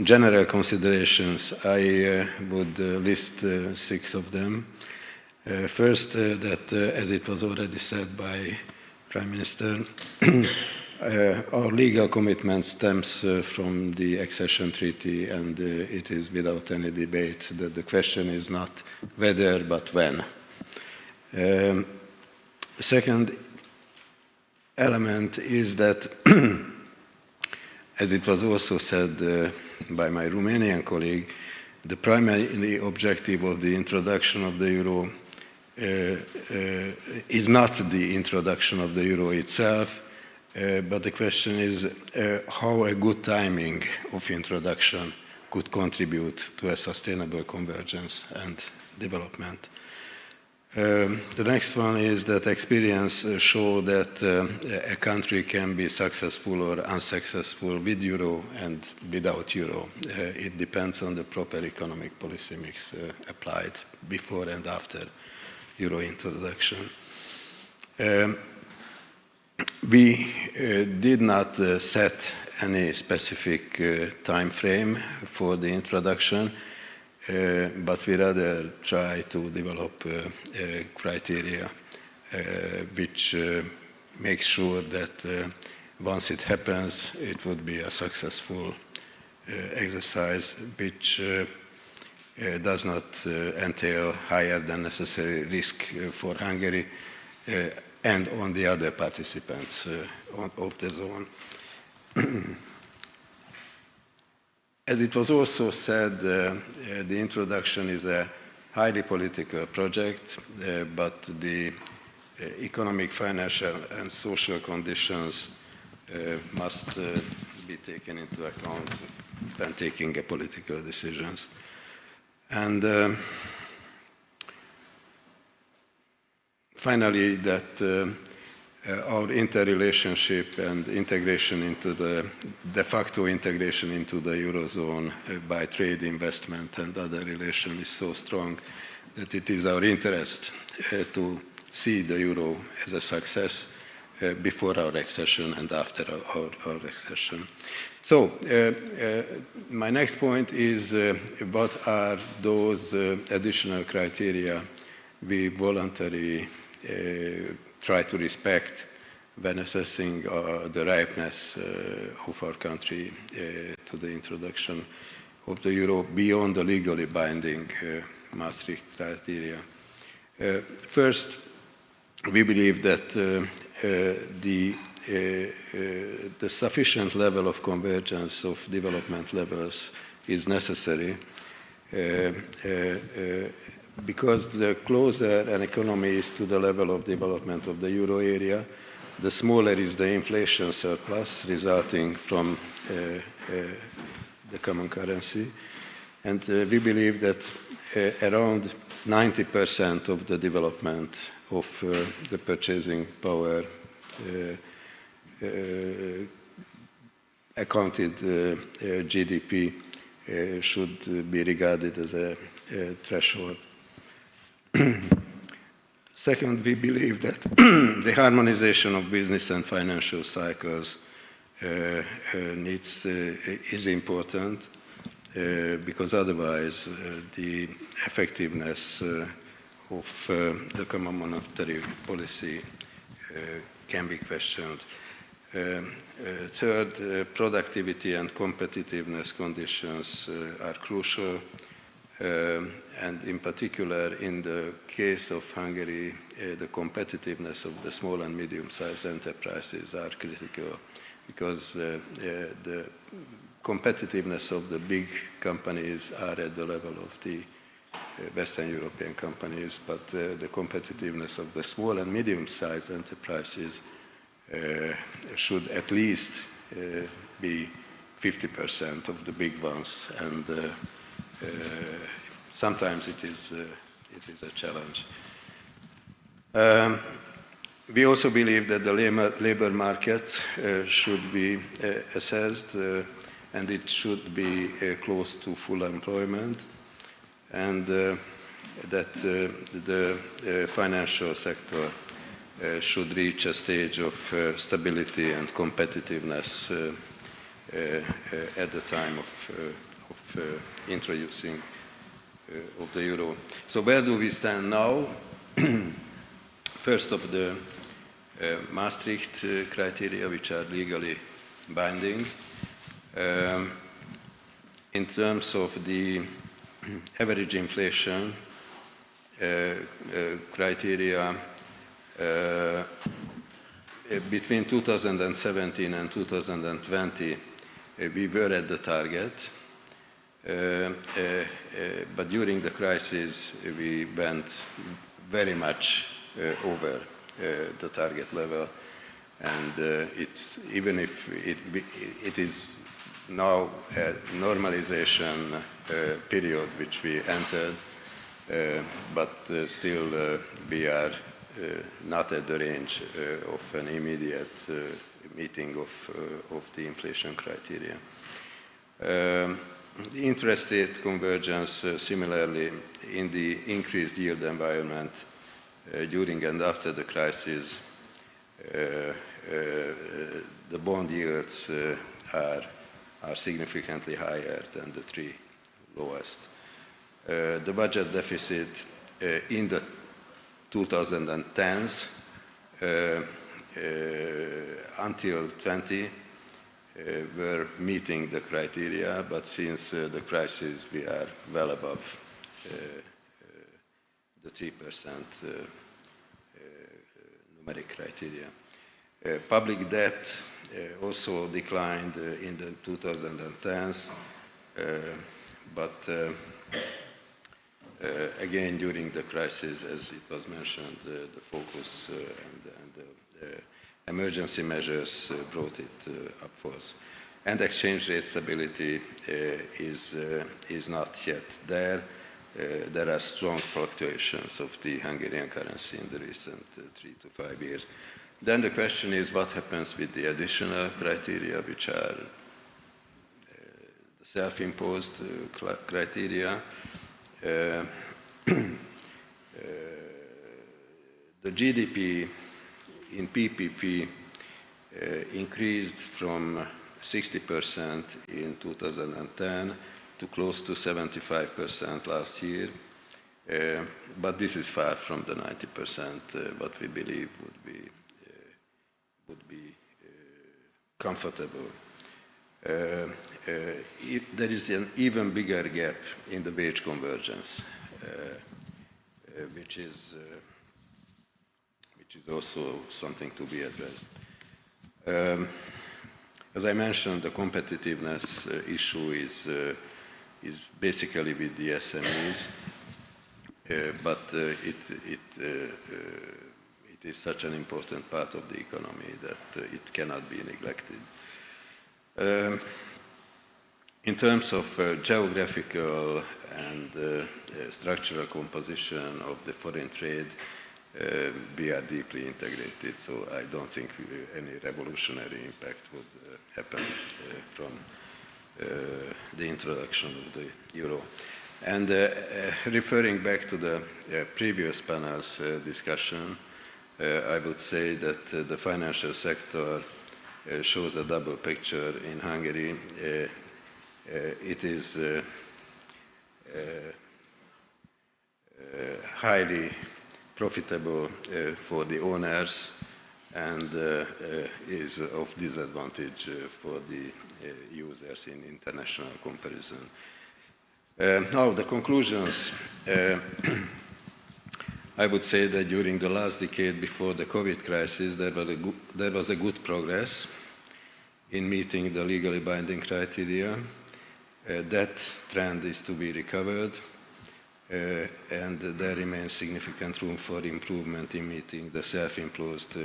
general considerations, I would list 6 of them. First, that as it was already said by Prime Minister, our legal commitment stems from the accession treaty, and it is without any debate that the question is not whether but when. Second element is that, as it was also said by my Romanian colleague, the primary objective of the introduction of the euro is not the introduction of the euro itself, but the question is how a good timing of introduction could contribute to a sustainable convergence and development. The next one is that experience show that a country can be successful or unsuccessful with euro and without euro. It depends on the proper economic policy mix applied before and after euro introduction. We did not set any specific time frame for the introduction, but we rather try to develop criteria which makes sure that once it happens, it would be a successful exercise which does not entail higher than necessary risk for Hungary and on the other participants of the zone. As it was also said, the introduction is a highly political project, but the economic, financial, and social conditions must be taken into account when taking political decisions. And finally, that our interrelationship and integration into the de facto integration into the Eurozone by trade, investment, and other relations is so strong that it is our interest to see the Euro as a success before our accession and after our accession. So, my next point is what are those additional criteria we voluntarily try to respect when assessing the ripeness of our country to the introduction of the euro beyond the legally binding Maastricht criteria. First, we believe that the sufficient level of convergence of development levels is necessary because the closer an economy is to the level of development of the euro area, the smaller is the inflation surplus resulting from the common currency. And we believe that around 90% of the development of the purchasing power accounted GDP should be regarded as a threshold. Second, we believe that the harmonization of business and financial cycles is important because otherwise the effectiveness of the common monetary policy can be questioned. Third, productivity and competitiveness conditions are crucial, and in particular in the case of Hungary, the competitiveness of the small and medium-sized enterprises are critical because the competitiveness of the big companies are at the level of the Western European companies, but the competitiveness of the small and medium-sized enterprises should at least be 50% of the big ones, and sometimes it is a challenge. We also believe that the labor market should be assessed, and it should be close to full employment, and that the financial sector should reach a stage of stability and competitiveness at the time of introducing of the euro. So where do we stand now? First of the Maastricht criteria, which are legally binding. In terms of the average inflation criteria, between 2017 and 2020, we were at the target, but during the crisis, we went very much over the target level, and it's even if it is now a normalization period which we entered, but still we are not at the range of an immediate meeting of the inflation criteria. The interest rate convergence, similarly, in the increased yield environment during and after the crisis, the bond yields are significantly higher than the three lowest. The budget deficit in the 2010s until 20 were meeting the criteria, but since the crisis we are well above the 3% numeric criteria. Public debt also declined in the 2010s, but again during the crisis, as it was mentioned, the focus and the emergency measures brought it upwards. And exchange rate stability is not yet there. There are strong fluctuations of the Hungarian currency in the recent 3 to 5 years. Then the question is what happens with the additional criteria, which are the self-imposed criteria. The GDP in PPP increased from 60% in 2010 to close to 75% last year, but this is far from the 90% what we believe would be comfortable. There is an even bigger gap in the wage convergence, which is also something to be addressed. As I mentioned, the competitiveness issue is basically with the SMEs, but it is such an important part of the economy that it cannot be neglected. In terms of geographical and structural composition of the foreign trade, we are deeply integrated, so I don't think any revolutionary impact would happen from the introduction of the euro. And referring back to the previous panel's discussion, I would say that the financial sector shows a double picture in Hungary. It is highly profitable for the owners and is of disadvantage for the users in international comparison. Now, the conclusions. I would say that during the last decade before the COVID crisis, there was a good progress in meeting the legally binding criteria. That trend is to be recovered, and there remains significant room for improvement in meeting the self-imposed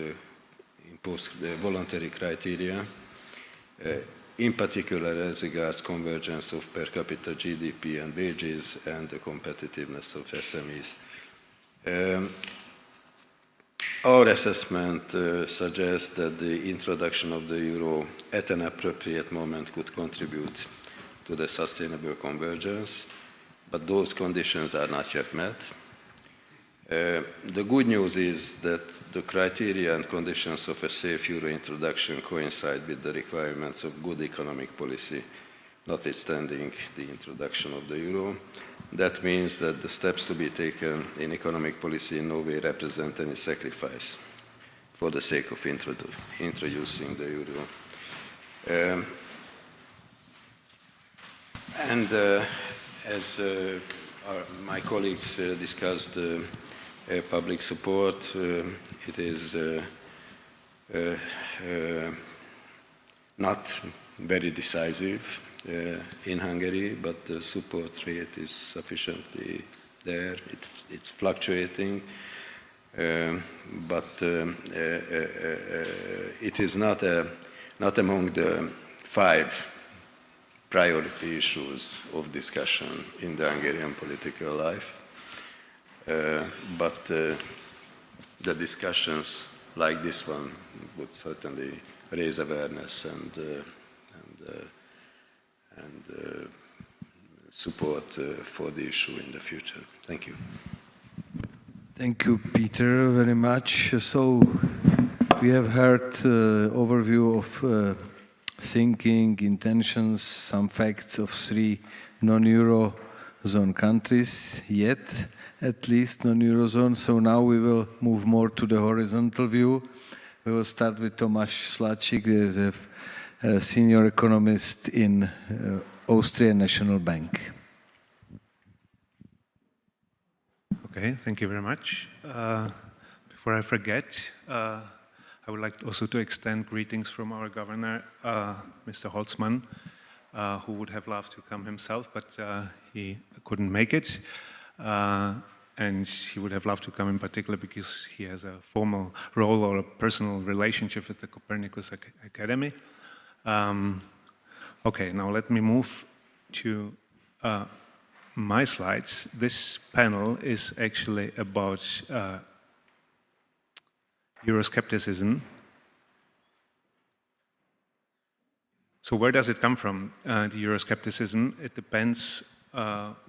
voluntary criteria, in particular as regards convergence of per capita GDP and wages and the competitiveness of SMEs. Our assessment suggests that the introduction of the euro at an appropriate moment could contribute to the sustainable convergence, but those conditions are not yet met. The good news is that the criteria and conditions of a safe euro introduction coincide with the requirements of good economic policy, notwithstanding the introduction of the euro. That means that the steps to be taken in economic policy in no way represent any sacrifice for the sake of introducing the euro. As my colleagues discussed public support, it is not very decisive in Hungary, but the support rate is sufficiently there. It's fluctuating, but it is not among the 5 priority issues of discussion in the Hungarian political life. But the discussions like this one would certainly raise awareness and support for the issue in the future. Thank you. Thank you, Peter, very much. So we have heard overview of thinking, intentions, some facts of 3 non-Eurozone countries, yet at least non-Eurozone. So now we will move more to the horizontal view. We will start with Tomáš Sláčik, a senior economist in Austrian National Bank. Okay, thank you very much. Before I forget, I would like also to extend greetings from our governor, Mr. Holzmann, who would have loved to come himself, but he couldn't make it. And he would have loved to come in particular because he has a formal role or a personal relationship with the Copernicus Academy. Okay, now let me move to my slides. This panel is actually about Euroscepticism. So where does it come from, the Euroscepticism? It depends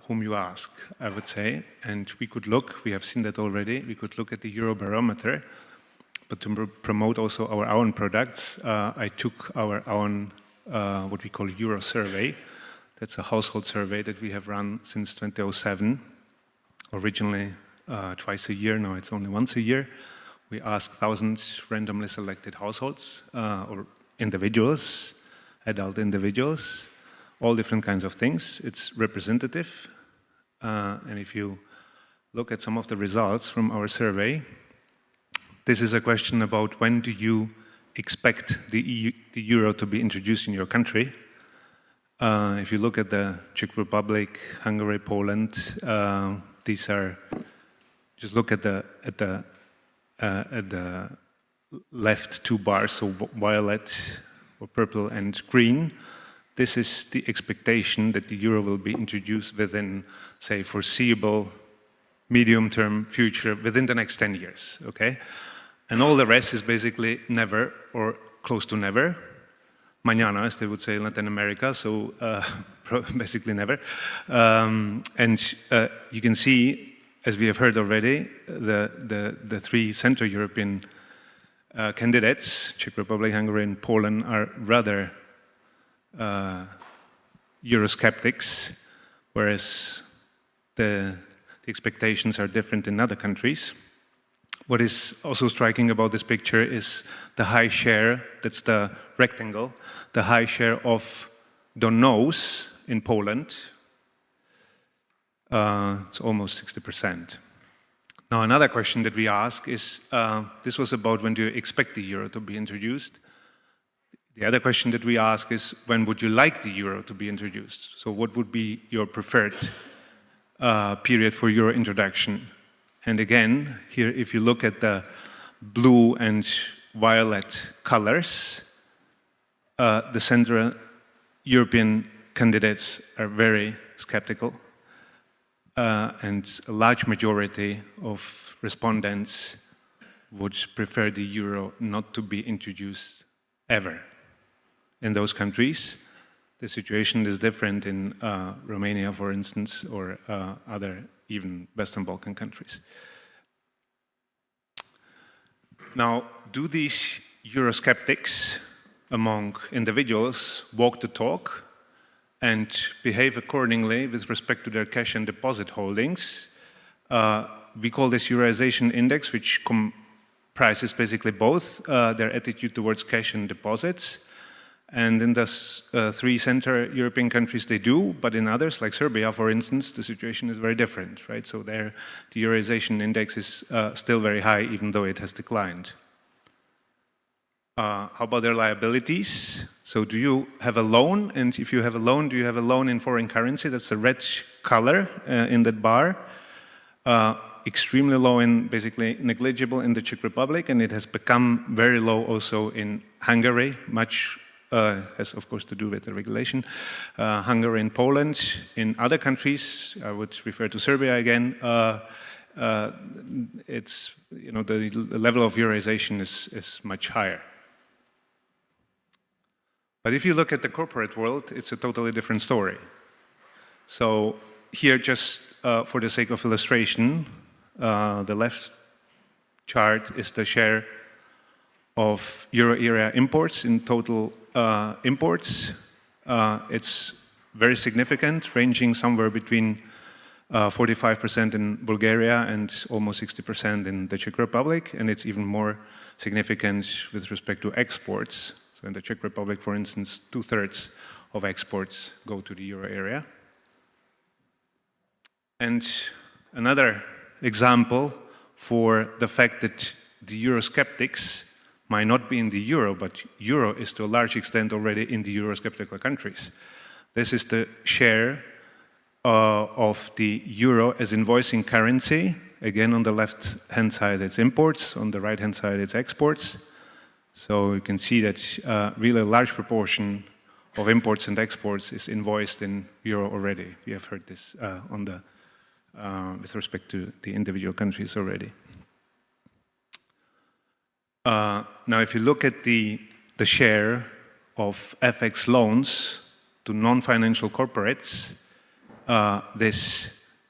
whom you ask, I would say. And we could look, we have seen that already, we could look at the Eurobarometer, but to promote also our own products, I took our own, what we call Euro survey. That's a household survey that we have run since 2007. Originally twice a year, now it's only once a year. We ask thousands randomly selected households or individuals, adult individuals, all different kinds of things. It's representative. And if you look at some of the results from our survey, this is a question about when do you expect the euro to be introduced in your country. If you look at the Czech Republic, Hungary, Poland, these are, just look at the left 2 bars, so violet or purple and green. This is the expectation that the euro will be introduced within, say, foreseeable medium-term future, within the next 10 years, okay? And all the rest is basically never or close to never. Mañana, as they would say in Latin America, so basically never. And you can see, as we have heard already, the 3 Central European candidates, Czech Republic, Hungary, and Poland, are rather Eurosceptics, whereas the expectations are different in other countries. What is also striking about this picture is the high share, that's the rectangle, the high share of don't knows in Poland. It's almost 60%. Now, another question that we ask is, this was about when do you expect the euro to be introduced? The other question that we ask is, when would you like the euro to be introduced? So what would be your preferred period for euro introduction? And again, here, if you look at the blue and violet colors, the Central European candidates are very skeptical. And a large majority of respondents would prefer the euro not to be introduced ever. In those countries, the situation is different in Romania, for instance, or other even Western Balkan countries. Now, do these Eurosceptics among individuals walk the talk and behave accordingly with respect to their cash and deposit holdings? We call this Euroization Index, which comprises basically both their attitude towards cash and deposits. And in the three Central European countries, they do, but in others, like Serbia, for instance, the situation is very different, right? So there, the Euroization Index is still very high, even though it has declined. How about their liabilities? So do you have a loan? And if you have a loan, do you have a loan in foreign currency? That's the red color in that bar. Extremely low and basically negligible in the Czech Republic, and it has become very low also in Hungary, much has of course to do with the regulation. Hungary and Poland. In other countries, I would refer to Serbia again, it's, you know, the level of Euroization is much higher. But if you look at the corporate world, it's a totally different story. So here, just for the sake of illustration, the left chart is the share of euro area imports in total imports. It's very significant, ranging somewhere between 45% in Bulgaria and almost 60% in the Czech Republic, and it's even more significant with respect to exports. So in the Czech Republic, for instance, 2/3 of exports go to the euro area. And another example for the fact that the Eurosceptics might not be in the euro, but euro is to a large extent already in the Eurosceptical countries. This is the share of the euro as invoicing currency. Again, on the left-hand side, it's imports. On the right-hand side, it's exports. So you can see that really a large proportion of imports and exports is invoiced in euro already. We have heard this with respect to the individual countries already. Now, if you look at the share of FX loans to non-financial corporates, this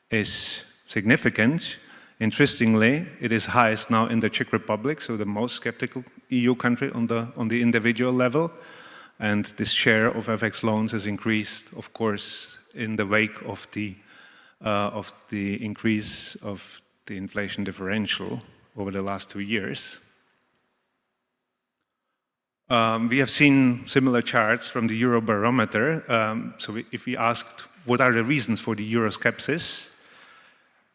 is significant. Interestingly, it is highest now in the Czech Republic, so the most skeptical EU country on the individual level. And this share of FX loans has increased, of course, in the wake of the increase of the inflation differential over the last 2 years. We have seen similar charts from the Eurobarometer. So if we asked what are the reasons for the Euroscepsis,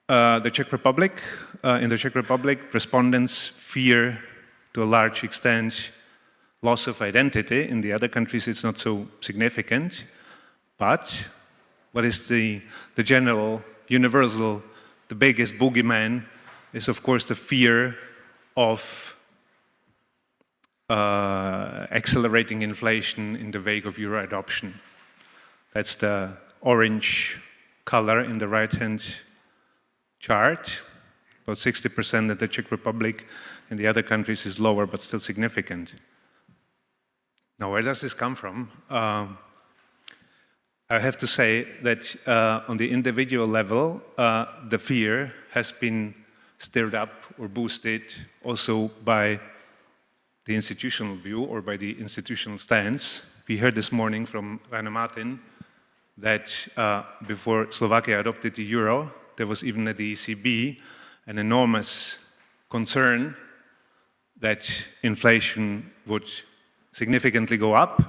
the Czech Republic, in the Czech Republic, respondents fear to a large extent loss of identity. In the other countries, it's not so significant. But what is the general, universal, the biggest boogeyman is, of course, the fear of accelerating inflation in the wake of euro adoption. That's the orange color in the right-hand chart. About 60% in the Czech Republic. In the other countries is lower, but still significant. Now, where does this come from? I have to say that on the individual level, the fear has been stirred up or boosted also by the institutional view or by the institutional stance. We heard this morning from Rainer Martin that before Slovakia adopted the euro, there was even at the ECB an enormous concern that inflation would significantly go up.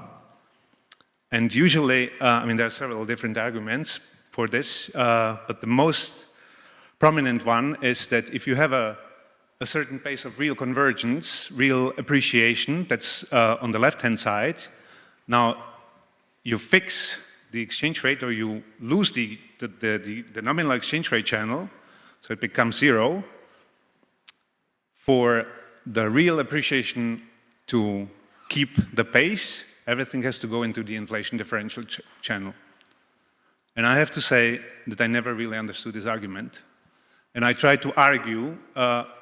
And usually, I mean, there are several different arguments for this, but the most prominent one is that if you have a certain pace of real convergence, real appreciation, that's on the left-hand side, now you fix the exchange rate or you lose the nominal exchange rate channel, so it becomes zero. For the real appreciation to keep the pace, everything has to go into the inflation differential channel. And I have to say that I never really understood this argument. And I tried to argue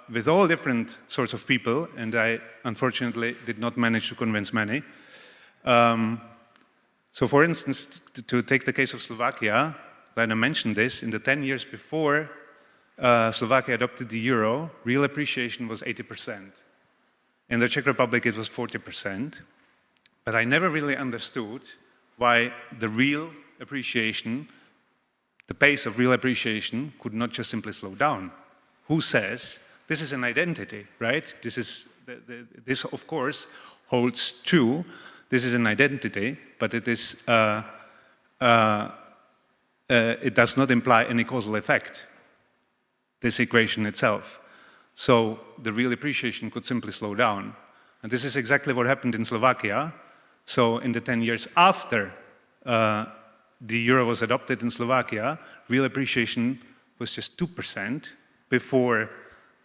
with all different sorts of people, and I unfortunately did not manage to convince many. So for instance, to take the case of Slovakia, Rainer mentioned this, in the 10 years before Slovakia adopted the euro, real appreciation was 80%. In the Czech Republic, it was 40%. But I never really understood why the real appreciation, the pace of real appreciation, could not just simply slow down. Who says this is an identity, right? This of course holds true. This is an identity, but it is it does not imply any causal effect, this equation itself. So the real appreciation could simply slow down. And this is exactly what happened in Slovakia. So in the 10 years after the euro was adopted in Slovakia, real appreciation was just 2% before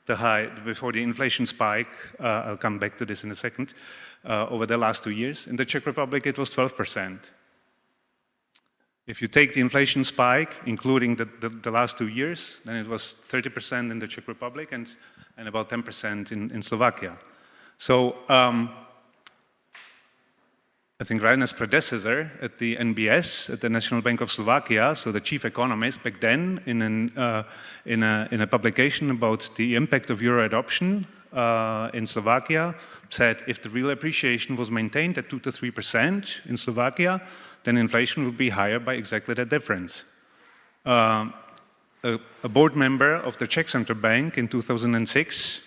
the inflation spike. I'll come back to this in a second. Over the last 2 years. In the Czech Republic, it was 12%. If you take the inflation spike, including the last 2 years, then it was 30% in the Czech Republic and about 10% in Slovakia. So I think Rainer's predecessor at the NBS, at the National Bank of Slovakia, so the chief economist back then, in a publication about the impact of euro adoption in Slovakia, said if the real appreciation was maintained at 2 to 3% in Slovakia, then inflation would be higher by exactly that difference. A board member of the Czech Central Bank in 2006,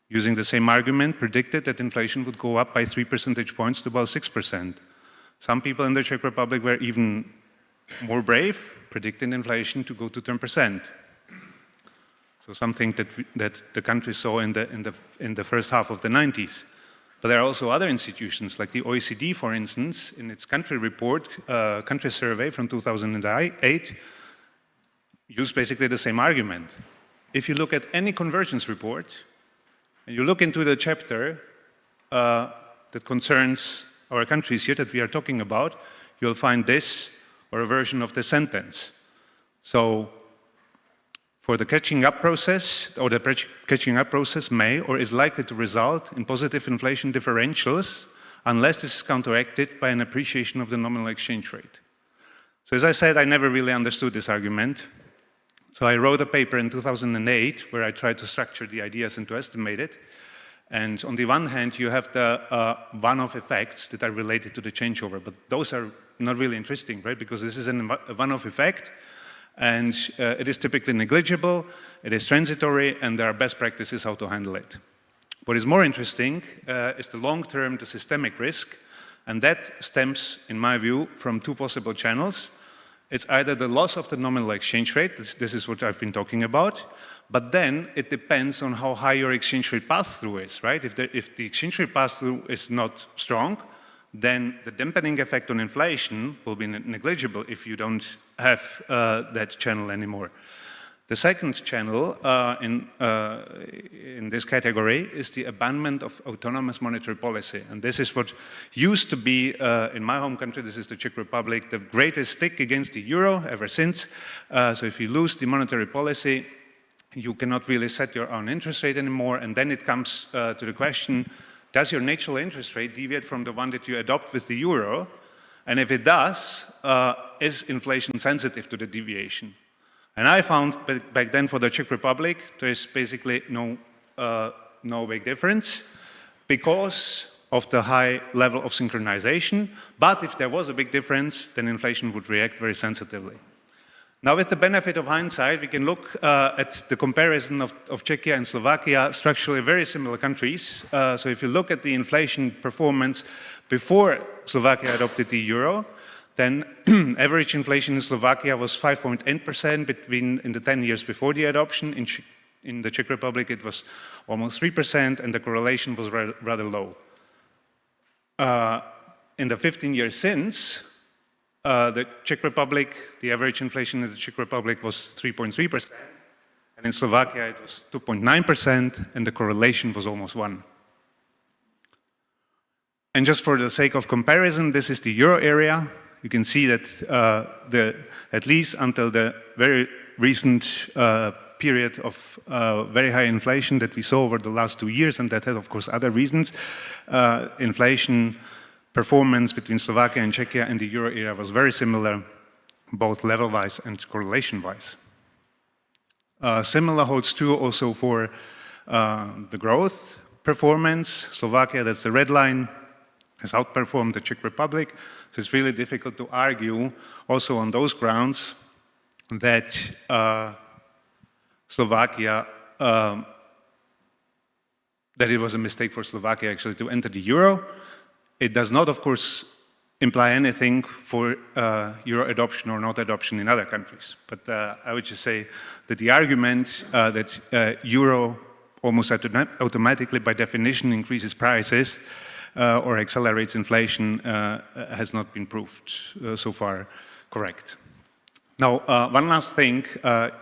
using the same argument, predicted that inflation would go up by 3 percentage points to about 6%. Some people in the Czech Republic were even more brave, predicting inflation to go to 10%. So something that the country saw in the first half of the 90s. But there are also other institutions, like the OECD, for instance, in its country report, country survey from 2008, used basically the same argument. If you look at any convergence report, and you look into the chapter that concerns our countries here that we are talking about, you'll find this, or a version of the sentence. So, for the catching up process, or the catching up process may or is likely to result in positive inflation differentials unless this is counteracted by an appreciation of the nominal exchange rate. So as I said, I never really understood this argument. So I wrote a paper in 2008 where I tried to structure the ideas and to estimate it. And on the one hand, you have the one-off effects that are related to the changeover, but those are not really interesting, right? Because this is a one-off effect, and it is typically negligible, it is transitory, and there are best practices how to handle it. What is more interesting is the long-term, the systemic risk, and that stems, in my view, from two possible channels. It's either the loss of the nominal exchange rate, this is what I've been talking about, but then it depends on how high your exchange rate pass-through is, right? If the exchange rate pass-through is not strong, then the dampening effect on inflation will be negligible if you don't have that channel anymore. The second channel in this category is the abandonment of autonomous monetary policy. And this is what used to be, in my home country, this is the Czech Republic, the greatest stick against the euro ever since. So if you lose the monetary policy, you cannot really set your own interest rate anymore. And then it comes to the question, does your natural interest rate deviate from the one that you adopt with the euro? And if it does, is inflation sensitive to the deviation? And I found back then for the Czech Republic, there's basically no big difference. because of the high level of synchronization. But if there was a big difference, then inflation would react very sensitively. Now, with the benefit of hindsight, we can look at the comparison of Czechia and Slovakia, structurally very similar countries. So if you look at the inflation performance before Slovakia adopted the euro, then average inflation in Slovakia was 5.8% in the 10 years before the adoption. In the Czech Republic, it was almost 3%, and the correlation was rather low. In the 15 years since, the Czech Republic, the average inflation in the Czech Republic was 3.3%, and in Slovakia it was 2.9%, and the correlation was almost 1. And just for the sake of comparison, this is the euro area. You can see that at least until the very recent period of very high inflation that we saw over the last 2 years, and that had, of course, other reasons, inflation performance between Slovakia and Czechia and the euro area was very similar, both level-wise and correlation-wise. Similar holds true also for the growth performance. Slovakia, that's the red line, has outperformed the Czech Republic. So it's really difficult to argue also on those grounds that Slovakia, that it was a mistake for Slovakia actually to enter the euro. It does not, of course, imply anything for euro adoption or not adoption in other countries. But I would just say that the argument that euro almost automatically, by definition, increases prices or accelerates inflation has not been proved so far correct. Now, one last thing.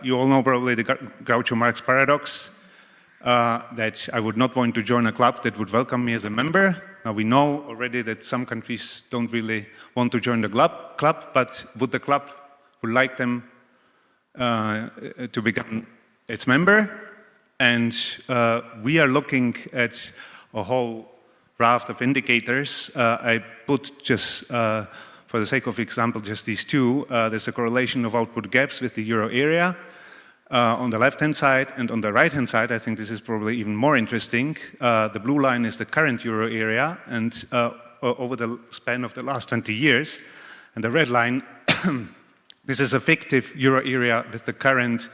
You all know probably the Groucho Marx paradox, that I would not want to join a club that would welcome me as a member. Now, we know already that some countries don't really want to join the club, but would the club would like them to become its member? And we are looking at a whole raft of indicators. I put just, for the sake of example, just these two. There's a correlation of output gaps with the euro area on the left-hand side, and on the right-hand side, I think this is probably even more interesting. The blue line is the current euro area, and over the span of the last 20 years, and the red line, this is a fictive euro area with the current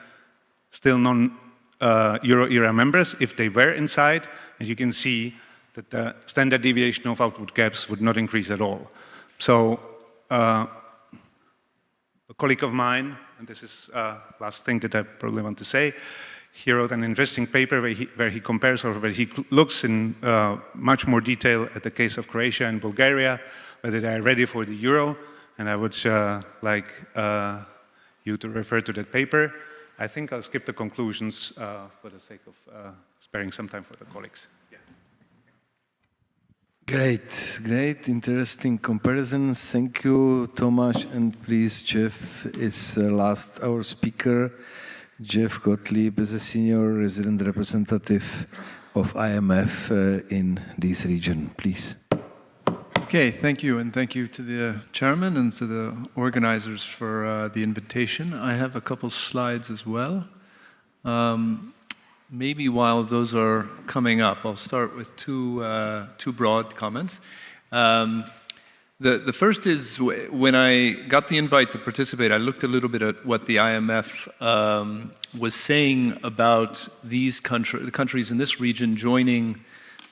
still non-euro area members, if they were inside, and you can see that the standard deviation of output gaps would not increase at all. So a colleague of mine, and this is last thing that I probably want to say, he wrote an interesting paper where he compares, or where he looks in much more detail at the case of Croatia and Bulgaria, whether they are ready for the euro, and I would like you to refer to that paper. I think I'll skip the conclusions for the sake of sparing some time for the colleagues. Great, great, interesting comparisons. Thank you, Tomáš, and please, Jeff is our speaker. Jeff Gottlieb is a senior resident representative of IMF in this region. Please. Okay, thank you, and thank you to the chairman and to the organizers for the invitation. I have a couple slides as well. Maybe while those are coming up, I'll start with two broad comments. The first is, when I got the invite to participate, I looked a little bit at what the IMF was saying about the countries in this region joining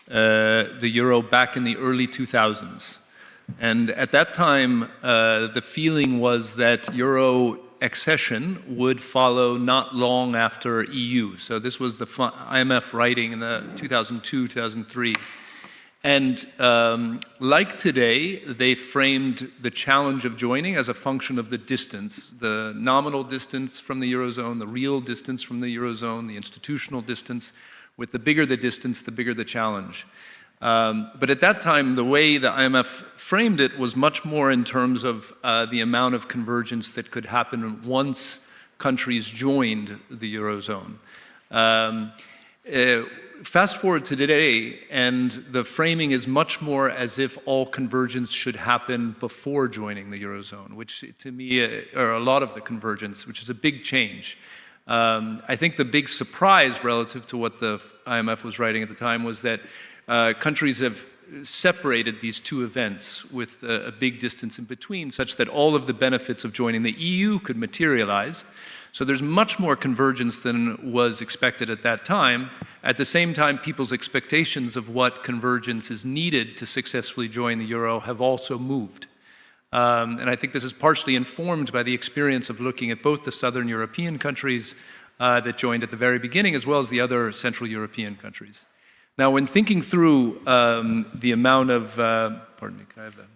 the euro back in the early 2000s. And at that time, the feeling was that euro accession would follow not long after EU. So this was the IMF writing in the 2002, 2003. And like today, they framed the challenge of joining as a function of the distance, the nominal distance from the Eurozone, the real distance from the Eurozone, the institutional distance. With the bigger the distance, the bigger the challenge. But at that time, the way the IMF framed it was much more in terms of the amount of convergence that could happen once countries joined the Eurozone. Fast forward to today, and the framing is much more as if all convergence should happen before joining the Eurozone, which to me are a lot of the convergence, which is a big change. I think the big surprise relative to what the IMF was writing at the time was that countries have separated these two events with a big distance in between, such that all of the benefits of joining the EU could materialize. So there's much more convergence than was expected at that time. At the same time, people's expectations of what convergence is needed to successfully join the euro have also moved. And I think this is partially informed by the experience of looking at both the Southern European countries that joined at the very beginning, as well as the other Central European countries. Now, when thinking through the amount of, pardon me, can I have that?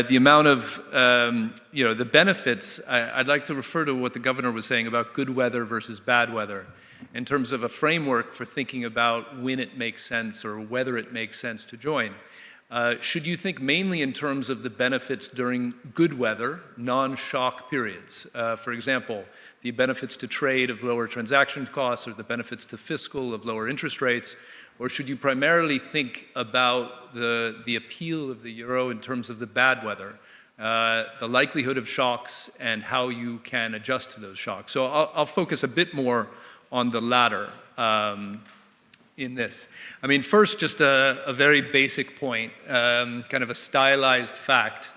The amount of, the benefits, I'd like to refer to what the governor was saying about good weather versus bad weather, in terms of a framework for thinking about when it makes sense or whether it makes sense to join. Should you think mainly in terms of the benefits during good weather, non-shock periods? For example, the benefits to trade of lower transaction costs or the benefits to fiscal of lower interest rates? Or should you primarily think about the appeal of the euro in terms of the bad weather, the likelihood of shocks and how you can adjust to those shocks? So I'll focus a bit more on the latter in this. I mean, first, just a very basic point, kind of a stylized fact,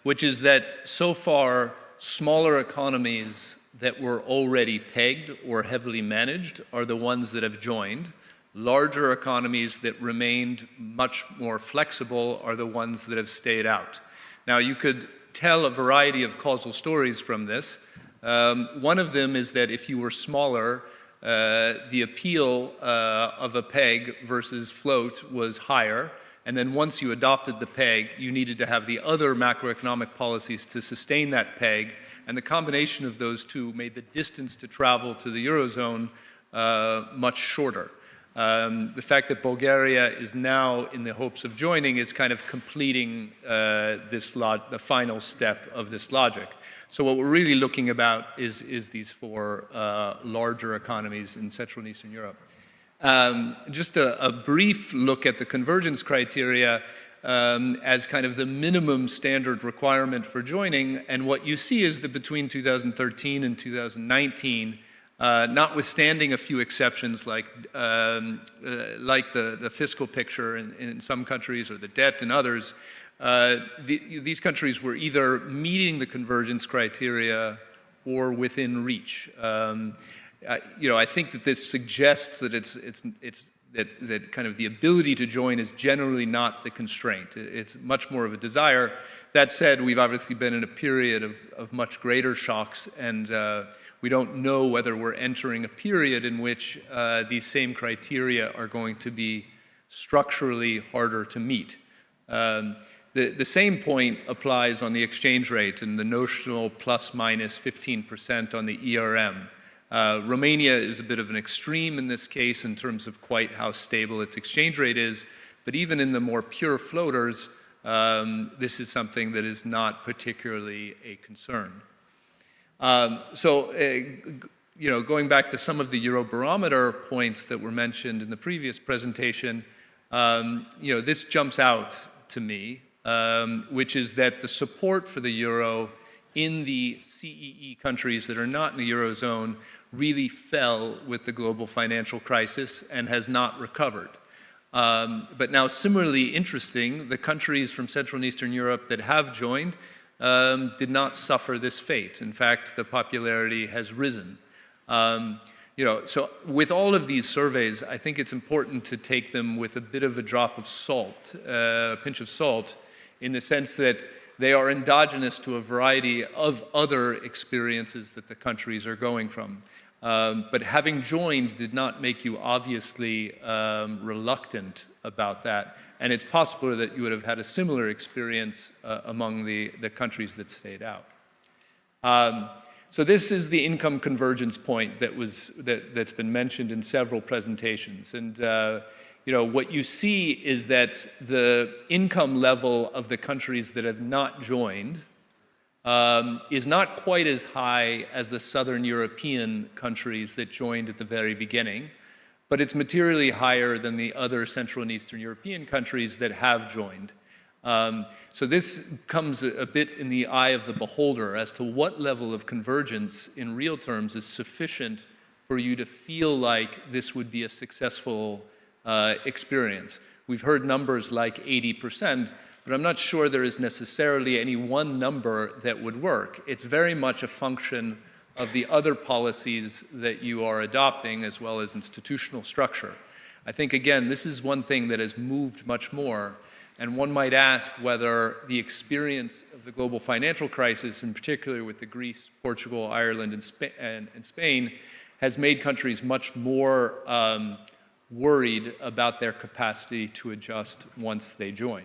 which is that so far, smaller economies that were already pegged or heavily managed are the ones that have joined. Larger economies that remained much more flexible are the ones that have stayed out. Now, you could tell a variety of causal stories from this. One of them is that if you were smaller, the appeal of a peg versus float was higher. And then once you adopted the peg, you needed to have the other macroeconomic policies to sustain that peg. And the combination of those two made the distance to travel to the Eurozone much shorter. The fact that Bulgaria is now in the hopes of joining is kind of completing the final step of this logic. So what we're really looking about is these four larger economies in Central and Eastern Europe. Just a brief look at the convergence criteria as kind of the minimum standard requirement for joining, and what you see is that between 2013 and 2019, notwithstanding a few exceptions like the fiscal picture in some countries or the debt in others, these countries were either meeting the convergence criteria or within reach. I think that this suggests that that kind of the ability to join is generally not the constraint. It's much more of a desire. That said, we've obviously been in a period of much greater shocks, and we don't know whether we're entering a period in which these same criteria are going to be structurally harder to meet. The same point applies on the exchange rate and the notional plus minus 15% on the ERM. Romania is a bit of an extreme in this case in terms of quite how stable its exchange rate is, but even in the more pure floaters, this is something that is not particularly a concern. Going back to some of the Eurobarometer points that were mentioned in the previous presentation, this jumps out to me, which is that the support for the euro in the CEE countries that are not in the Eurozone really fell with the global financial crisis and has not recovered. But now, similarly interesting, the countries from Central and Eastern Europe that have joined did not suffer this fate. In fact, the popularity has risen. So with all of these surveys, I think it's important to take them with a bit of a drop of salt, a pinch of salt, in the sense that they are endogenous to a variety of other experiences that the countries are going from. But having joined did not make you obviously reluctant about that. And it's possible that you would have had a similar experience among the countries that stayed out. So this is the income convergence point that's been mentioned in several presentations. And what you see is that the income level of the countries that have not joined is not quite as high as the Southern European countries that joined at the very beginning, but it's materially higher than the other Central and Eastern European countries that have joined. So this comes a bit in the eye of the beholder as to what level of convergence in real terms is sufficient for you to feel like this would be a successful experience. We've heard numbers like 80%, but I'm not sure there is necessarily any one number that would work. It's very much a function of the other policies that you are adopting, as well as institutional structure. I think, again, this is one thing that has moved much more, and one might ask whether the experience of the global financial crisis, in particular with the Greece, Portugal, Ireland, and Spain, has made countries much more worried about their capacity to adjust once they join.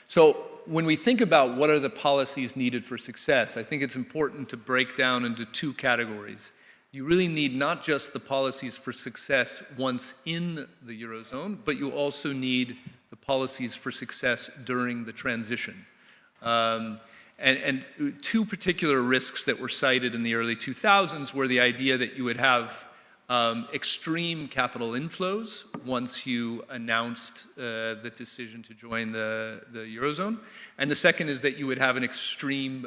So when we think about what are the policies needed for success, I think it's important to break down into two categories. You really need not just the policies for success once in the Eurozone, but you also need the policies for success during the transition. And two particular risks that were cited in the early 2000s were the idea that you would have extreme capital inflows once you announced the decision to join the Eurozone. And the second is that you would have an extreme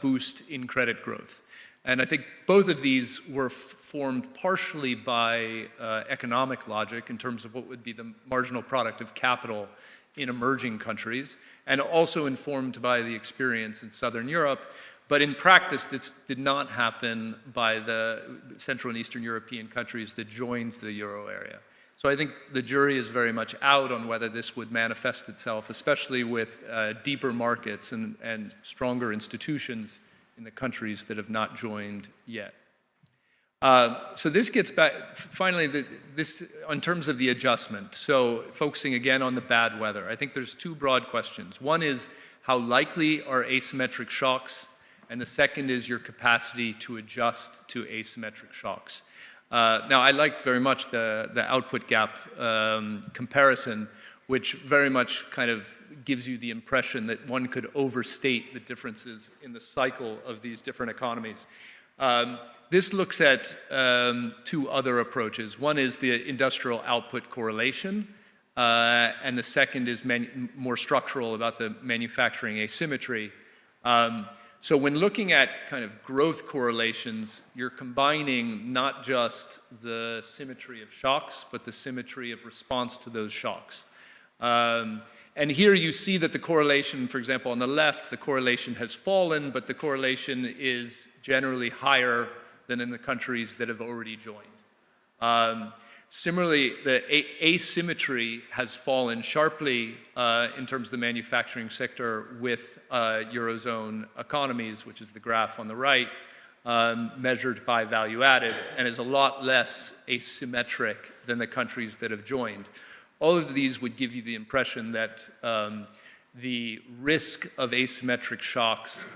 boost in credit growth. And I think both of these were formed partially by economic logic in terms of what would be the marginal product of capital in emerging countries, and also informed by the experience in Southern Europe. But in practice, this did not happen by the Central and Eastern European countries that joined the euro area. So I think the jury is very much out on whether this would manifest itself, especially with deeper markets and stronger institutions in the countries that have not joined yet. So this gets back, finally, this in terms of the adjustment. So focusing again on the bad weather, I think there's two broad questions. One is, how likely are asymmetric shocks? And the second is your capacity to adjust to asymmetric shocks. Now, I liked very much the output gap comparison, which very much kind of gives you the impression that one could overstate the differences in the cycle of these different economies. This looks at two other approaches. One is the industrial output correlation, and the second is more structural about the manufacturing asymmetry. So when looking at kind of growth correlations, you're combining not just the symmetry of shocks, but the symmetry of response to those shocks. And here you see that the correlation, for example, on the left, the correlation has fallen, but the correlation is generally higher than in the countries that have already joined. Similarly, the asymmetry has fallen sharply in terms of the manufacturing sector with Eurozone economies, which is the graph on the right, measured by value added, and is a lot less asymmetric than the countries that have joined. All of these would give you the impression that the risk of asymmetric shocks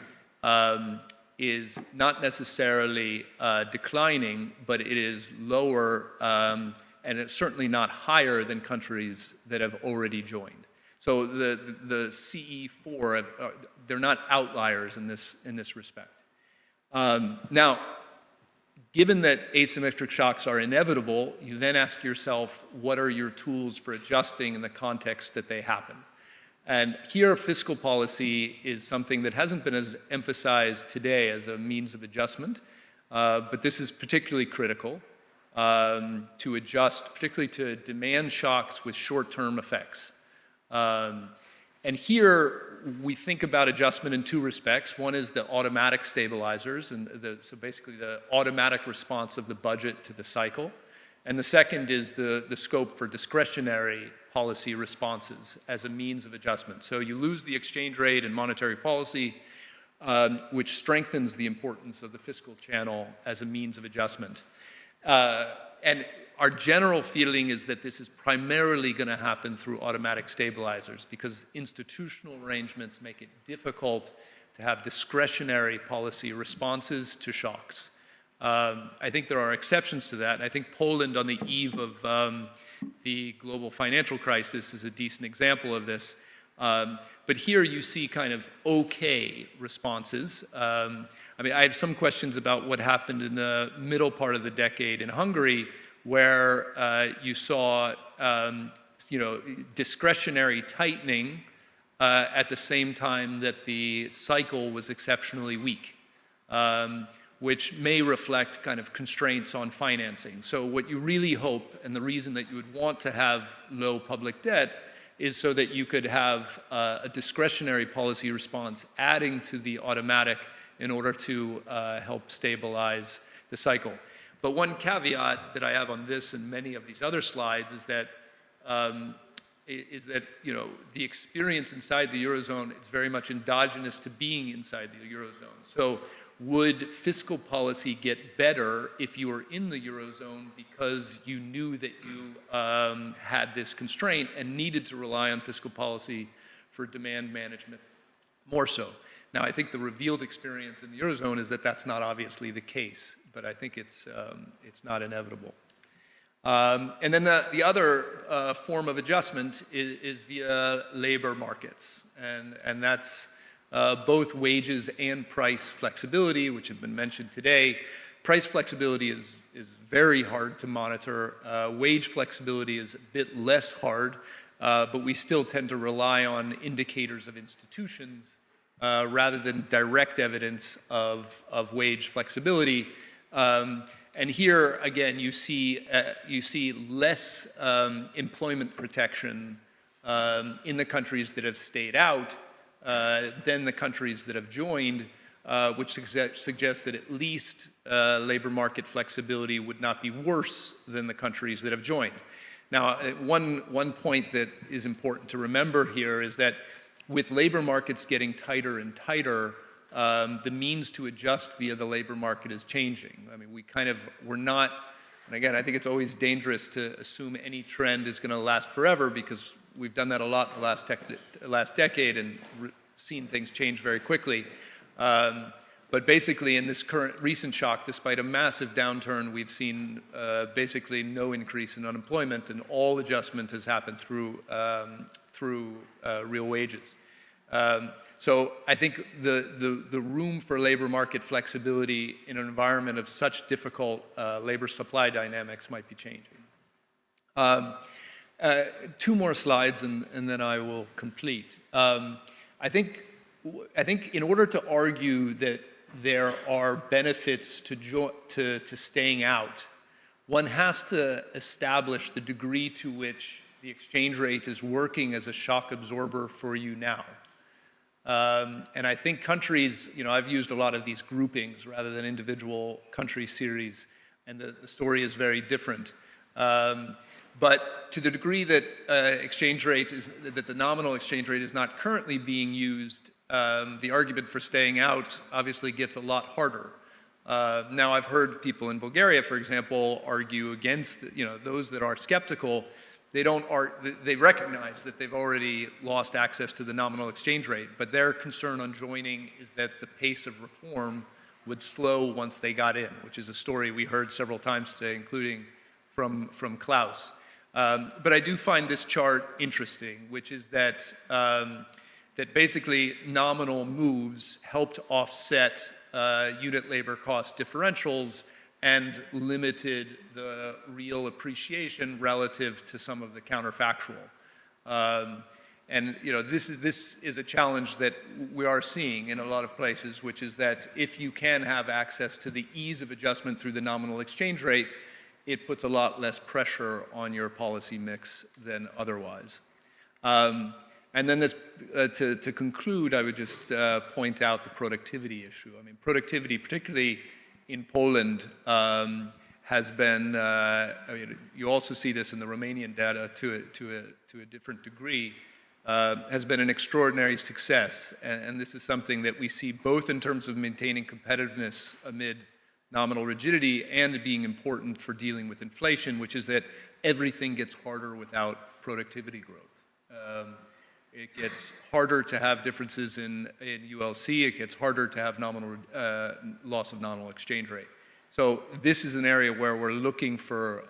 is not necessarily declining, but it is lower, and it's certainly not higher than countries that have already joined. So the CE4, they're not outliers in this respect. Now, given that asymmetric shocks are inevitable, you then ask yourself, what are your tools for adjusting in the context that they happen? And here, fiscal policy is something that hasn't been as emphasized today as a means of adjustment, but this is particularly critical to adjust, particularly to demand shocks with short-term effects. And here, we think about adjustment in two respects. One is the automatic stabilizers, and so basically the automatic response of the budget to the cycle. And the second is the scope for discretionary policy responses as a means of adjustment. So you lose the exchange rate and monetary policy, which strengthens the importance of the fiscal channel as a means of adjustment. And our general feeling is that this is primarily going to happen through automatic stabilizers because institutional arrangements make it difficult to have discretionary policy responses to shocks. I think there are exceptions to that. I think Poland on the eve of the global financial crisis is a decent example of this. But here you see kind of okay responses. I mean, I have some questions about what happened in the middle part of the decade in Hungary, where you saw discretionary tightening at the same time that the cycle was exceptionally weak. which may reflect kind of constraints on financing. So what you really hope, and the reason that you would want to have low public debt, is so that you could have a discretionary policy response adding to the automatic in order to help stabilize the cycle. But one caveat that I have on this and many of these other slides is that the experience inside the Eurozone is very much endogenous to being inside the Eurozone. So would fiscal policy get better if you were in the Eurozone because you knew that you had this constraint and needed to rely on fiscal policy for demand management more so? Now, I think the revealed experience in the Eurozone is that that's not obviously the case, but I think it's not inevitable. And then the other form of adjustment is via labor markets, and that's both wages and price flexibility, which have been mentioned today. Price flexibility is very hard to monitor. Wage flexibility is a bit less hard, but we still tend to rely on indicators of institutions rather than direct evidence of wage flexibility. And here, again, you see less employment protection in the countries that have stayed out than the countries that have joined, which suggests that at least labor market flexibility would not be worse than the countries that have joined. Now, one point that is important to remember here is that with labor markets getting tighter and tighter, the means to adjust via the labor market is changing. I mean, we're not, and again, I think it's always dangerous to assume any trend is going to last forever because we've done that a lot the last decade and seen things change very quickly. But basically, in this recent shock, despite a massive downturn, we've seen basically no increase in unemployment, and all adjustment has happened through real wages. So I think the room for labor market flexibility in an environment of such difficult labor supply dynamics might be changing. Two more slides and then I will complete. I think in order to argue that there are benefits to staying out, one has to establish the degree to which the exchange rate is working as a shock absorber for you now. And I think countries, I've used a lot of these groupings rather than individual country series, and the story is very different. But to the degree that that the nominal exchange rate is not currently being used, the argument for staying out obviously gets a lot harder. Now, I've heard people in Bulgaria, for example, argue against, those that are skeptical. They recognize that they've already lost access to the nominal exchange rate, but their concern on joining is that the pace of reform would slow once they got in, which is a story we heard several times today, including from Klaus. But I do find this chart interesting, which is that basically nominal moves helped offset unit labor cost differentials and limited the real appreciation relative to some of the counterfactual. And this is a challenge that we are seeing in a lot of places, which is that if you can have access to the ease of adjustment through the nominal exchange rate, it puts a lot less pressure on your policy mix than otherwise. And then to conclude, I would just point out the productivity issue. I mean, productivity, particularly in Poland, has been, you also see this in the Romanian data to a different degree, has been an extraordinary success. And this is something that we see both in terms of maintaining competitiveness amid nominal rigidity and being important for dealing with inflation, which is that everything gets harder without productivity growth. It gets harder to have differences in ULC. It gets harder to have loss of nominal exchange rate. So this is an area where we're looking for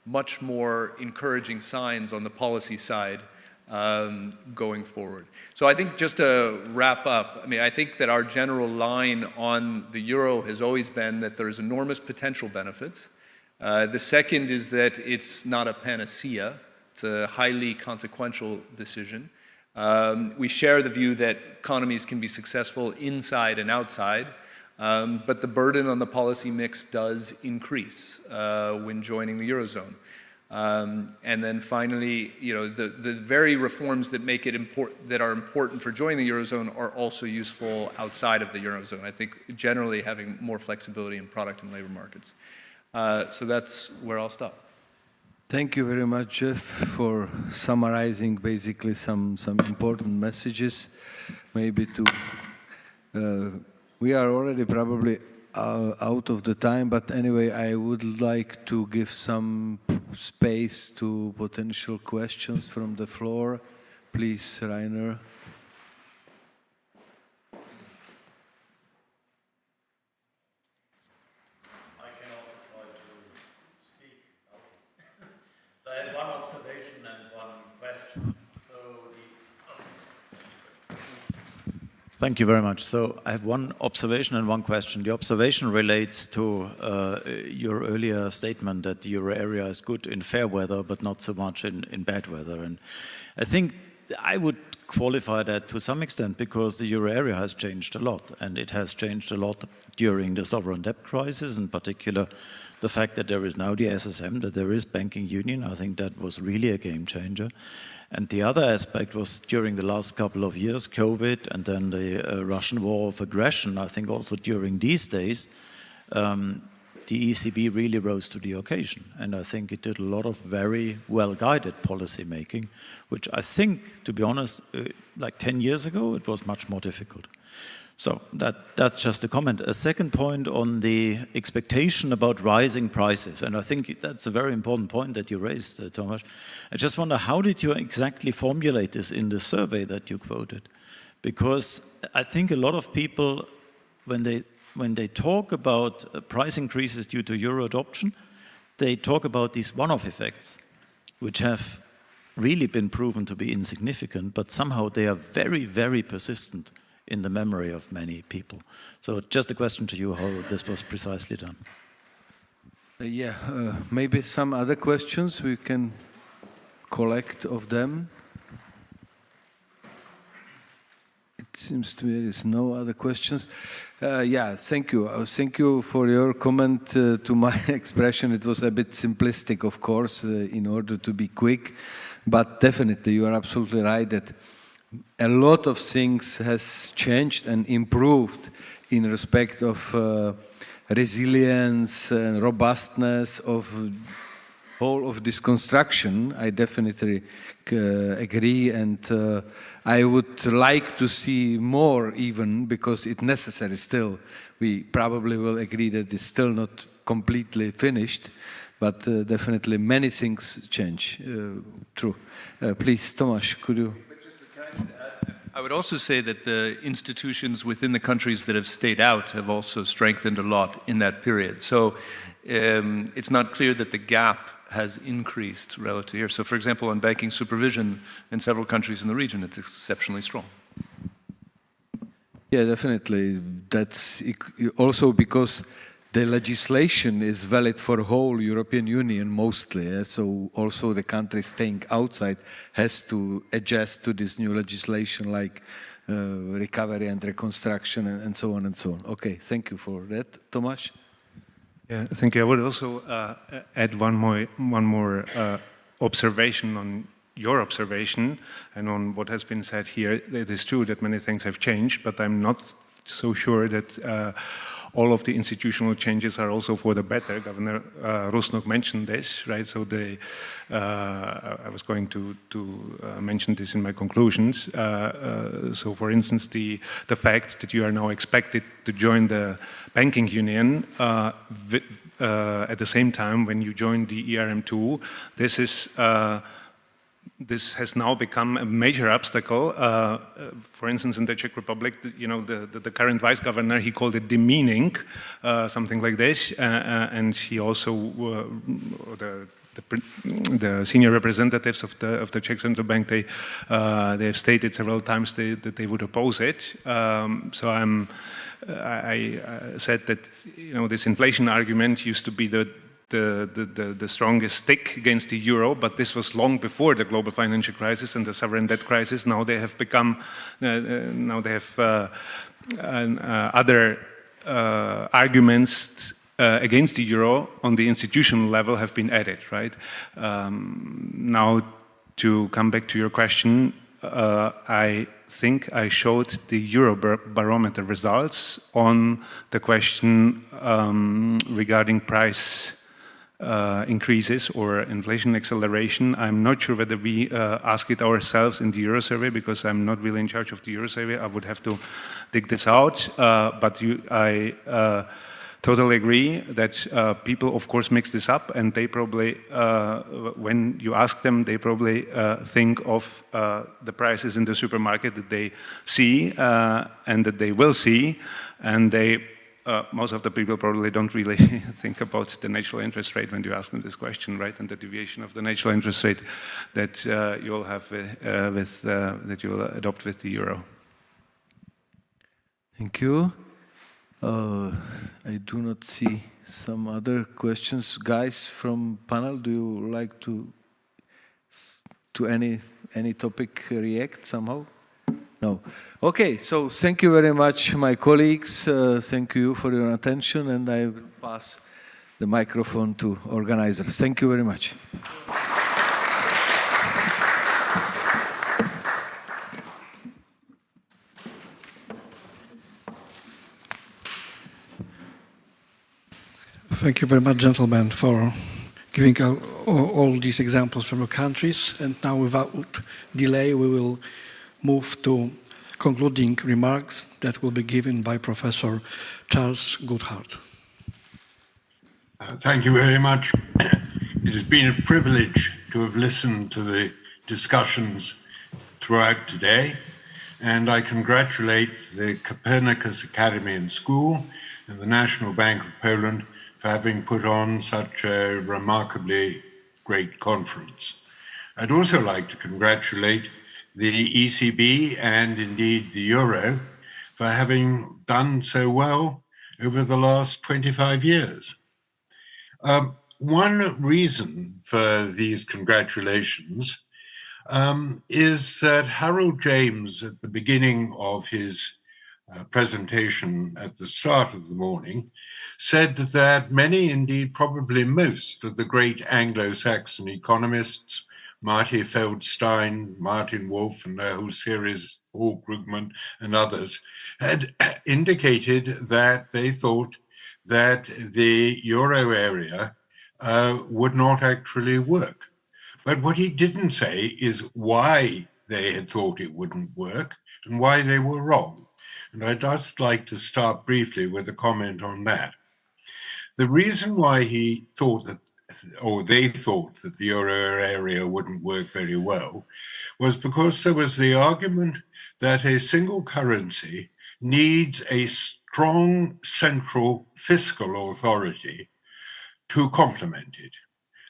much more encouraging signs on the policy side going forward. So I think just to wrap up, I think that our general line on the euro has always been that there's enormous potential benefits. The second is that it's not a panacea. It's a highly consequential decision. We share the view that economies can be successful inside and outside. But the burden on the policy mix does increase when joining the Eurozone. And then finally, the very reforms that make it that are important for joining the Eurozone are also useful outside of the Eurozone. I think generally having more flexibility in product and labor markets. So that's where I'll stop. Thank you very much, Jeff, for summarizing basically some important messages. Maybe we are already probably out of the time, but anyway, I would like to give some space to potential questions from the floor. Please, Rainer. I can also try to speak. So I had one observation and one question. Thank you very much. So I have one observation and one question. The observation relates to your earlier statement that the euro area is good in fair weather, but not so much in bad weather. And I think I would qualify that to some extent because the euro area has changed a lot, and it has changed a lot during the sovereign debt crisis, in particular the fact that there is now the SSM, that there is banking union. I think that was really a game changer. And the other aspect was during the last couple of years, COVID, and then the Russian war of aggression. I think also during these days, the ECB really rose to the occasion. And I think it did a lot of very well-guided policy making, which I think, to be honest, like 10 years ago, it was much more difficult. So that's just a comment. A second point on the expectation about rising prices, and I think that's a very important point that you raised, Tomasz. I just wonder, how did you exactly formulate this in the survey that you quoted? Because I think a lot of people, when they talk about price increases due to euro adoption, they talk about these one-off effects, which have really been proven to be insignificant, but somehow they are very, very persistent in the memory of many people. So just a question to you, how this was precisely done. Maybe some other questions we can collect of them. It seems to me there is no other questions. Thank you. Thank you for your comment to my expression. It was a bit simplistic, of course, in order to be quick, but definitely you are absolutely right that a lot of things has changed and improved in respect of resilience and robustness of whole of this construction. I definitely agree, and I would like to see more even, because it's necessary still. We probably will agree that it's still not completely finished, but definitely many things change. True. Please, Tomasz, could you? I would also say that the institutions within the countries that have stayed out have also strengthened a lot in that period. So it's not clear that the gap has increased relative here. So for example, on banking supervision in several countries in the region, it's exceptionally strong. Yeah, definitely. That's also because the legislation is valid for the whole European Union mostly, so also the country staying outside has to adjust to this new legislation like recovery and reconstruction and so on and so on. Okay, thank you for that. Tomasz? Yeah, thank you. I would also add one more observation on your observation and on what has been said here. It is true that many things have changed, but I'm not so sure that all of the institutional changes are also for the better. Governor Rusnok mentioned this, right? So I was going to mention this in my conclusions. So for instance, the fact that you are now expected to join the banking union at the same time when you join the ERM2, this has now become a major obstacle. For instance, in the Czech Republic, the current vice governor, he called it demeaning, something like this, and he also, the senior representatives of the Czech Central Bank, they have stated several times that they would oppose it. So I said that this inflation argument used to be the strongest stick against the euro, but this was long before the global financial crisis and the sovereign debt crisis. Now they have become, other arguments against the euro on the institutional level have been added, right? Now, to come back to your question, I think I showed the Eurobarometer results on the question regarding price increases or inflation acceleration. I'm not sure whether we ask it ourselves in the Euro survey, because I'm not really in charge of the Euro survey. I would have to dig this out. But I totally agree that people, of course, mix this up, and they probably, when you ask them, they probably think of the prices in the supermarket that they see and that they will see, and they most of the people probably don't really think about the natural interest rate when you ask them this question, right? And the deviation of the natural interest rate that you'll have that you will adopt with the euro. Thank you. I do not see some other questions. Guys from panel, do you like to any topic react somehow? No. Okay, so thank you very much, my colleagues. Thank you for your attention, and I will pass the microphone to organizers. Thank you very much. Thank you very much, gentlemen, for giving all these examples from your countries. And now, without delay, we will move to concluding remarks that will be given by Professor Charles Goodhart. Thank you very much. It has been a privilege to have listened to the discussions throughout today, and I congratulate the Copernicus Academy and School and the National Bank of Poland for having put on such a remarkably great conference. I'd also like to congratulate the ECB and indeed the Euro for having done so well over the last 25 years. One reason for these congratulations is that Harold James, at the beginning of his presentation at the start of the morning, said that many, indeed probably most, of the great Anglo-Saxon economists, Marty Feldstein, Martin Wolf, and their whole series, Paul Krugman and others, had indicated that they thought that the euro area would not actually work. But what he didn't say is why they had thought it wouldn't work and why they were wrong. And I'd just like to start briefly with a comment on that. The reason why he thought that, or they thought that the euro area wouldn't work very well, was because there was the argument that a single currency needs a strong central fiscal authority to complement it.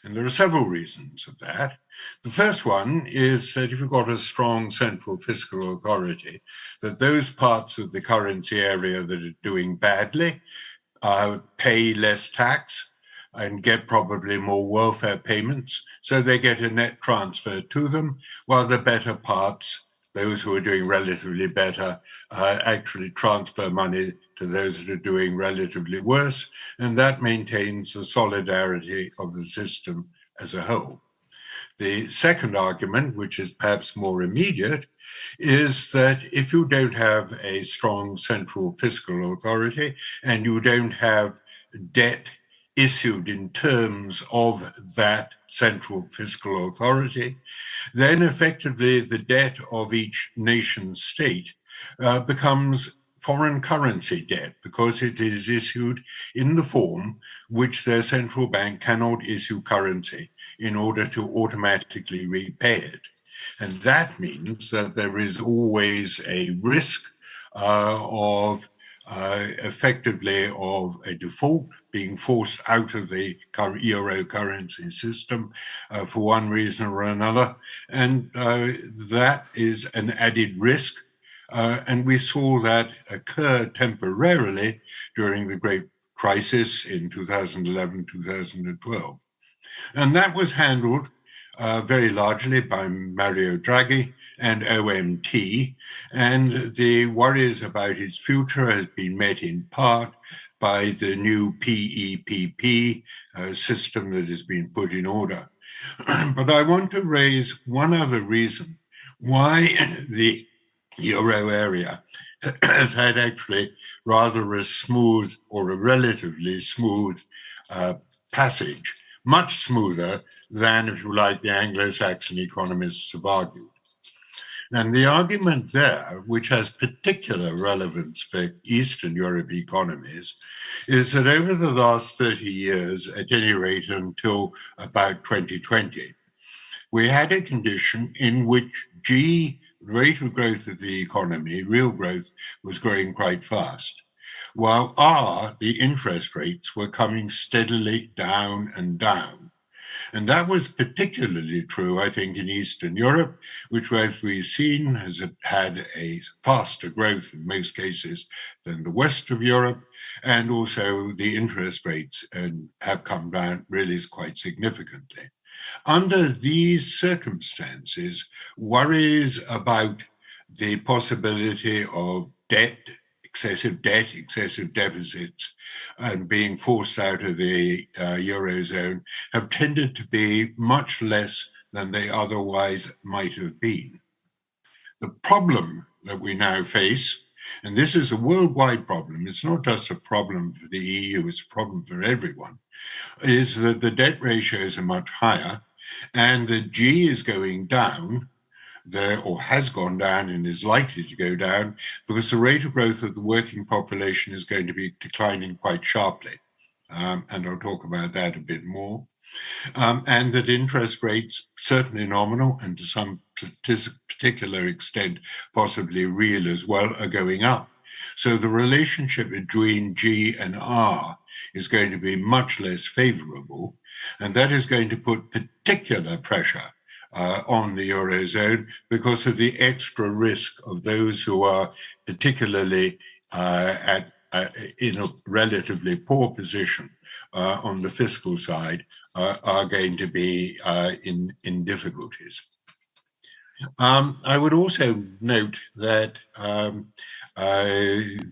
And there are several reasons of that. The first one is that if you've got a strong central fiscal authority, that those parts of the currency area that are doing badly pay less tax and get probably more welfare payments, so they get a net transfer to them, while the better parts, those who are doing relatively better, actually transfer money to those that are doing relatively worse, and that maintains the solidarity of the system as a whole. The second argument, which is perhaps more immediate, is that if you don't have a strong central fiscal authority and you don't have debt issued in terms of that central fiscal authority, then effectively the debt of each nation state becomes foreign currency debt, because it is issued in the form which their central bank cannot issue currency in order to automatically repay it. And that means that there is always a risk effectively of a default, being forced out of the euro currency system for one reason or another. And that is an added risk. And we saw that occur temporarily during the Great Crisis in 2011, 2012. And that was handled very largely by Mario Draghi and OMT, and the worries about his future has been met in part by the new PEPP system that has been put in order. But I want to raise one other reason why the euro area has had actually rather a smooth or a relatively smooth passage, much smoother than, if you like, the Anglo-Saxon economists have argued. And the argument there, which has particular relevance for Eastern Europe economies, is that over the last 30 years, at any rate until about 2020, we had a condition in which G, rate of growth of the economy, real growth, was growing quite fast, while R, the interest rates, were coming steadily down and down. And that was particularly true, I think, in Eastern Europe, which, as we've seen, has had a faster growth in most cases than the West of Europe. And also the interest rates have come down really quite significantly. Under these circumstances, worries about the possibility of excessive deficits, and being forced out of the Eurozone have tended to be much less than they otherwise might have been. The problem that we now face, and this is a worldwide problem, it's not just a problem for the EU, it's a problem for everyone, is that the debt ratios are much higher and the G is going down, or has gone down and is likely to go down, because the rate of growth of the working population is going to be declining quite sharply. And I'll talk about that a bit more. And that interest rates, certainly nominal and to some particular extent, possibly real as well, are going up. So the relationship between G and R is going to be much less favorable, and that is going to put particular pressure on the Eurozone because of the extra risk of those who are particularly in a relatively poor position on the fiscal side are going to be in difficulties. I would also note that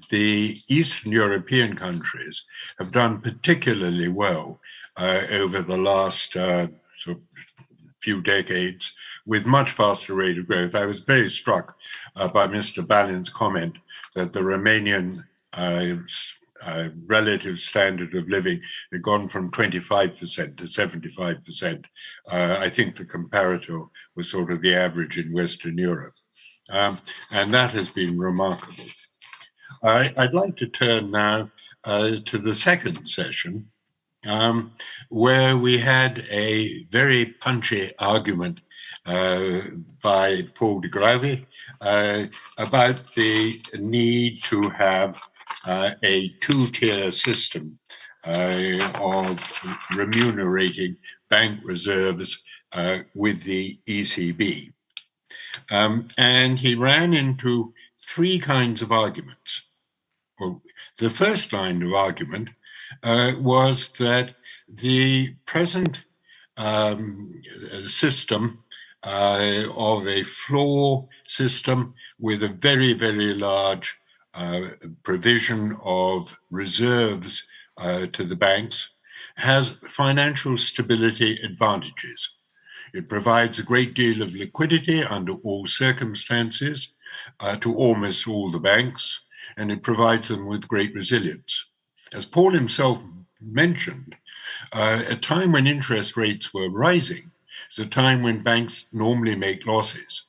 the Eastern European countries have done particularly well over the last sort of few decades with much faster rate of growth. I was very struck by Mr. Balin's comment that the Romanian relative standard of living had gone from 25% to 75%. I think the comparator was sort of the average in Western Europe. And that has been remarkable. I'd like to turn now to the second session, where we had a very punchy argument by Paul de Grave about the need to have a two-tier system of remunerating bank reserves with the ECB. And he ran into three kinds of arguments. Well, the first line of argument was that the present system of a floor system with a very, very large provision of reserves to the banks has financial stability advantages. It provides a great deal of liquidity under all circumstances to almost all the banks, and it provides them with great resilience. As Paul himself mentioned, a time when interest rates were rising is a time when banks normally make losses.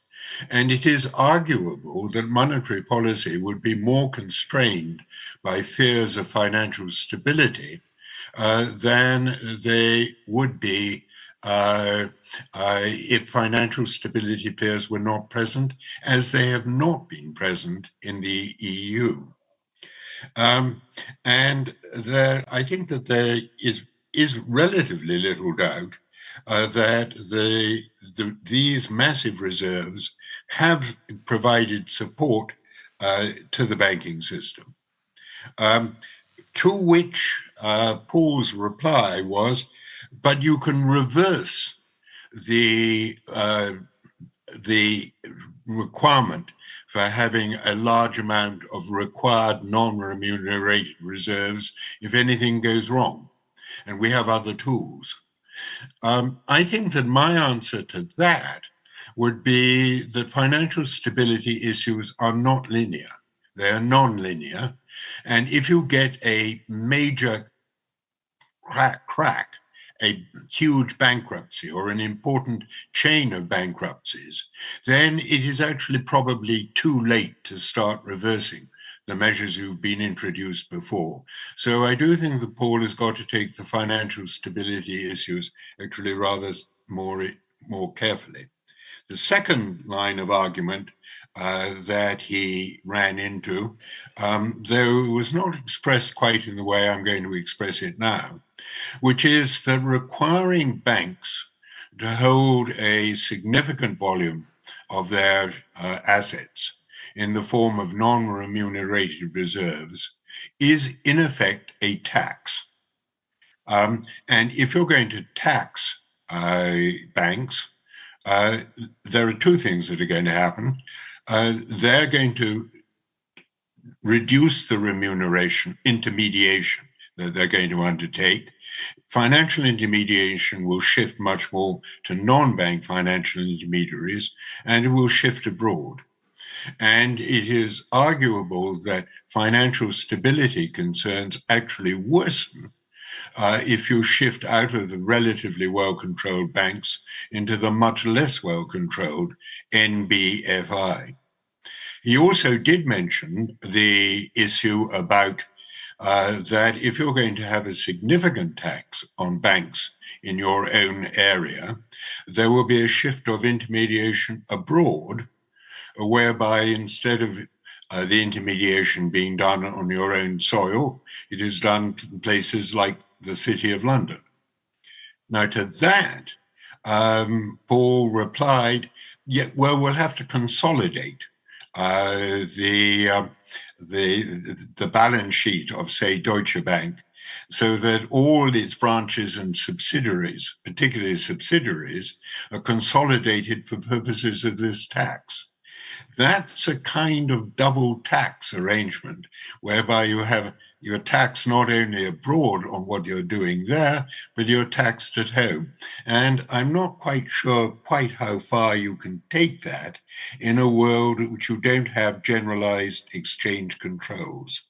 And it is arguable that monetary policy would be more constrained by fears of financial stability than they would be if financial stability fears were not present, as they have not been present in the EU. And I think that there is relatively little doubt that these massive reserves have provided support to the banking system. To which Paul's reply was, but you can reverse the requirement for having a large amount of required non-remunerated reserves if anything goes wrong, and we have other tools. I think that my answer to that would be that financial stability issues are not linear. They are non-linear. And if you get a major crack, a huge bankruptcy or an important chain of bankruptcies, then it is actually probably too late to start reversing the measures you've been introduced before. So I do think that Paul has got to take the financial stability issues actually rather more carefully. The second line of argument that he ran into, though it was not expressed quite in the way I'm going to express it now, which is that requiring banks to hold a significant volume of their assets in the form of non-remunerated reserves is in effect a tax. And if you're going to tax banks, there are two things that are going to happen. They're going to reduce the remuneration, intermediation that they're going to undertake. Financial intermediation will shift much more to non-bank financial intermediaries, and it will shift abroad. And it is arguable that financial stability concerns actually worsen if you shift out of the relatively well-controlled banks into the much less well-controlled NBFI. He also did mention the issue about that if you're going to have a significant tax on banks in your own area, there will be a shift of intermediation abroad, whereby instead of the intermediation being done on your own soil, it is done in places like the City of London. Now to that, Paul replied, yeah, well, we'll have to consolidate the balance sheet of, say, Deutsche Bank, so that all its branches and subsidiaries, particularly subsidiaries, are consolidated for purposes of this tax. That's a kind of double tax arrangement, whereby you're taxed not only abroad on what you're doing there, but you're taxed at home. And I'm not quite sure quite how far you can take that in a world in which you don't have generalized exchange controls.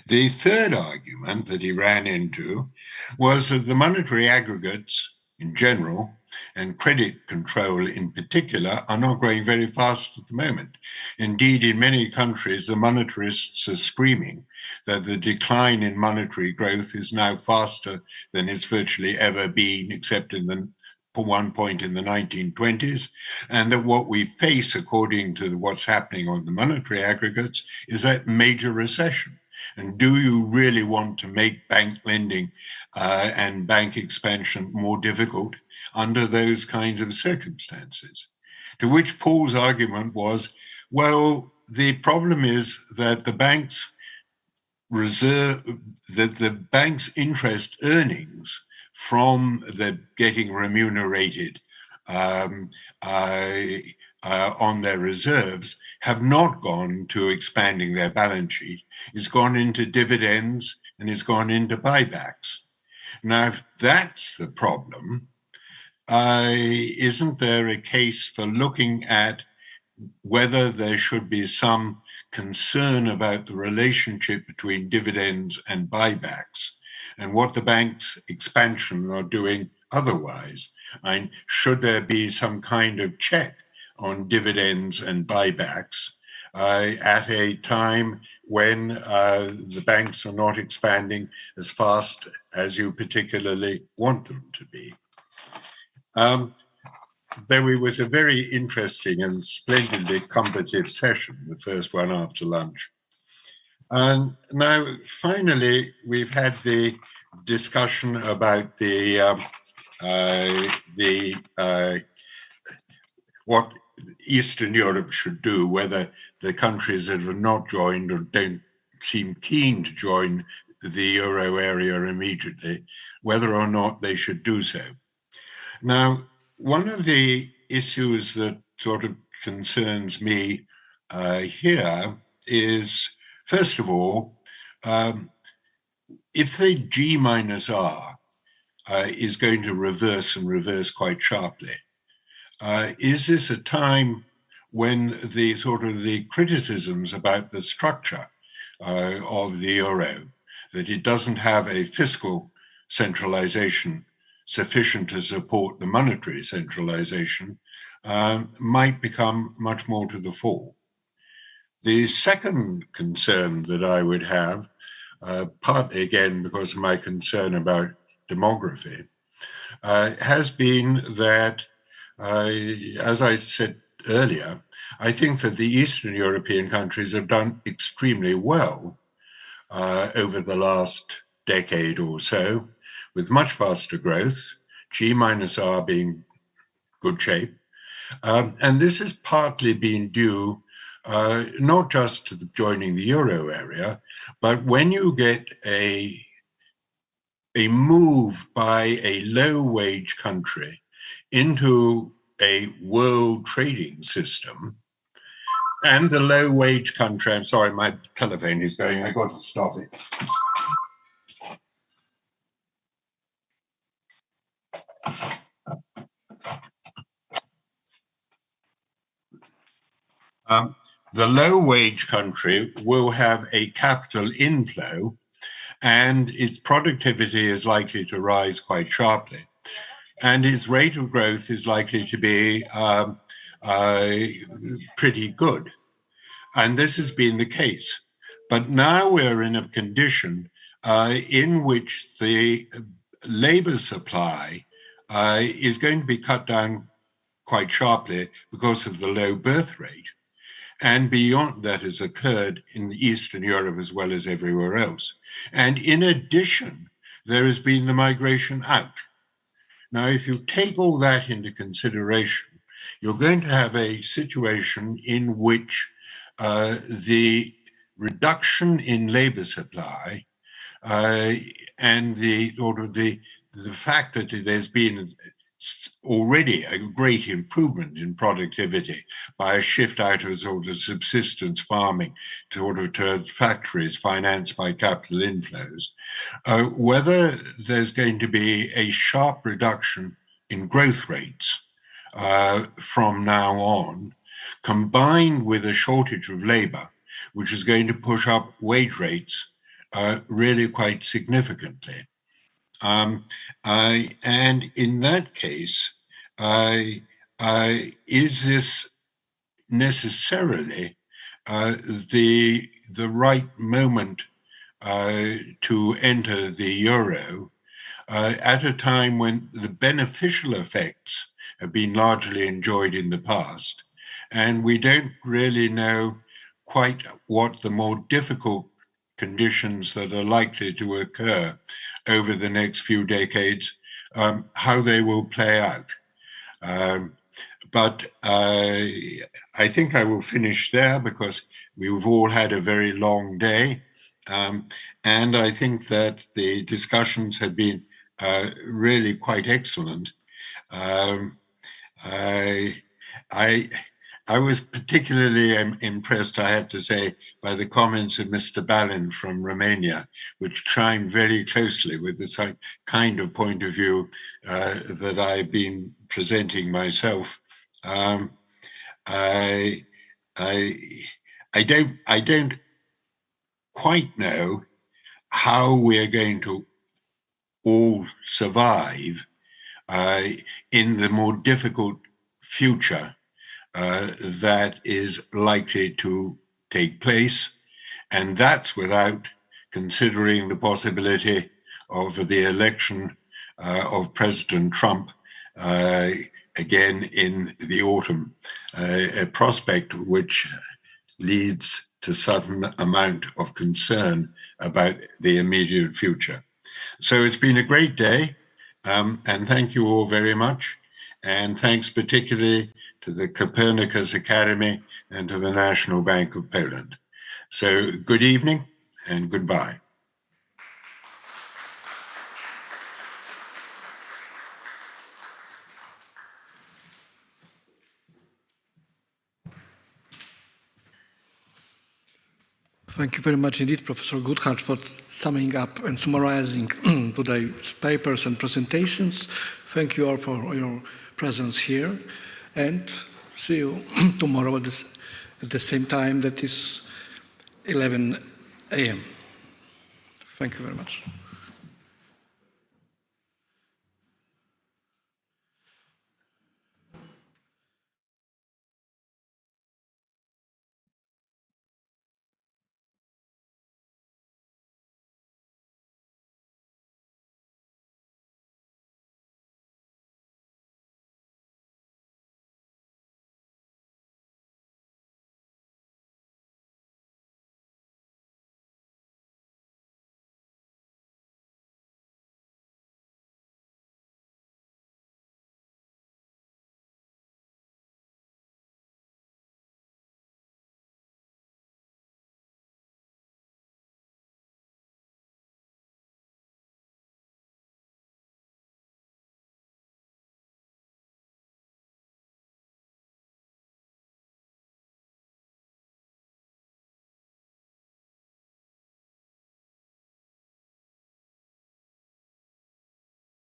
The third argument that he ran into was that the monetary aggregates in general and credit control in particular are not growing very fast at the moment. Indeed, in many countries, the monetarists are screaming that the decline in monetary growth is now faster than it's virtually ever been, except in one point in the 1920s, and that what we face, according to what's happening on the monetary aggregates, is a major recession. And do you really want to make bank lending and bank expansion more difficult under those kinds of circumstances? To which Paul's argument was, well, the problem is that the bank's interest earnings from the getting remunerated on their reserves have not gone to expanding their balance sheet. It's gone into dividends and it's gone into buybacks. Now, if that's the problem, isn't there a case for looking at whether there should be some concern about the relationship between dividends and buybacks and what the bank's expansion are doing otherwise? And should there be some kind of check on dividends and buybacks at a time when the banks are not expanding as fast as you particularly want them to be? Though it was a very interesting and splendidly combative session, the first one after lunch. And now, finally, we've had the discussion about what Eastern Europe should do, whether the countries that have not joined or don't seem keen to join the euro area immediately, whether or not they should do so. Now, One of the issues that sort of concerns me here is, first of all, if the G minus R is going to reverse and reverse quite sharply, is this a time when the sort of the criticisms about the structure of the euro, that it doesn't have a fiscal centralization sufficient to support the monetary centralization, might become much more to the fore? The second concern that I would have, partly again because of my concern about demography, has been that, as I said earlier, I think that the Eastern European countries have done extremely well over the last decade or so, with much faster growth, G minus R being good shape. And this has partly been due not just to joining the euro area, but when you get a move by a low-wage country into a world trading system, and the low-wage country, I'm sorry, my telephone is going, I've got to stop it. The low-wage country will have a capital inflow, and its productivity is likely to rise quite sharply. And its rate of growth is likely to be pretty good. And this has been the case. But now we're in a condition in which the labor supply is going to be cut down quite sharply because of the low birth rate. And beyond that has occurred in Eastern Europe as well as everywhere else. And in addition, there has been the migration out. Now, if you take all that into consideration, you're going to have a situation in which the reduction in labor supply and the sort of the fact that there's been already a great improvement in productivity by a shift out of sort of subsistence farming to factories financed by capital inflows, whether there's going to be a sharp reduction in growth rates from now on, combined with a shortage of labor, which is going to push up wage rates really quite significantly. And in that case, is this necessarily the right moment to enter the euro at a time when the beneficial effects have been largely enjoyed in the past, and we don't really know quite what the more difficult conditions that are likely to occur over the next few decades, how they will play out. But I think I will finish there because we've all had a very long day. And I think that the discussions have been really quite excellent. I was particularly impressed, I have to say, by the comments of Mr. Balin from Romania, which chimed very closely with the kind of point of view that I've been presenting myself. I don't quite know how we're going to all survive in the more difficult future that is likely to take place. And that's without considering the possibility of the election of President Trump again in the autumn, a prospect which leads to certain amount of concern about the immediate future. So it's been a great day, and thank you all very much. And thanks particularly to the Copernicus Academy and to the National Bank of Poland. So good evening and goodbye. Thank you very much indeed, Professor Goodhart, for summing up and summarizing today's papers and presentations. Thank you all for your presence here, and see you tomorrow at the same time, that is 11 a.m. Thank you very much.